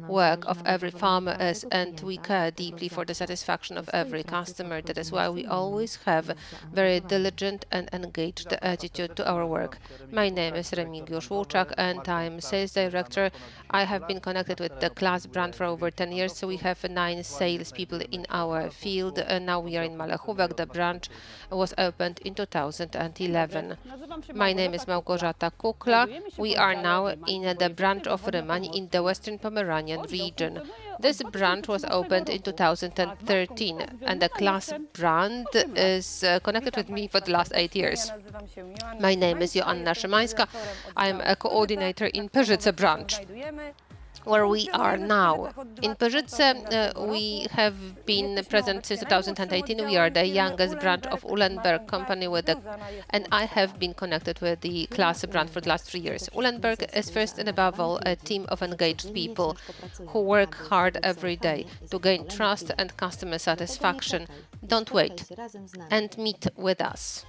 work of every farmer is, and we care deeply for the satisfaction of every customer. That is why we always have very diligent and engaged attitude to our work. My name is Remigiusz Łuczak and I'm sales director. I have been connected with the class brand for over 10 years, so we have 9 salespeople in our field. Now we are in Malachówek. The branch was opened in 2011. My name is Małgorzata Kukla. We are now in the branch of Rymań in the Western Pomeranian region. This branch was opened in 2013 and the class brand is connected with me for the last 8 years. My name is Joanna Szymańska. I am a coordinator in Pyrzyce branch. where we are now. In Pyrzyce, we have been present since 2018. We are the youngest branch of Uhlenberg company and I have been connected with the Class brand for the last 3 years. Uhlenberg is first and above all a team of engaged people who work hard every day to gain trust and customer satisfaction. Don't wait and meet with us.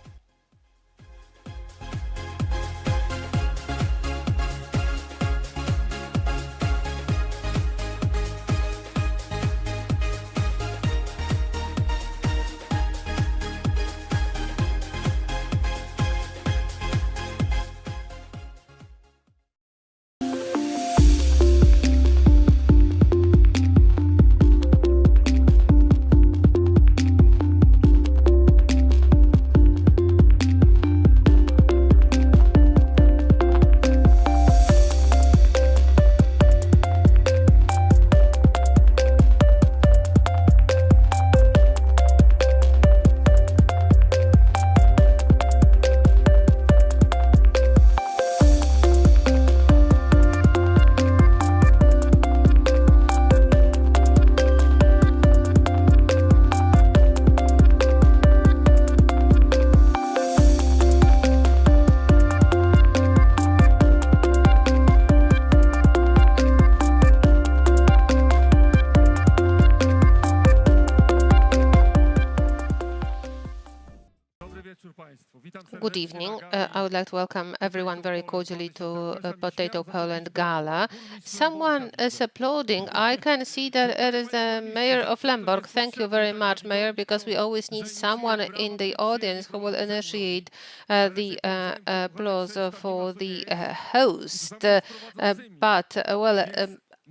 Good evening. I would like to welcome everyone very cordially to Potato Poland Gala. Someone is applauding. I can see that it is the Mayor of Lemberg. Thank you very much, Mayor, because we always need someone in the audience who will initiate the applause for the host.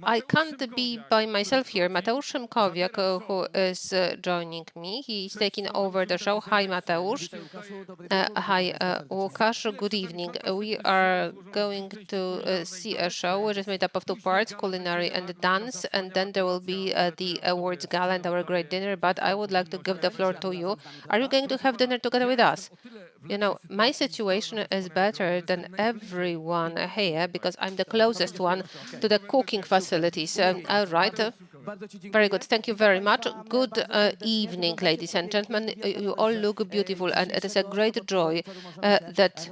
I can't be by myself here. Mateusz Szymkowiak, who is joining me, he's taking over the show. Hi, Mateusz. Hi, Łukasz. Good evening. We are going to see a show which is made up of 2 parts, culinary and dance, and then there will be the awards gala and our great dinner. But I would like to give the floor to you. Are you going to have dinner together with us? You know, my situation is better than everyone here because I'm the closest one to the cooking facilities. All right. Very good. Thank you very much. Good evening, ladies and gentlemen. You all look beautiful, and it is a great joy that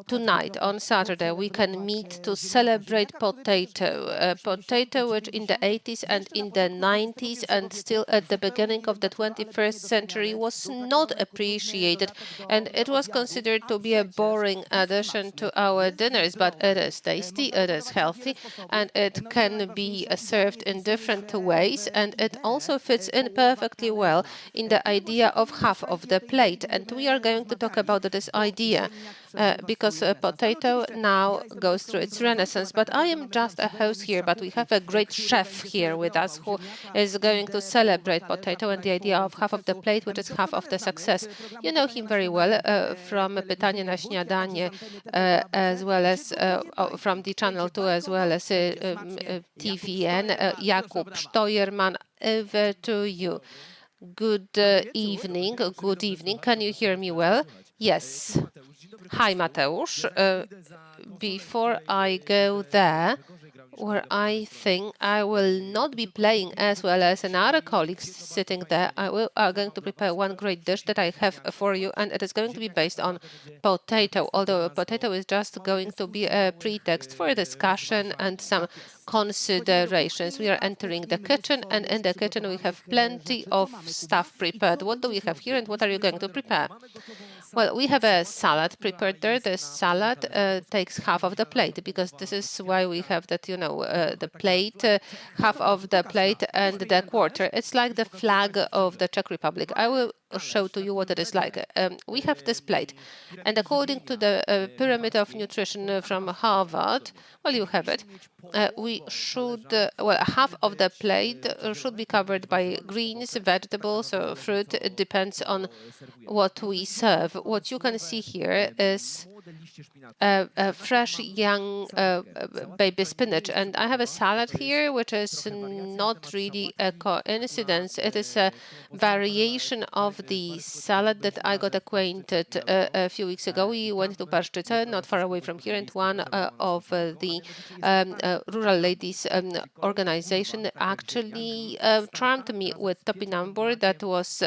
tonight, on Saturday, we can meet to celebrate potato. Potato which in the 80s and in the 90s and still at the beginning of the 21st century was not appreciated, and it was considered to be a boring addition to our dinners, but it is tasty, it is healthy, and it can be served in different ways, and it also fits in perfectly well in the idea of half of the plate. And we are going to talk about this idea because potato now goes through its renaissance. But I am just a host here, but we have a great chef here with us who is going to celebrate potato and the idea of half of the plate, which is half of the success. You know him very well from Pytanie na śniadanie, as well as from the Channel 2, as well as TVN. Jakub Steuermann, over to you. Good evening. Good evening. Can you hear me well? Yes. Hi, Mateusz. Before I go there, where I think I will not be playing as well as another colleagues sitting there, are going to prepare one great dish that I have for you, and it is going to be based on potato, although potato is just going to be a pretext for a discussion and some considerations. We are entering the kitchen, and in the kitchen we have plenty of stuff prepared. What do we have here, and what are you going to prepare? Well, we have a salad prepared there. The salad takes half of the plate, because this is why we have that, you know, the plate, half of the plate and the quarter. It's like the flag of the Czech Republic. I will show to you what it is like. We have this plate, and according to the pyramid of nutrition from Harvard, well, you have it. We should, half of the plate should be covered by greens, vegetables, or fruit. It depends on what we serve. What you can see here is a fresh young baby spinach, and I have a salad here which is not really a coincidence. It is a variation of the salad that I got acquainted a few weeks ago. We went to Parszczyce, not far away from here, and one of the rural ladies organization actually charmed me with topinambur that was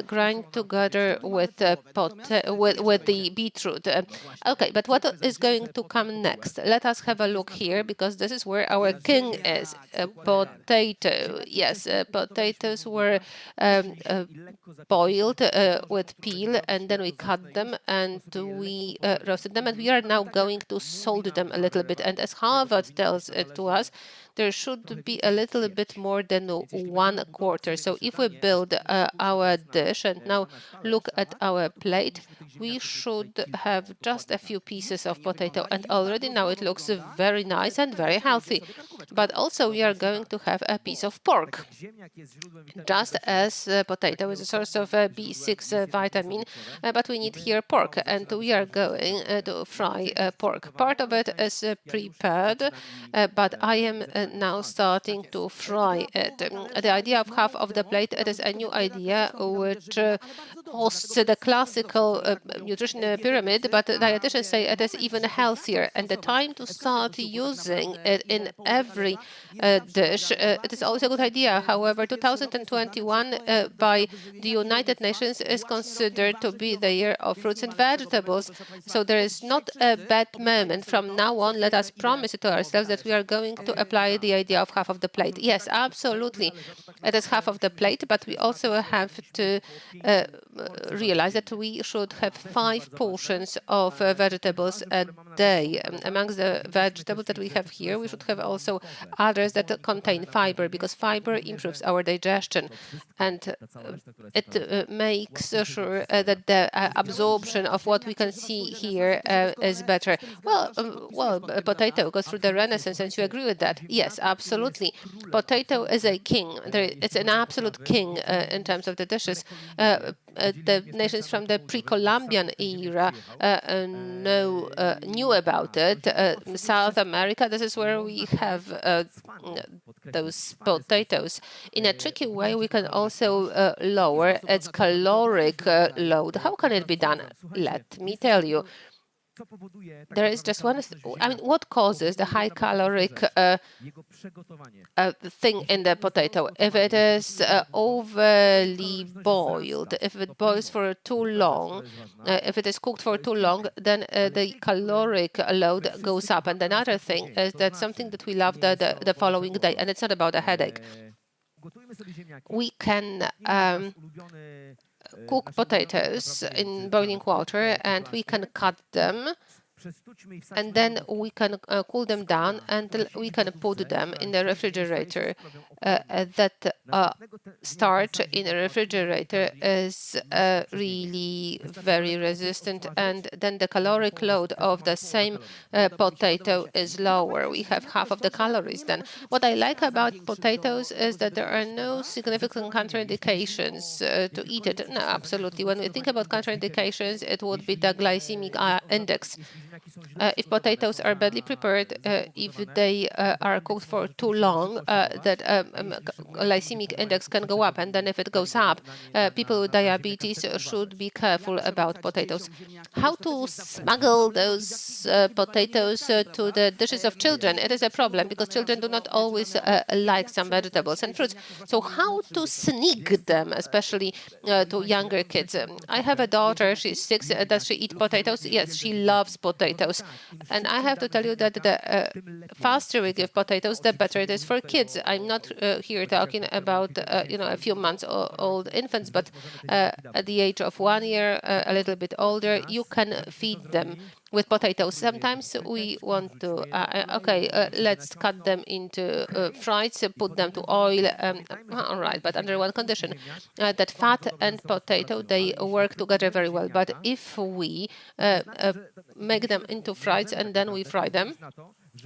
grind together with with the beetroot. Okay, but what is going to come next? Let us have a look here, because this is where our king is. Potato. Yes, potatoes were boiled with peel, and then we cut them and we roasted them, and we are now going to salt them a little bit. And as Harvard tells it to us, there should be a little bit more than 1/4. So if we build our dish and now look at our plate, we should have just a few pieces of potato, and already now it looks very nice and very healthy. But also we are going to have a piece of pork. Just as potato is a source of B6 vitamin, but we need here pork, and we are going to fry pork. Part of it is prepared, but I am now starting to fry it. The idea of half of the plate, it is a new idea which hosts the classical nutrition pyramid, but dietitians say it is even healthier. And the time to start using it in every dish, it is always a good idea. However, 2021 by the United Nations is considered to be the year of fruits and vegetables. So there is not a bad moment. From now on, let us promise it to ourselves that we are going to apply the idea of half of the plate. Yes, absolutely. It is half of the plate, but we also have to realize that we should have 5 portions of vegetables a day. Amongst the vegetables that we have here, we should have also others that contain fiber, because fiber improves our digestion, and it makes sure that the absorption of what we can see here is better. Well, potato goes through the Renaissance, and you agree with that? Yes, absolutely. Potato is a king. It's an absolute king in terms of the dishes. The nations from the pre-Columbian era knew about it. South America, this is where we have those potatoes. In a tricky way, we can also lower its caloric load. How can it be done? Let me tell you. There is just one. What causes the high caloric thing in the potato? If it is overly boiled, if it boils for too long, if it is cooked for too long, then the caloric load goes up. And another thing is that something that we love the following day, and it's not about a headache. We can cook potatoes in boiling water, and we can cut them, and then we can cool them down, and we can put them in the refrigerator. That starch in a refrigerator is really very resistant, and then the caloric load of the same potato is lower. We have half of the calories then. What I like about potatoes is that there are no significant contraindications to eat it. No, absolutely. When we think about contraindications, it would be the glycemic index. If potatoes are badly prepared, if they are cooked for too long, that glycemic index can go up. And then if it goes up, people with diabetes should be careful about potatoes. How to smuggle those potatoes to the dishes of children? It is a problem, because children do not always like some vegetables and fruits. So how to sneak them, especially to younger kids? I have a daughter, she's 6. Does she eat potatoes? Yes, she loves potatoes. And I have to tell you that the faster we give potatoes, the better it is for kids. I'm not here talking about a few months old infants, but at the age of 1 year, a little bit older, you can feed them with potatoes. Sometimes we want to, let's cut them into fries, put them to oil. All right, but under one condition, that fat and potato, they work together very well. But if we make them into fries and then we fry them,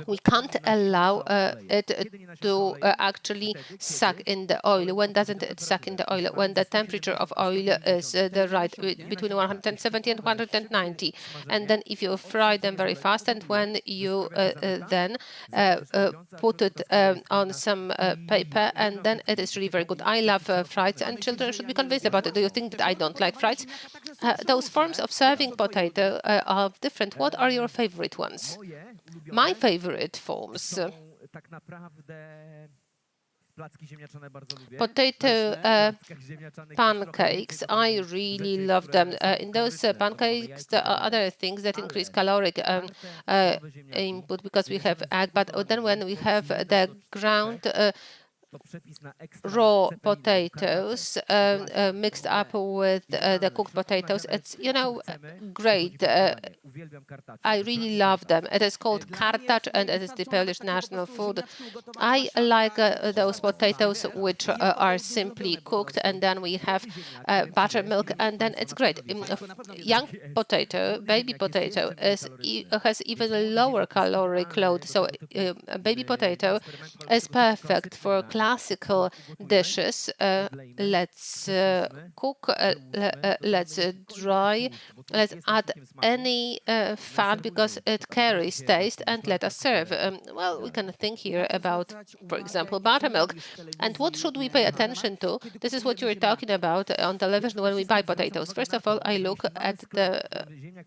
We can't allow it to actually suck in the oil. When doesn't it suck in the oil? When the temperature of oil is the right between 170 and 190, and then if you fry them very fast, and when you then put it on some paper, and then it is really very good. I love frieds, and children should be convinced about it. Do you think that I don't like frieds? Those forms of serving potato are different. What are your favorite ones? My favorite forms. Potato pancakes, I really love them. In those pancakes, there are other things that increase caloric input because we have egg, but then when we have the ground raw potatoes mixed up with the cooked potatoes, it's, you know, great. I really love them. It is called kartacz, and it is the Polish national food. I like those potatoes which are simply cooked, and then we have buttermilk, and then it's great. Young potato, baby potato, has even a lower caloric load, so a baby potato is perfect for classical dishes. Let's cook, let's dry, let's add any fat because it carries taste, and let us serve. Well, we can think here about, for example, buttermilk. And what should we pay attention to? This is what you were talking about on television when we buy potatoes. First of all, I look at the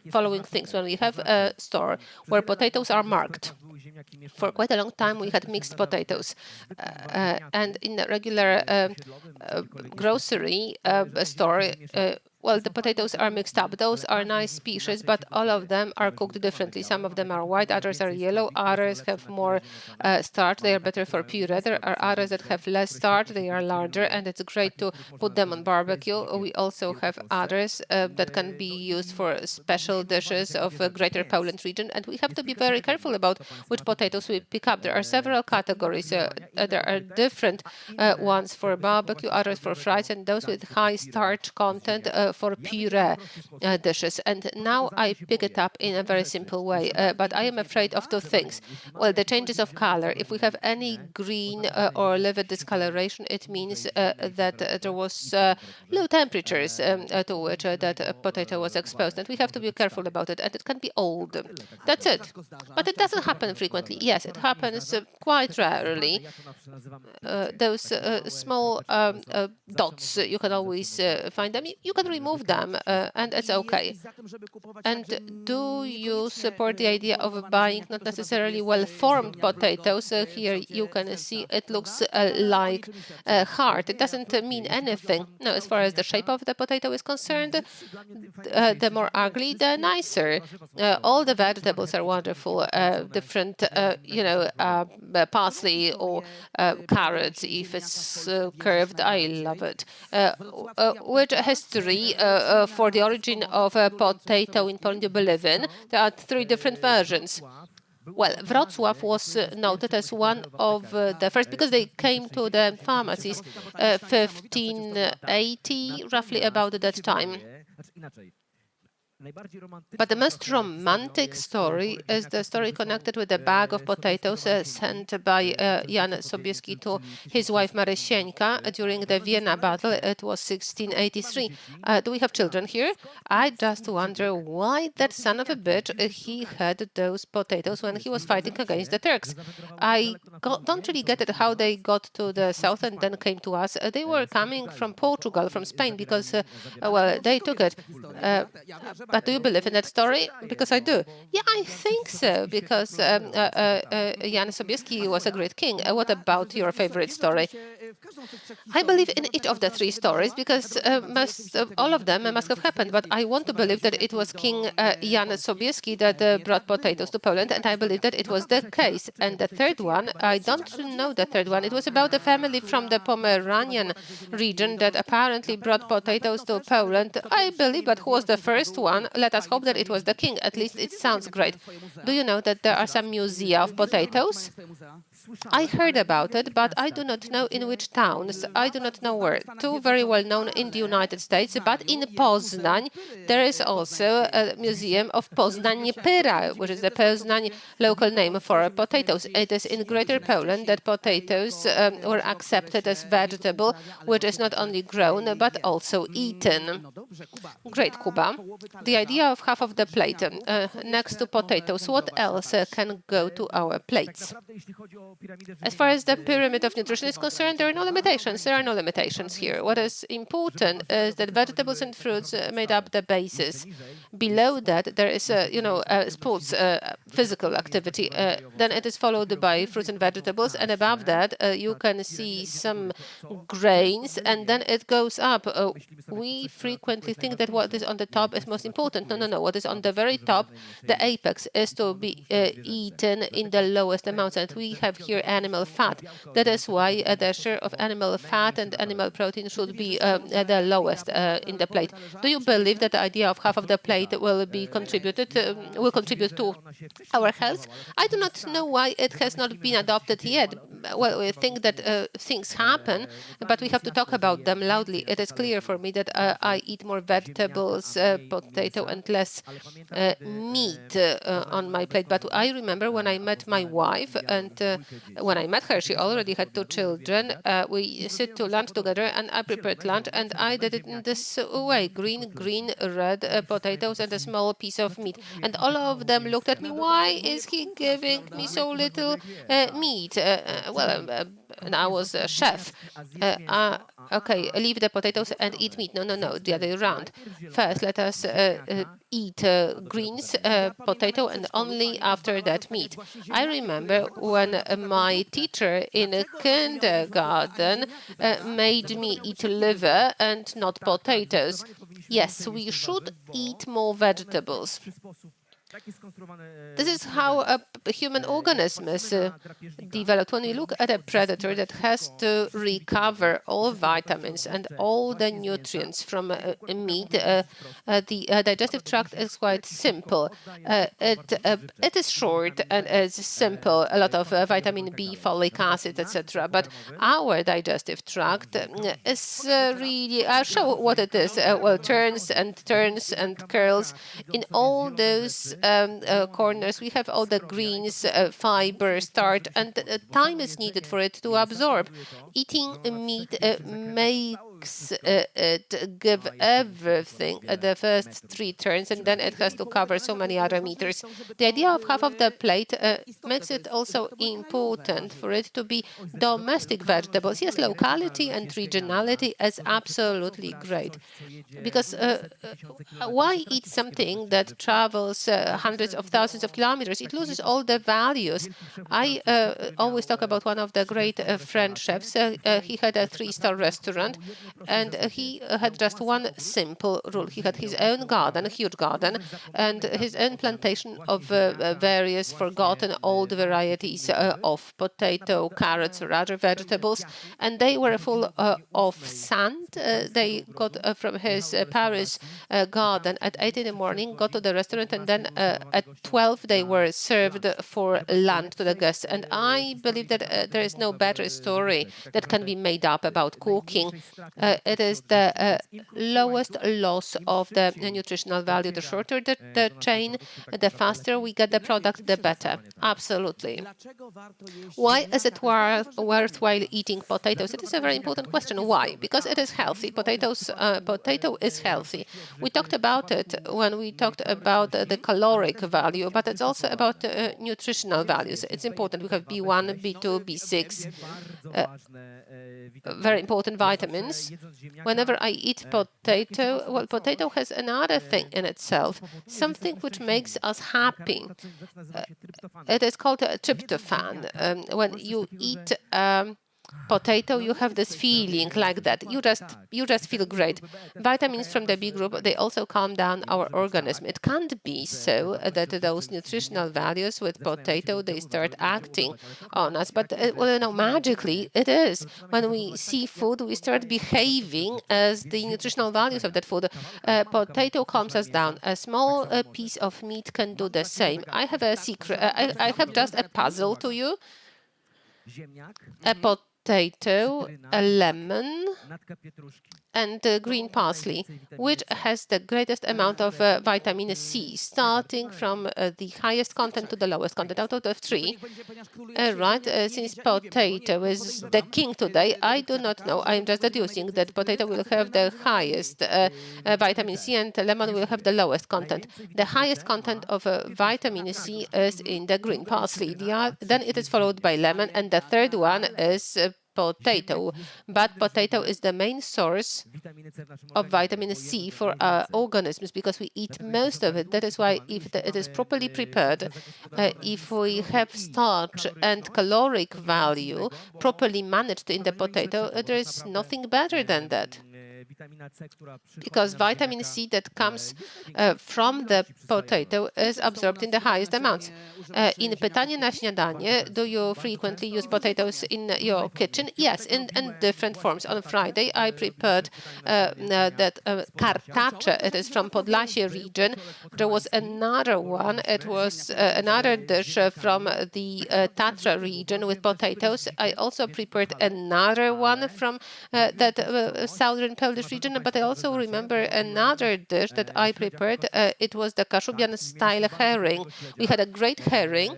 following things. When we have a store where potatoes are marked, for quite a long time we had mixed potatoes, and in a regular grocery store, well, the potatoes are mixed up. Those are nice species, but all of them are cooked differently. Some of them are white, others are yellow, others have more starch. They are better for puree. There are others that have less starch. They are larger, and it's great to put them on barbecue. We also have others that can be used for special dishes of the Greater Poland region, and we have to be very careful about which potatoes we pick up. There are several categories. There are different ones for barbecue, others for fries, and those with high starch content for puree dishes. And now I pick it up in a very simple way, but I am afraid of two things. Well, the changes of color. If we have any green or livid discoloration, it means that there was low temperatures to which that potato was exposed, and we have to be careful about it, and it can be old. That's it. But it doesn't happen frequently. Yes, it happens quite rarely. Those small dots, you can always find them. You can remove them, and it's okay. And do you support the idea of buying not necessarily well-formed potatoes? Here you can see it looks like a heart. It doesn't mean anything. No, as far as the shape of the potato is concerned, the more ugly, the nicer. All the vegetables are wonderful. Different, parsley or carrots, if it's curved, I love it. Which history for the origin of a potato in Poland you believe in? There are three different versions. Well, Wrocław was noted as one of the first because they came to the pharmacies 1580, roughly about that time. But the most romantic story is the story connected with a bag of potatoes sent by Jan Sobieski to his wife Marysieńka during the Vienna battle. It was 1683. Do we have children here? I just wonder why that son of a bitch he had those potatoes when he was fighting against the Turks. I don't really get it how they got to the south and then came to us. They were coming from Portugal, from Spain, because well, they took it. But do you believe in that story? Because I do. Yeah, I think so, because Jan Sobieski was a great king. What about your favorite story? I believe in each of the three stories, because all of them must have happened. But I want to believe that it was King Jan Sobieski that brought potatoes to Poland, and I believe that it was the case. And the third one, I don't know the third one. It was about a family from the Pomeranian region that apparently brought potatoes to Poland. I believe, but who was the first one? Let us hope that it was the king. At least it sounds great. Do you know that there are some museums of potatoes? I heard about it, but I do not know in which towns. I do not know where. Two very well known in the United States, but in Poznań, there is also a museum of Poznań Pyra, which is the Poznań local name for potatoes. It is in Greater Poland that potatoes were accepted as vegetable, which is not only grown, but also eaten. Great, Kuba. The idea of half of the plate next to potatoes, what else can go to our plates? As far as the pyramid of nutrition is concerned, there are no limitations. There are no limitations here. What is important is that vegetables and fruits made up the basis. Below that, there is sports, physical activity. Then it is followed by fruits and vegetables, and above that, you can see some grains, and then it goes up. We frequently think that what is on the top is most important. No. What is on the very top, the apex, is to be eaten in the lowest amounts, and we have here animal fat. That is why the share of animal fat and animal protein should be the lowest in the plate. Do you believe that the idea of half of the plate will contribute to our health? I do not know why it has not been adopted yet. Well, we think that things happen, but we have to talk about them loudly. It is clear for me that I eat more vegetables, potato, and less meat on my plate. But I remember when I met my wife, and when I met her, she already had 2 children. We sit to lunch together, and I prepared lunch, and I did it in this way: green, red potatoes, and a small piece of meat. And all of them looked at me. Why is he giving me so little meat? And I was a chef. Okay, leave the potatoes and eat meat. No, the other way around. First, let us eat greens, potato, and only after that meat. I remember when my teacher in kindergarten made me eat liver and not potatoes. Yes, we should eat more vegetables. This is how a human organism is developed. When we look at a predator that has to recover all vitamins and all the nutrients from meat, the digestive tract is quite simple. It is short and it's simple, a lot of vitamin B, folic acid, etc. But our digestive tract is really, I'll show what it is. Turns and curls. In all those corners, we have all the greens, fiber, starch, and time is needed for it to absorb. Eating meat makes it give everything at the first 3 turns, and then it has to cover so many other meters. The idea of half of the plate makes it also important for it to be domestic vegetables. Yes, locality and regionality is absolutely great. Because why eat something that travels hundreds of thousands of kilometers? It loses all the values. I always talk about one of the great French chefs. He had a 3-star restaurant, and he had just one simple rule. He had his own garden, a huge garden, and his own plantation of various forgotten old varieties of potato, carrots, or other vegetables, and they were full of sand. They got from his Paris garden at 8 in the morning, got to the restaurant, and then at 12 they were served for lunch to the guests. And I believe that there is no better story that can be made up about cooking. It is the lowest loss of the nutritional value. The shorter the chain, the faster we get the product, the better. Absolutely. Why is it worthwhile eating potatoes? It is a very important question. Why? Because it is healthy. Potato is healthy. We talked about it when we talked about the caloric value, but it's also about nutritional values. It's important. We have B1, B2, B6, very important vitamins. Whenever I eat potato, well, potato has another thing in itself, something which makes us happy. It is called tryptophan. When you eat potato, you have this feeling like that. You just feel great. Vitamins from the B group, they also calm down our organism. It can't be so that those nutritional values with potato, they start acting on us. But magically it is. When we see food, we start behaving as the nutritional values of that food. Potato calms us down. A small piece of meat can do the same. I have a secret. I have just a puzzle to you. a potato, a lemon, and green parsley, which has the greatest amount of vitamin C, starting from the highest content to the lowest content out of the three. Since potato is the king today, I do not know. I'm just deducing that potato will have the highest vitamin C and lemon will have the lowest content. The highest content of vitamin C is in the green parsley. Then it is followed by lemon, and the third one is potato, but potato is the main source of vitamin C for our organisms because we eat most of it. That is why if it is properly prepared, if we have starch and caloric value properly managed in the potato, there is nothing better than that. Because vitamin C that comes from the potato is absorbed in the highest amounts. In Pytanie na śniadanie, do you frequently use potatoes in your kitchen? Yes, in different forms. On Friday, I prepared that cartacze. It is from Podlasie region. There was another one. It was another dish from the Tatra region with potatoes. I also prepared another one from that southern Polish region, but I also remember another dish that I prepared. It was the Kashubian style herring. We had a great herring.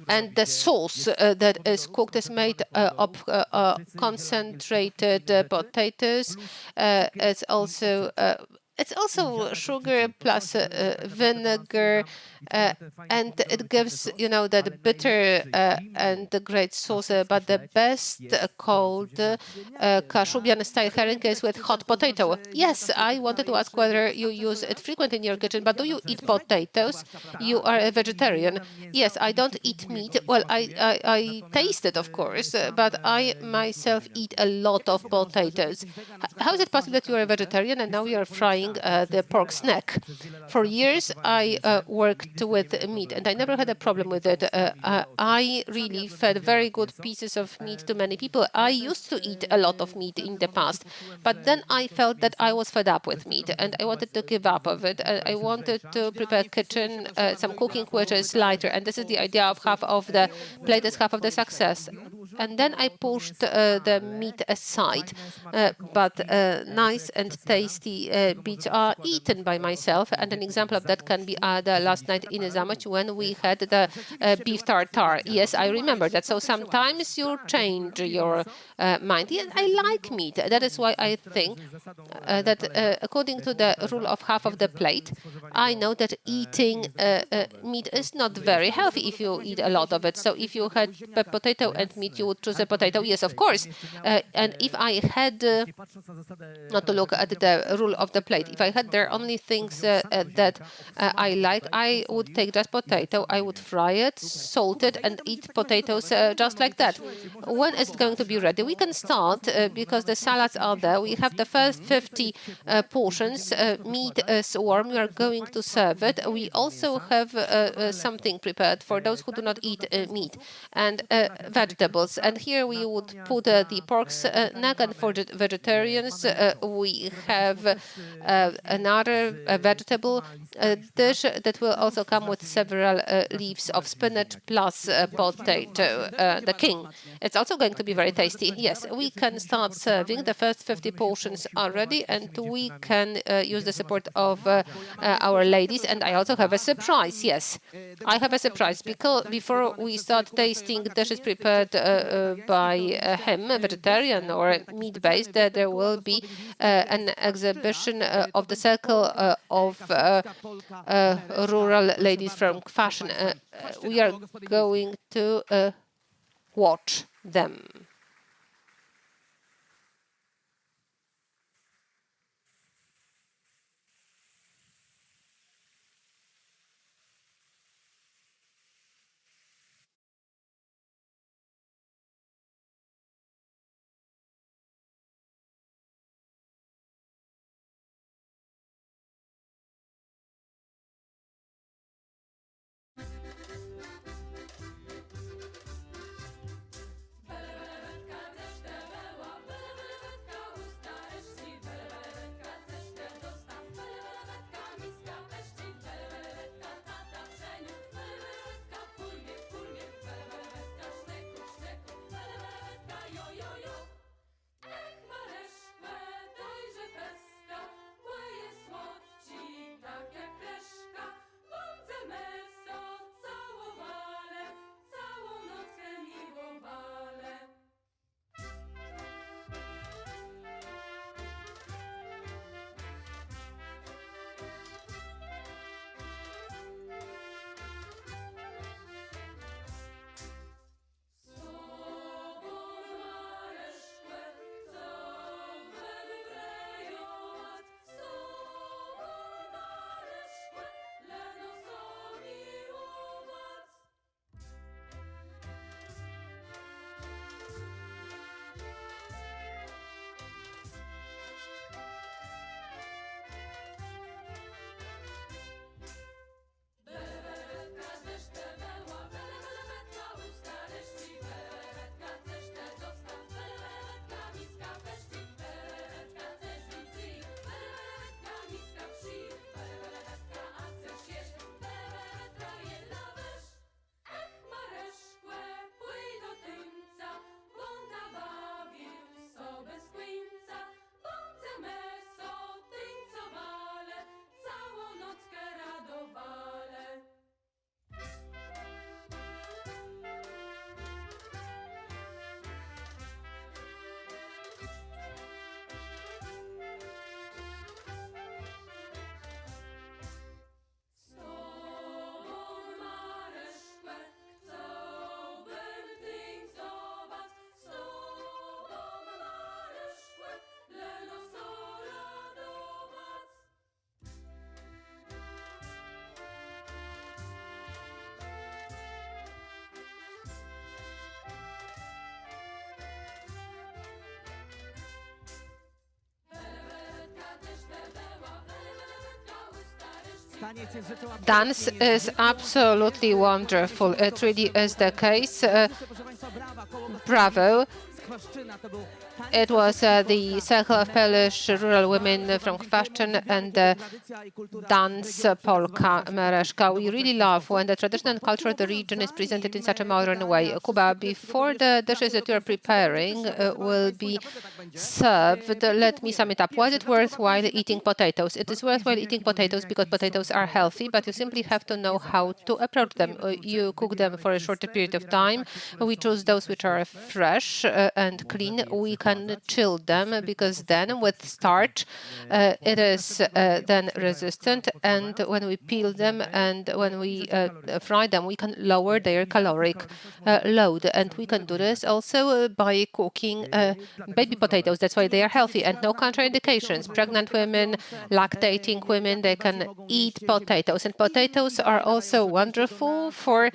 And the sauce that is cooked is made of concentrated potatoes. It's also sugar plus vinegar, and it gives, that bitter and the great sauce. But the best called Kashubian style herring is with hot potato. Yes, I wanted to ask whether you use it frequently in your kitchen, but do you eat potatoes? You are a vegetarian. Yes, I don't eat meat. Well, I taste it, of course, but I myself eat a lot of potatoes. How is it possible that you are a vegetarian and now you are frying the pork snack? For years, I worked with meat, and I never had a problem with it. I really fed very good pieces of meat to many people. I used to eat a lot of meat in the past, but then I felt that I was fed up with meat, and I wanted to give up of it. I wanted to prepare some cooking which is lighter, and this is the idea of half of the plate is half of the success. And then I pushed the meat aside, but nice and tasty bits are eaten by myself. And an example of that can be the last night in Zamość when we had the beef tartare. Yes, I remember that. So sometimes you change your mind. Yes, I like meat. That is why I think that according to the rule of half of the plate, I know that eating meat is not very healthy if you eat a lot of it. So if you had a potato and meat, you would choose a potato. Yes, of course. And if I had, not to look at the rule of the plate, if I had there only things that I like, I would take just potato. I would fry it, salt it, and eat potatoes just like that. When is it going to be ready? We can start because the salads are there. We have the first 50 portions. Meat is warm. We are going to serve it. We also have something prepared for those who do not eat meat and vegetables. And here we would put the pork's neck, and for the vegetarians, we have another vegetable dish that will also come with several leaves of spinach plus potato, the king. It's also going to be very tasty. Yes, we can start serving. The first 50 portions are ready, and we can use the support of our ladies. And I also have a surprise. Yes, I have a surprise because before we start tasting dishes prepared by him, vegetarian or meat-based, there will be an exhibition of the circle of rural ladies from fashion. We are going to watch them. Dance is absolutely wonderful. It really is the case. Bravo. It was the Circle of Polish Rural Women from Chwaszczyn and the dance Polka Mereszka. We really love when the tradition and culture of the region is presented in such a modern way. Kuba, before the dishes that you are preparing will be served, let me sum it up. Why is it worthwhile eating potatoes? It is worthwhile eating potatoes because potatoes are healthy, but you simply have to know how to approach them. You cook them for a shorter period of time. We choose those which are fresh and clean. We can chill them because then with starch it is then resistant, and when we peel them and when we fry them we can lower their caloric load, and we can do this also by cooking baby potatoes. That's why they are healthy and no contraindications. Pregnant women, lactating women, they can eat potatoes, and potatoes are also wonderful for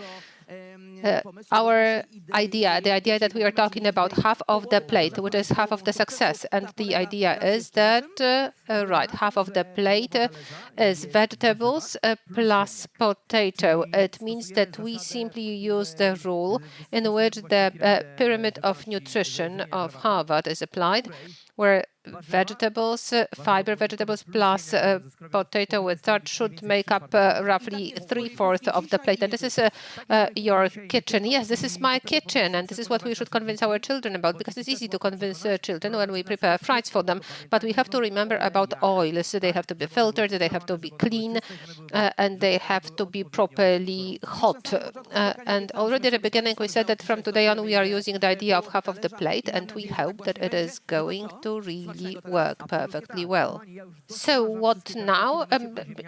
our idea, the idea that we are talking about half of the plate, which is half of the success. And the idea is that, right, half of the plate is vegetables plus potato. It means that we simply use the rule in which the pyramid of nutrition of Harvard is applied, where vegetables, fiber vegetables plus potato with starch should make up roughly 3/4 of the plate. And this is your kitchen. Yes, this is my kitchen, and this is what we should convince our children about, because it's easy to convince children when we prepare fries for them. But we have to remember about oils. So they have to be filtered, they have to be clean, and they have to be properly hot. And already at the beginning we said that from today on we are using the idea of half of the plate, and we hope that it is going to really work perfectly well. So what now?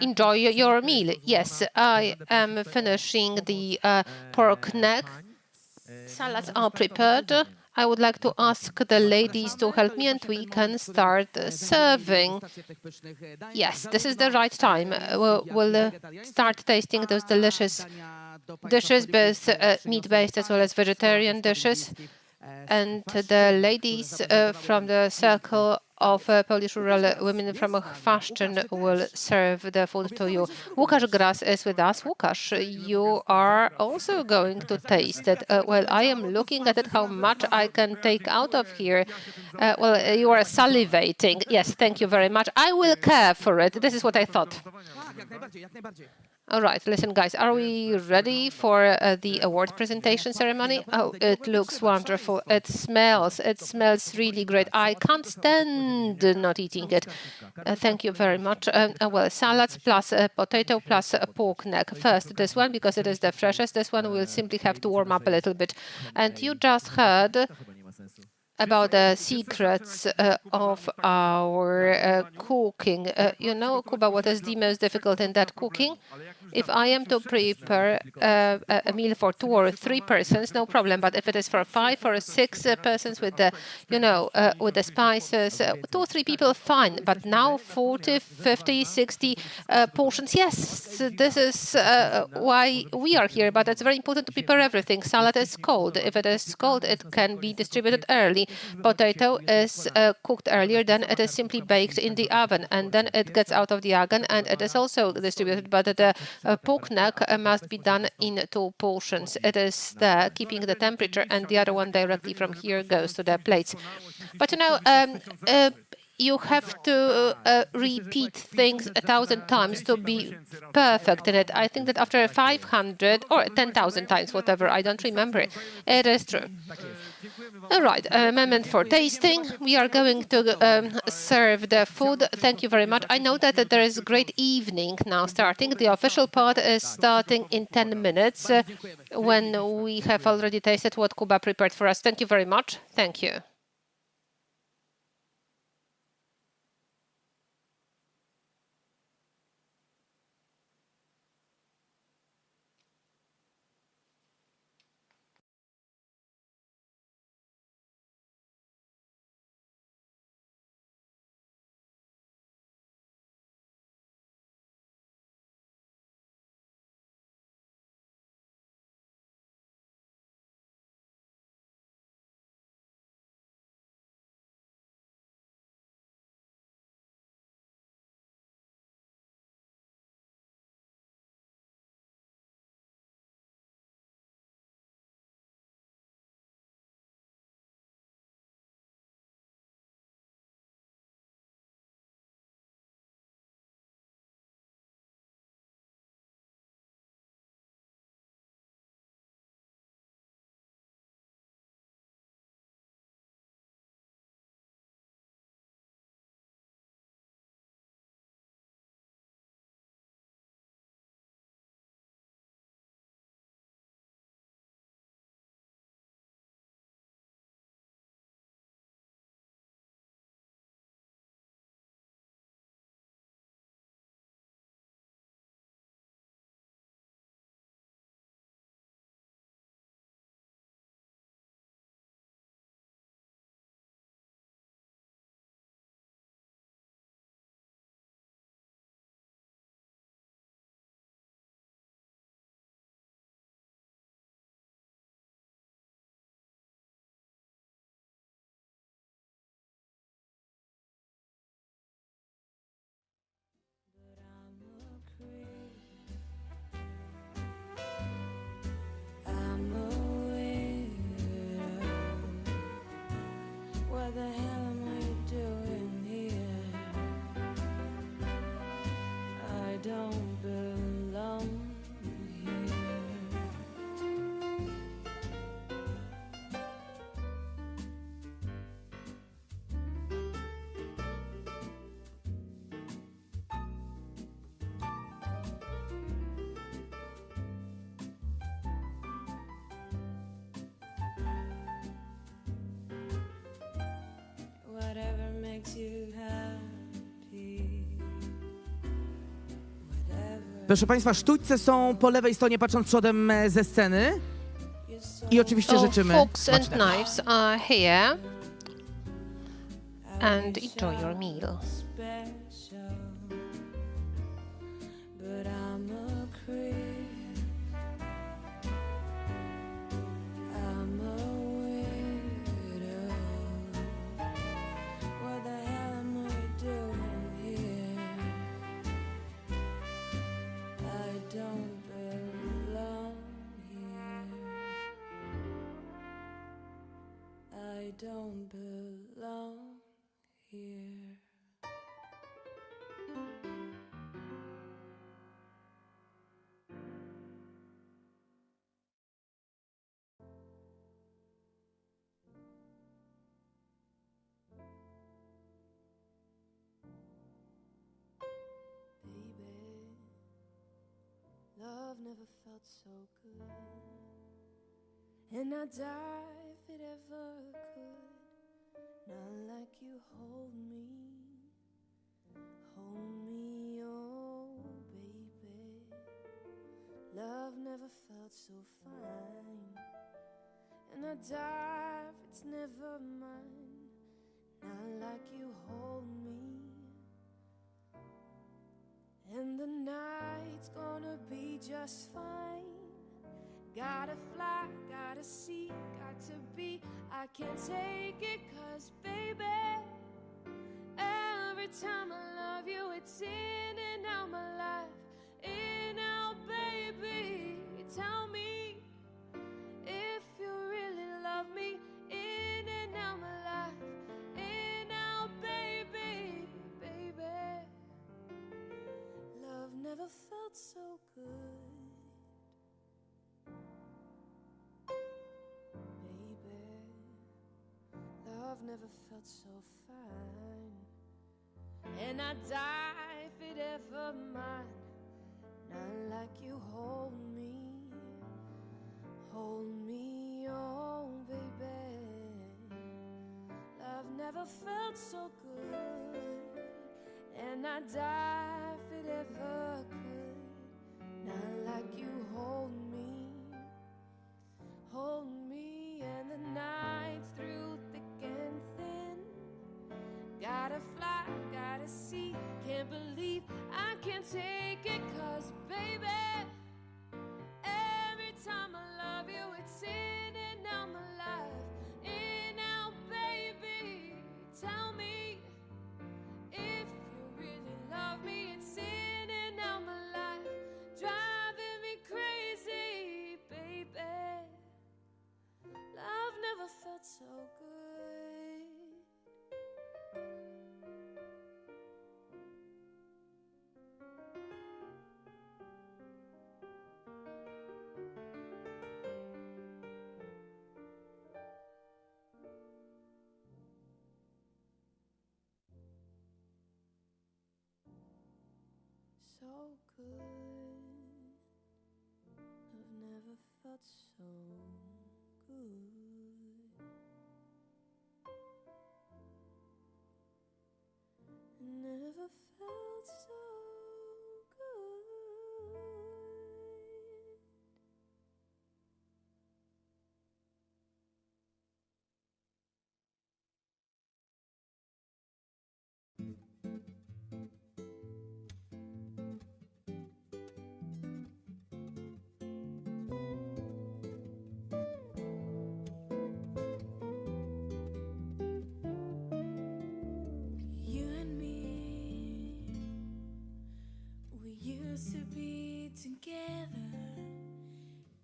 Enjoy your meal. Yes, I am finishing the pork neck. Salads are prepared. I would like to ask the ladies to help me and we can start serving. Yes, this is the right time. We'll start tasting those delicious dishes, both meat-based as well as vegetarian dishes. And the ladies from the Circle of Polish Rural Women from Chwaszczyn will serve the food to you. Łukasz Gras is with us. Łukasz, you are also going to taste it. Well, I am looking at it, how much I can take out of here. Well, you are salivating. Yes, thank you very much. I will care for it. This is what I thought. All right, listen, guys, are we ready for the award presentation ceremony? Oh, it looks wonderful. It smells really great. I can't stand not eating it. Thank you very much. Well, salads plus potato plus pork neck. First, this one, because it is the freshest. This one will simply have to warm up a little bit. And you just heard about the secrets of our cooking. You know, Kuba, what is the most difficult in that cooking? If I am to prepare a meal for 2 or 3 persons, no problem. But if it is for 5 or 6 persons with the, with the spices, 2 or 3 people, fine. But now 40, 50, 60 portions, yes, this is why we are here. But it's very important to prepare everything. Salad is cold. If it is cold, it can be distributed early. Potato is cooked earlier, then it is simply baked in the oven, and then it gets out of the oven and it is also distributed. But the pork neck must be done in 2 portions. It is there, keeping the temperature, and the other one directly from here goes to the plates. But you have to repeat things 1,000 times to be perfect in it. I think that after 500 or 10,000 times, whatever, I don't remember, it is true. All right, a moment for tasting. We are going to serve the food. Thank you very much. I know that there is a great evening now starting. The official part is starting in 10 minutes when we have already tasted what Kuba prepared for us. Thank you very much. Thank you. Proszę Państwa, sztućce są po lewej stronie, patrząc przodem ze sceny. I oczywiście życzymy Forks and smacznego. knives are here. And enjoy your meal. But I'm a creep. I'm a widow. What the hell am I doing here? I don't belong here. I don't belong here. Baby, love never felt so good, and I'd die if it ever could. Not like you hold me, oh baby. Love never felt so fine, and I die if it's never mine. Not like you hold me, and the night's gonna be just fine. Gotta fly, gotta see, got to be. I can't take it, 'cause baby, every time I love you, it's in and out my life. In, out, baby. Tell me if you really love me. In and out my life. In, out, baby, baby. Love never felt so good. Love never felt so fine, and I'd die if it ever mine. Not like you hold me, oh baby. Love never felt so good, and I'd die if it ever could. Not like you hold me, and the nights through thick and thin. Gotta fly, gotta see, can't believe I can't take it, 'cause baby, every time I love you, it's in and out my life. In, out, baby. Tell me if you really love me. It's in and out my life, driving me crazy, baby. Love never felt so good. So good. I've never felt so good. Never felt so good. You and me, we used to be together,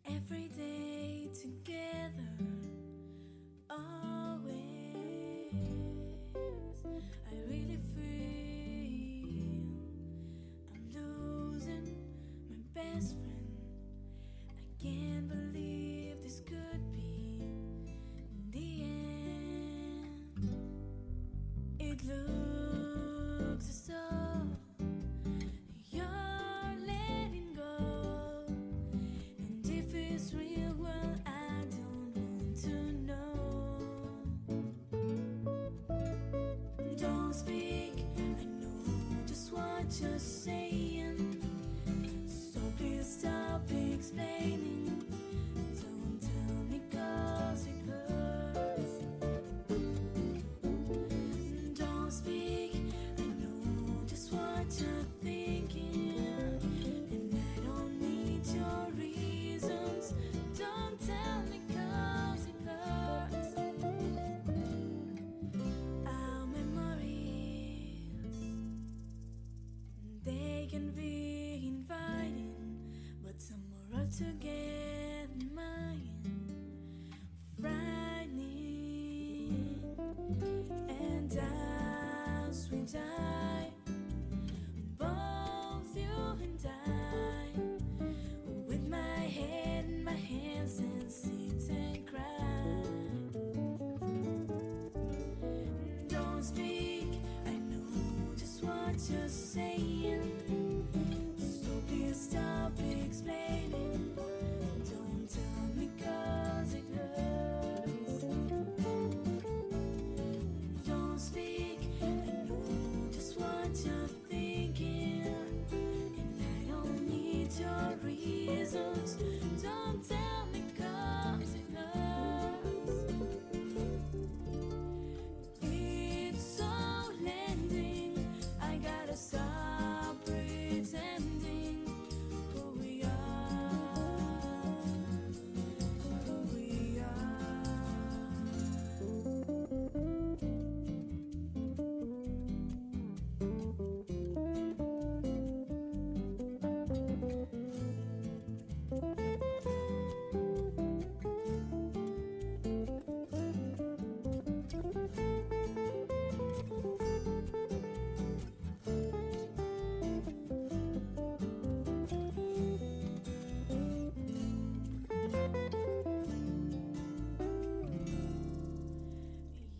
every day together, always. I really feel I'm losing my best friend. I can't believe this could be the end. It looks as though you're letting go, and if it's real, well, I don't want to know. Don't speak, I know just what you're saying. can be inviting, but some are altogether mine, frightening. And as we die, both you and I, with my head in my hands and sit and cry. Don't speak, I know just what you're saying, so please stop explaining. Don't tell me 'cause it hurts. Don't speak, I know just what you're thinking, and I don't need your reasons. Don't tell me 'cause it hurts. It's all ending, I gotta stop pretending who we are, who we are.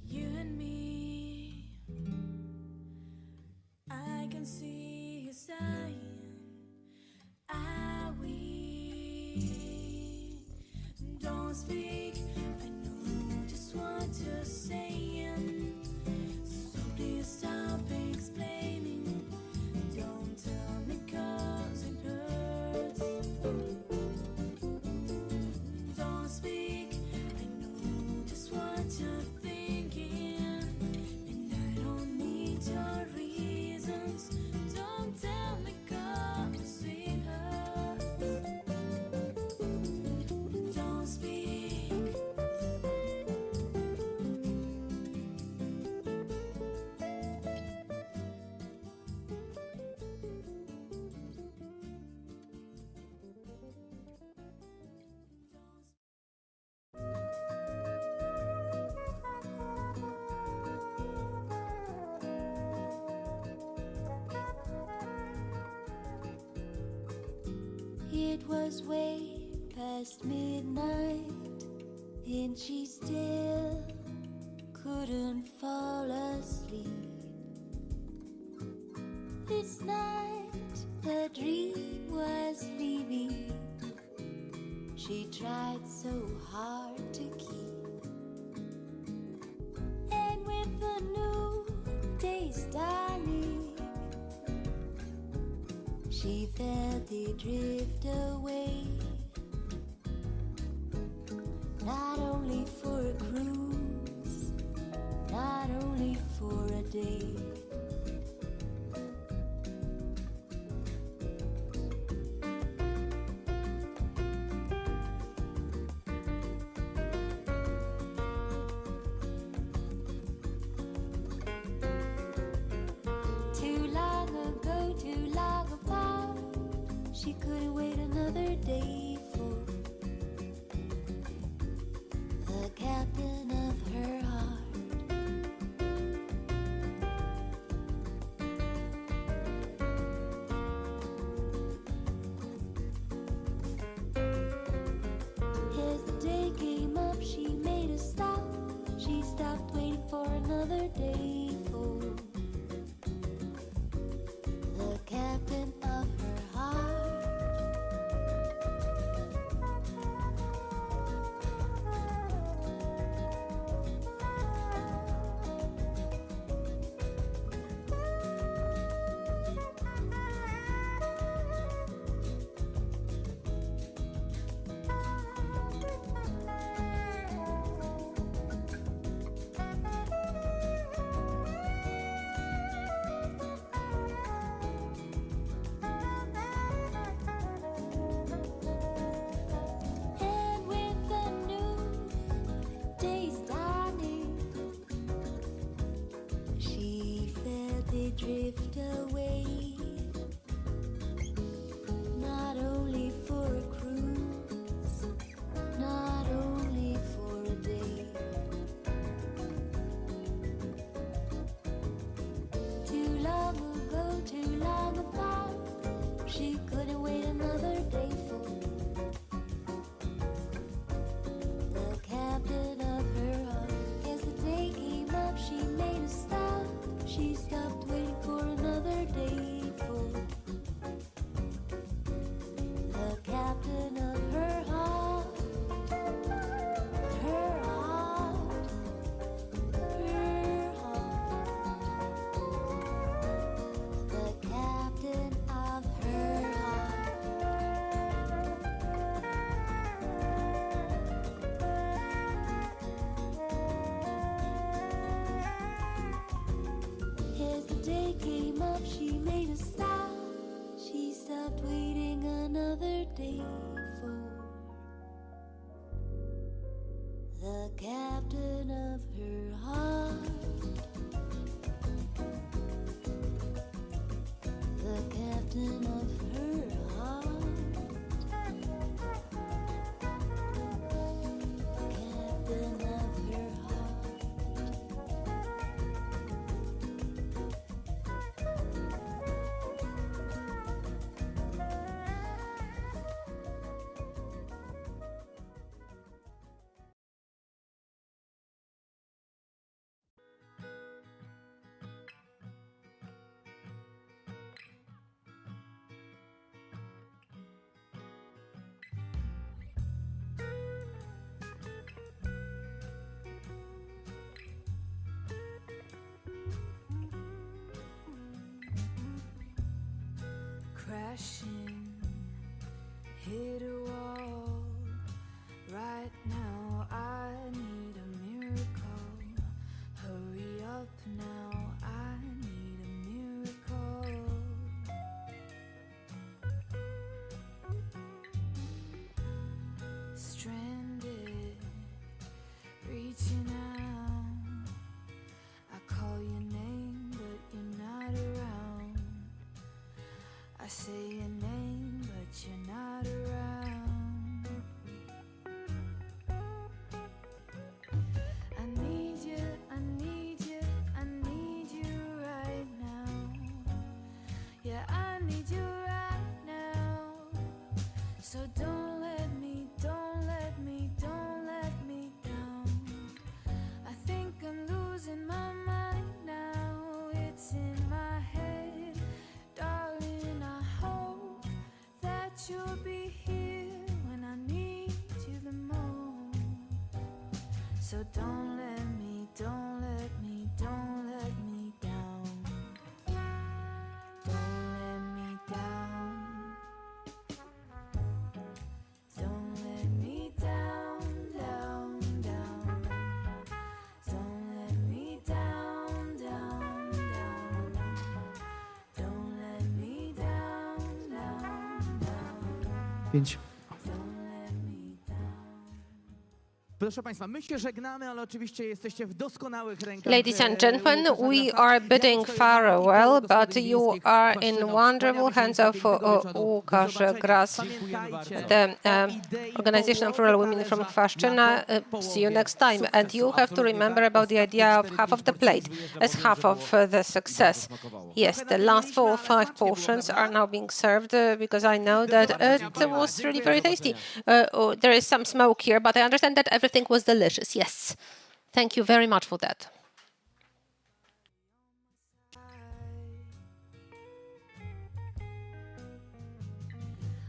You and me, I can see you sighing. Are we? Don't speak, I know just what you're saying, so please stop explaining. Don't tell me 'cause it hurts. Don't speak, I know just what you're thinking, and I don't need your reasons. Don't tell me 'cause it hurts. Don't speak. It was way past midnight, and she still couldn't fall asleep. This night, the dream was leaving. She tried so hard to keep, and with the new day's dawning, she felt it drift away. Not only for a cruise, not only for a day. Too long ago, too long apart, she couldn't wait another day for the captain of her heart. As the day came up, she made a stop. She stopped waiting for another day for the captain of her heart. day for. The captain of her heart, the captain of her heart, captain of her heart. Crashing, hit a wall. Right now I need a miracle. Hurry up now, I need a miracle. Stranded, reaching out. I call your name, but you're not around. I say your name, but you're not around. I need you, I need you, I need you right now. Yeah, I need you right now. So don't let me, don't let me, don't let me down. I think I'm losing my mind now. It's in my head, darling. I hope that you'll be here when I need you the most. So don't let me, don't let me, don't let me down. Don't let me down. Don't let me down, down, down. Don't let me down, down, down. Don't let me down, down, down. 5. Don't let me down. Proszę Państwa, my się żegnamy, ale oczywiście jesteście w doskonałych rękach. Ladies and gentlemen, we are bidding farewell, but you are in wonderful hands of Łukasz Gras, the Organization of Rural Women from Chwaszczyna. See you next time. And you have to remember about the idea of half of the plate as half of the success. Yes, the last 4 or 5 portions are now being served because I know that it was really very tasty. There is some smoke here, but I understand that everything was delicious. Yes. Thank you very much for that.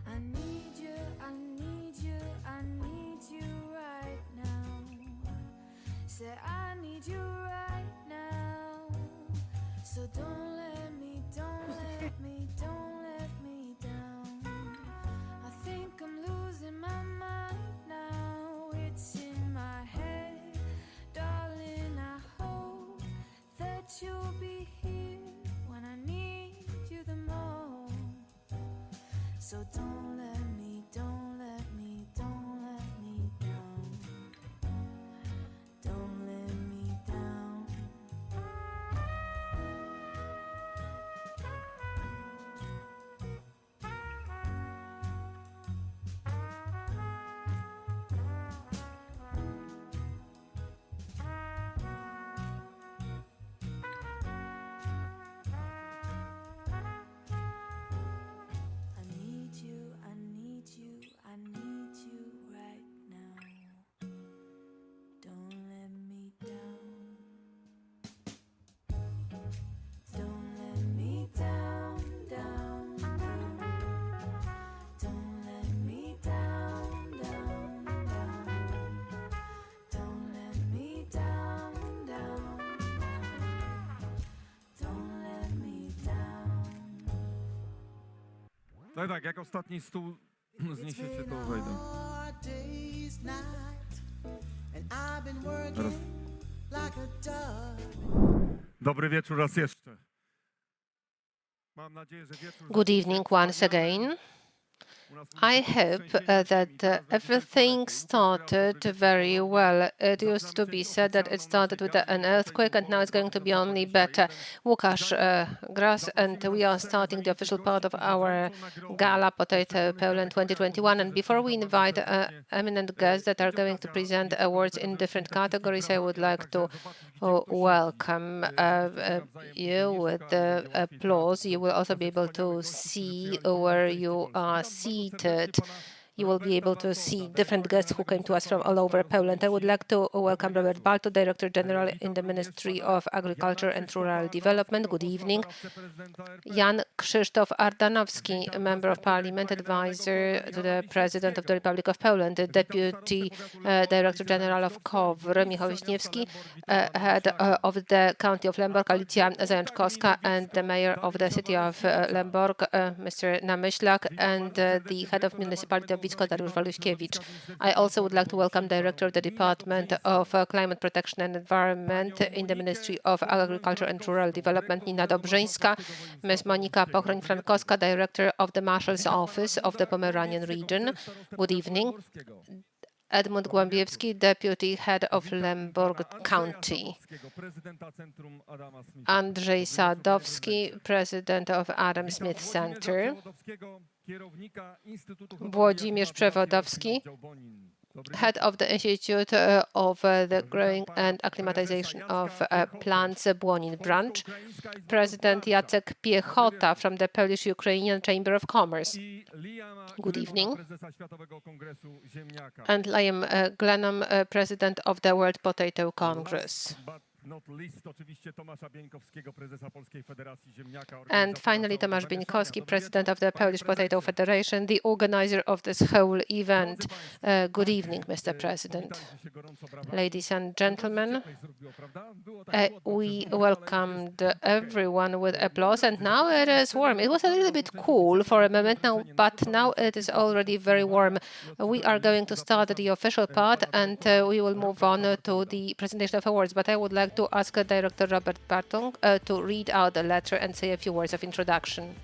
I need you, I need you, I need you right now. Say I need you right now. So don't let me, don't let me, don't let me down. I think I'm losing my mind now. It's in my head, darling. I hope that you'll be here when I need you the most. So don't let me, don't let me, don't let me down. Don't let me down. I need you, I need you, I need you right now. Don't let me down. Don't let me down, down, down. Don't let me down, down, down. Don't let me down, down, down. Don't let me down. No i tak, jak ostatni stół zniesiecie, to wejdę. Teraz. Dobry wieczór raz jeszcze. Mam nadzieję, że wieczór... Good evening once again. I hope that everything started very well. It used to be said that it started with an earthquake and now it's going to be only better. Łukasz Gras, and we are starting the official part of our Gala Potato Poland 2021. And before we invite eminent guests that are going to present awards in different categories, I would like to welcome you with the applause. You will also be able to see where you are seated. You will be able to see different guests who came to us from all over Poland. I would like to welcome Robert Balto, Director General in the Ministry of Agriculture and Rural Development. Good evening. Jan Krzysztof Ardanowski, Member of Parliament, Advisor to the President of the Republic of Poland, the Deputy Director General of KOWR, Michał Wiśniewski, Head of the County of Lemborg, Alicja Zajączkowska, and the Mayor of the City of Lemborg, Mr. Namyślak, and the Head of Municipality of Wicko, Dariusz Waluśkiewicz. I also would like to welcome Director of the Department of Climate Protection and Environment in the Ministry of Agriculture and Rural Development, Nina Dobrzyńska, Ms. Monika Pochroń-Frankowska, Director of the Marshal's Office of the Pomeranian Region. Good evening. Edmund Głębiewski, Deputy Head of Lemborg County. Andrzej Sadowski, President of Adam Smith Center. Włodzimierz Przewodowski, Head of the Institute of the Growing and Acclimatization of Plants, Błonin Branch. President Jacek Piechota from the Polish-Ukrainian Chamber of Commerce. Good evening. And Liam Glenham, President of the World Potato Congress. And finally, Tomasz Bieńkowski, President of the Polish Potato Federation, the organizer of this whole event. Good evening, Mr. President. Ladies and gentlemen, we welcomed everyone with applause, and now it is warm. It was a little bit cool for a moment now, but now it is already very warm. We are going to start the official part, and we will move on to the presentation of awards, but I would like to ask Director Robert Bartong to read out the letter and say a few words of introduction.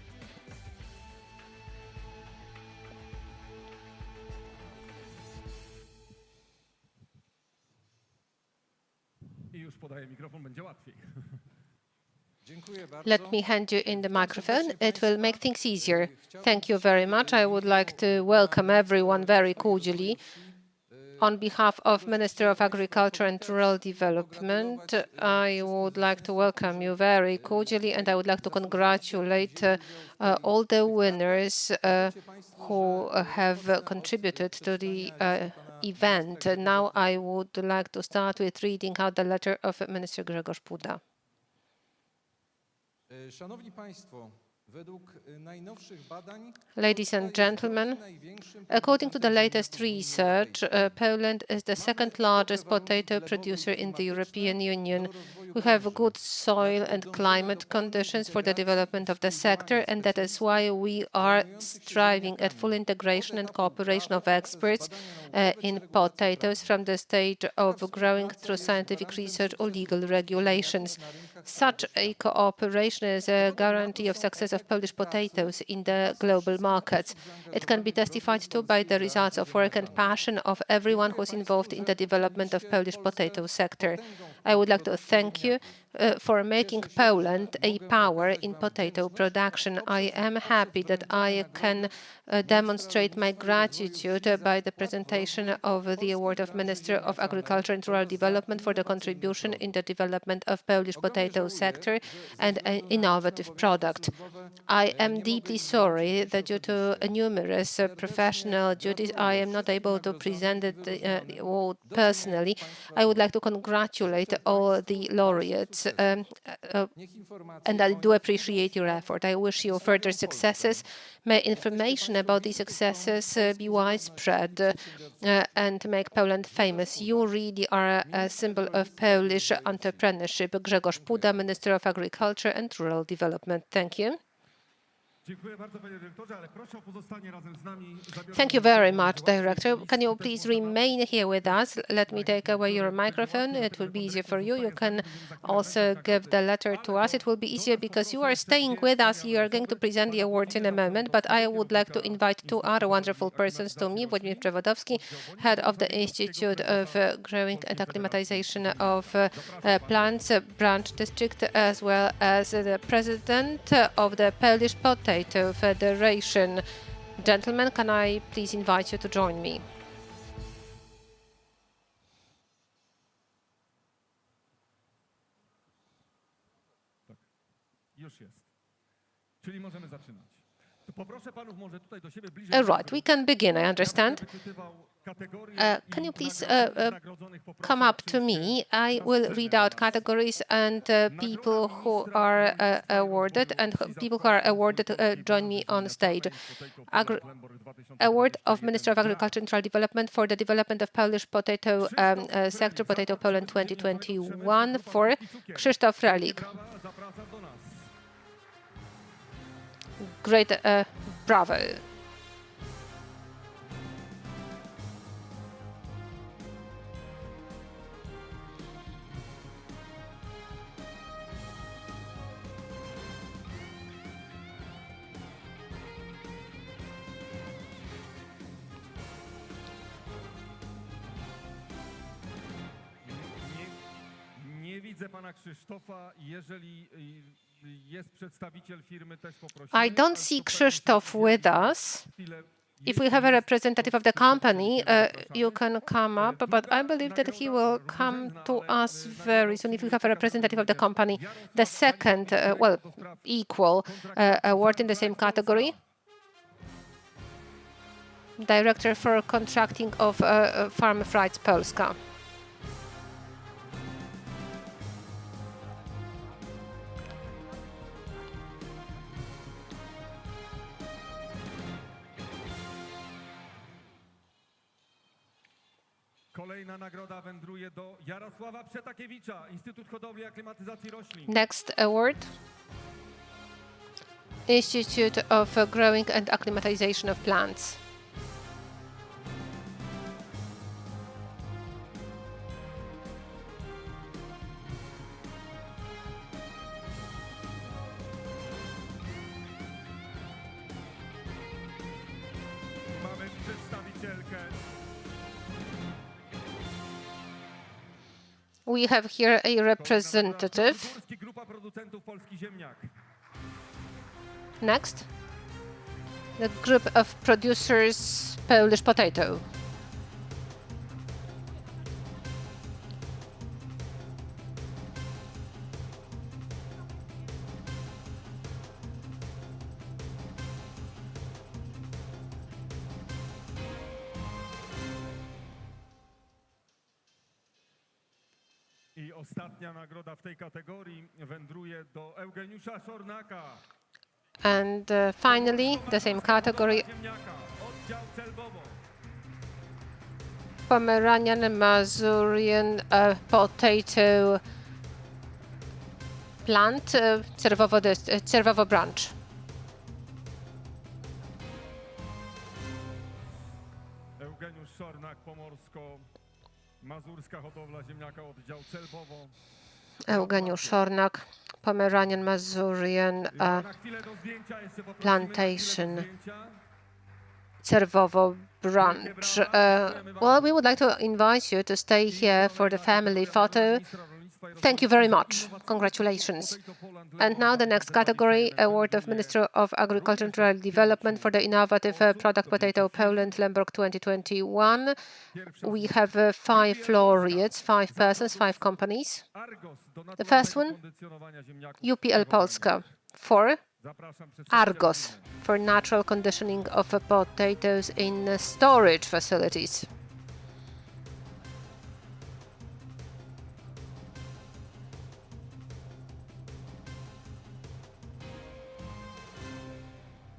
Let me hand you in the microphone. It will make things easier. Thank you very much. I would like to welcome everyone very cordially. On behalf of Minister of Agriculture and Rural Development, I would like to welcome you very cordially, and I would like to congratulate all the winners who have contributed to the event. Now I would like to start with reading out the letter of Minister Grzegorz Puda. Ladies and gentlemen, according to the latest research, Poland is the second largest potato producer in the European Union. We have good soil and climate conditions for the development of the sector, and that is why we are striving at full integration and cooperation of experts in potatoes from the stage of growing through scientific research or legal regulations. Such a cooperation is a guarantee of success of Polish potatoes in the global markets. It can be testified to by the results of work and passion of everyone who is involved in the development of Polish potato sector. I would like to thank you for making Poland a power in potato production. I am happy that I can demonstrate my gratitude by the presentation of the award of Minister of Agriculture and Rural Development for the contribution in the development of Polish potato sector and an innovative product. I am deeply sorry that due to numerous professional duties, I am not able to present the award personally. I would like to congratulate all the laureates, and I do appreciate your effort. I wish you further successes. May information about these successes be widespread and make Poland famous. You really are a symbol of Polish entrepreneurship. Grzegorz Puda, Minister of Agriculture and Rural Development. Thank you. Dziękuję bardzo, panie dyrektorze, ale proszę o pozostanie razem z nami. Thank you very much, Director. Can you please remain here with us? Let me take away your microphone. It will be easier for you. You can also give the letter to us. It will be easier because you are staying with us. You are going to present the awards in a moment, but I would like to invite two other wonderful persons to me. Władimir Przewodowski, head of the Institute of Growing and Acclimatization of Plants Branch District, as well as the president of the Polish Potato Federation. Gentlemen, can I please invite you to join me? Już jest. Czyli możemy zaczynać. To poproszę panów może tutaj do siebie bliżej. All right, we can begin, I understand. Can you please come up to me? I will read out categories and people who are awarded, and people who are awarded join me on stage. Award of Minister of Agriculture and Rural Development for the development of Polish potato sector, Potato Poland 2021 for Krzysztof Relik. Great, bravo. Nie widzę pana Krzysztofa. Jeżeli jest przedstawiciel firmy, też poprosimy. I don't see Krzysztof with us. If we have a representative of the company, you can come up, but I believe that he will come to us very soon if we have a representative of the company. The second, well, equal award in the same category. Director for Contracting of Farm Frights Polska. Kolejna nagroda wędruje do Jarosława Przetakiewicza, Instytut Hodowli i Aklimatyzacji Roślin. Next award. Institute of Growing and Acclimatization of Plants. Mamy przedstawicielkę. We have here a representative. Grupa producentów Polski Ziemniak. Next, the group of producers Polish potato. I ostatnia nagroda w tej kategorii wędruje do Eugeniusza Szornaka. And finally, the same category, Oddział Celbowo. Pomeranian Mazurian potato plant, Cerwowo branch. Eugeniusz Szornak, Pomorsko-Mazurska Hodowla Ziemniaka, Oddział Celbowo. Eugeniusz Szornak, Pomeranian Mazurian plantation, Cerwowo branch. Well, we would like to invite you to stay here for the family photo. Thank you very much. Congratulations. And now the next category, Award of Minister of Agriculture and Rural Development for the Innovative Product Potato Poland Lemberg 2021. We have 5 laureates, 5 persons, 5 companies. The first one, UPL Polska for Argos, for natural conditioning of potatoes in storage facilities.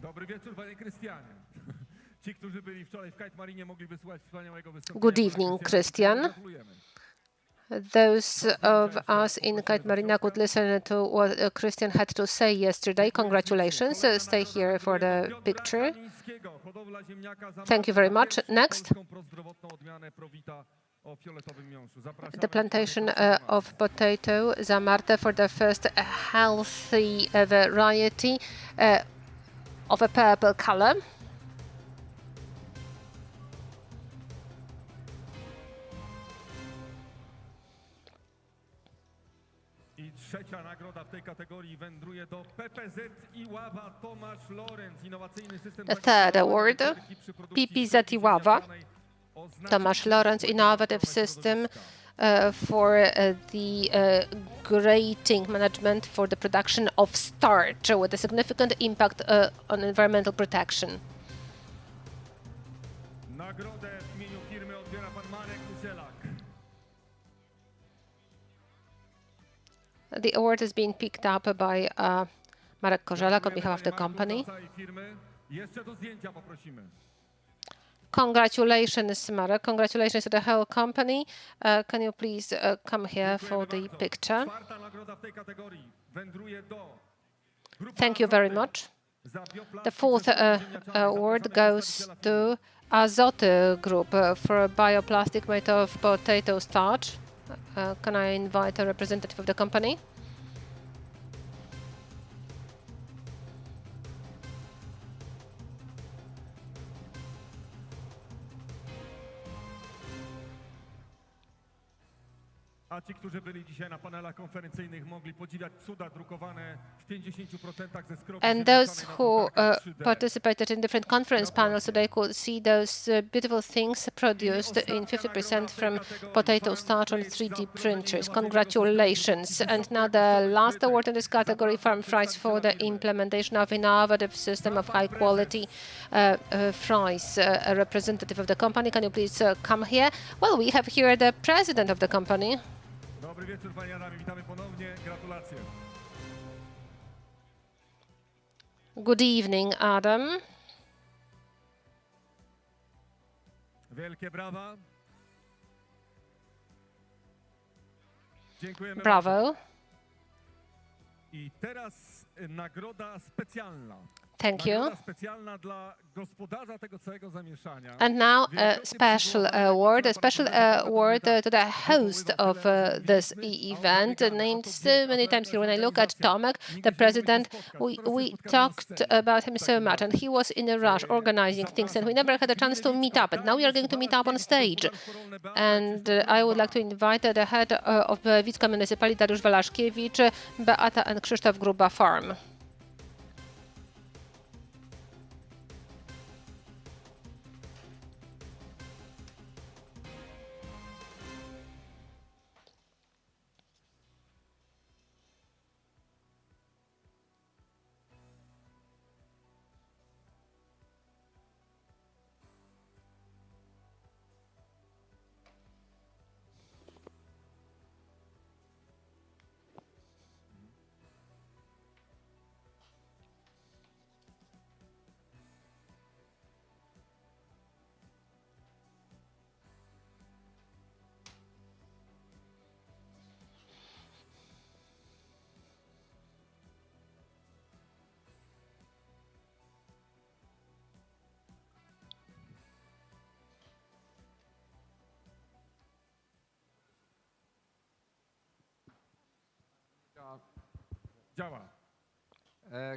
Dobry wieczór, panie Krystianie. Ci, którzy byli wczoraj w Kite Marinie, mogli wysłuchać wspaniałego wystąpienia. Good evening, Christian. Those of us in Kite Marina could listen to what Christian had to say yesterday. Congratulations. Stay here for the picture. Thank you very much. Next. The plantation of potato Zamarte for the first healthy variety of a purple color. I trzecia nagroda w tej kategorii wędruje do PPZ Iława Tomasz Lorenz, innowacyjny system. The third award, PPZ Iława Tomasz Lorenz, innovative system for the grading management for the production of starch with a significant impact on environmental protection. Nagrodę w imieniu firmy odbiera pan Marek Uzielak. The award is being picked up by Marek Korzelak on behalf of the company. Jeszcze do zdjęcia poprosimy. Congratulations, Marek. Congratulations to the whole company. Can you please come here for the picture? Thank you very much. The fourth award goes to Azoty Group for a bioplastic made of potato starch. Can I invite a representative of the company? A ci, którzy byli dzisiaj na panelach konferencyjnych, mogli podziwiać cuda drukowane w 50% ze skrobi. And those who participated in different conference panels today could see those beautiful things produced in 50% from potato starch on 3D printers. Congratulations. And now the last award in this category, Farm Fries for the implementation of innovative system of high quality fries. A representative of the company, can you please come here? Well, we have here the president of the company. Dobry wieczór, panie Adamie, witamy ponownie, gratulacje. Good evening, Adam. Wielkie brawa. Dziękujemy Bravo. bardzo. I teraz nagroda specjalna. Thank you. Nagroda specjalna dla gospodarza tego całego zamieszania. And now a special award to the host of this event, named so many times here. When I look at Tomek, the president, we talked about him so much, and he was in a rush organizing things, and we never had a chance to meet up. And now we are going to meet up on stage. And I would like to invite the head of Wicka Municipality, Dariusz Walaszkiewicz, Beata and Krzysztof Gruba Farm. Działa.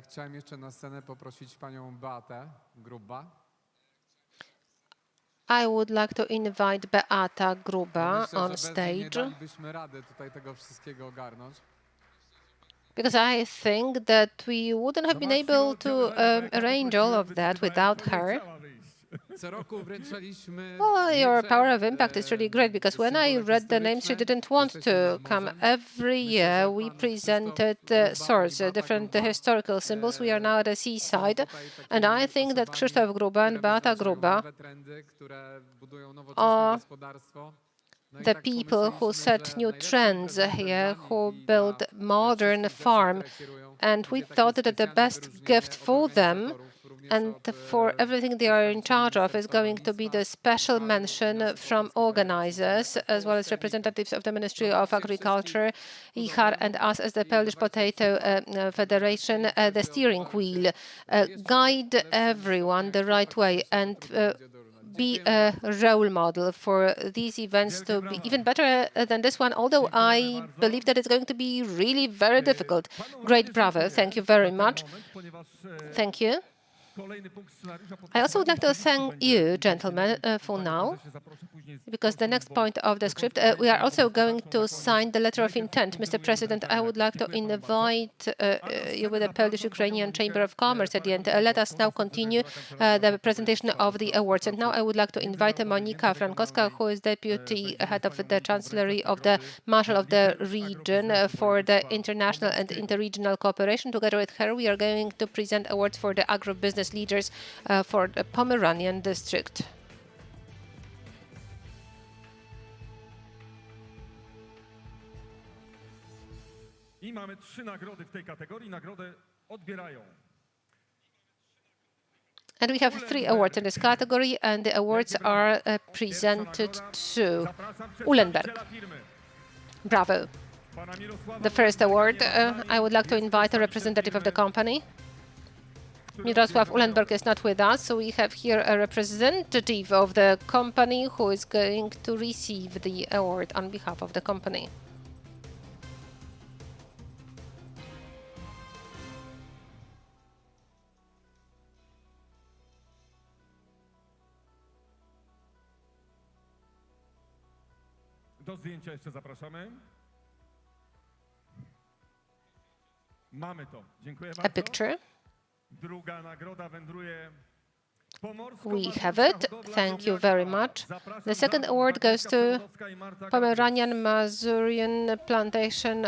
Chciałem jeszcze na scenę poprosić panią Beatę Gruba. I would like to invite Beata Gruba Myślę, on że bez niej stage. nie dalibyśmy rady tutaj tego wszystkiego ogarnąć. Because I think that we wouldn't have been able to arrange all of that without her. Co roku wręczaliśmy Well, your miecze, power of impact is really great, because when I read the names, she didn't want to come. Every year we presented swords, different historical symbols. We are now at the seaside, and I think that Krzysztof Gruba and Beata Gruba are the people who set new trends here, who build modern farm. And we thought that the best gift for them And for everything they are in charge of is going to be the special mention from organizers, as well as representatives of the Ministry of Agriculture, IHAR, and us as the Polish Potato Federation, the steering wheel. Guide everyone the right way and be a role model for these events to be even better than this one, although I believe that it's going to be really very difficult. Great, bravo. Thank you very much. Thank you. I also would like to thank you, gentlemen, for now, because the next point of the script, we are also going to sign the letter of intent. Mr. President, I would like to invite you with the Polish-Ukrainian Chamber of Commerce at the end. Let us now continue the presentation of the awards. And now I would like to invite Monika Frankowska, who is Deputy Head of the Chancellery of the Marshal of the Region for the International and Interregional Cooperation. Together with her, we are going to present awards for the agribusiness leaders for the Pomeranian district. I mamy 3 nagrody w tej kategorii. Nagrodę odbierają. And we have 3 awards in this category, and the awards are presented to Uhlenberg. Bravo. The first award, I would like to invite a representative of the company. Mirosław Uhlenberg is not with us, so we have here a representative of the company who is going to receive the award on behalf of the company. Do zdjęcia jeszcze zapraszamy. Mamy to. Dziękuję bardzo. A picture. Druga nagroda wędruje. We have it. Thank you very much. The second award goes to Pomeranian Mazurian Plantation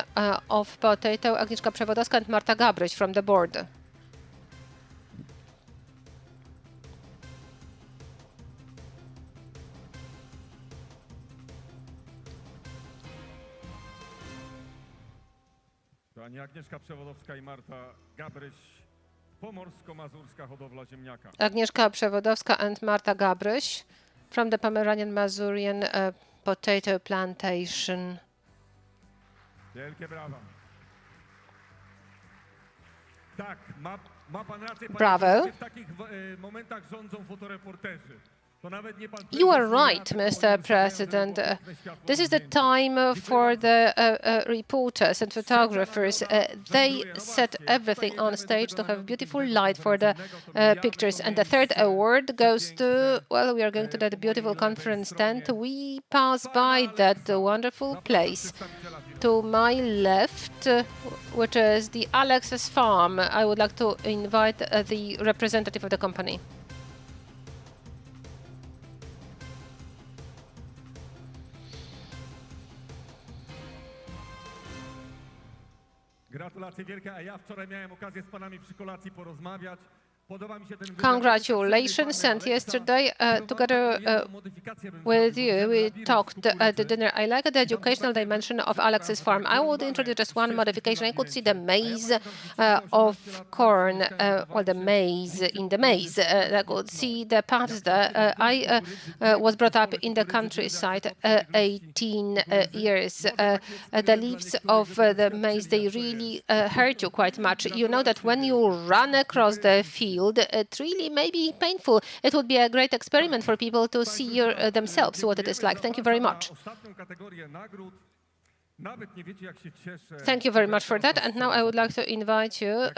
of Potato, Agnieszka Przewodowska and Marta Gabryś from the board. Pani Agnieszka Przewodowska i Marta Gabryś, Pomorsko-Mazurska Hodowla Ziemniaka. Agnieszka Przewodowska and Marta Gabryś from the Pomeranian Mazurian Potato Plantation. Wielkie brawa. Tak, ma pan rację, Bravo. w takich momentach rządzą fotoreporterzy. You are right, Mr. President. This is the time for the reporters and photographers. They set everything on stage to have beautiful light for the pictures. And the third award goes to, well, we are going to that beautiful conference tent. We pass by that wonderful place. To my left, which is the Alex's Farm, I would like to invite the representative of the company. Gratulacje wielkie, a ja wczoraj miałem okazję z panami przy kolacji porozmawiać. Congratulations, and yesterday together with you we talked at the dinner. I like the educational dimension of Alex's Farm. I would introduce just one modification. I could see the maze of corn, well, the maze in the maze. I could see the paths there. I was brought up in the countryside 18 years. The leaves of the maze, they really hurt you quite much. You know that when you run across the field, it really may be painful. It would be a great experiment for people to see themselves what it is like. Thank you very much. Thank you very much for that. And now I would like to invite you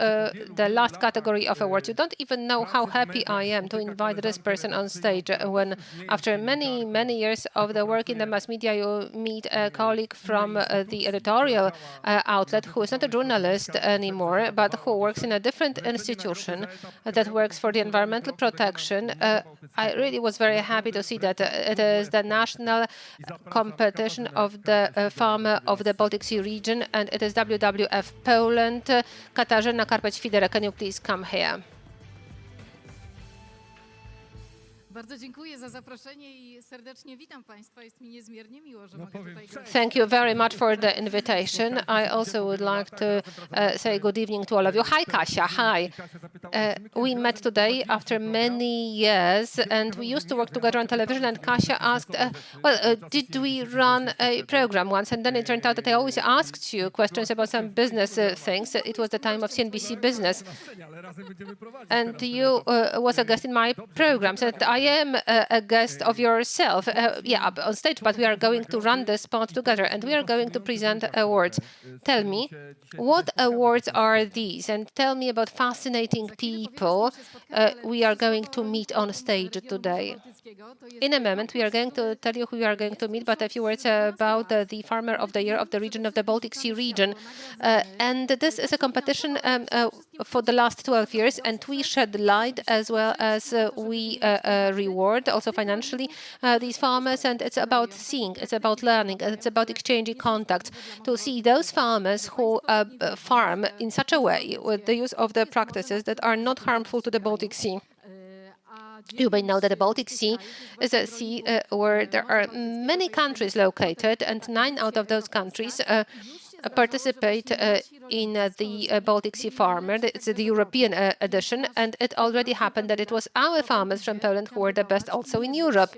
the last category of awards. You don't even know how happy I am to invite this person on stage when, after many, many years of the work in the mass media, you meet a colleague from the editorial outlet who is not a journalist anymore, but who works in a different institution that works for the environmental protection. I really was very happy to see that it is the national competition of the farmer of the Baltic Sea region, and it is WWF Poland. Katarzyna Karpeć-Fiderek, can you please come here? Bardzo dziękuję za zaproszenie i serdecznie witam Państwa. Jest mi niezmiernie miło, że mogę tutaj gościć. Thank you very much for the invitation. I also would like to say good evening to all of you. Hi, Kasia. Hi. We met today after many years, and we used to work together on television. And Kasia asked, did we run a program once? And then it turned out that I always asked you questions about some business things. It was the time of CNBC Business, and you was a guest in my programs. And I am a guest of yourself, on stage. But we are going to run this part together, and we are going to present awards. Tell me, what awards are these? And tell me about fascinating people we are going to meet on stage today. In a moment, we are going to tell you who we are going to meet, but a few words about the Farmer of the Year of the region of the Baltic Sea region. And this is a competition for the last 12 years, and we shed light as well as we reward also financially these farmers. And it's about seeing, it's about learning, and it's about exchanging contacts to see those farmers who farm in such a way with the use of the practices that are not harmful to the Baltic Sea. You may know that the Baltic Sea is a sea where there are many countries located, and 9 out of those countries participate in the Baltic Sea Farmer. It's the European edition, and it already happened that it was our farmers from Poland who were the best also in Europe.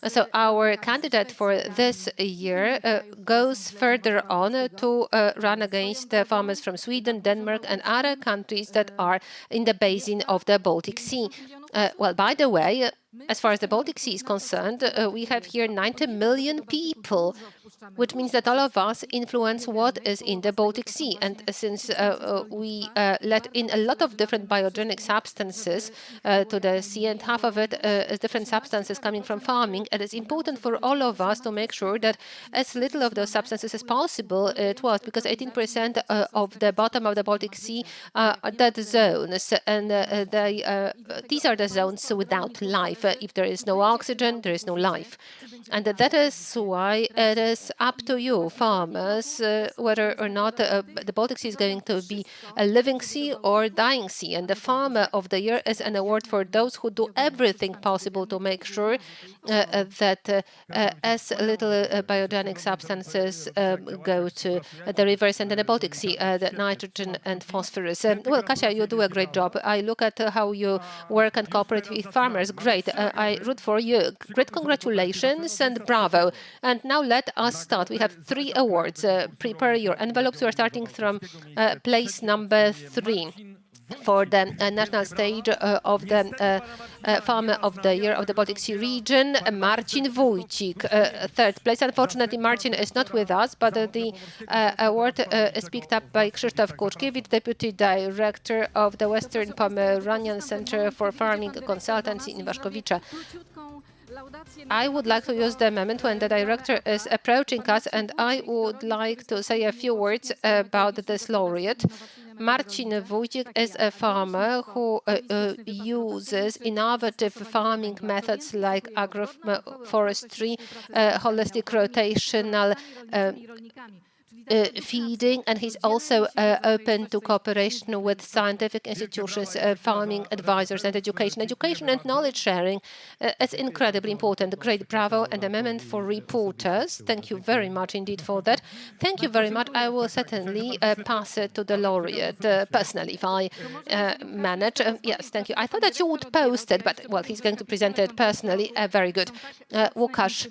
So our candidate for this year goes further on to run against the farmers from Sweden, Denmark, and other countries that are in the basin of the Baltic Sea. Well, by the way, as far as the Baltic Sea is concerned, we have here 90 million people, which means that all of us influence what is in the Baltic Sea. And since we let in a lot of different biogenic substances to the sea, and half of it is different substances coming from farming, it is important for all of us to make sure that as little of those substances as possible it was, because 18% of the bottom of the Baltic Sea are dead zones, and these are the zones without life. If there is no oxygen, there is no life. And that is why it is up to you, farmers, whether or not the Baltic Sea is going to be a living sea or a dying sea. And the Farmer of the Year is an award for those who do everything possible to make sure that as little biogenic substances go to the rivers and the Baltic Sea, the nitrogen and phosphorus. Well, Kasia, you do a great job. I look at how you work and cooperate with farmers. Great. I root for you. Great congratulations and bravo. And now let us start. We have 3 awards. Prepare your envelopes. We are starting from place number 3. For the national stage of the Farmer of the Year of the Baltic Sea region, Marcin Wójcik, 3rd place. Unfortunately, Marcin is not with us, but the award is picked up by Krzysztof Kuczkiewicz, Deputy Director of the Western Pomeranian Center for Farming Consultancy in Waszkowice. I would like to use the moment when the director is approaching us, and I would like to say a few words about this laureate. Marcin Wójcik is a farmer who uses innovative farming methods like agroforestry, holistic rotational feeding, and he's also open to cooperation with scientific institutions, farming advisors, and education. Education and knowledge sharing is incredibly important. Great bravo and a moment for reporters. Thank you very much indeed for that. Thank you very much. I will certainly pass it to the laureate personally if I manage. Yes, thank you. I thought that you would post it, but well, he's going to present it personally. Very good. Łukasz,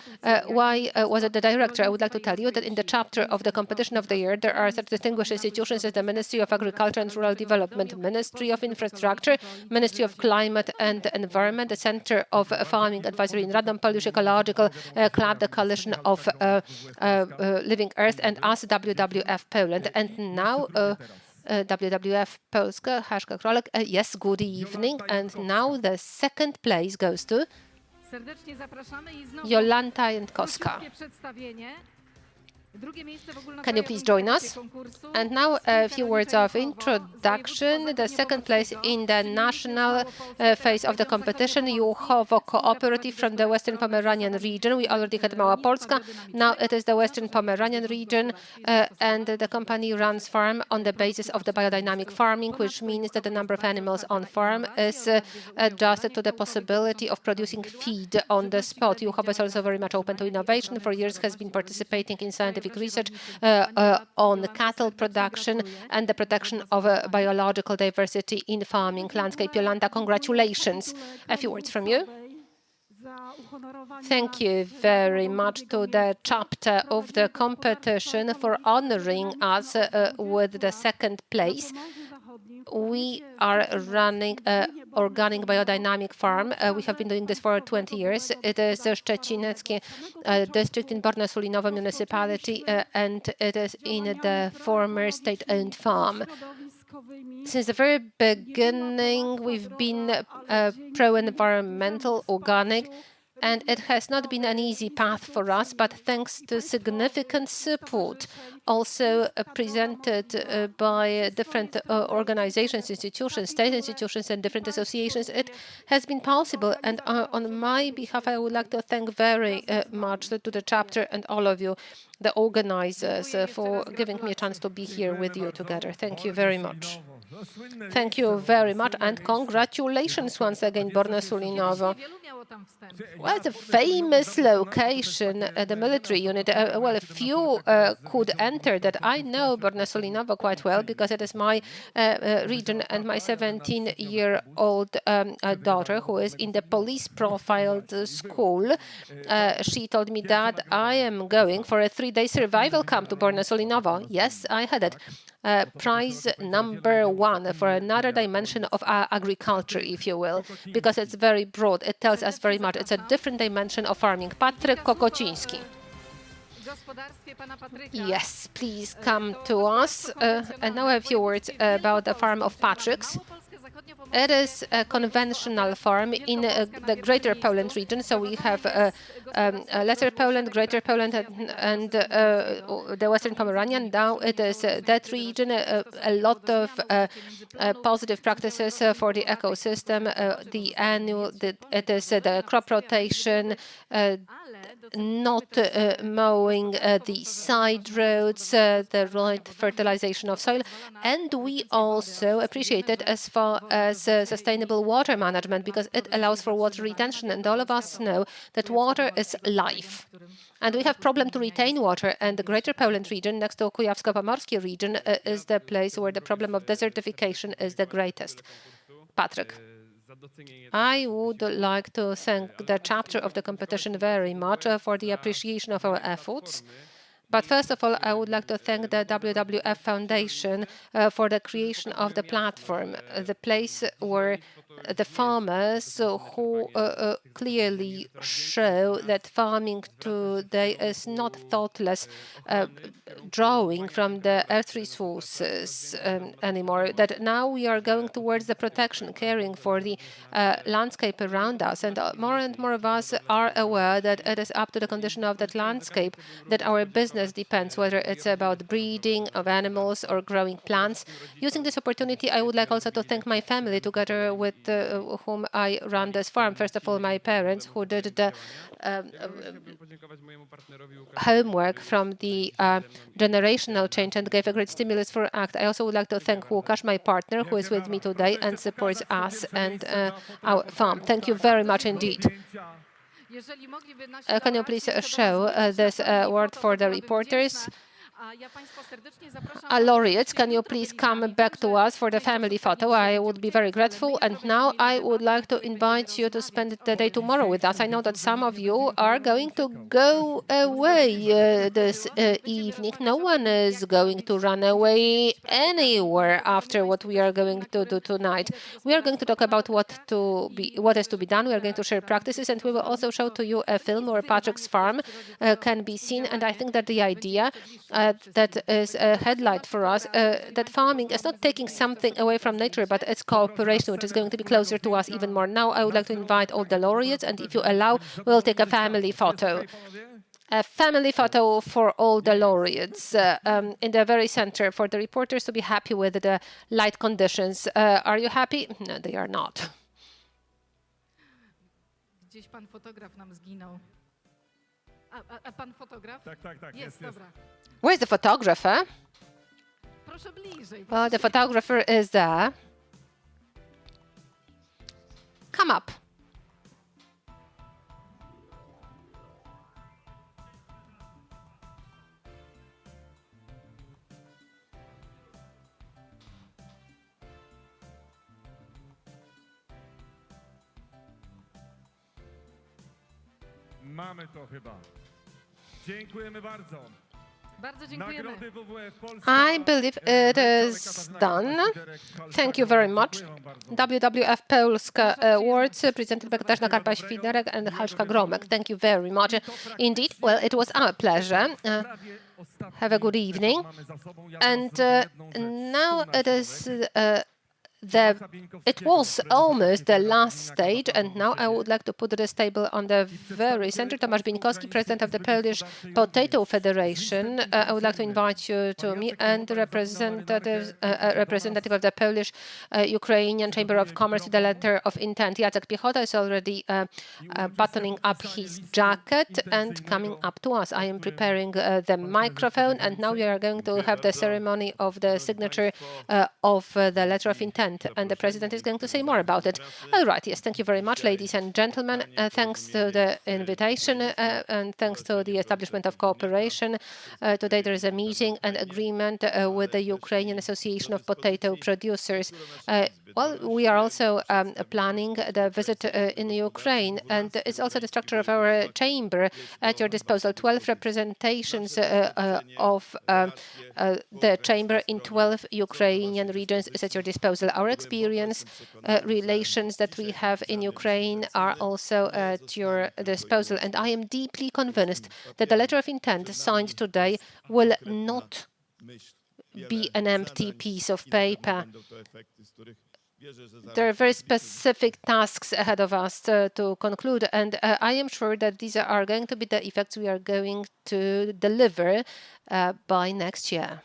why was it the director? I would like to tell you that in the chapter of the competition of the year, there are such distinguished institutions as the Ministry of Agriculture and Rural Development, Ministry of Infrastructure, Ministry of Climate and Environment, the Center of Farming Advisory in Radom, Polish Ecological Club, the Coalition of Living Earth, and us, WWF Poland. And now WWF Polska, Haszka Krolek. Yes, good evening. And now the 2nd place goes to Jolanta Jankowska. Can you please join us? And now a few words of introduction. The second place in the national phase of the competition, Juchowo Cooperative from the Western Pomeranian region. We already had Małopolska. Now it is the Western Pomeranian region, and the company runs farm on the basis of the biodynamic farming, which means that the number of animals on farm is adjusted to the possibility of producing feed on the spot. Juchowo is also very much open to innovation. For years has been participating in scientific research on cattle production and the protection of biological diversity in farming landscape. Jolanta, congratulations. A few words from you. Thank you very much to the chapter of the competition for honoring us with the second place. We are running an organic biodynamic farm. We have been doing this for 20 years. It is Szczecineckie district in Borna-Sulinowo municipality, and it is in the former state-owned farm. Since the very beginning, we've been pro-environmental, organic, and it has not been an easy path for us, but thanks to significant support, also presented by different organizations, institutions, state institutions, and different associations, it has been possible. And on my behalf, I would like to thank very much to the chapter and all of you, the organizers, for giving me a chance to be here with you together. Thank you very much. Thank you very much, and congratulations once again, Borna-Sulinowo. Well, it's a famous location, the military unit. Well, a few could enter that. I know Borna-Sulinowo quite well because it is my region, and my 17-year-old daughter, who is in the police-profiled school, she told me that I am going for a 3-day survival camp to Borna-Sulinowo. Yes, I had it. Prize number 1 for another dimension of agriculture, if you will, because it's very broad. It tells us very much. It's a different dimension of farming. Patryk Kokociński. Yes, please come to us. And now a few words about the farm of Patryk's. It is a conventional farm in the Greater Poland region. So we have Lesser Poland, Greater Poland, and the Western Pomeranian. Now it is that region. A lot of positive practices for the ecosystem. It is the crop rotation, not mowing the side roads, the right fertilization of soil, and we also appreciate it as far as sustainable water management, because it allows for water retention, and all of us know that water is life. And we have problem to retain water, and the Greater Poland region, next to Kujawsko-Pomorskie region, is the place where the problem of desertification is the greatest. Patryk. I would like to thank the chapter of the competition very much for the appreciation of our efforts. But first of all, I would like to thank the WWF Foundation for the creation of the platform, the place where the farmers who clearly show that farming today is not thoughtless drawing from the earth resources anymore, that now we are going towards the protection, caring for the landscape around us. And more of us are aware that it is up to the condition of that landscape that our business depends, whether it's about breeding of animals or growing plants. Using this opportunity, I would like also to thank my family, together with whom I run this farm. First of all, my parents, who did the homework from the generational change and gave a great stimulus for ACT. I also would like to thank Łukasz, my partner, who is with me today and supports us and our farm. Thank you very much indeed. Can you please show this award for the reporters? Laureates, can you please come back to us for the family photo? I would be very grateful. And now I would like to invite you to spend the day tomorrow with us. I know that some of you are going to go away this evening. No one is going to run away anywhere after what we are going to do tonight. We are going to talk about what is to be done. We are going to share practices, and we will also show to you a film where Patryk's farm can be seen. And I think that the idea that is a headlight for us, that farming is not taking something away from nature, but it's cooperation, which is going to be closer to us even more. Now I would like to invite all the laureates, and if you allow, we'll take a family photo. a family photo for all the laureates in the very center for the reporters to be happy with the light conditions. Are you happy? No, they are not. Gdzieś pan fotograf nam zginął. A pan fotograf? Tak. Jest, dobra. Where's the photographer? Proszę bliżej. Well, the photographer is there. Come up. Mamy to chyba. Dziękujemy bardzo. Bardzo dziękujemy. Nagrody WWF Polska. I believe it is done. Thank you very much. WWF Polska Awards presented by Katarzyna Karpa-Świderek and Halszka Gromek. Thank you very much. Indeed, well, it was our pleasure. Have a good evening. And now it is it was almost the last stage, and now I would like to put this table on the very center. Tomasz Bieńkowski, president of the Polish Potato Federation. I would like to invite you to me, and the representative of the Polish Ukrainian Chamber of Commerce with a letter of intent. Jacek Piechota is already buttoning up his jacket and coming up to us. I am preparing the microphone, and now we are going to have the ceremony of the signature of the letter of intent. And the president is going to say more about it. All right, yes, thank you very much, ladies and gentlemen. Thanks to the invitation and thanks to the establishment of cooperation. Today there is a meeting and agreement with the Ukrainian Association of Potato Producers. Well, we are also planning the visit in Ukraine, and it's also the structure of our chamber at your disposal. 12 representations of the chamber in 12 Ukrainian regions is at your disposal. Our experience, relations that we have in Ukraine are also at your disposal. And I am deeply convinced that the letter of intent signed today will not be an empty piece of paper. There are very specific tasks ahead of us to conclude, and I am sure that these are going to be the effects we are going to deliver by next year.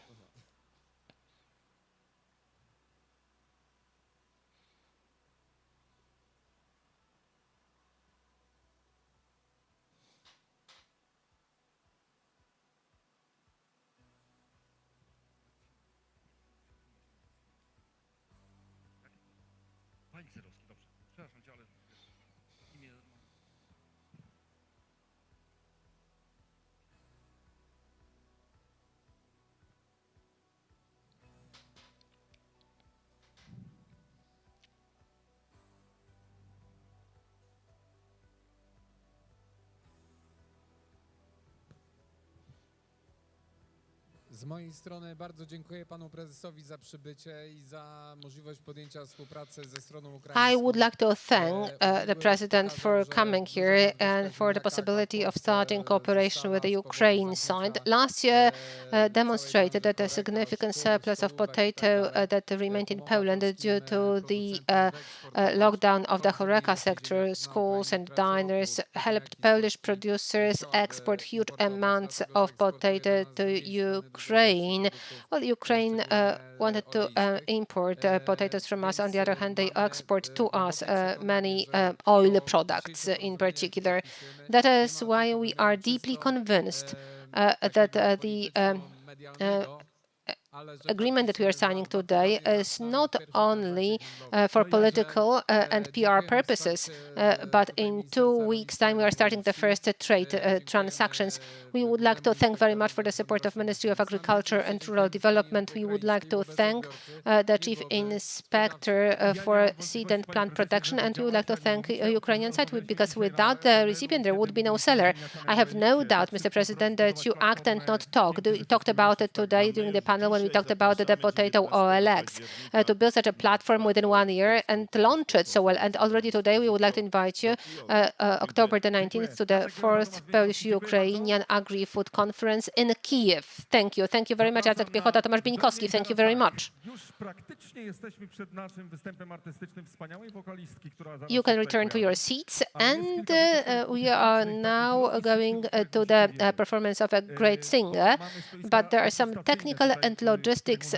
Z mojej strony bardzo dziękuję panu prezesowi za przybycie i za możliwość podjęcia współpracy ze stroną ukraińską. I would like to thank the president for coming here and for the possibility of starting cooperation with the Ukraine side. Last year demonstrated that a significant surplus of potato that remained in Poland due to the lockdown of the HoReCa sector, schools and diners, helped Polish producers export huge amounts of potato to Ukraine. Well, Ukraine wanted to import potatoes from us. On the other hand, they export to us many oil products in particular. That is why we are deeply convinced that the agreement that we are signing today is not only for political and PR purposes, but in 2 weeks' time we are starting the first trade transactions. We would like to thank very much for the support of Ministry of Agriculture and Rural Development. We would like to thank the Chief Inspector for Seed and Plant Protection, and we would like to thank Ukrainian side, because without the recipient there would be no seller. I have no doubt, Mr. President, that you act and not talk. You talked about it today during the panel when when we talked about the potato OLX, to build such a platform within 1 year and launch it so well. And already today, we would like to invite you, October the 19th, to the 4th Polish-Ukrainian Agri-Food Conference in Kiev. Thank you. Thank you very much, Jacek Piechota, Tomasz Bieńkowski. Thank you very much. You can return to your seats, and we are now going to the performance of a great singer, but there are some technical and logistics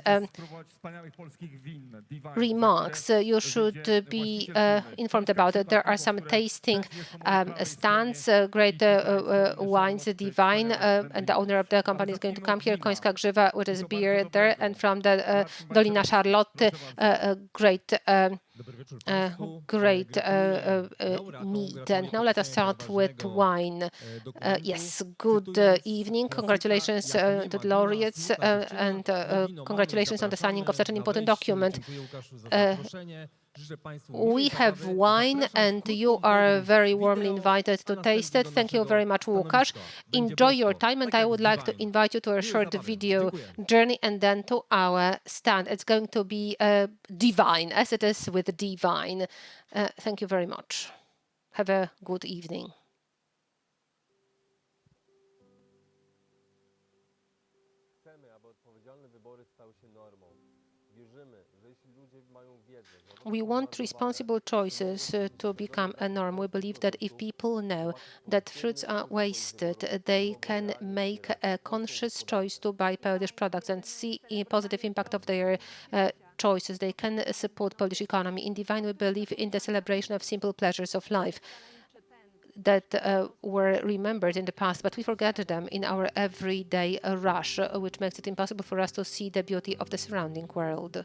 remarks you should be informed about it. There are some tasting stands, great wines, Divine, and the owner of the company is going to come here, Końska Grzywa, which is beer there, and from the Dolina Charlotte, great meat. And now let us start with wine. Yes, good evening. Congratulations to the laureates, and congratulations on the signing of such an important document. We have wine, and you are very warmly invited to taste it. Thank you very much, Łukasz. Enjoy your time, and I would like to invite you to a short video journey and then to our stand. It's going to be divine, as it is with Divine. Thank you very much. Have a good evening. We want responsible choices to become a norm. We believe that if people know that fruits are wasted, they can make a conscious choice to buy Polish products and see a positive impact of their choices. They can support Polish economy. In Divine, we believe in the celebration of simple pleasures of life that were remembered in the past, but we forget them in our everyday rush, which makes it impossible for us to see the beauty of the surrounding world.